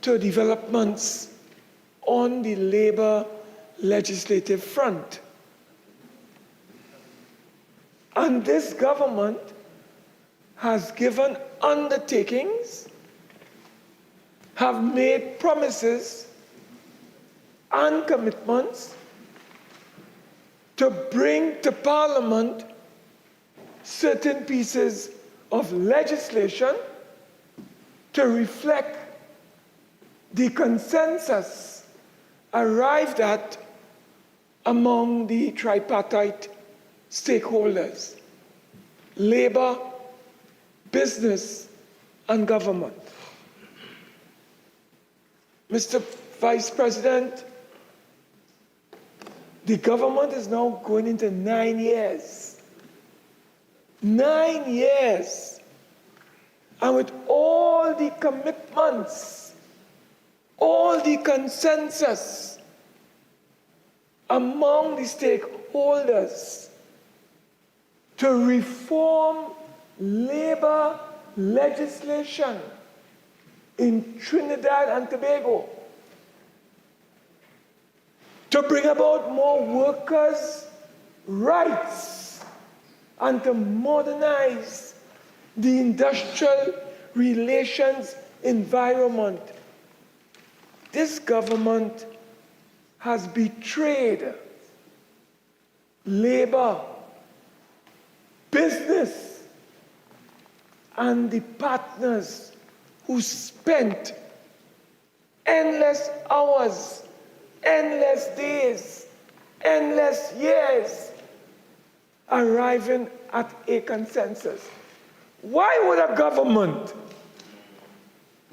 to developments on the labor legislative front. And this government has given undertakings, have made promises and commitments to bring to Parliament certain pieces of legislation to reflect the consensus arrived at among the tripartite stakeholders: labor, business, and government. Mr. Vice President, the government is now going into 9 years. 9 years. And with all the commitments, all the consensus among the stakeholders to reform labor legislation in Trinidad and Tobago, to bring about more workers' rights, and to modernize the industrial relations environment this government has betrayed labor, business, and the partners who spent endless hours, endless days, endless years arriving at a consensus. Why would a government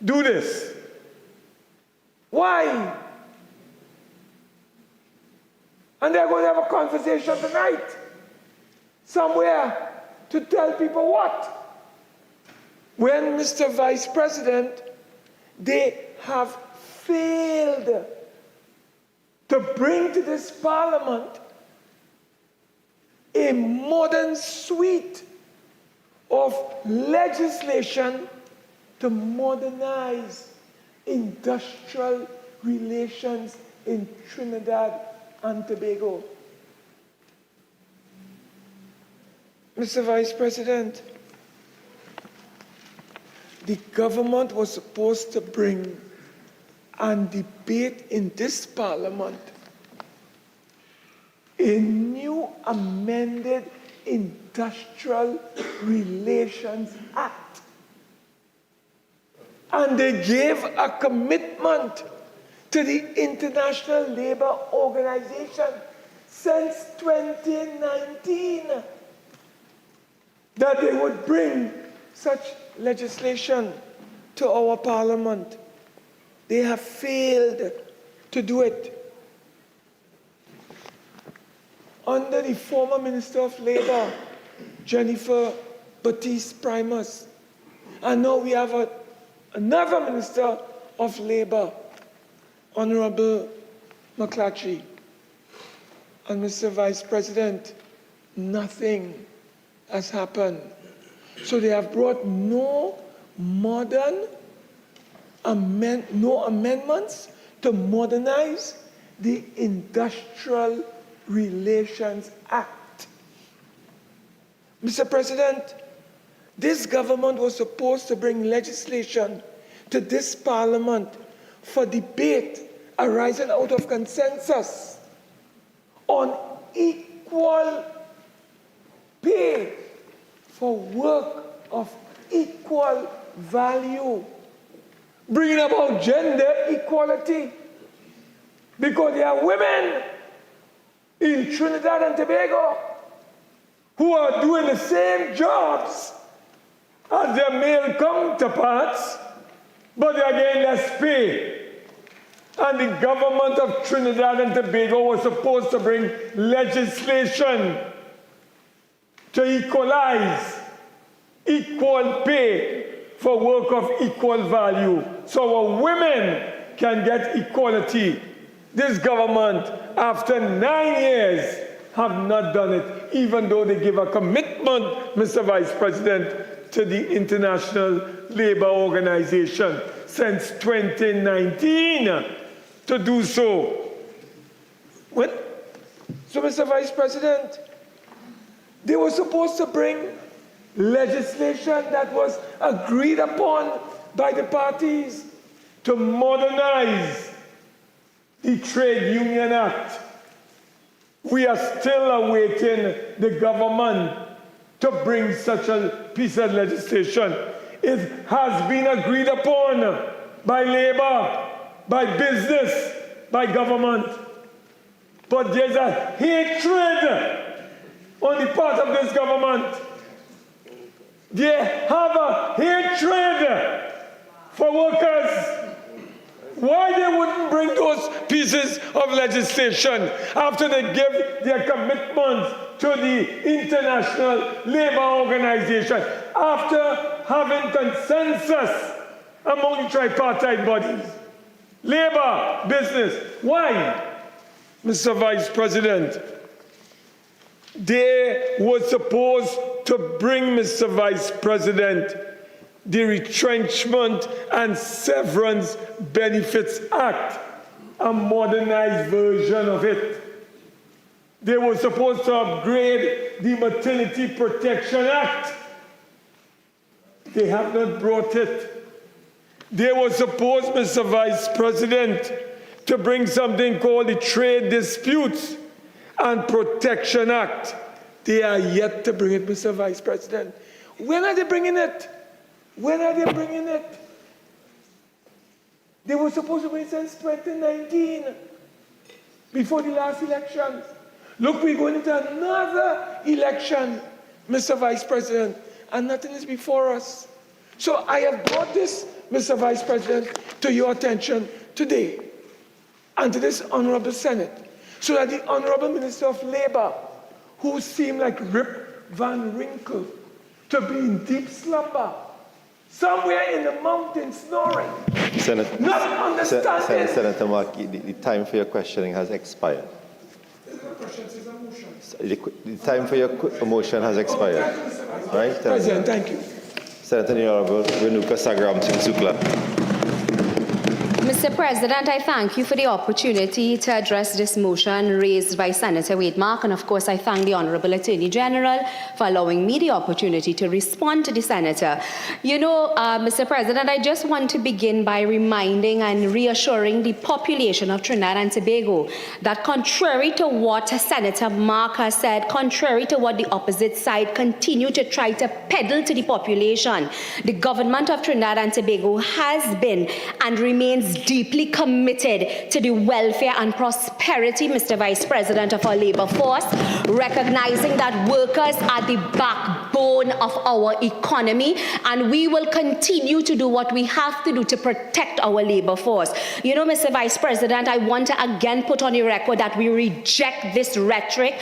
do this? Why? And they're going to have a conversation tonight somewhere to tell people what? When, Mr. Vice President, they have failed to bring to this Parliament a modern suite of legislation to modernize industrial relations in Trinidad and Tobago. Mr. Vice President, the government was supposed to bring and debate in this Parliament a new amended Industrial Relations Act. And they gave a commitment to the International Labour Organization since 2019 that they would bring such legislation to our Parliament. They have failed to do it. Under the former Minister of Labour, Jennifer Baptiste Primus, and now we have another Minister of Labour, Honourable McClatchy. And Mr. Vice President, nothing has happened. So they have brought no amendments to modernize the Industrial Relations Act. Mr. President, this government was supposed to bring legislation to this Parliament for debate arising out of consensus on equal pay for work of equal value, bringing about gender equality, because there are women in Trinidad and Tobago who are doing the same jobs as their male counterparts, but they are getting less pay. And the government of Trinidad and Tobago was supposed to bring legislation to equalize equal pay for work of equal value, so our women can get equality. This government, after 9 years, have not done it, even though they give a commitment, Mr. Vice President, to the International Labour Organization since 2019 to do so. So, Mr. Vice President, they were supposed to bring legislation that was agreed upon by the parties to modernize the Trade Union Act. We are still awaiting the government to bring such a piece of legislation. It has been agreed upon by labor, by business, by government. But there's a hatred on the part of this government. They have a hatred for workers. Why they wouldn't bring those pieces of legislation after they give their commitment to the International Labour Organization, after having consensus among the tripartite bodies? Labor, business. Why, Mr. Vice President? They were supposed to bring, Mr. Vice President, the Retrenchment and Severance Benefits Act, a modernized version of it. They were supposed to upgrade the Maternity Protection Act. They have not brought it. They were supposed, Mr. Vice President, to bring something called the Trade Disputes and Protection Act. They are yet to bring it, Mr. Vice President. When are they bringing it? When are they bringing it? They were supposed to bring it since 2019, before the last election. Look, we're going into another election, Mr. Vice President, and nothing is before us. So I have brought this, Mr. Vice President, to your attention today and to this Honorable Senate, so that the Honorable Minister of Labor, who seemed like Rip Van Winkle to be in deep slumber, somewhere in the mountains snoring, not understanding. Senator Markey, the time for your questioning has expired. The time for your motion has expired. Right? President, thank you. Senator Honorable Renuka Sagram Singh Sukla. Mr. President, I thank you for the opportunity to address this motion raised by Senator Wademark, and of course I thank the Honourable Attorney General for allowing me the opportunity to respond to the Senator. You know, Mr. President, I just want to begin by reminding and reassuring the population of Trinidad and Tobago that contrary to what Senator Mark has said, contrary to what the opposite side continue to try to peddle to the population, the government of Trinidad and Tobago has been and remains deeply committed to the welfare and prosperity, Mr. Vice President, of our labor force, recognizing that workers are the backbone of our economy, and we will continue to do what we have to do to protect our labor force. You know, Mr. Vice President, I want to again put on the record that we reject this rhetoric.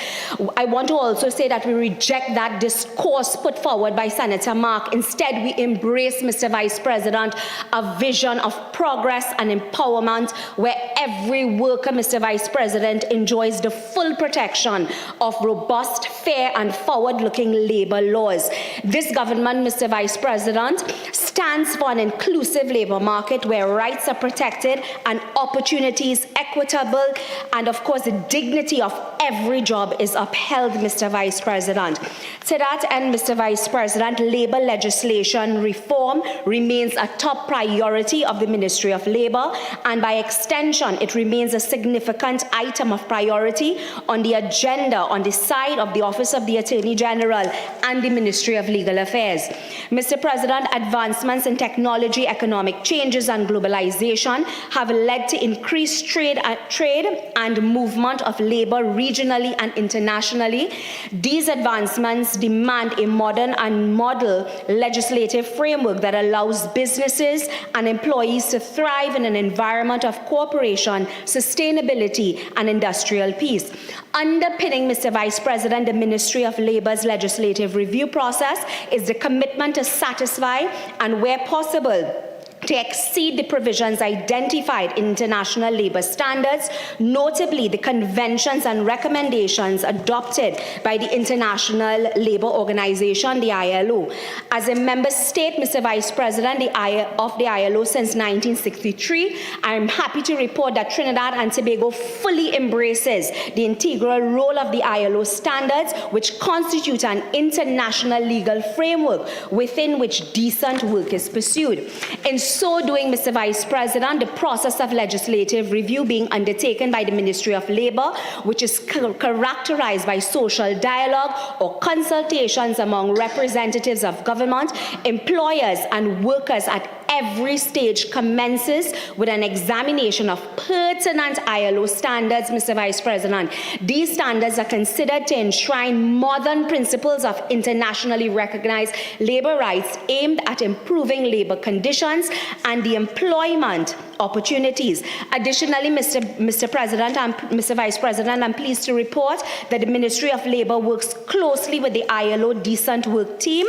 I want to also say that we reject that discourse put forward by Senator Mark. Instead, we embrace, Mr. Vice President, a vision of progress and empowerment where every worker, Mr. Vice President, enjoys the full protection of robust, fair and forward-looking labor laws. This government, Mr. Vice President, stands for an inclusive labor market where rights are protected and opportunities equitable, and of course the dignity of every job is upheld, Mr. Vice President. To that end, Mr. Vice President, labor legislation reform remains a top priority of the Ministry of Labor, and by extension, it remains a significant item of priority on the agenda on the side of the Office of the Attorney General and the Ministry of Legal Affairs. Mr. President, advancements in technology, economic changes, and globalization have led to increased trade and movement of labor regionally and internationally. These advancements demand a modern and model legislative framework that allows businesses and employees to thrive in an environment of cooperation, sustainability, and industrial peace. Underpinning, Mr. Vice President, the Ministry of Labor's legislative review process is the commitment to satisfy and, where possible, to exceed the provisions identified in international labor standards, notably the conventions and recommendations adopted by the International Labour Organization, the ILO. As a member state, Mr. Vice President, of the ILO since 1963, I am happy to report that Trinidad and Tobago fully embraces the integral role of the ILO standards, which constitute an international legal framework within which decent work is pursued. In so doing, Mr. Vice President, the process of legislative review being undertaken by the Ministry of Labor, which is characterized by social dialogue or consultations among representatives of government, employers, and workers at every stage, commences with an examination of pertinent ILO standards, Mr. Vice President. These standards are considered to enshrine modern principles of internationally recognized labor rights aimed at improving labor conditions and the employment opportunities. Additionally, Mr. President and Mr. Vice President, I'm pleased to report that the Ministry of Labor works closely with the ILO Decent Work Team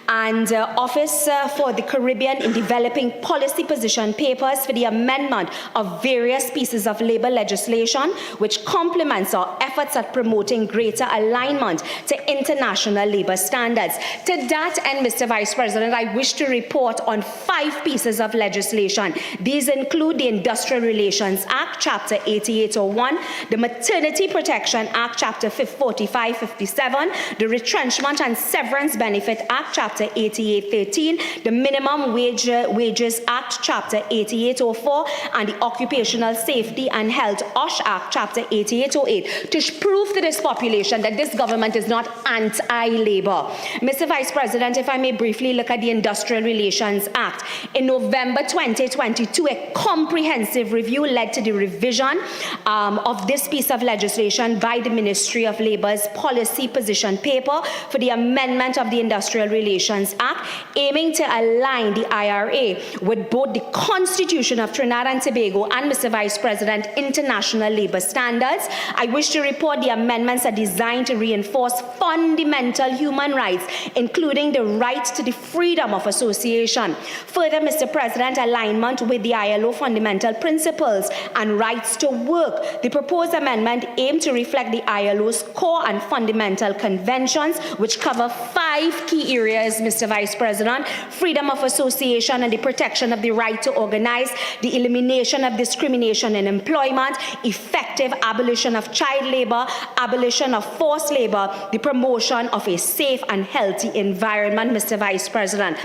and Office for the Caribbean in developing policy position papers for the amendment of various pieces of labor legislation, which complements our efforts at promoting greater alignment to international labor standards. To that end, Mr. Vice President, I wish to report on 5 pieces of legislation. These include the Industrial Relations Act, Chapter 8801, the Maternity Protection Act, Chapter 4557, the Retrenchment and Severance Benefit Act, Chapter 8813, the Minimum Wage Wages Act, Chapter 8804, and the Occupational Safety and Health OSH Act, Chapter 8808, to prove to this population that this government is not anti-labor. Mr. Vice President, if I may briefly look at the Industrial Relations Act. In November 2022, a comprehensive review led to the revision of this piece of legislation by the Ministry of Labor's policy position paper for the amendment of the Industrial Relations Act, aiming to align the IRA with both the Constitution of Trinidad and Tobago and, Mr. Vice President, international labor standards. I wish to report the amendments are designed to reinforce fundamental human rights, including the right to the freedom of association. Further, Mr. President, alignment with the ILO fundamental principles and rights to work. The proposed amendment aims to reflect the ILO's core and fundamental conventions, which cover 5 key areas, Mr. Vice President: freedom of association and the protection of the right to organize, the elimination of discrimination in employment, effective abolition of child labor, abolition of forced labor, the promotion of a safe and healthy environment, Mr. Vice President.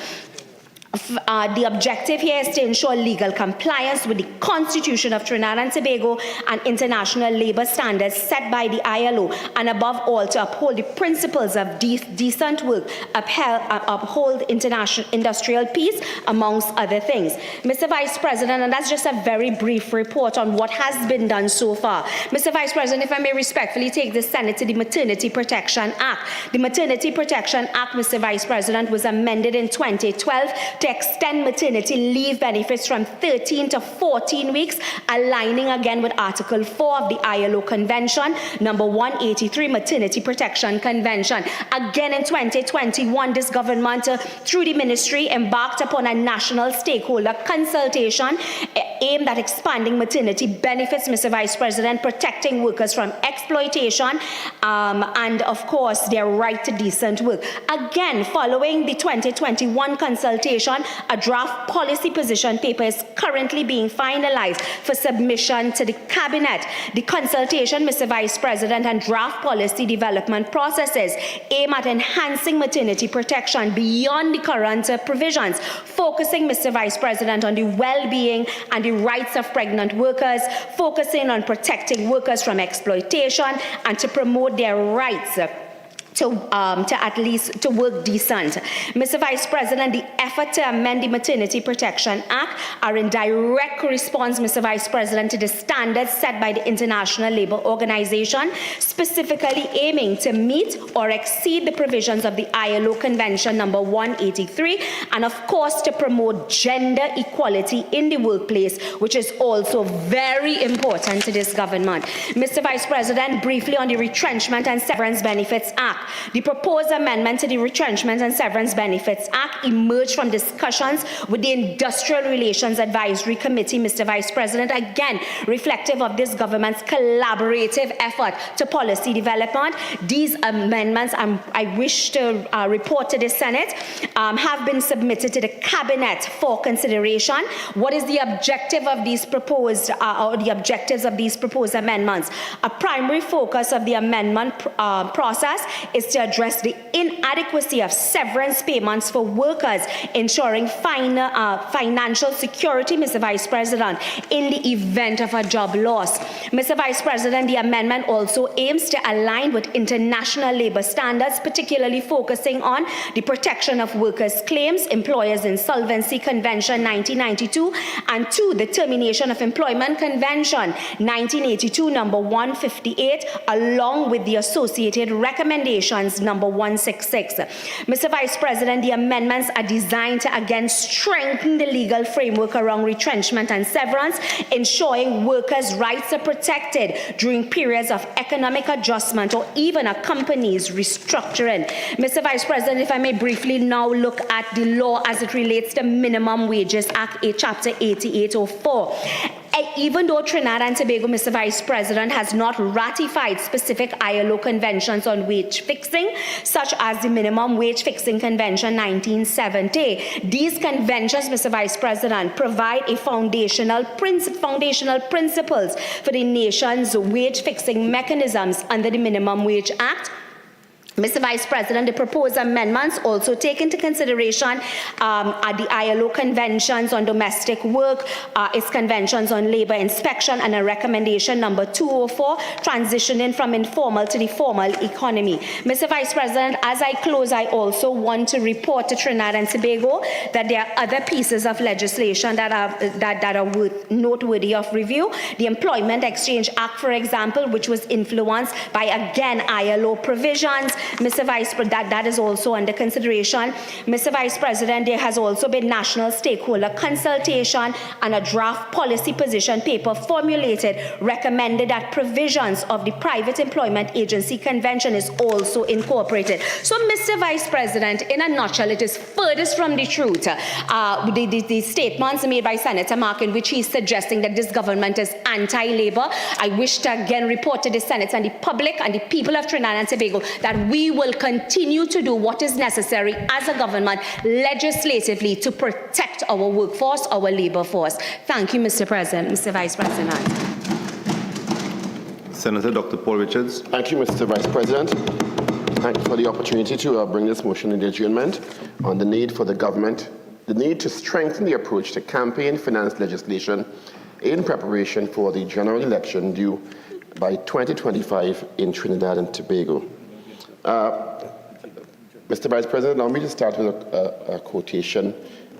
The objective here is to ensure legal compliance with the Constitution of Trinidad and Tobago and international labor standards set by the ILO, and above all, to uphold the principles of decent work, uphold international industrial peace, amongst other things. Mr. Vice President, and that's just a very brief report on what has been done so far. Mr. Vice President, if I may respectfully take the Senate to the Maternity Protection Act. The Maternity Protection Act, Mr. Vice President, was amended in 2012 to extend maternity leave benefits from 13 to 14 weeks, aligning again with Article 4 of the ILO Convention, number 183, Maternity Protection Convention. Again in 2021, this government, through the ministry, embarked upon a national stakeholder consultation aimed at expanding maternity benefits, Mr. Vice President, protecting workers from exploitation, and of course their right to decent work. Again, following the 2021 consultation, a draft policy position paper is currently being finalized for submission to the Cabinet. The consultation, Mr. Vice President, and draft policy development processes aim at enhancing maternity protection beyond the current provisions, focusing, Mr. Vice President, on the well-being and the rights of pregnant workers, focusing on protecting workers from exploitation and to promote their rights to work decent. Mr. Vice President, the effort to amend the Maternity Protection Act are in direct response, Mr. Vice President, to the standards set by the International Labour Organization, specifically aiming to meet or exceed the provisions of the ILO Convention number 183, and of course to promote gender equality in the workplace, which is also very important to this government. Mr. Vice President, briefly on the Retrenchment and Severance Benefits Act. The proposed amendment to the Retrenchment and Severance Benefits Act emerged from discussions with the Industrial Relations Advisory Committee, Mr. Vice President, again reflective of this government's collaborative effort to policy development. These amendments, I wish to report to the Senate, have been submitted to the Cabinet for consideration. What is the objective of these proposed, or the objectives of these proposed amendments? A primary focus of the amendment process is to address the inadequacy of severance payments for workers, ensuring financial security, Mr. Vice President, in the event of a job loss. Mr. Vice President, the amendment also aims to align with international labor standards, particularly focusing on the protection of workers' claims, Employers' Insolvency Convention 1992, and 2, the Termination of Employment Convention 1982, number 158, along with the associated recommendations number 166. Mr. Vice President, the amendments are designed to again strengthen the legal framework around retrenchment and severance, ensuring workers' rights are protected during periods of economic adjustment or even a company's restructuring. Mr. Vice President, if I may briefly now look at the law as it relates to Minimum Wages Act, Chapter 8804. Even though Trinidad and Tobago, Mr. Vice President, has not ratified specific ILO conventions on wage fixing, such as the Minimum Wage Fixing Convention 1970, these conventions, Mr. Vice President, provide a foundational principles for the nation's wage fixing mechanisms under the Minimum Wage Act, Mr. Vice President, the proposed amendments also take into consideration the ILO conventions on domestic work, its conventions on labor inspection, and a recommendation number 204, transitioning from informal to the formal economy. Mr. Vice President, as I close, I also want to report to Trinidad and Tobago that there are other pieces of legislation that are noteworthy of review. The Employment Exchange Act, for example, which was influenced by, again, ILO provisions. Mr. Vice President, that is also under consideration. Mr. Vice President, there has also been national stakeholder consultation and a draft policy position paper formulated recommended that provisions of the Private Employment Agency Convention is also incorporated. So, Mr. Vice President, in a nutshell, it is furthest from the truth. The statements made by Senator Mark in which he is suggesting that this government is anti-labor. I wish to again report to the Senate and the public and the people of Trinidad and Tobago that we will continue to do what is necessary as a government legislatively to protect our workforce, our labor force. Thank you, Mr. President, Mr. Vice President. Senator Dr. Paul Richards. Thank you, Mr. Vice President. Thank you for the opportunity to bring this motion in the adjournment on the need for the government, the need to strengthen the approach to campaign finance legislation in preparation for the general election due by 2025 in Trinidad and Tobago. Mr. Vice President, allow me to start with a quotation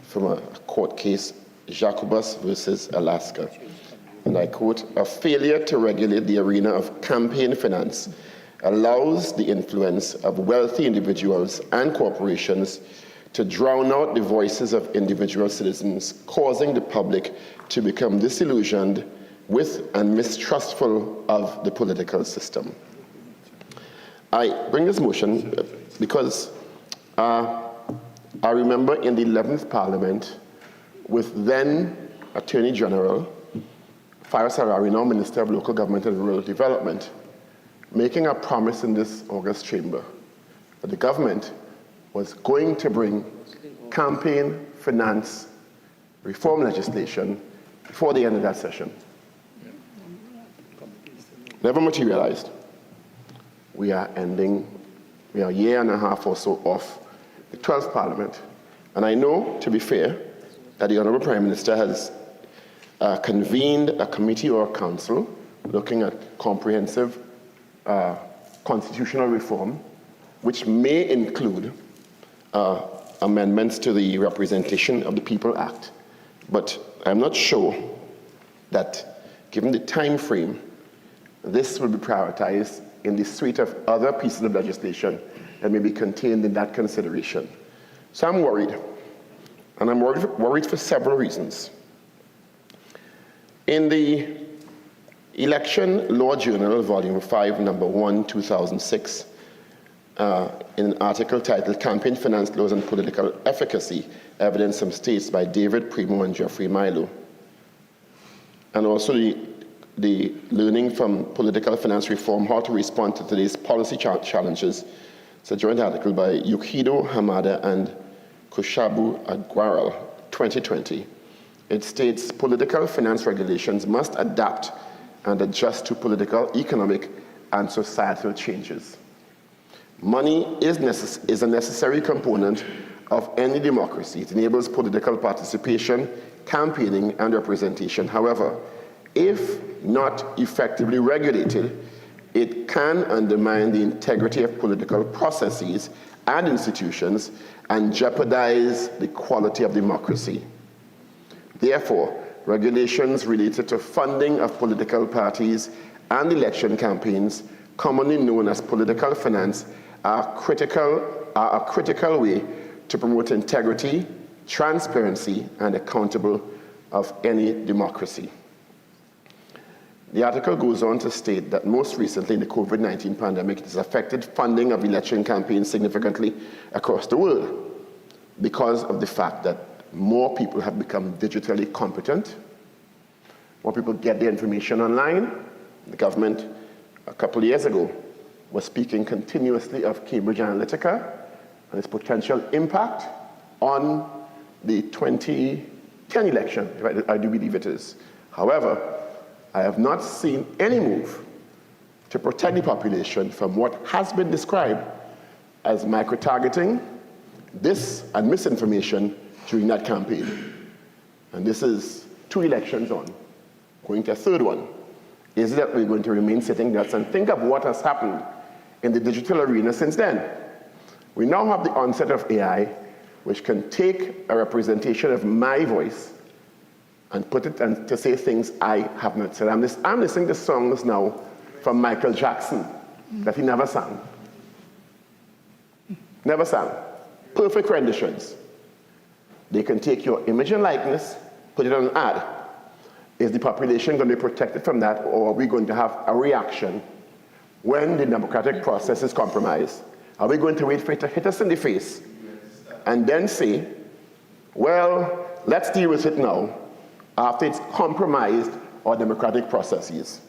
from a court case, Jacobus versus Alaska. And I quote, "A failure to regulate the arena of campaign finance allows the influence of wealthy individuals and corporations to drown out the voices of individual citizens, causing the public to become disillusioned with and mistrustful of the political system." I bring this motion because I remember in the 11th Parliament with then Attorney General Faris Harari, now Minister of Local Government and Rural Development, making a promise in this August chamber that the government was going to bring campaign finance reform legislation before the end of that session. Never materialized. We are a year and a half or so off the 12th Parliament. And I know, to be fair, that the Honourable Prime Minister has convened a committee or a council looking at comprehensive constitutional reform, which may include amendments to the Representation of the People Act. But I'm not sure that, given the time frame, this will be prioritized in the suite of other pieces of legislation that may be contained in that consideration. So I'm worried, and I'm worried for several reasons. In the Election Law Journal, Volume 5, Number 1, 2006, in an article titled "Campaign Finance Laws and Political Efficacy, Evidence from States" by David Primo and Geoffrey Milo, and also the Learning from Political Finance Reform, How to Respond to Today's Policy Challenges. It's a joint article by Yukido Hamada and Kushabu Agwaral, 2020. It states political finance regulations must adapt and adjust to political, economic, and societal changes. Money is a necessary component of any democracy. It enables political participation, campaigning, and representation. However, if not effectively regulated, it can undermine the integrity of political processes and institutions and jeopardize the quality of democracy. Therefore, regulations related to funding of political parties and election campaigns, commonly known as political finance, are a critical way to promote integrity, transparency, and accountability of any democracy. The article goes on to state that most recently the COVID-19 pandemic has affected funding of election campaigns significantly across the world because of the fact that more people have become digitally competent, more people get their information online. The government, a couple of years ago, was speaking continuously of Cambridge Analytica and its potential impact on the 2010 election, I do believe it is. However, I have not seen any move to protect the population from what has been described as micro-targeting, and misinformation during that campaign. And this is 2 elections on, going to a 3rd one. Is it that we're going to remain sitting ducks and think of what has happened in the digital arena since then? We now have the onset of AI, which can take a representation of my voice and put it and to say things I have not said. I'm listening to songs now from Michael Jackson that he never sang. Never sang. Perfect renditions. They can take your image and likeness, put it on an ad. Is the population going to be protected from that, or are we going to have a reaction when the democratic process is compromised? Are we going to wait for it to hit us in the face and then say, well, let's deal with it now after it's compromised our democratic processes?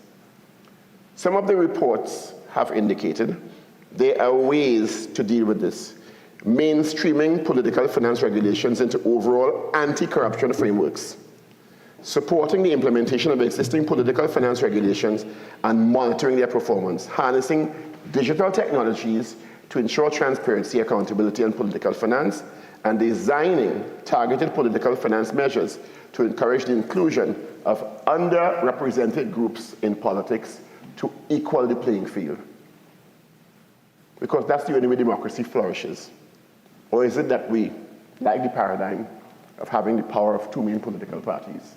Some of the reports have indicated there are ways to deal with this. Mainstreaming political finance regulations into overall anti-corruption frameworks, supporting the implementation of existing political finance regulations and monitoring their performance, harnessing digital technologies to ensure transparency, accountability, and political finance, and designing targeted political finance measures to encourage the inclusion of underrepresented groups in politics to equal the playing field. Because that's the only way democracy flourishes. Or is it that we like the paradigm of having the power of 2 main political parties?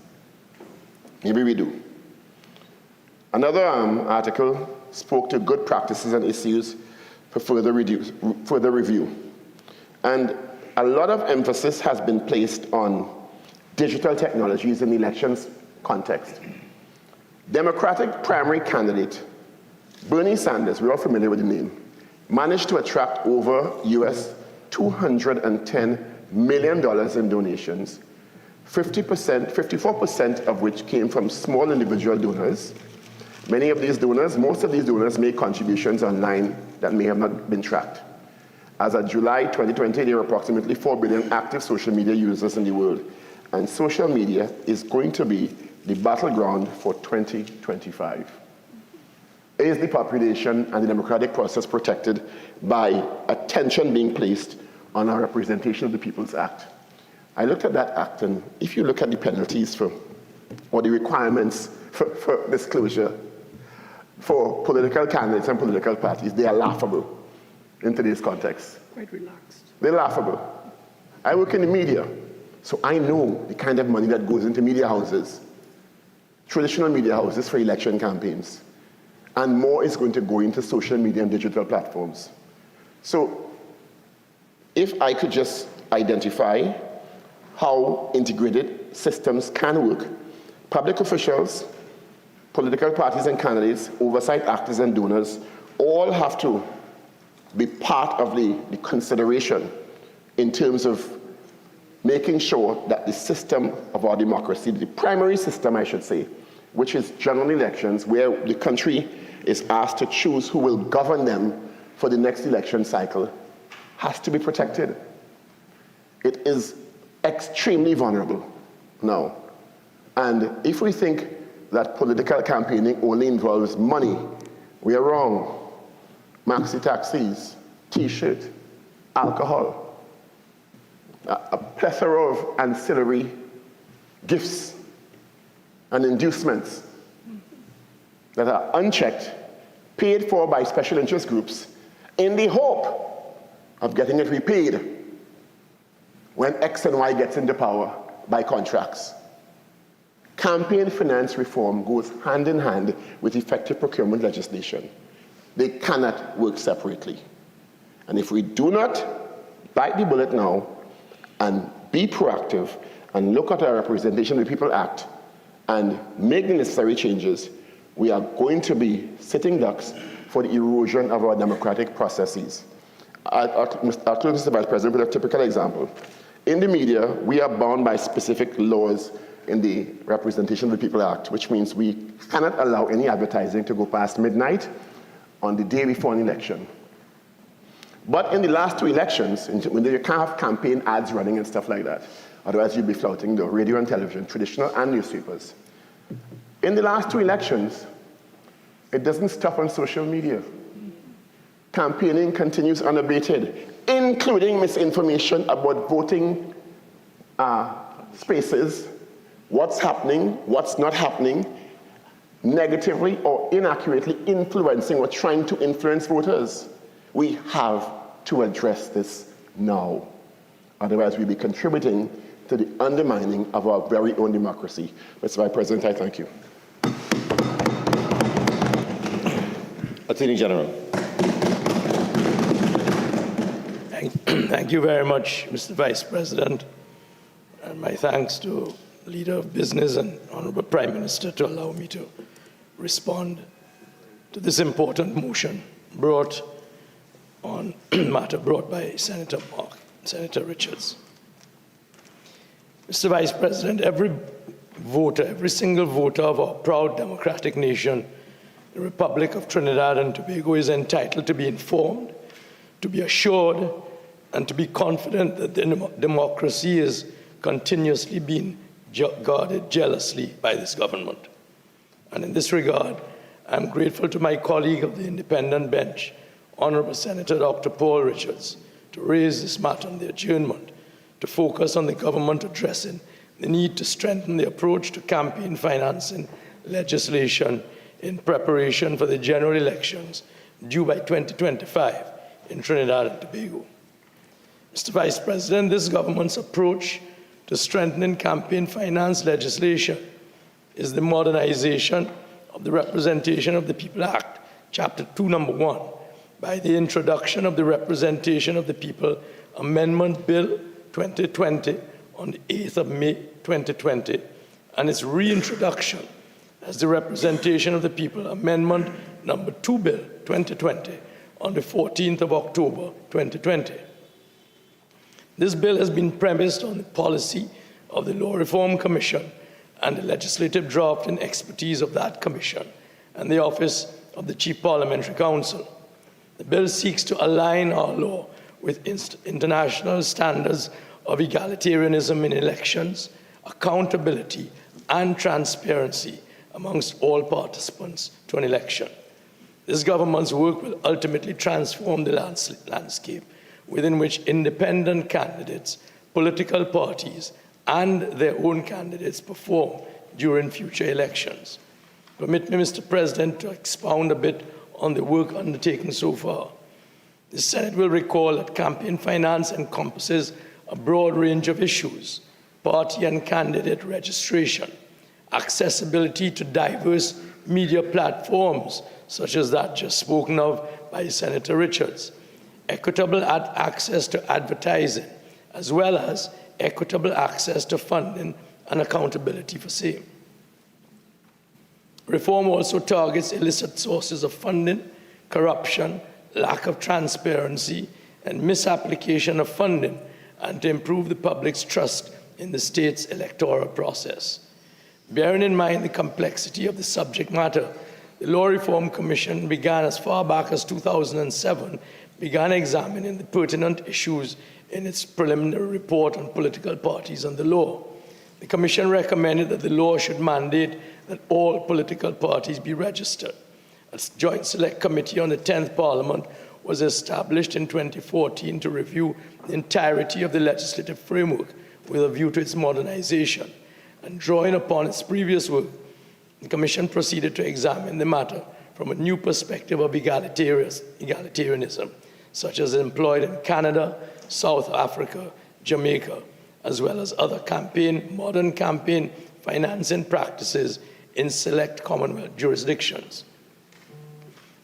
Maybe we do. Another article spoke to good practices and issues for further review. And a lot of emphasis has been placed on digital technologies in the elections context. Democratic primary candidate Bernie Sanders, we're all familiar with the name, managed to attract over US $210 million in donations, 54% of which came from small individual donors. Most of these donors made contributions online that may have not been tracked. As of July 2020, there were approximately 4 billion active social media users in the world, and social media is going to be the battleground for 2025. Is the population and the democratic process protected by attention being placed on our Representation of the People's Act? I looked at that act, and if you look at the penalties or the requirements for disclosure for political candidates and political parties, they are laughable in today's context. Quite relaxed. They're laughable. I work in the media, so I know the kind of money that goes into media houses, traditional media houses for election campaigns, and more is going to go into social media and digital platforms. So if I could just identify how integrated systems can work, public officials, political parties and candidates, oversight actors and donors all have to be part of the consideration in terms of making sure that the system of our democracy, the primary system, I should say, which is general elections, where the country is asked to choose who will govern them for the next election cycle, has to be protected. It is extremely vulnerable now. And if we think that political campaigning only involves money, we are wrong. Maxi taxis, T-shirt, alcohol, a plethora of ancillary gifts and inducements that are unchecked, paid for by special interest groups in the hope of getting it repaid when X and Y gets into power by contracts. Campaign finance reform goes hand in hand with effective procurement legislation. They cannot work separately. And if we do not bite the bullet now and be proactive and look at our Representation of the People Act and make the necessary changes, we are going to be sitting ducks for the erosion of our democratic processes. I'll close, Mr. Vice President, with a typical example. In the media, we are bound by specific laws in the Representation of the People Act, which means we cannot allow any advertising to go past midnight on the day before an election. But in the last 2 elections, when you can't have campaign ads running and stuff like that, otherwise you'd be flouting the radio and television, traditional and newspapers. In the last 2 elections, it doesn't stop on social media. Campaigning continues unabated, including misinformation about voting spaces, what's happening, what's not happening, negatively or inaccurately influencing or trying to influence voters. We have to address this now. Otherwise, we'll be contributing to the undermining of our very own democracy. Mr. Vice President, I thank you. Attorney General. Thank you very much, Mr. Vice President. And my thanks to the Leader of Business and Honorable Prime Minister to allow me to respond to this important motion brought on matter brought by Senator Richards. Mr. Vice President, every voter, every single voter of our proud democratic nation, the Republic of Trinidad and Tobago, is entitled to be informed, to be assured, and to be confident that the democracy is continuously being guarded jealously by this government. And in this regard, I'm grateful to my colleague of the independent bench, Honorable Senator Dr. Paul Richards, to raise this matter on the adjournment, to focus on the government addressing the need to strengthen the approach to campaign financing legislation in preparation for the general elections due by 2025 in Trinidad and Tobago. Mr. Vice President, this government's approach to strengthening campaign finance legislation is the modernization of the Representation of the People Act, Chapter 2, Number 1, by the introduction of the Representation of the People Amendment Bill 2020 on the 8th of May 2020, and its reintroduction as the Representation of the People Amendment Number 2 Bill 2020 on the 14th of October 2020. This bill has been premised on the policy of the Law Reform Commission and the legislative draft and expertise of that commission and the Office of the Chief Parliamentary Counsel. The bill seeks to align our law with international standards of egalitarianism in elections, accountability, and transparency amongst all participants to an election. This government's work will ultimately transform the landscape within which independent candidates, political parties, and their own candidates perform during future elections. Permit me, Mr. President, to expound a bit on the work undertaken so far. The Senate will recall that campaign finance encompasses a broad range of issues: party and candidate registration, accessibility to diverse media platforms, such as that just spoken of by Senator Richards, equitable access to advertising, as well as equitable access to funding and accountability for same. Reform also targets illicit sources of funding, corruption, lack of transparency, and misapplication of funding, and to improve the public's trust in the state's electoral process. Bearing in mind the complexity of the subject matter, the Law Reform Commission began as far back as 2007, began examining the pertinent issues in its preliminary report on political parties and the law. The Commission recommended that the law should mandate that all political parties be registered. A Joint Select Committee on the 10th Parliament was established in 2014 to review the entirety of the legislative framework with a view to its modernization. And drawing upon its previous work, the Commission proceeded to examine the matter from a new perspective of egalitarianism, such as employed in Canada, South Africa, Jamaica, as well as other modern campaign financing practices in select Commonwealth jurisdictions.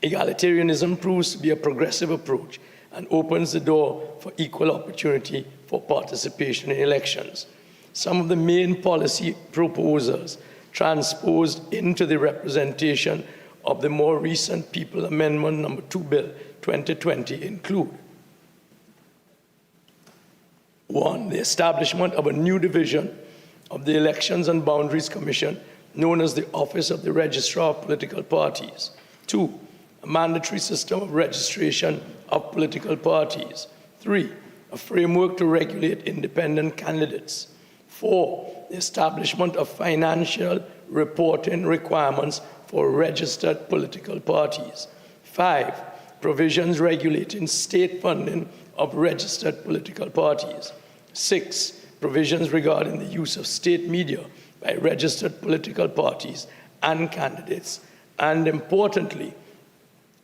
Egalitarianism proves to be a progressive approach and opens the door for equal opportunity for participation in elections. Some of the main policy proposals transposed into the representation of the more recent People Amendment Number 2 Bill 2020 include: 1. The establishment of a new division of the Elections and Boundaries Commission known as the Office of the Registrar of Political Parties. 2. A mandatory system of registration of political parties. 3. A framework to regulate independent candidates. 4. The establishment of financial reporting requirements for registered political parties. 5. provisions regulating state funding of registered political parties. 6, provisions regarding the use of state media by registered political parties and candidates, and importantly,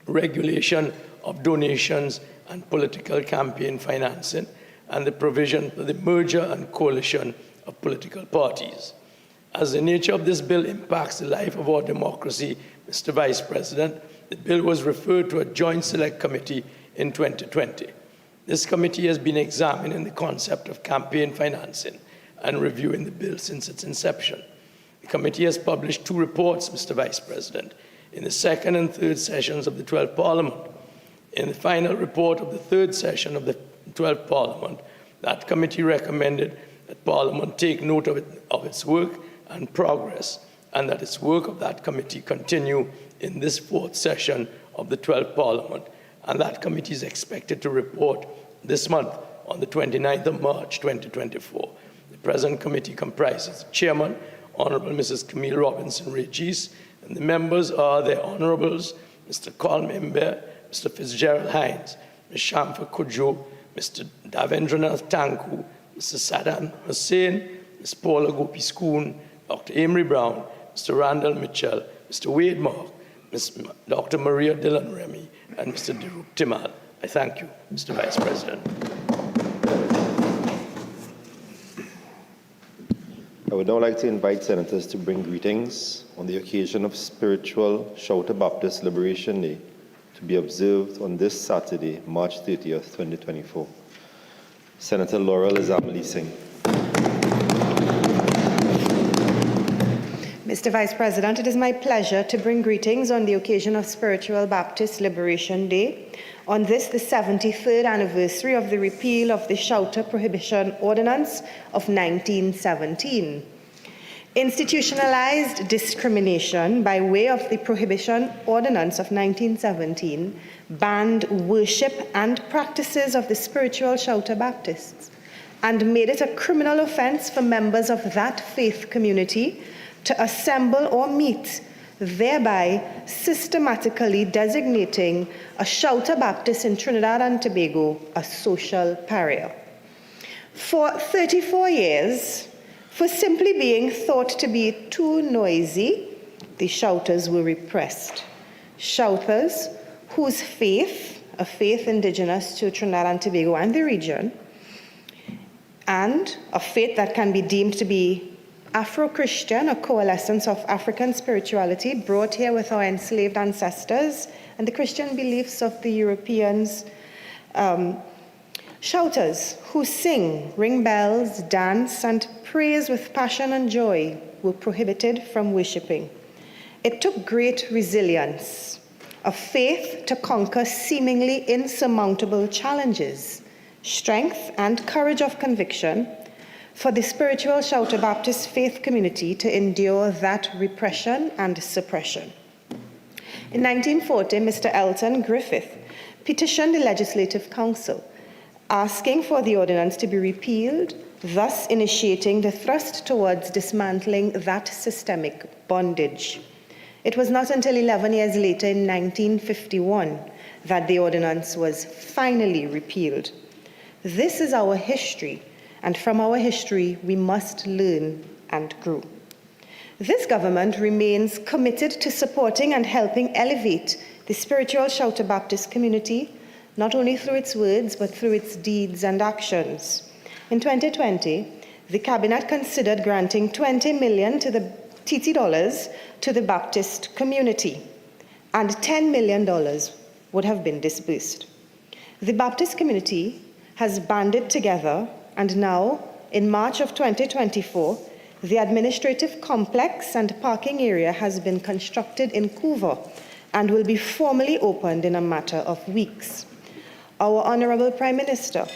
regulation of donations and political campaign financing, and the provision for the merger and coalition of political parties. As the nature of this bill impacts the life of our democracy, Mr. Vice President, the bill was referred to a joint select committee in 2020. This committee has been examining the concept of campaign financing and reviewing the bill since its inception. The committee has published 2 reports, Mr. Vice President, in the 2nd and 3rd sessions of the 12th Parliament. In the final report of the 3rd session of the 12th Parliament, that committee recommended that Parliament take note of its work and progress, and that its work of that committee continue in this 4th session of the 12th Parliament. And that committee is expected to report this month on the 29th of March 2024. The present committee comprises the chairman, Honourable Mrs. Camille Robinson Regis, and the members are the Honourables Mr. Colm Imber, Mr. Fitzgerald Hines, Ms. Shamfa Kujo, Mr. Davendranath Tanku, Mr. Saddam Hussain, Ms. Paula Gopeesingh, Dr. Amery Browne, Mr. Randall Mitchell, Mr. Wade Mark, Dr. Maria Dillon Remy, and Mr. Deoroop Teemal. I thank you, Mr. Vice President. I would now like to invite senators to bring greetings on the occasion of Spiritual Shouter Baptist Liberation Day, to be observed on this Saturday, March 30th, 2024. Senator Laurel Azamali Singh. Mr. Vice President, it is my pleasure to bring greetings on the occasion of Spiritual Baptist Liberation Day, on this, the 73rd anniversary of the repeal of the Shouter Prohibition Ordinance of 1917. Institutionalized discrimination by way of the Prohibition Ordinance of 1917 banned worship and practices of the Spiritual Shouter Baptists and made it a criminal offense for members of that faith community to assemble or meet, thereby systematically designating a Shouter Baptist in Trinidad and Tobago a social pariah. For 34 years, for simply being thought to be too noisy, the shouters were repressed. Shouters whose faith, a faith indigenous to Trinidad and Tobago and the region, and a faith that can be deemed to be Afro-Christian, a coalescence of African spirituality brought here with our enslaved ancestors and the Christian beliefs of the Europeans. Shouters who sing, ring bells, dance, and praise with passion and joy were prohibited from worshipping. It took great resilience, a faith to conquer seemingly insurmountable challenges, strength and courage of conviction for the Spiritual Shouter Baptist faith community to endure that repression and suppression. In 1940, Mr. Elton Griffith petitioned the Legislative Council asking for the ordinance to be repealed, thus initiating the thrust towards dismantling that systemic bondage. It was not until 11 years later, in 1951, that the ordinance was finally repealed. This is our history, and from our history, we must learn and grow. This government remains committed to supporting and helping elevate the Spiritual Shouter Baptist community, not only through its words, but through its deeds and actions. In 2020, the Cabinet considered granting $20 million to the TT dollars to the Baptist community, and $10 million would have been disbursed. The Baptist community has banded together, and now, in March of 2024, the administrative complex and parking area has been constructed in Couva and will be formally opened in a matter of weeks. Our Honourable Prime Minister,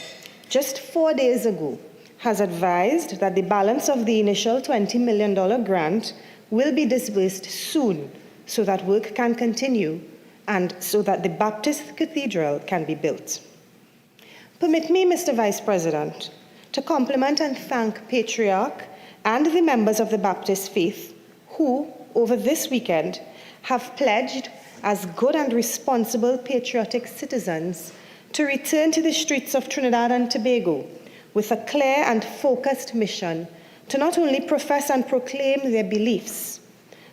just 4 days ago, has advised that the balance of the initial $20 million grant will be disbursed soon so that work can continue and so that the Baptist Cathedral can be built. Permit me, Mr. Vice President, to compliment and thank Patriarch and the members of the Baptist faith who, over this weekend, have pledged as good and responsible patriotic citizens to return to the streets of Trinidad and Tobago with a clear and focused mission to not only profess and proclaim their beliefs,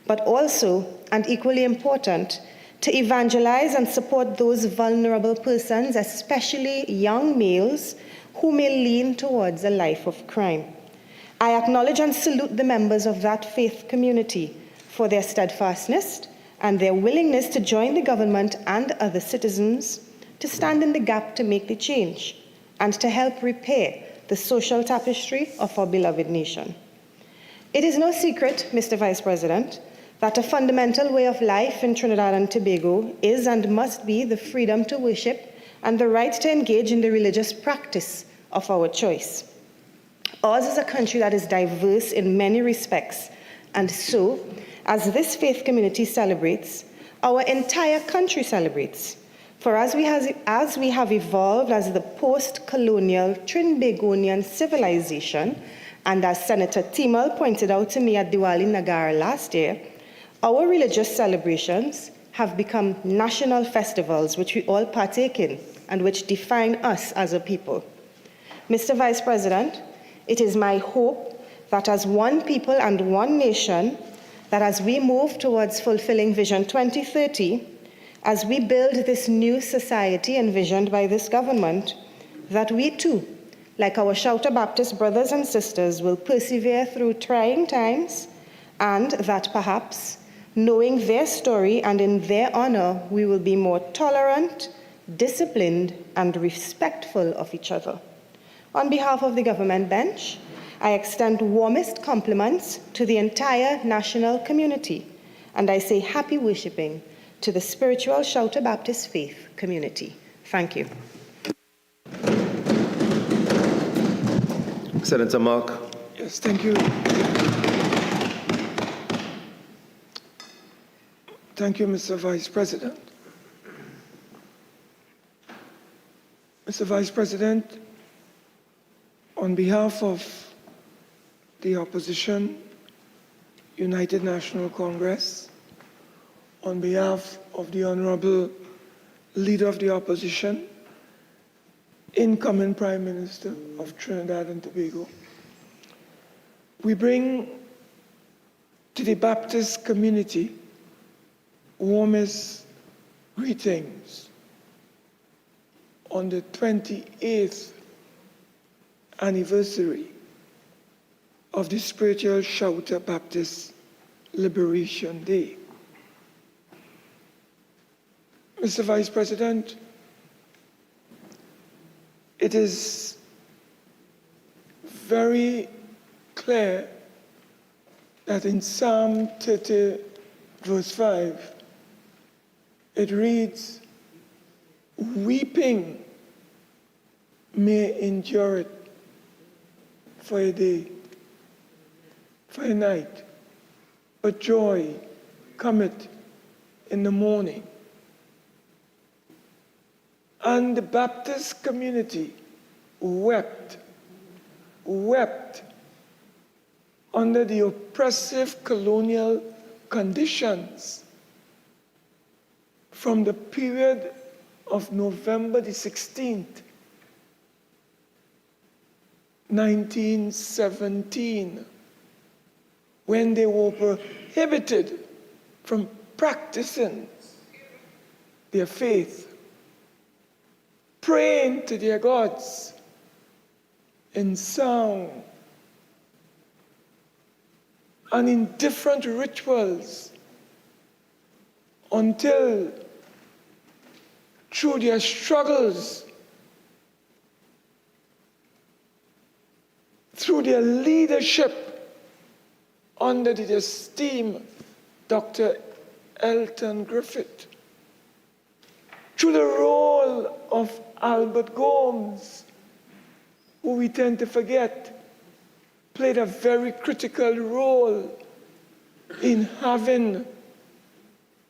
but also, and equally important, to evangelize and support those vulnerable persons, especially young males, who may lean towards a life of crime. I acknowledge and salute the members of that faith community for their steadfastness and their willingness to join the government and other citizens to stand in the gap to make the change and to help repair the social tapestry of our beloved nation. It is no secret, Mr. Vice President, that a fundamental way of life in Trinidad and Tobago is and must be the freedom to worship and the right to engage in the religious practice of our choice. Ours is a country that is diverse in many respects, and so, as this faith community celebrates, our entire country celebrates. For as we have evolved as the post-colonial Trinbagonian civilization, and as Senator Teemal pointed out to me at Diwali Nagar last year, our religious celebrations have become national festivals which we all partake in and which define us as a people. Mr. Vice President, it is my hope that as one people and one nation, that as we move towards fulfilling Vision 2030, as we build this new society envisioned by this government, that we too, like our Shouter Baptist brothers and sisters, will persevere through trying times, and that perhaps, knowing their story and in their honor, we will be more tolerant, disciplined, and respectful of each other. On behalf of the government bench, I extend warmest compliments to the entire national community, and I say happy worshiping to the spiritual Shouter Baptist faith community. Thank you. Senator Mark. Yes, thank you. Thank you, Mr. Vice President. Mr. Vice President, on behalf of the opposition, United National Congress, on behalf of the Honorable Leader of the Opposition, incoming Prime Minister of Trinidad and Tobago, we bring to the Baptist community warmest greetings on the 28th anniversary of the Spiritual Shouter Baptist Liberation Day. Mr. Vice President, it is very clear that in Psalm 30, verse 5, it reads, "Weeping may endure it for a day, for a night, but joy cometh in the morning." And the Baptist community wept under the oppressive colonial conditions from the period of November the 16th, 1917, when they were prohibited from practicing their faith, praying to their gods in song and in different rituals, until through their struggles, through their leadership under the esteemed Dr. Elton Griffith, through the role of Albert Gomes, who we tend to forget, played a very critical role in having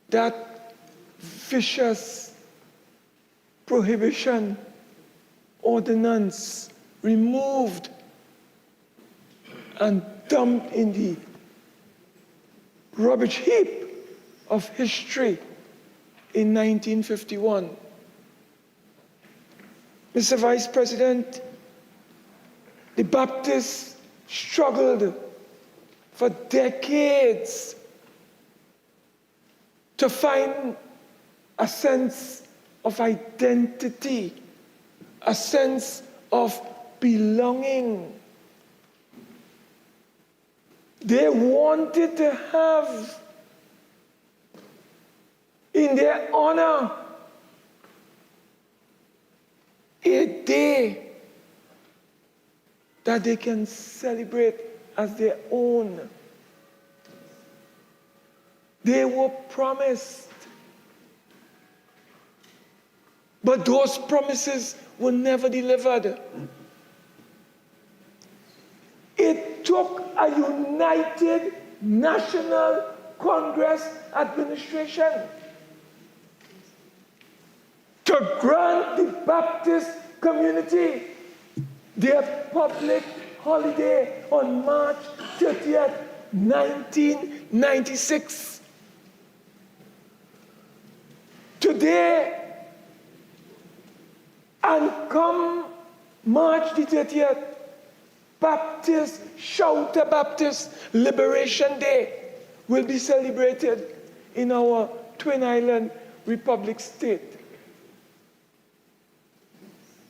that vicious prohibition ordinance removed and dumped in the rubbish heap of history in 1951. Mr. Vice President, the Baptists struggled for decades to find a sense of identity, a sense of belonging. They wanted to have in their honor a day that they can celebrate as their own. They were promised, but those promises were never delivered. It took a united National Congress administration to grant the Baptist community their public holiday on March 30th, 1996. Today, and come March the 30th, Baptist, Shouter Baptist Liberation Day will be celebrated in our Twin Island Republic state.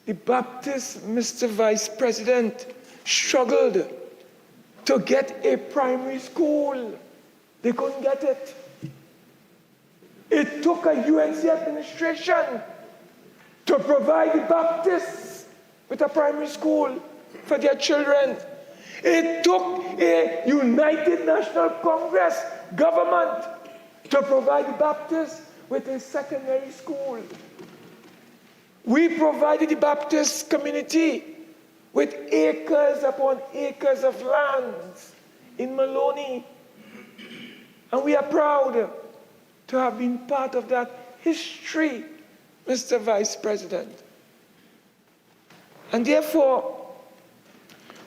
The Baptists, Mr. Vice President, struggled to get a primary school. They couldn't get it. It took a UNC administration to provide the Baptists with a primary school for their children. It took a United National Congress government to provide the Baptists with a secondary school. We provided the Baptist community with acres upon acres of lands in Maloney. And we are proud to have been part of that history, Mr. Vice President. And therefore,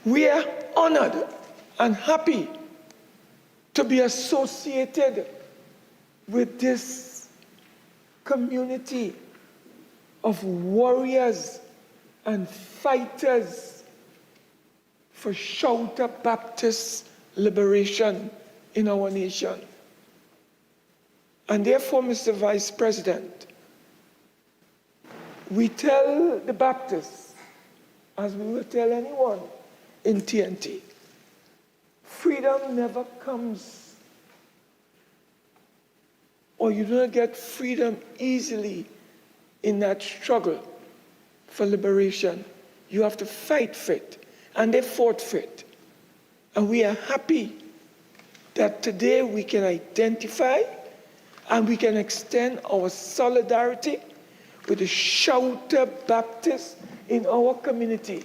we are honored and happy to be associated with this community of warriors and fighters for Shouter Baptist liberation in our nation. And therefore, Mr. Vice President, we tell the Baptists, as we will tell anyone in TNT, freedom never comes, or you do not get freedom easily in that struggle for liberation. You have to fight for it, and they fought for it. And we are happy that today we can identify and we can extend our solidarity with the Shouter Baptists in our community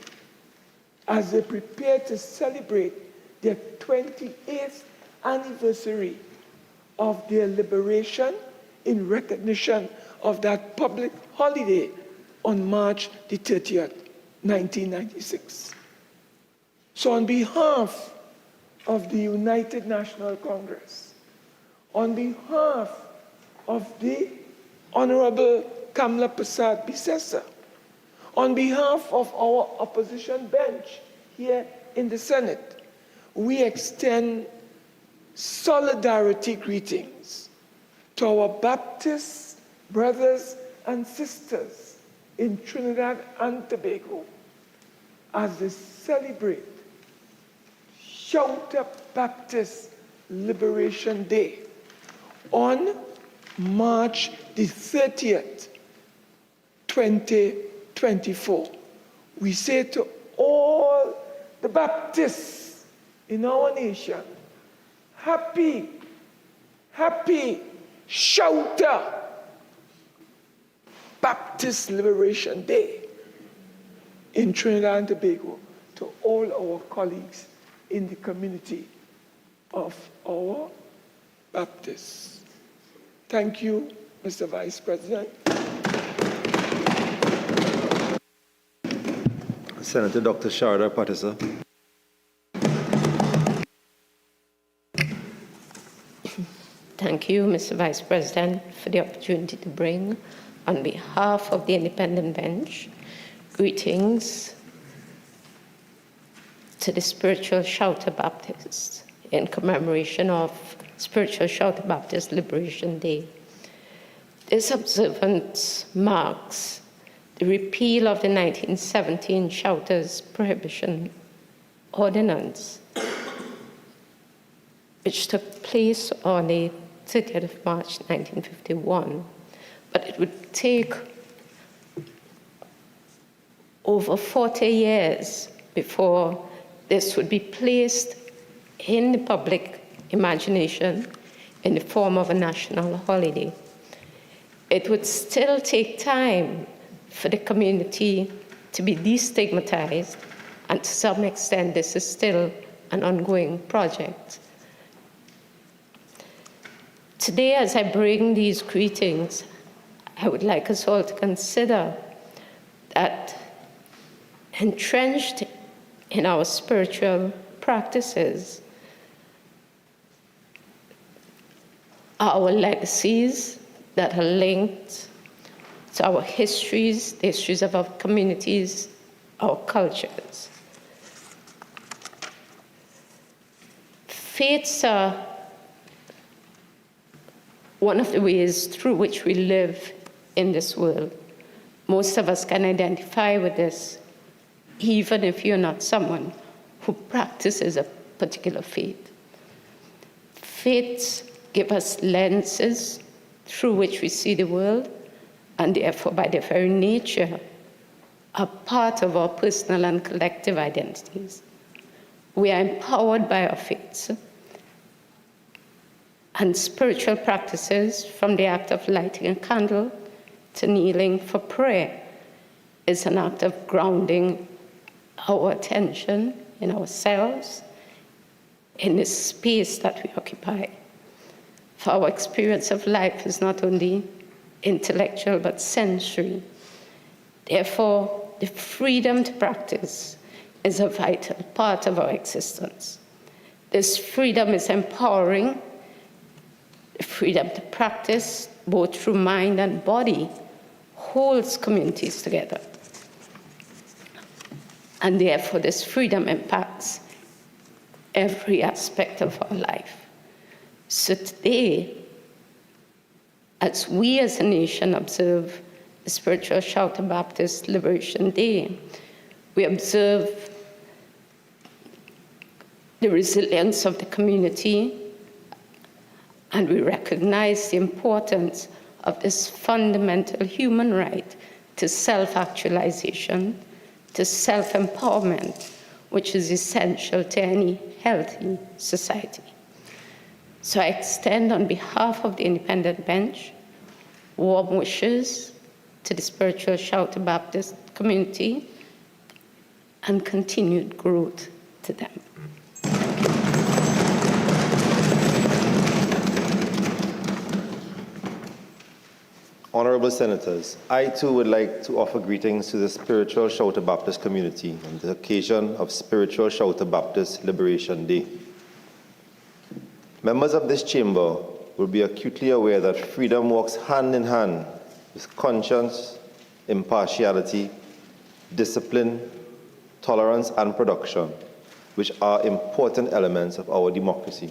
as they prepare to celebrate their 28th anniversary of their liberation in recognition of that public holiday on March the 30th, 1996. So on behalf of the United National Congress, on behalf of the Honorable Kamla Prasad Bisesa, on behalf of our opposition bench here in the Senate, we extend solidarity greetings to our Baptist brothers and sisters in Trinidad and Tobago as they celebrate Shouter Baptist Liberation Day on March the 30th, 2024. We say to all the Baptists in our nation, happy Shouter Baptist Liberation Day in Trinidad and Tobago, to all our colleagues in the community of our Baptists. Thank you, Mr. Vice President. Senator Dr. Sharda Patisa. Thank you, Mr. Vice President, for the opportunity to bring, on behalf of the independent bench, greetings to the Spiritual Shouter Baptists in commemoration of Spiritual Shouter Baptist Liberation Day. This observance marks the repeal of the 1917 Shouters Prohibition Ordinance, which took place on the 30th of March 1951. But it would take over 40 years before this would be placed in the public imagination in the form of a national holiday. It would still take time for the community to be destigmatized, and to some extent this is still an ongoing project. Today, as I bring these greetings, I would like us all to consider that entrenched in our spiritual practices are our legacies that are linked to our histories, the histories of our communities, our cultures. Faiths are one of the ways through which we live in this world. Most of us can identify with this, even if you're not someone who practices a particular faith. Faiths give us lenses through which we see the world, and therefore, by their very nature, are part of our personal and collective identities. We are empowered by our faiths. And spiritual practices, from the act of lighting a candle to kneeling for prayer, is an act of grounding our attention in ourselves, in the space that we occupy. For our experience of life is not only intellectual but sensory. Therefore, the freedom to practice is a vital part of our existence. This freedom is empowering. The freedom to practice, both through mind and body, holds communities together. And therefore, this freedom impacts every aspect of our life. So today, as we as a nation observe the Spiritual Shouter Baptist Liberation Day, we observe the resilience of the community, and we recognize the importance of this fundamental human right to self-actualization, to self-empowerment, which is essential to any healthy society. So I extend on behalf of the independent bench warm wishes to the Spiritual Shouter Baptist community and continued growth to them. Honorable Senators, I too would like to offer greetings to the Spiritual Shouter Baptist community on the occasion of Spiritual Shouter Baptist Liberation Day. Members of this chamber will be acutely aware that freedom walks hand in hand with conscience, impartiality, discipline, tolerance, and production, which are important elements of our democracy.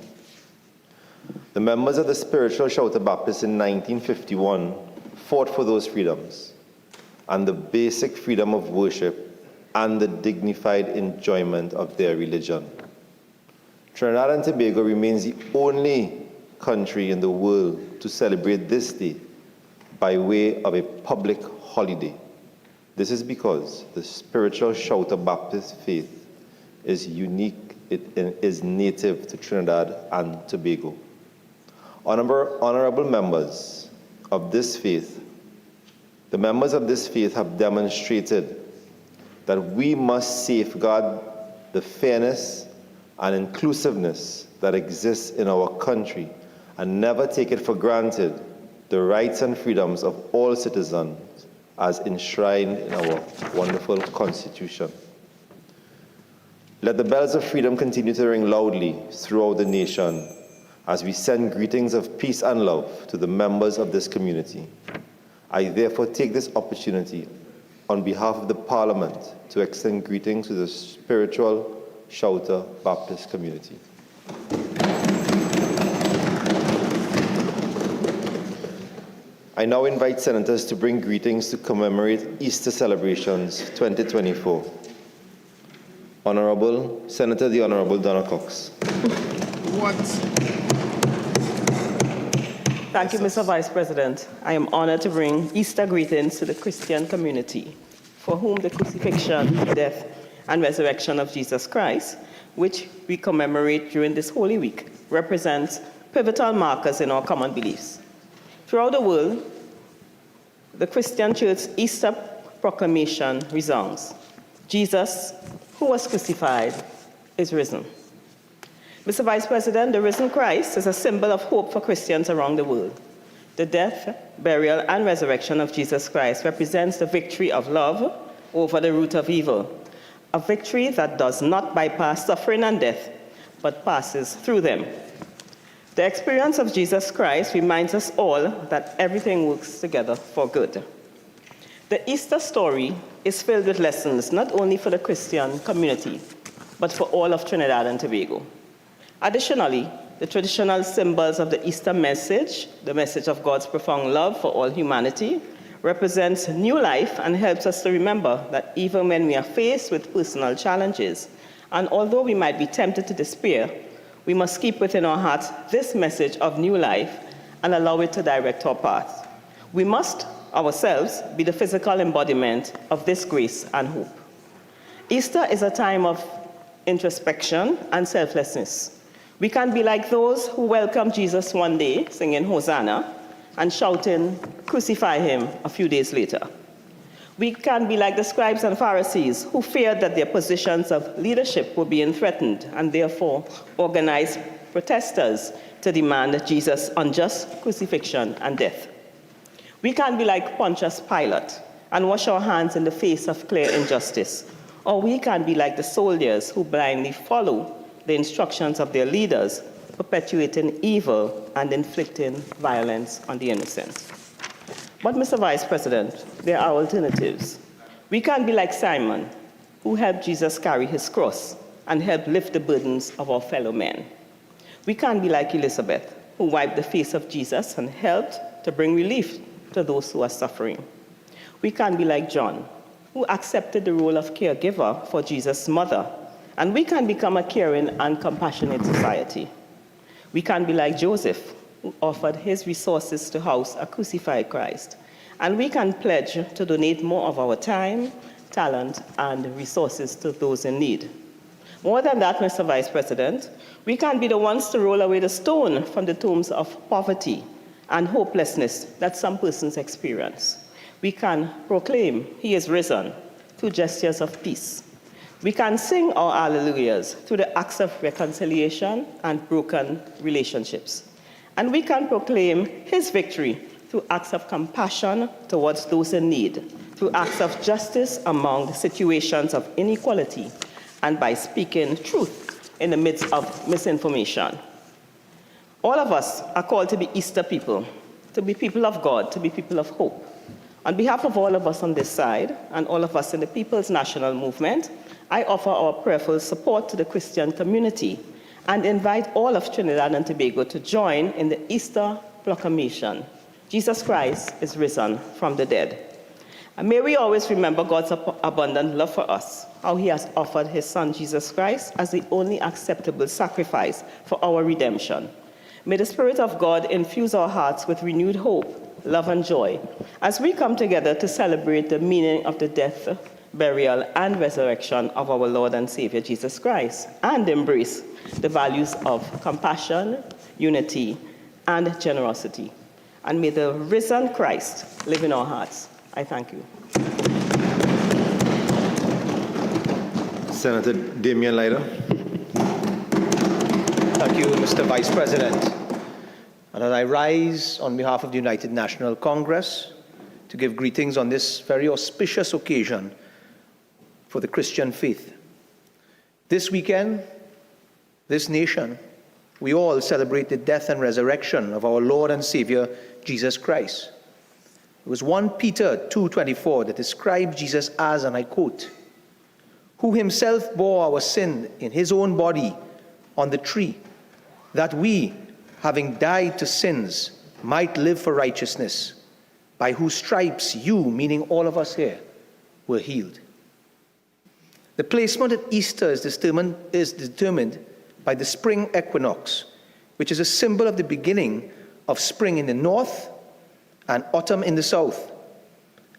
The members of the Spiritual Shouter Baptist in 1951 fought for those freedoms and the basic freedom of worship and the dignified enjoyment of their religion. Trinidad and Tobago remains the only country in the world to celebrate this day by way of a public holiday. This is because the Spiritual Shouter Baptist faith is unique, it is native to Trinidad and Tobago. Honorable members of this faith, the members of this faith have demonstrated that we must safeguard the fairness and inclusiveness that exists in our country and never take it for granted the rights and freedoms of all citizens as enshrined in our wonderful Constitution. Let the bells of freedom continue to ring loudly throughout the nation as we send greetings of peace and love to the members of this community. I therefore take this opportunity on behalf of the Parliament to extend greetings to the spiritual Shouter Baptist community. I now invite senators to bring greetings to commemorate Easter celebrations 2024. Honorable Senator, the Honorable Donna Cox. Thank you, Mr. Vice President. I am honored to bring Easter greetings to the Christian community, for whom the crucifixion, death, and resurrection of Jesus Christ, which we commemorate during this Holy Week, represents pivotal markers in our common beliefs. Throughout the world, the Christian Church's Easter proclamation resounds: Jesus, who was crucified, is risen. Mr. Vice President, the risen Christ is a symbol of hope for Christians around the world. The death, burial, and resurrection of Jesus Christ represents the victory of love over the root of evil, a victory that does not bypass suffering and death, but passes through them. The experience of Jesus Christ reminds us all that everything works together for good. The Easter story is filled with lessons not only for the Christian community, but for all of Trinidad and Tobago. Additionally, the traditional symbols of the Easter message, the message of God's profound love for all humanity, represents new life and helps us to remember that even when we are faced with personal challenges, and although we might be tempted to despair, we must keep within our hearts this message of new life and allow it to direct our path. We must ourselves be the physical embodiment of this grace and hope. Easter is a time of introspection and selflessness. We can be like those who welcome Jesus one day, singing Hosanna, and shouting, "Crucify him," a few days later. We can be like the scribes and Pharisees who feared that their positions of leadership were being threatened and therefore organized protesters to demand Jesus' unjust crucifixion and death. We can be like Pontius Pilate and wash our hands in the face of clear injustice. Or we can be like the soldiers who blindly follow the instructions of their leaders, perpetuating evil and inflicting violence on the innocent. But, Mr. Vice President, there are alternatives. We can be like Simon, who helped Jesus carry his cross and helped lift the burdens of our fellow men. We can be like Elizabeth, who wiped the face of Jesus and helped to bring relief to those who are suffering. We can be like John, who accepted the role of caregiver for Jesus' mother, and we can become a caring and compassionate society. We can be like Joseph, who offered his resources to house a crucified Christ, and we can pledge to donate more of our time, talent, and resources to those in need. More than that, Mr. Vice President, we can be the ones to roll away the stone from the tombs of poverty and hopelessness that some persons experience. We can proclaim he is risen through gestures of peace. We can sing our alleluias through the acts of reconciliation and broken relationships. And we can proclaim his victory through acts of compassion towards those in need, through acts of justice among situations of inequality, and by speaking truth in the midst of misinformation. All of us are called to be Easter people, to be people of God, to be people of hope. On behalf of all of us on this side, and all of us in the People's National Movement, I offer our prayerful support to the Christian community and invite all of Trinidad and Tobago to join in the Easter proclamation. Jesus Christ is risen from the dead. And may we always remember God's abundant love for us, how he has offered his son Jesus Christ as the only acceptable sacrifice for our redemption. May the Spirit of God infuse our hearts with renewed hope, love, and joy as we come together to celebrate the meaning of the death, burial, and resurrection of our Lord and Savior Jesus Christ, and embrace the values of compassion, unity, and generosity. And may the risen Christ live in our hearts. I thank you. Senator Damian Leiter. Thank you, Mr. Vice President. And as I rise on behalf of the United National Congress to give greetings on this very auspicious occasion for the Christian faith. This weekend, this nation we all celebrate the death and resurrection of our Lord and Savior, Jesus Christ. It was 1 Peter 2:24 that described Jesus as, and I quote, "who himself bore our sin in his own body on the tree, that we, having died to sins, might live for righteousness, by whose stripes you," meaning all of us here, "were healed." The placement at Easter is determined by the spring equinox, which is a symbol of the beginning of spring in the north and autumn in the south,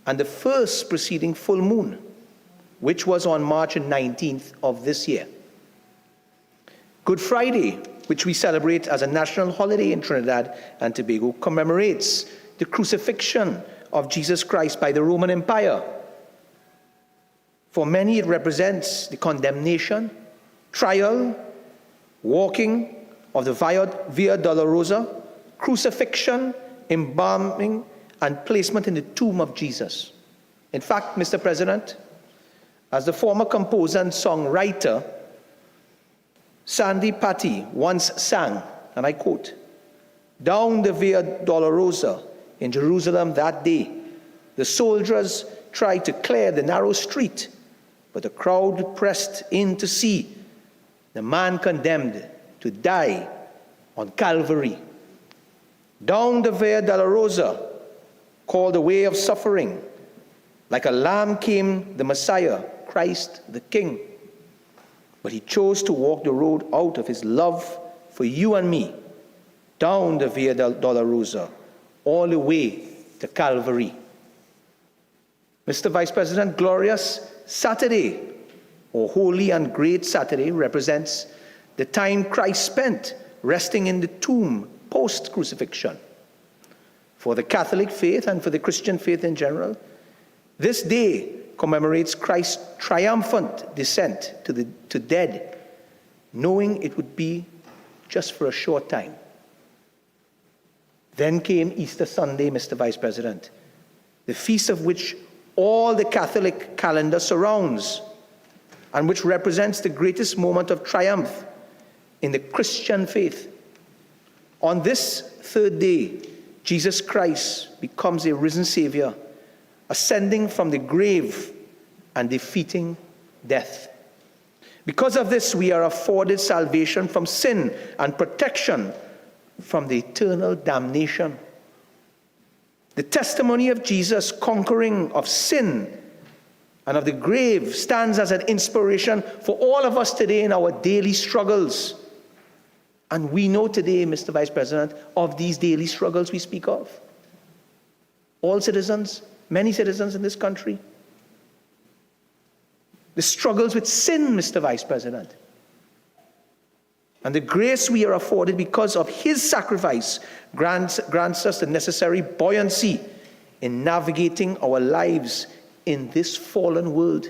and the first preceding full moon, which was on March 19th of this year. Good Friday, which we celebrate as a national holiday in Trinidad and Tobago, commemorates the crucifixion of Jesus Christ by the Roman Empire. For many, it represents the condemnation, trial, walking of the Via Dolorosa, crucifixion, embalming, and placement in the tomb of Jesus. In fact, Mr. President, as the former composer and songwriter Sandy Patty once sang, and I quote, "Down the Via Dolorosa in Jerusalem that day, the soldiers tried to clear the narrow street, but the crowd pressed in to see the man condemned to die on Calvary. Down the Via Dolorosa, called the way of suffering, like a lamb came the Messiah, Christ the King. But he chose to walk the road out of his love for you and me, down the Via Dolorosa, all the way to Calvary." Mr. Vice President, Glorious Saturday, or Holy and Great Saturday, represents the time Christ spent resting in the tomb post-crucifixion. For the Catholic faith and for the Christian faith in general, this day commemorates Christ's triumphant descent to dead, knowing it would be just for a short time. Then came Easter Sunday, Mr. Vice President, the feast of which all the Catholic calendar surrounds, and which represents the greatest moment of triumph in the Christian faith. On this third day, Jesus Christ becomes a risen Savior, ascending from the grave and defeating death. Because of this, we are afforded salvation from sin and protection from the eternal damnation. The testimony of Jesus' conquering of sin and of the grave stands as an inspiration for all of us today in our daily struggles. And we know today, Mr. Vice President, of these daily struggles we speak of. All citizens, many citizens in this country. The struggles with sin, Mr. Vice President. And the grace we are afforded because of his sacrifice grants us the necessary buoyancy in navigating our lives in this fallen world.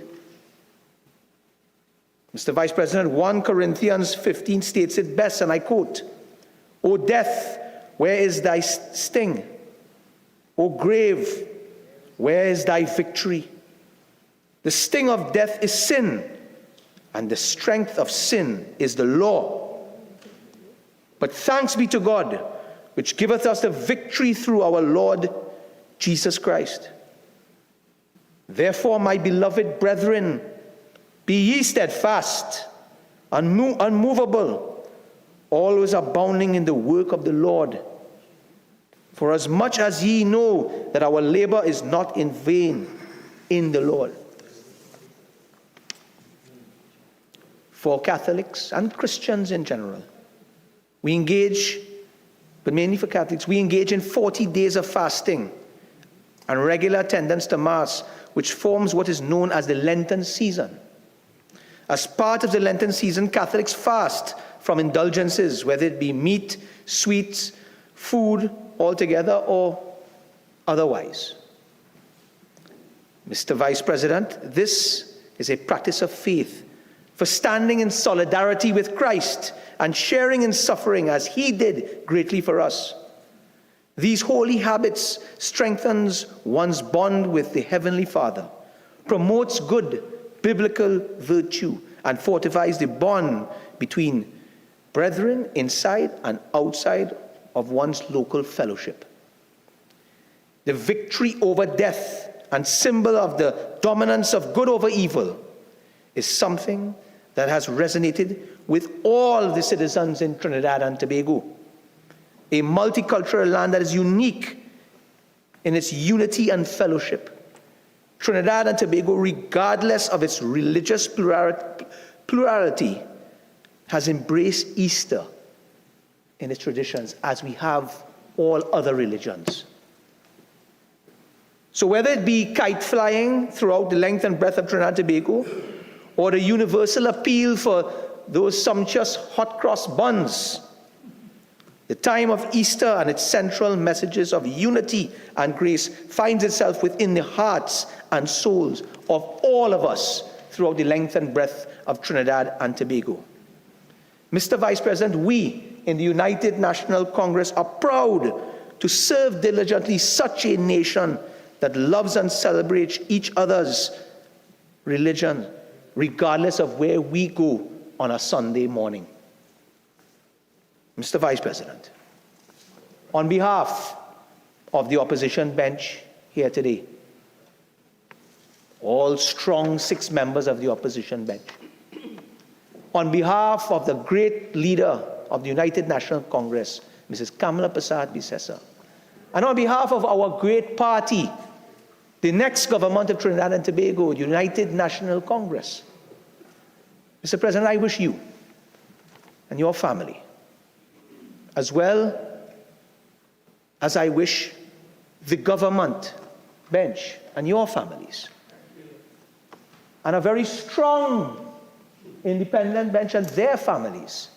Mr. Vice President, 1 Corinthians 15 states it best, and I quote, "O death, where is thy sting? O grave, where is thy victory? The sting of death is sin, and the strength of sin is the law. But thanks be to God, which giveth us the victory through our Lord Jesus Christ. Therefore, my beloved brethren, be ye steadfast, unmovable, always abounding in the work of the Lord. For as much as ye know that our labor is not in vain in the Lord." For Catholics and Christians in general, we engage, but mainly for Catholics, we engage in 40 days of fasting and regular attendance to Mass, which forms what is known as the Lenten season. As part of the Lenten season, Catholics fast from indulgences, whether it be meat, sweets, food altogether, or otherwise. Mr. Vice President, this is a practice of faith for standing in solidarity with Christ and sharing in suffering as he did greatly for us. These holy habits strengthens one's bond with the Heavenly Father, promotes good biblical virtue, and fortifies the bond between brethren inside and outside of one's local fellowship. The victory over death and symbol of the dominance of good over evil is something that has resonated with all the citizens in Trinidad and Tobago, a multicultural land that is unique in its unity and fellowship. Trinidad and Tobago, regardless of its religious plurality, has embraced Easter in its traditions, as we have all other religions. So whether it be kite flying throughout the length and breadth of Trinidad and Tobago, or the universal appeal for those sumptuous hot cross buns, the time of Easter and its central messages of unity and grace finds itself within the hearts and souls of all of us throughout the length and breadth of Trinidad and Tobago. Mr. Vice President, we in the United National Congress are proud to serve diligently such a nation that loves and celebrates each other's religion, regardless of where we go on a Sunday morning. Mr. Vice President, on behalf of the opposition bench here today, all strong 6 members of the opposition bench, on behalf of the great leader of the United National Congress, Mrs. Kamala Persad-Bissessar, and on behalf of our great party, the next government of Trinidad and Tobago, the United National Congress, Mr. President, I wish you and your family, as well as I wish the government bench and your families, and a very strong independent bench and their families.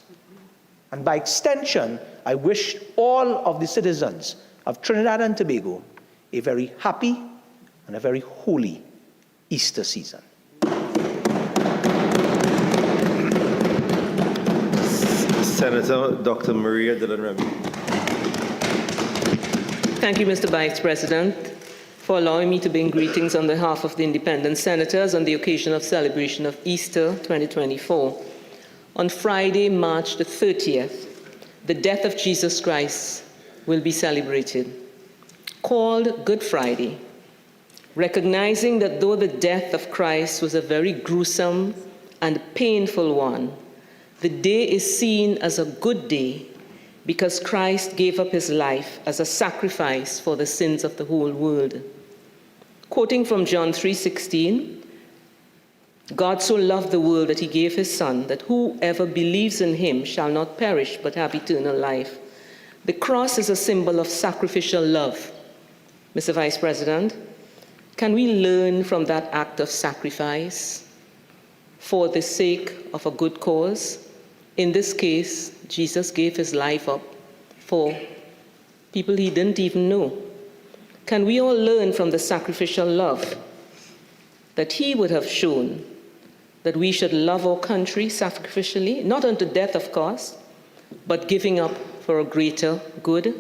And by extension, I wish all of the citizens of Trinidad and Tobago a very happy and a very holy Easter season. Senator Dr. Maria Dillon-Remy. Thank you, Mr. Vice President, for allowing me to bring greetings on behalf of the independent senators on the occasion of celebration of Easter 2024. On Friday, March the 30th, the death of Jesus Christ will be celebrated, called Good Friday, recognizing that though the death of Christ was a very gruesome and painful one, the day is seen as a good day because Christ gave up his life as a sacrifice for the sins of the whole world. Quoting from John 3:16, God so loved the world that he gave his Son, that whoever believes in him shall not perish but have eternal life. The cross is a symbol of sacrificial love. Mr. Vice President, can we learn from that act of sacrifice for the sake of a good cause? In this case, Jesus gave his life up for people he didn't even know. Can we all learn from the sacrificial love that he would have shown, that we should love our country sacrificially, not unto death, of course, but giving up for a greater good?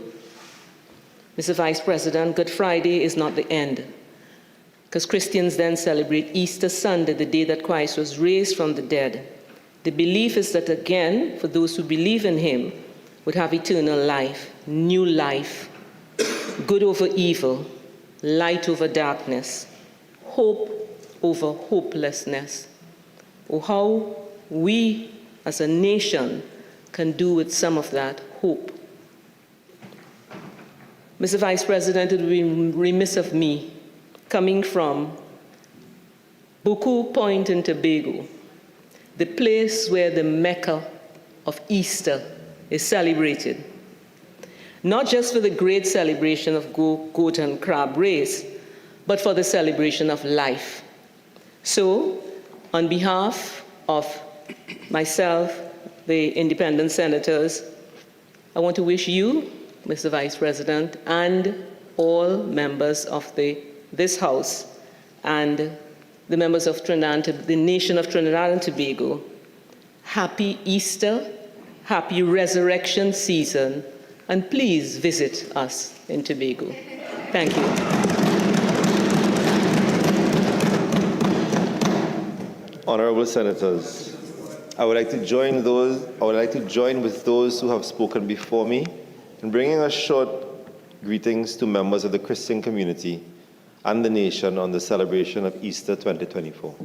Mr. Vice President, Good Friday is not the end, because Christians then celebrate Easter Sunday, the day that Christ was raised from the dead. The belief is that, again, for those who believe in him, would have eternal life, new life, good over evil, light over darkness, hope over hopelessness. Oh, how we as a nation can do with some of that hope. Mr. Vice President, it would be remiss of me, coming from Buku Point in Tobago, the place where the Mecca of Easter is celebrated, not just for the great celebration of goat and crab race, but for the celebration of life. So, on behalf of myself, the independent senators, I want to wish you, Mr. Vice President, and all members of this House and the members of Trinidad, the nation of Trinidad and Tobago, happy Easter, happy resurrection season, and please visit us in Tobago. Thank you. Honorable Senators, I would like to join with those who have spoken before me in bringing a short greetings to members of the Christian community and the nation on the celebration of Easter 2024.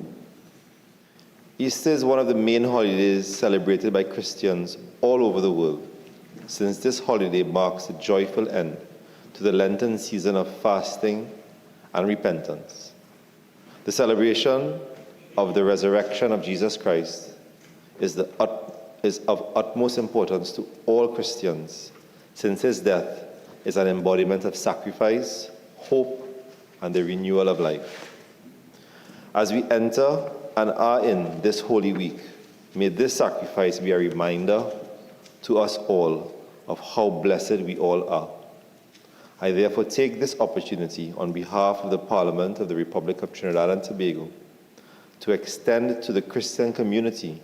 Easter is one of the main holidays celebrated by Christians all over the world, since this holiday marks a joyful end to the Lenten season of fasting and repentance. The celebration of the resurrection of Jesus Christ is of utmost importance to all Christians, since his death is an embodiment of sacrifice, hope, and the renewal of life. As we enter and are in this Holy Week, may this sacrifice be a reminder to us all of how blessed we all are. I therefore take this opportunity on behalf of the Parliament of the Republic of Trinidad and Tobago to extend to the Christian community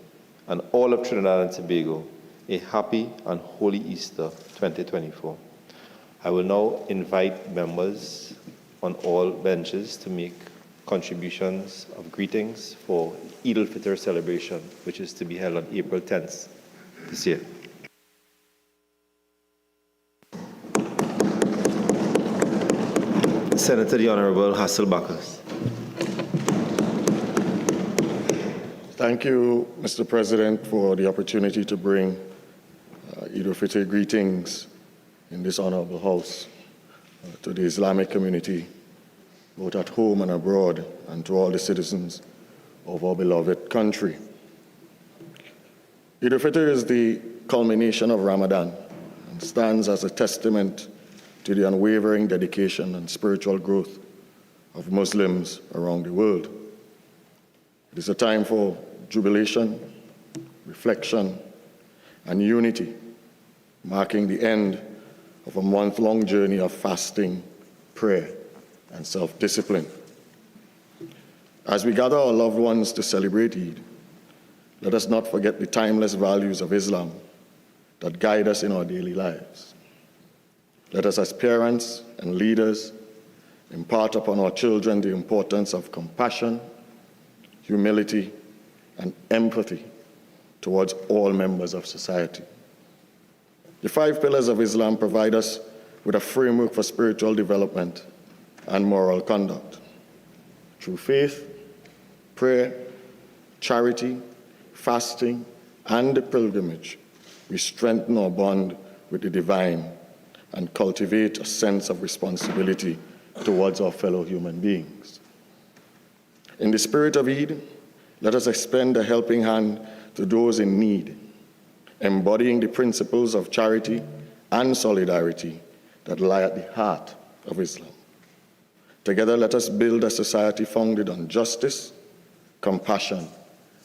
and all of Trinidad and Tobago a happy and holy Easter 2024. I will now invite members on all benches to make contributions of greetings for Eid al-Fitr celebration, which is to be held on April 10th this year. Senator the Honorable Hasselbacher. Thank you, Mr. President, for the opportunity to bring Eid al-Fitr greetings in this honorable House to the Islamic community, both at home and abroad, and to all the citizens of our beloved country. Eid al-Fitr is the culmination of Ramadan and stands as a testament to the unwavering dedication and spiritual growth of Muslims around the world. It is a time for jubilation, reflection, and unity, marking the end of a month-long journey of fasting, prayer, and self-discipline. As we gather our loved ones to celebrate Eid, let us not forget the timeless values of Islam that guide us in our daily lives. Let us, as parents and leaders, impart upon our children the importance of compassion, humility, and empathy towards all members of society. The 5 pillars of Islam provide us with a framework for spiritual development and moral conduct. Through faith, prayer, charity, fasting, and the pilgrimage, we strengthen our bond with the divine and cultivate a sense of responsibility towards our fellow human beings. In the spirit of Eid, let us extend a helping hand to those in need, embodying the principles of charity and solidarity that lie at the heart of Islam. Together, let us build a society founded on justice, compassion,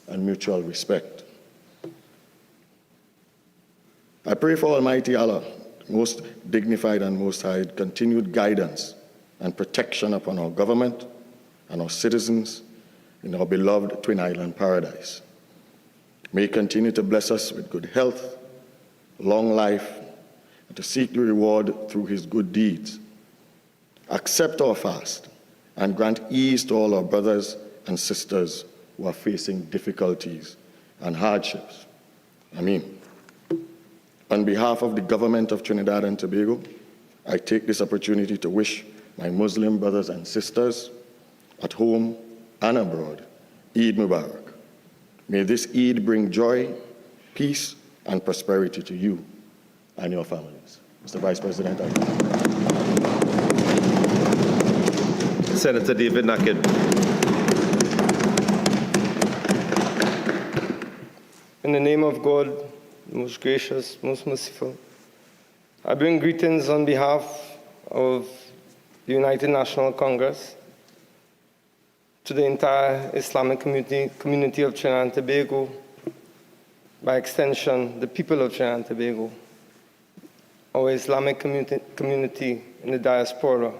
and mutual respect. I pray for Almighty Allah, most dignified and most high, continued guidance and protection upon our government and our citizens in our beloved Twin Island paradise. May He continue to bless us with good health, long life, and to seek the reward through His good deeds. Accept our fast and grant ease to all our brothers and sisters who are facing difficulties and hardships. Ameen. On behalf of the government of Trinidad and Tobago, I take this opportunity to wish my Muslim brothers and sisters at home and abroad Eid Mubarak. May this Eid bring joy, peace, and prosperity to you and your families. Mr. Vice President, I Senator David Naked. In the name of God, most gracious, most merciful, I bring greetings on behalf of the United National Congress to the entire Islamic community of Trinidad and Tobago, by extension, the people of Trinidad and Tobago, our Islamic community in the diaspora,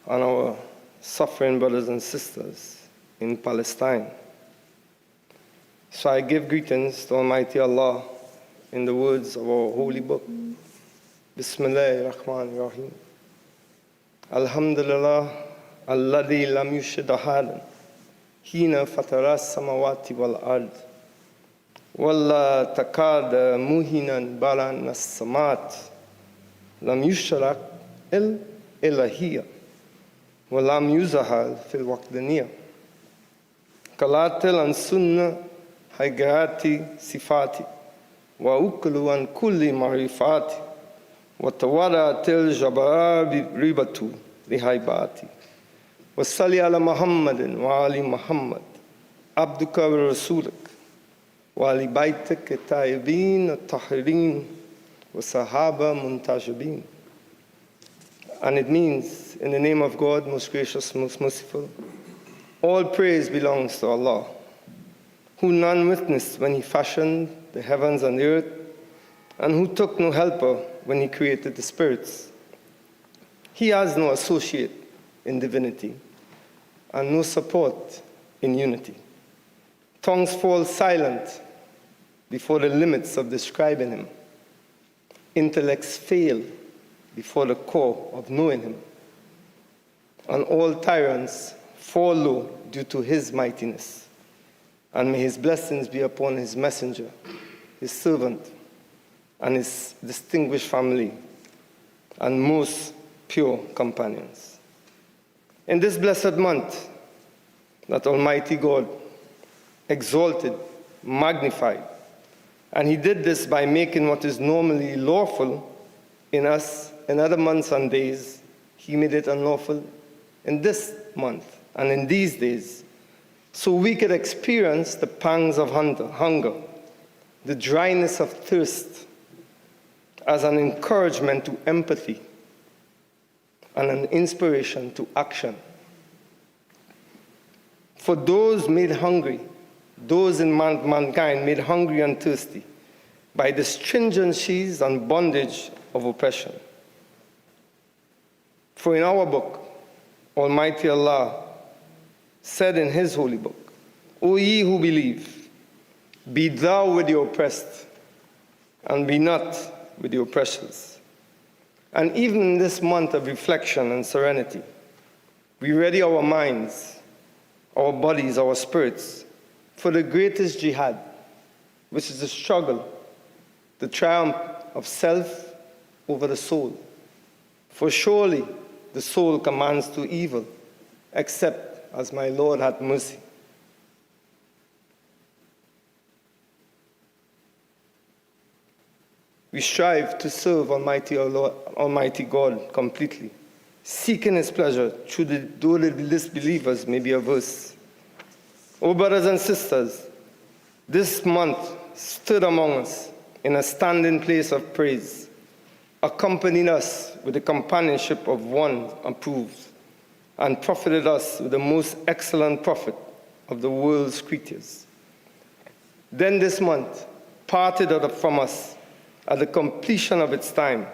and our suffering brothers and sisters in Palestine. So I give greetings to Almighty Allah in the words of our holy book. Bismillahir Rahmanir Rahim. Alhamdulillah, alladhi lam yushhid ahadan hina fatara as-samawati wal ard Walla takad muhinan balan nasamat. Lam yusharak el ilahiyya. Walam yuzahal fil waqdaniya. Kalatil an sunnah haigati sifati. Wa uklu an kulli marifati. Wa tawara til jabarabi ribatu lihaibati. Wa salli ala Muhammadin wa ali Muhammad. Abduka wa rasulak. Wa ali baitik tayyibin at-tahirin. Wa sahaba muntajibin. And it means, in the name of God, most gracious, most merciful, all praise belongs to Allah, who none witnessed when he fashioned the heavens and the earth, and who took no helper when he created the spirits. He has no associate in divinity, and no support in unity. Tongues fall silent before the limits of describing him. Intellects fail before the core of knowing him. And all tyrants fall low due to his mightiness. And may his blessings be upon his messenger, his servant, and his distinguished family, and most pure companions. In this blessed month, that Almighty God exalted, magnified, and he did this by making what is normally lawful in us in other months and days, he made it unlawful in this month and in these days, so we could experience the pangs of hunger, the dryness of thirst, as an encouragement to empathy and an inspiration to action. For those made hungry, those in mankind made hungry and thirsty by the stringencies and bondage of oppression. For in our book, Almighty Allah said in his holy book, O ye who believe, be thou with the oppressed, and be not with the oppressors. And even in this month of reflection and serenity, we ready our minds, our bodies, our spirits, for the greatest jihad, which is the struggle, the triumph of self over the soul. For surely the soul commands to evil, except as my Lord hath mercy. We strive to serve Almighty God completely, seeking his pleasure though the disbelievers may be averse. O brothers and sisters, this month stood among us in a standing place of praise, accompanied us with the companionship of one approved, and profited us with the most excellent prophet of the world's creatures. Then this month parted from us at the completion of its time,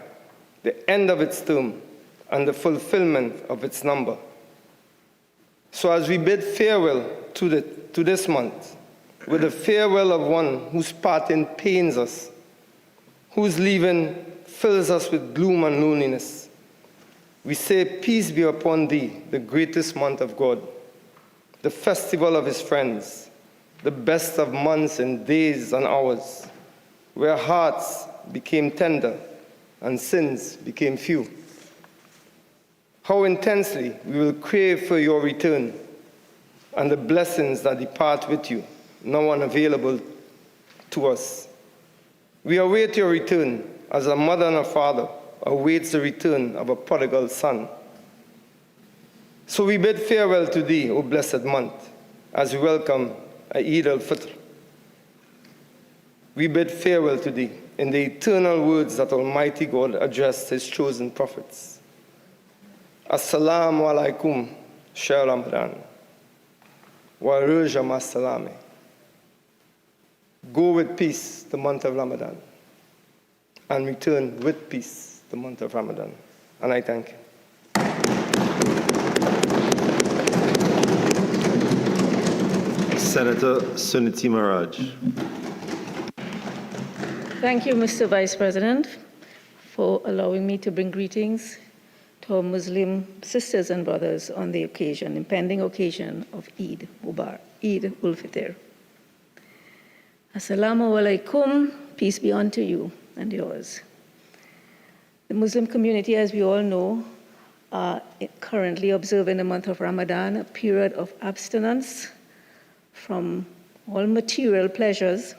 the end of its term, and the fulfillment of its number. So as we bid farewell to this month, with the farewell of one whose parting pains us, whose leaving fills us with gloom and loneliness, we say, peace be upon thee, the greatest month of God, the festival of his friends, the best of months and days and hours, where hearts became tender and sins became few. How intensely we will crave for your return and the blessings that depart with you, now unavailable to us. We await your return as a mother and a father awaits the return of a prodigal son. So we bid farewell to thee, O blessed month, as we welcome Eid al-Fitr. We bid farewell to thee in the eternal words that Almighty God addressed his chosen prophets. Assalamu alaikum, Shahr Ramadan. Wa Rujam as-salame. Go with peace, the month of Ramadan, and return with peace, the month of Ramadan. And I thank you. Senator Suniti Maharaj. Thank you, Mr. Vice President, for allowing me to bring greetings to our Muslim sisters and brothers on the impending occasion of Eid Mubarak, Eid ul-Fitr. Assalamu alaikum, peace be unto you and yours. The Muslim community, as we all know, are currently observing the month of Ramadan, a period of abstinence from all material pleasures.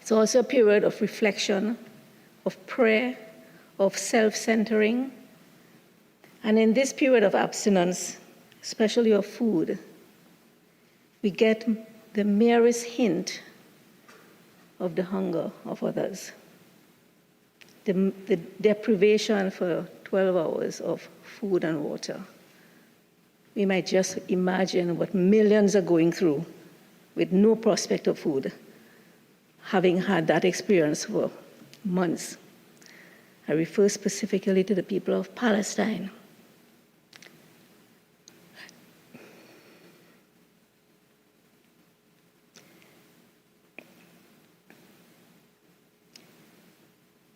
It's also a period of reflection, of prayer, of self-centering. And in this period of abstinence, especially of food, we get the merest hint of the hunger of others. The deprivation for 12 hours of food and water. We might just imagine what millions are going through with no prospect of food, having had that experience for months. I refer specifically to the people of Palestine.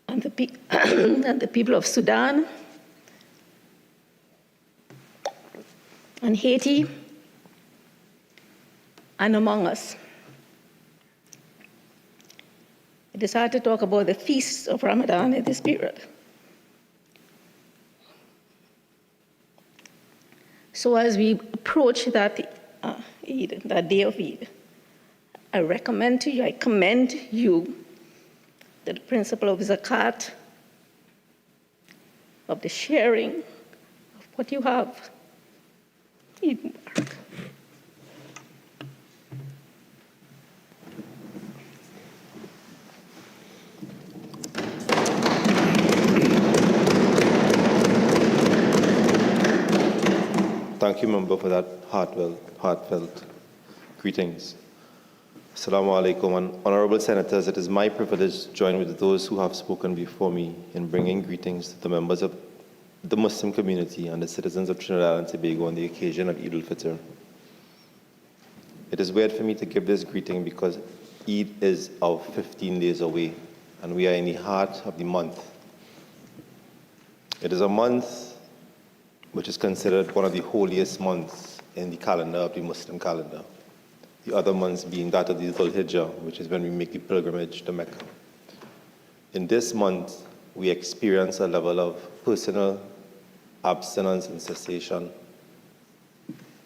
And the people of Sudan and Haiti and among us. It is hard to talk about the feasts of Ramadan in this period. So as we approach that Eid, that day of Eid, I commend you the principle of zakat, of the sharing of what you have. Eid Mubarak. Thank you, Member, for that heartfelt greetings. Assalamu alaikum, and honorable senators, it is my privilege to join with those who have spoken before me in bringing greetings to the members of the Muslim community and the citizens of Trinidad and Tobago on the occasion of Eid al-Fitr. It is weird for me to give this greeting because Eid is of 15 days away, and we are in the heart of the month. It is a month which is considered one of the holiest months in the calendar of the Muslim calendar. The other months being that of the Dhul Hijjah, which is when we make the pilgrimage to Mecca. In this month, we experience a level of personal abstinence and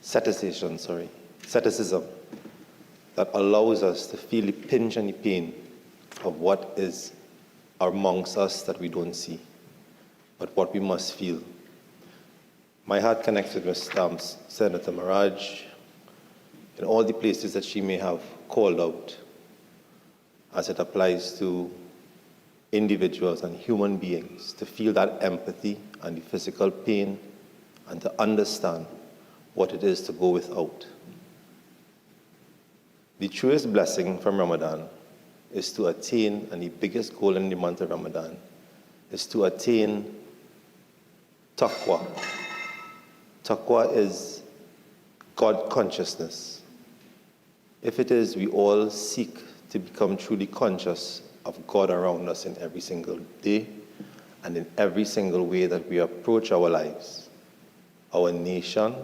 ceticism that allows us to feel the pinch and the pain of what is amongst us that we don't see, but what we must feel. My heart connects with Senator Maraj in all the places that she may have called out as it applies to individuals and human beings to feel that empathy and the physical pain and to understand what it is to go without. The truest blessing from Ramadan is to attain, and the biggest goal in the month of Ramadan is to attain taqwa. Taqwa is God consciousness. If it is, we all seek to become truly conscious of God around us in every single day and in every single way that we approach our lives, our nation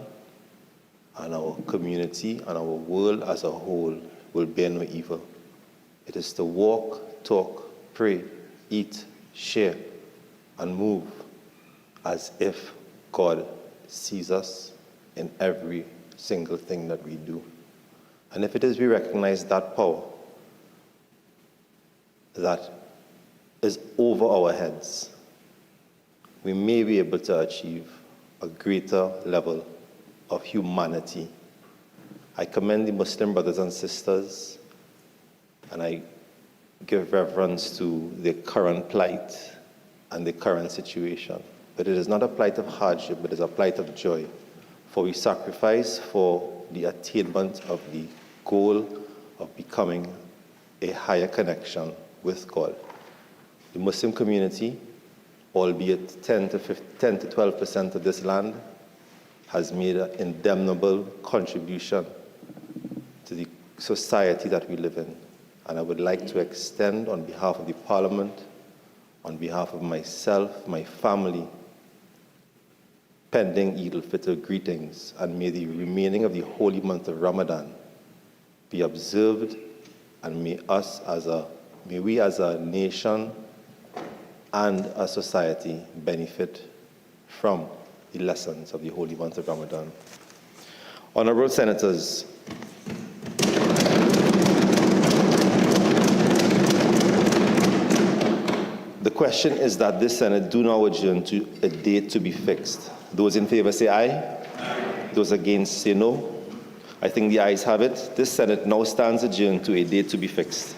and our community and our world as a whole will bear no evil. It is to walk, talk, pray, eat, share, and move as if God sees us in every single thing that we do. And if it is we recognize that power that is over our heads, we may be able to achieve a greater level of humanity. I commend the Muslim brothers and sisters, and I give reverence to their current plight and the current situation. But it is not a plight of hardship, but it is a plight of joy. For we sacrifice for the attainment of the goal of becoming a higher connection with God. The Muslim community, albeit 10 to 12% of this land, has made an indemnable contribution to the society that we live in. And I would like to extend on behalf of the Parliament, on behalf of myself, my family, pending Eid al-Fitr greetings, and may the remaining of the holy month of Ramadan be observed and may we as a nation and a society benefit from the lessons of the holy month of Ramadan. Honorable Senators, the question is that this Senate do now adjourn to a date to be fixed. Those in favor say aye. Aye. Those against say no. I think the ayes have it. This Senate now stands adjourned to a date to be fixed.